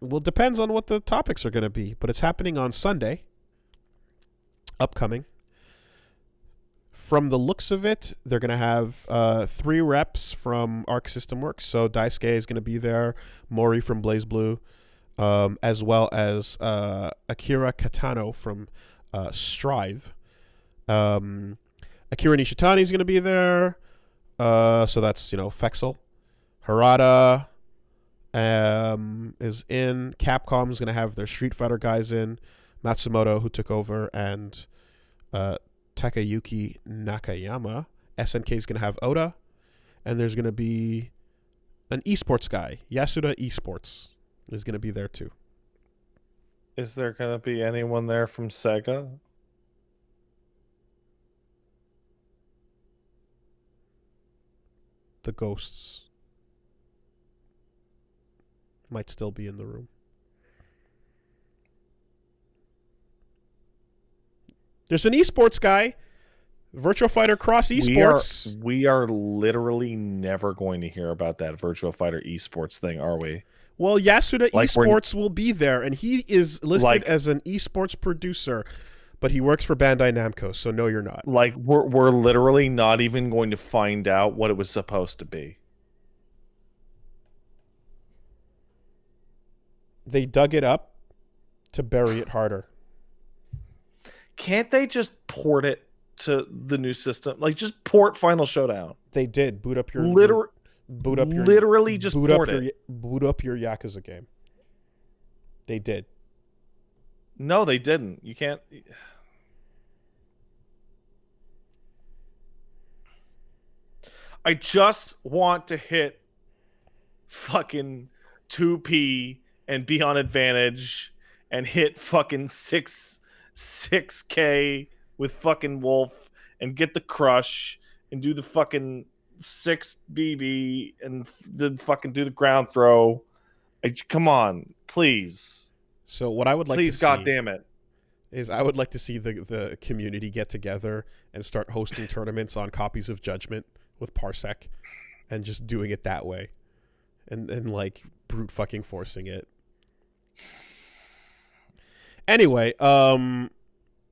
Well, depends on what the topics are going to be, but it's happening on Sunday. Upcoming. From the looks of it, they're going to have 3 reps from Arc System Works. So Daisuke is going to be there, Mori from BlazBlue, as well as Akira Katano from Strive. Akira Nishitani is going to be there. So that's, Fexel. Harada is in. Capcom's going to have their Street Fighter guys in. Matsumoto, who took over, and Takayuki Nakayama. SNK is going to have Oda. And there's going to be an esports guy. Yasuda Esports is going to be there too. Is there going to be anyone there from Sega? The ghosts might still be in the room. There's an esports guy. Virtual Fighter Cross Esports. We are literally never going to hear about that Virtual Fighter Esports thing, are we? Well, Yasuda Esports will be there, and he is listed as an esports producer, but he works for Bandai Namco, so no, you're not. Like, we're literally not even going to find out what it was supposed to be. They dug it up to bury it harder. Can't they just port it to the new system? Like, just port Final Showdown. They did. Boot up your Yakuza game. They did. No, they didn't. You can't. I just want to hit fucking 2P and be on advantage and hit fucking 6K with fucking Wolf and get the crush and do the fucking 6BB and then fucking do the ground throw. Come on, please. So what I would like to see, God damn it, is I would like to see the community get together and start hosting tournaments on copies of Judgment with Parsec and just doing it that way and like brute fucking forcing it. Anyway,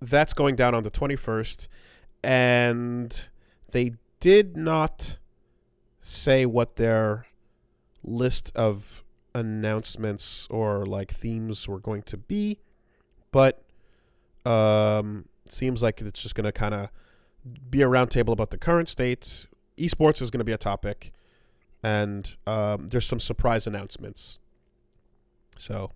that's going down on the 21st, and they did not say what their list of announcements or like themes were going to be, but seems like it's just going to kind of be a roundtable about the current state. Esports is going to be a topic, and there's some surprise announcements. So,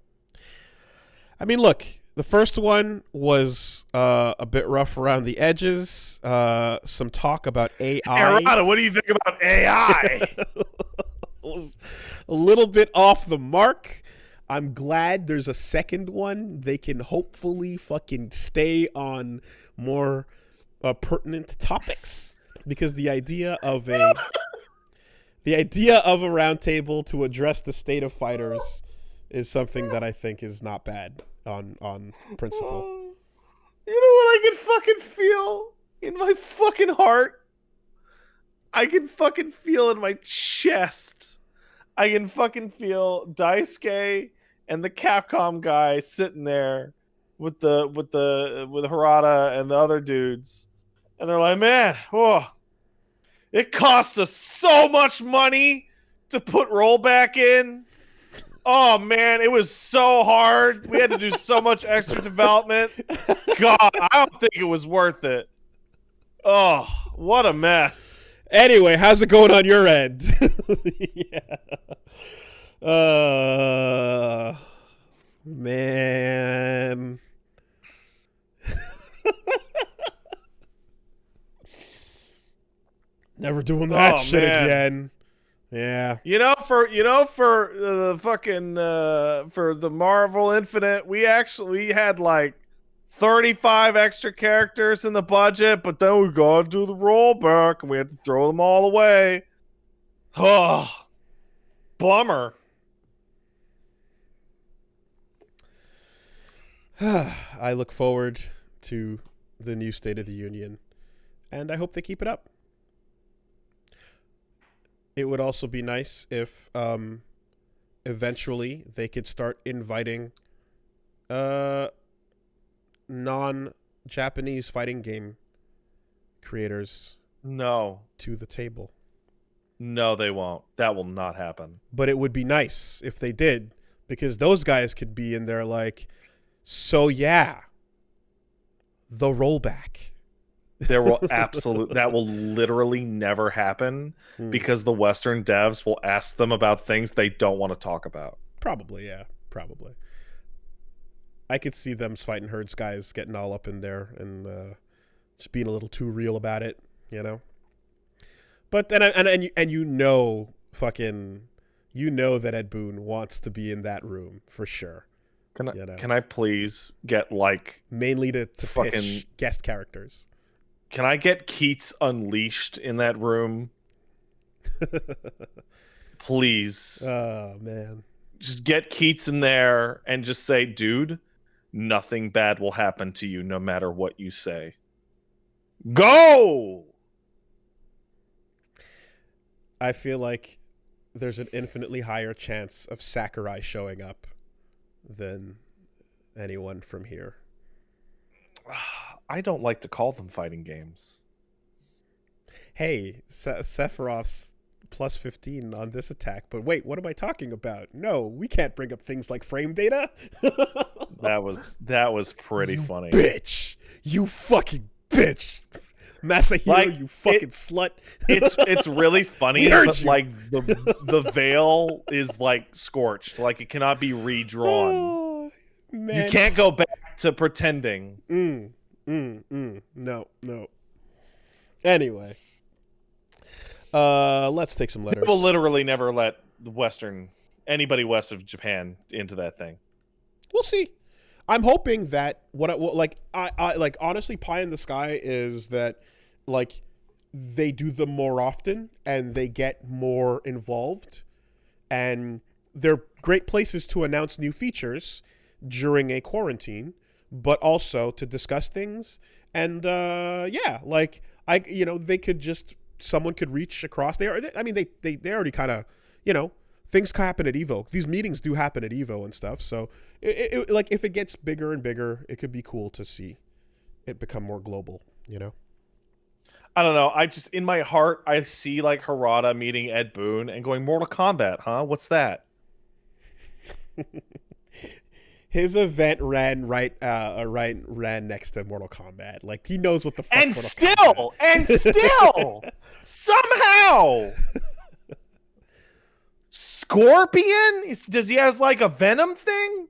I mean, look, the first one was a bit rough around the edges. Some talk about AI. Arata, what do you think about AI? Was a little bit off the mark. I'm glad there's a second one. They can hopefully fucking stay on more pertinent topics, because the idea of a roundtable to address the state of fighters is something that I think is not bad on principle. You know what I can fucking feel in my fucking heart? I can fucking feel in my chest. I can fucking feel Daisuke and the Capcom guy sitting there with Harada and the other dudes, and they're like, "Man, it cost us so much money to put rollback in. Oh man, it was so hard. We had to do so much extra development. God, I don't think it was worth it. Oh, what a mess." Anyway, how's it going on your end? Yeah. Man. Never doing that shit again. Yeah. For the fucking for the Marvel Infinite, we had like 35 extra characters in the budget, but then we gotta do the rollback and we had to throw them all away. Oh, bummer. I look forward to the new State of the Union, and I hope they keep it up. It would also be nice if eventually they could start inviting non-Japanese fighting game creators to the table. No, they won't. That will not happen. But it would be nice if they did, because those guys could be in there like, so yeah, the rollback. There will that will literally never happen because the Western devs will ask them about things they don't want to talk about. Probably, yeah. Probably. I could see them Fighting Herds guys getting all up in there and just being a little too real about it, you know? But then, and you know that Ed Boon wants to be in that room for sure. Can I please get like mainly to fucking pitch guest characters? Can I get Keats Unleashed in that room? Please. Oh man. Just get Keats in there and just say, dude, nothing bad will happen to you no matter what you say. Go! I feel like there's an infinitely higher chance of Sakurai showing up than anyone from here. I don't like to call them fighting games. Hey, Sephiroth's plus 15 on this attack, but wait, what am I talking about? No, we can't bring up things like frame data. That was pretty funny. Bitch! You fucking bitch! Masahiro, like, you fucking slut. It's really funny, but like the veil is like scorched. Like it cannot be redrawn. Oh, man. You can't go back to pretending. No. Anyway. Let's take some letters. They will literally never let anybody west of Japan into that thing. We'll see. I'm hoping that I like honestly, pie in the sky is that like they do them more often and they get more involved, and they're great places to announce new features during a quarantine, but also to discuss things. And they could just, someone could reach across. They already kind of, things happen at Evo. These meetings do happen at Evo and stuff. So like if it gets bigger and bigger, it could be cool to see it become more global, I don't know. I just, in my heart, I see like Harada meeting Ed Boon and going, Mortal Kombat, huh? What's that? His event ran ran next to Mortal Kombat. Like he knows what the fuck. And still, somehow, Scorpion? Does he have like a Venom thing?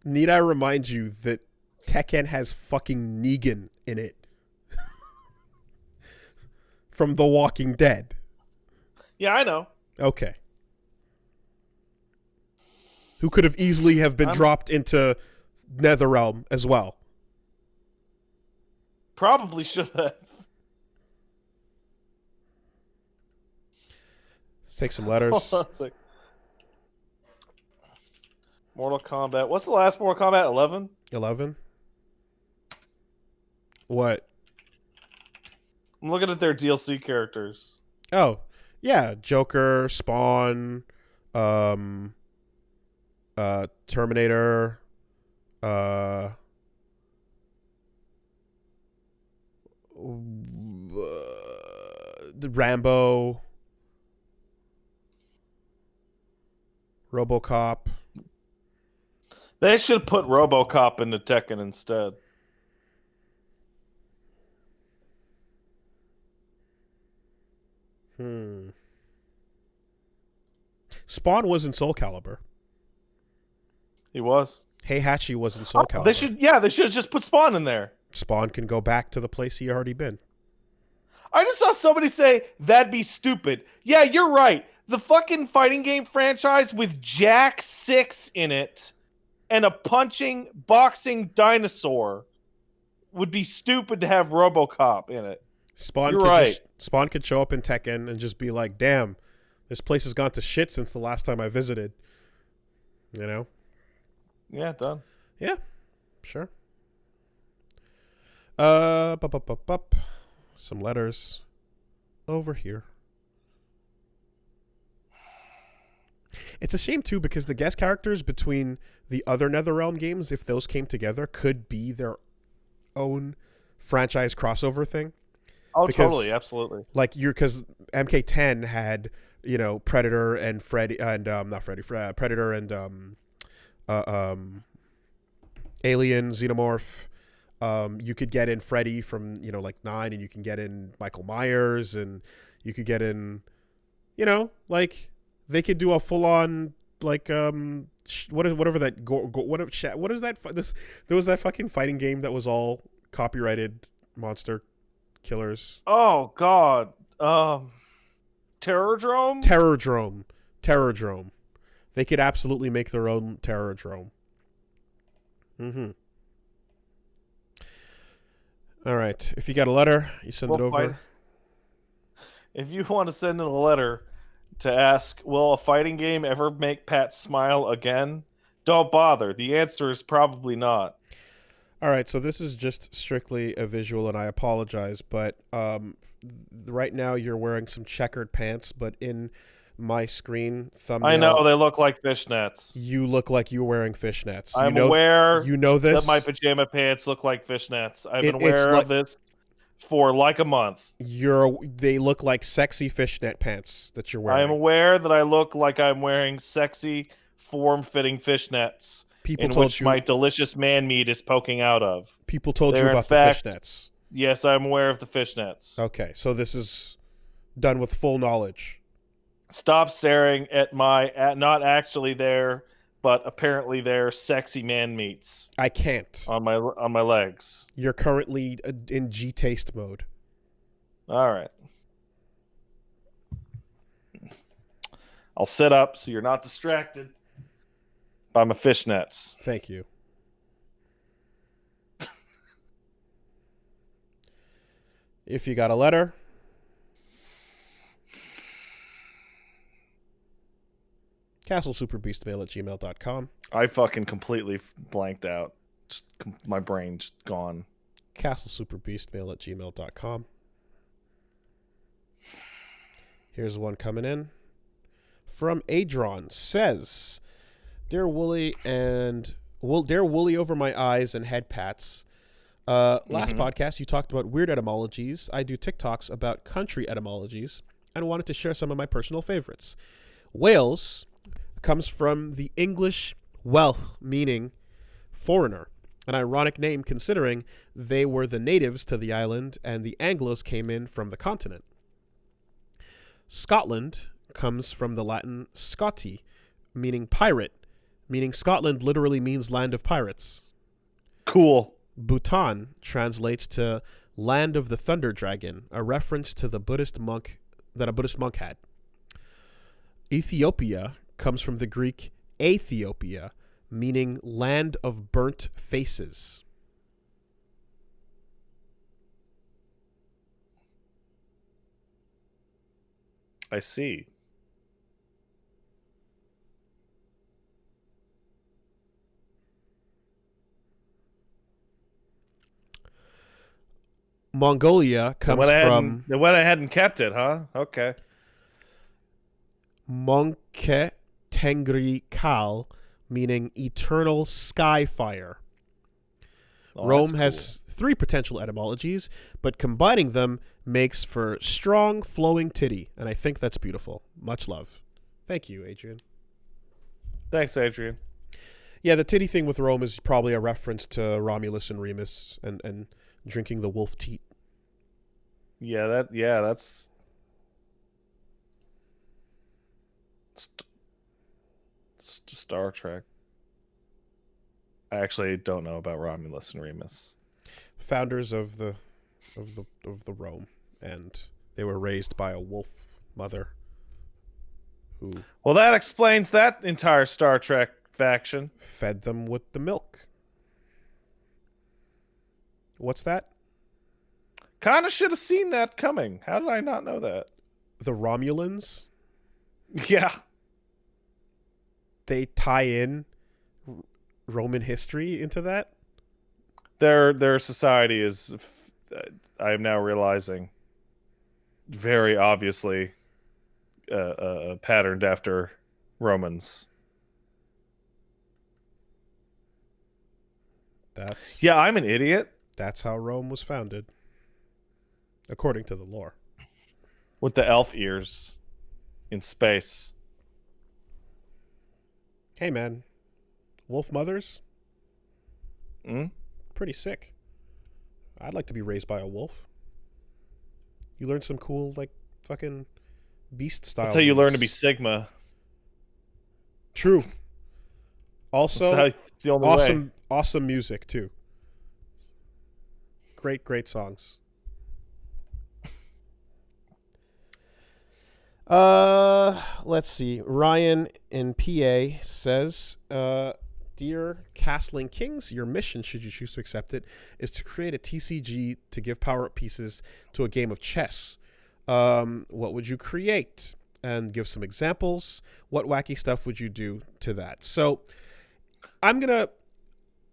Need I remind you that Tekken has fucking Negan in it from The Walking Dead? Yeah, I know. Okay. Who could have easily have been dropped into Netherrealm as well. Probably should have. Let's take some letters. Mortal Kombat. What's the last Mortal Kombat? 11? 11? What? I'm looking at their DLC characters. Oh, yeah. Joker, Spawn, Terminator, Rambo, RoboCop. They should have put RoboCop into Tekken instead. Spawn was in Soul Calibur. He was. Heihachi was in Soul Calibur. They should have just put Spawn in there. Spawn can go back to the place he already been. I just saw somebody say, that'd be stupid. Yeah, you're right. The fucking fighting game franchise with Jack 6 in it and a punching, boxing dinosaur would be stupid to have RoboCop in it. Spawn could show up in Tekken and just be like, damn, this place has gone to shit since the last time I visited. Yeah, done. Yeah, sure. Some letters over here. It's a shame too, because the guest characters between the other NetherRealm games, if those came together, could be their own franchise crossover thing. Oh, totally, absolutely. Like because MK10 had, Predator and Freddy and not Freddy, Predator and Alien Xenomorph. You could get in Freddy from like 9, and you can get in Michael Myers, and you could get in, like they could do a full on like whatever that what is that there was that fucking fighting game that was all copyrighted monster killers. Oh God, Terrordrome. Terrordrome. They could absolutely make their own Terrordrome. Mm-hmm. All right. If you got a letter, you send it over. If you want to send in a letter to ask, will a fighting game ever make Pat smile again? Don't bother. The answer is probably not. All right. So this is just strictly a visual, and I apologize, but right now you're wearing some checkered pants, but in my screen thumbnail, I know they look like fishnets. You look like you're wearing fishnets. I'm aware. You know this. That my pajama pants look like fishnets. I've been aware of this for like a month. They look like sexy fishnet pants that you're wearing. I am aware that I look like I'm wearing sexy, form-fitting fishnets. In which my delicious man meat is poking out of. People told you about the fishnets. Yes, I'm aware of the fishnets. Okay, so this is done with full knowledge. Stop staring at my not actually there, but apparently there sexy man meats. I can't. On my legs. You're currently in G-taste mode. All right. I'll sit up so you're not distracted by my fishnets. Thank you. If you got a letter, castlesuperbeastmail@gmail.com. I fucking completely blanked out. My brain just gone. castlesuperbeastmail@gmail.com. Here's one coming in from Adron. Says, Dear Wooly over my eyes and head pats. Last podcast, you talked about weird etymologies. I do TikToks about country etymologies and wanted to share some of my personal favorites. Wales comes from the English Welsh, meaning foreigner, an ironic name considering they were the natives to the island and the Anglos came in from the continent. Scotland comes from the Latin Scotti, meaning pirate, meaning Scotland literally means land of pirates. Cool. Bhutan translates to land of the thunder dragon, a reference to the Buddhist monk that a Buddhist monk had. Ethiopia comes from the Greek Aethiopia, meaning land of burnt faces. I see. Mongolia comes from... They went ahead and kept it, huh? Okay. Monke Tengri Kal, meaning eternal sky fire. Rome has 3 potential etymologies, but combining them makes for strong, flowing titty, and I think that's beautiful. Much love. Thank you, Adrian. Thanks, Adrian. Yeah, the titty thing with Rome is probably a reference to Romulus and Remus and drinking the wolf teat. That's Star Trek. I actually don't know about Romulus and Remus. Founders of the Rome, and they were raised by a wolf mother who that explains that entire Star Trek faction. Fed them with the milk. What's that? Kind of should have seen that coming. How did I not know that? The Romulans? Yeah. They tie in Roman history into that? Their society is, I am now realizing, very obviously patterned after Romans. I'm an idiot. That's how Rome was founded, according to the lore. With the elf ears. in space. Hey, man. Wolf mothers? Mm? Pretty sick. I'd like to be raised by a wolf. You learn some cool, like, fucking beast style. That's how you learn to be moves. Sigma. True. Also, It's the only way. awesome music, too. Great songs. Let's see. Ryan in PA says, Dear Castling Kings, your mission, should you choose to accept it, is to create a TCG to give power-up pieces to a game of chess. What would you create? And give some examples. What wacky stuff would you do to that? So I'm going to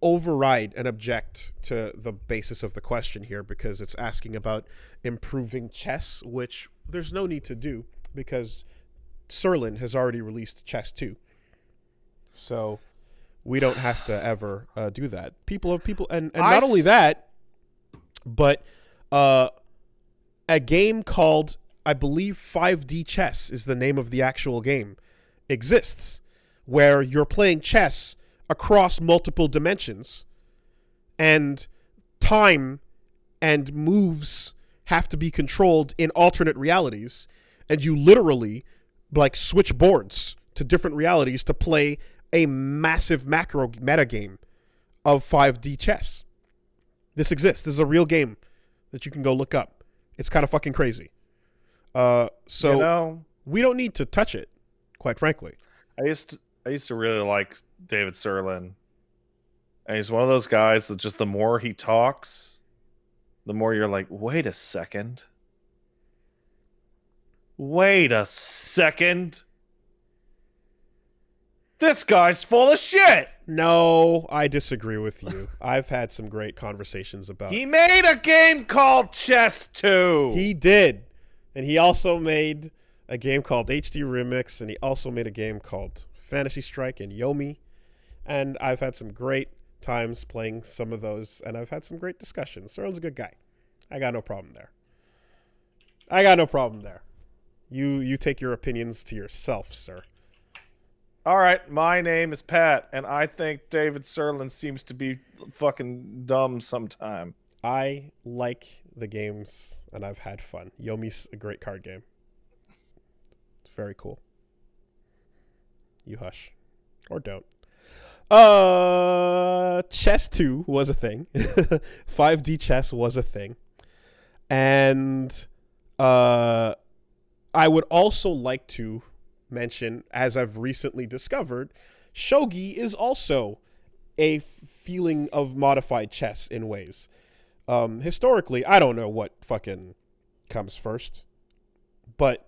override and object to the basis of the question here because it's asking about improving chess, which there's no need to do because Serlin has already released Chess 2. So we don't have to ever do that. And not only that, but a game called, I believe 5D Chess is the name of the actual game, exists, where you're playing chess across multiple dimensions, and time and moves have to be controlled in alternate realities, and you literally like switch boards to different realities to play a massive macro meta game of 5D chess. This exists. This is a real game that you can go look up. It's kind of fucking crazy. So we don't need to touch it, quite frankly. I used to really like David Serlin. And he's one of those guys that just the more he talks, the more you're like, wait a second. Wait a second. This guy's full of shit. No, I disagree with you. I've had some great conversations about He made a game called Chess 2. He did. And he also made a game called HD Remix, and he also made a game called Fantasy Strike and Yomi. And I've had some great times playing some of those, and I've had some great discussions. Serlin's a good guy. I got no problem there. You take your opinions to yourself, sir. All right, my name is Pat, and I think David Serlin seems to be fucking dumb sometime. I like the games, and I've had fun. Yomi's a great card game. It's very cool. You hush. Or don't. Chess 2 was a thing. 5D chess was a thing. And I would also like to mention, as I've recently discovered, shogi is also a feeling of modified chess in ways. Historically, I don't know what fucking comes first, but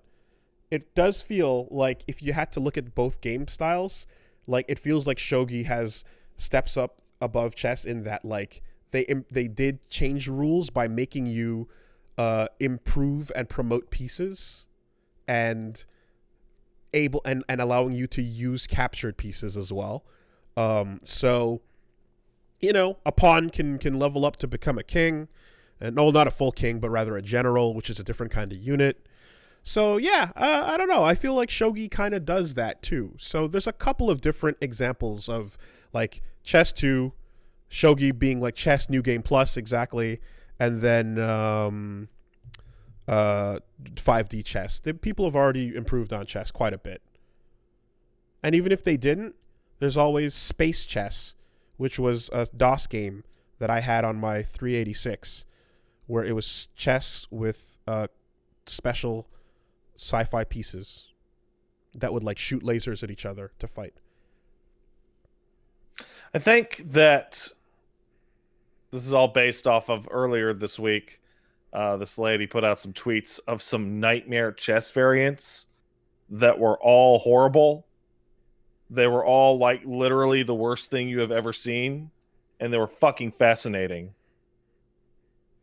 it does feel like if you had to look at both game styles, like it feels like shogi has steps up above chess in that like they did change rules by making you improve and promote pieces and allowing you to use captured pieces as well. So you know, a pawn can level up to become a king, and no, not a full king, but rather a general, which is a different kind of unit. So yeah, I don't know. I feel like shogi kind of does that too. So there's a couple of different examples of like chess 2, shogi being like chess new game plus exactly, and then 5D chess. People have already improved on chess quite a bit. And even if they didn't, there's always space chess, which was a DOS game that I had on my 386, where it was chess with special sci-fi pieces that would like shoot lasers at each other to fight. I think that this is all based off of earlier this week. This lady put out some tweets of some nightmare chess variants that were all horrible. They were all like literally the worst thing you have ever seen, and they were fucking fascinating.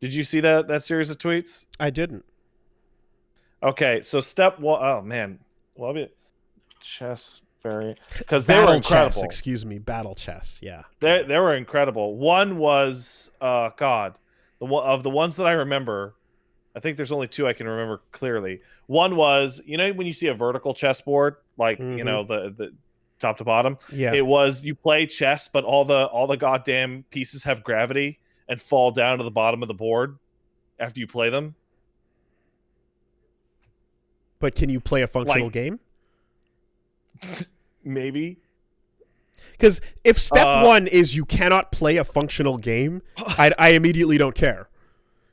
Did you see that series of tweets? I didn't. Okay, so step one, oh man, love it. Chess variant, because they were incredible. Chess, excuse me, battle chess. Yeah, they were incredible. One was, God, the ones that I remember I think there's only two I can remember clearly. One was, when you see a vertical chessboard, like the top to bottom. Yeah. It was you play chess, but all the goddamn pieces have gravity and fall down to the bottom of the board after you play them. But can you play a functional game? Maybe. Because if step one is you cannot play a functional game, I immediately don't care.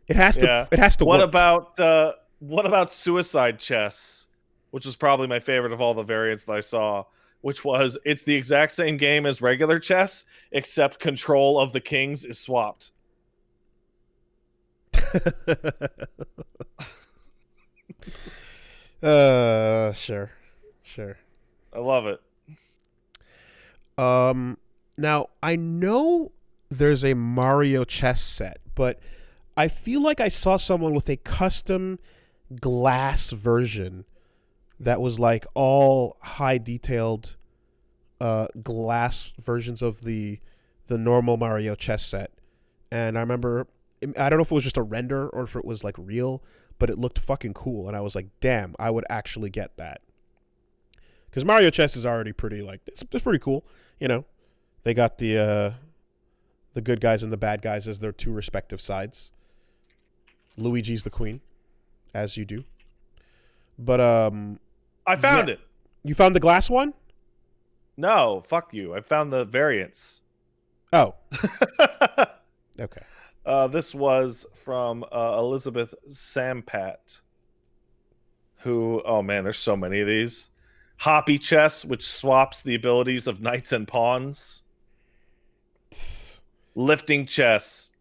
It has to. Yeah. It has to. What work. about suicide chess, which was probably my favorite of all the variants that I saw? Which was it's the exact same game as regular chess, except control of the kings is swapped. Sure. I love it. Now I know there's a Mario chess set, but I feel like I saw someone with a custom glass version that was like all high detailed glass versions of the normal Mario chess set. And I remember, I don't know if it was just a render or if it was like real, but it looked fucking cool. And I was like, damn, I would actually get that. Because Mario chess is already pretty like, it's pretty cool. They got the good guys and the bad guys as their two respective sides. Luigi's the queen, as you do. But I found it. You found the glass one? No, fuck you. I found the variants. Oh. Okay. This was from Elizabeth Sampat, who, oh man, there's so many of these. Hoppy chess, which swaps the abilities of knights and pawns. Lifting chess.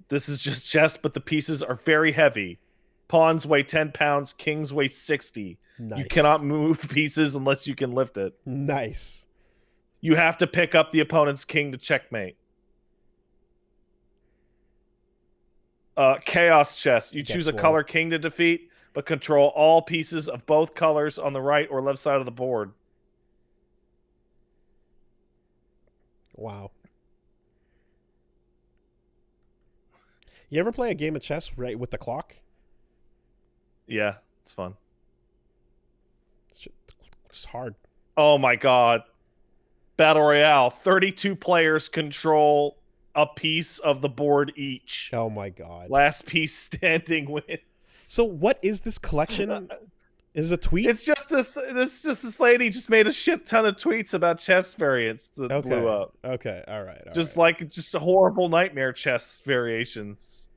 This is just chess, but the pieces are very heavy. Pawns weigh 10 pounds, kings weigh 60. Nice. You cannot move pieces unless you can lift it. Nice. You have to pick up the opponent's king to checkmate. Chaos chess. You choose a color king to defeat, but control all pieces of both colors on the right or left side of the board. Wow. You ever play a game of chess right with the clock? Yeah, it's fun. It's hard. Oh my god. Battle Royale. 32 players control a piece of the board each. Oh my god. Last piece standing wins. So what is this collection? Is it a tweet? It's just this lady just made a shit ton of tweets about chess variants that blew up. Okay, all right. Just a horrible nightmare chess variations.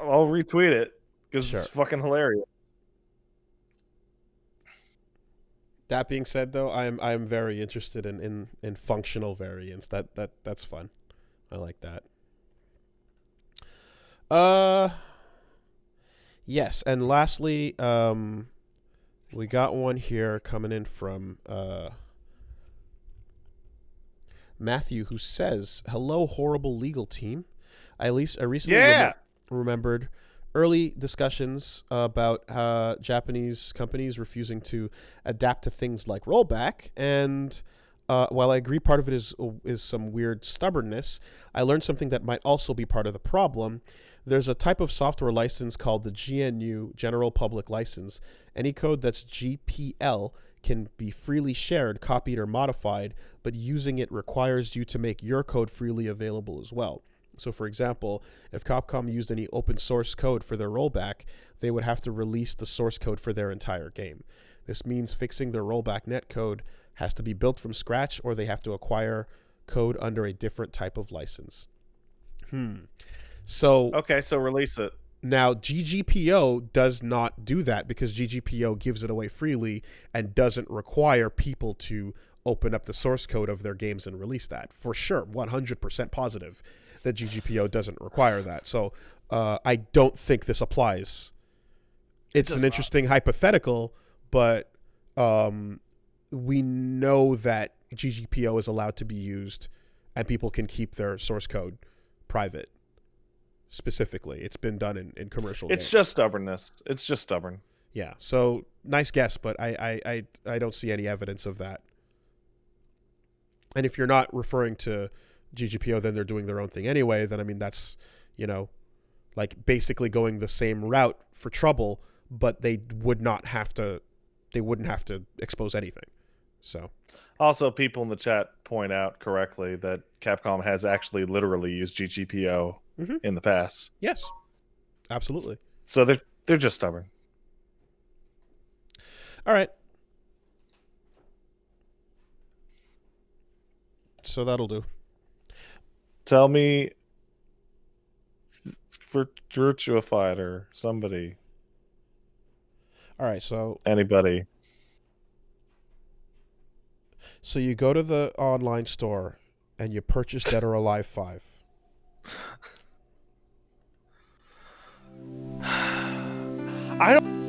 I'll retweet it because it's fucking hilarious. That being said, though, I'm very interested in functional variants. That's fun. I like that. Yes, and lastly, we got one here coming in from Matthew, who says, "Hello, horrible legal team. I recently remembered early discussions about Japanese companies refusing to adapt to things like rollback, and while I agree part of it is some weird stubbornness, I learned something that might also be part of the problem. There's a type of software license called the GNU, General Public License. Any code that's GPL can be freely shared, copied, or modified, but using it requires you to make your code freely available as well. So, for example, if Capcom used any open source code for their rollback, they would have to release the source code for their entire game. This means fixing their rollback netcode has to be built from scratch, or they have to acquire code under a different type of license." So release it. Now, GGPO does not do that because GGPO gives it away freely and doesn't require people to open up the source code of their games and release that. For sure, 100% positive that GGPO doesn't require that. So I don't think this applies. It's an interesting hypothetical, but we know that GGPO is allowed to be used and people can keep their source code private. Specifically, it's been done in commercial games. It's just stubbornness. It's just stubborn. Yeah. So nice guess, but I don't see any evidence of that. And if you're not referring to GGPO, then they're doing their own thing anyway. Then I mean that's like basically going the same route for trouble, but they wouldn't have to expose anything. So Also, people in the chat point out correctly that Capcom has actually literally used GGPO in the past. Yes, absolutely. So they're just stubborn. All right. So that'll do. Tell me, Virtua Fighter, somebody, All right, so anybody. you go to the online store and you purchase Dead or Alive 5. I don't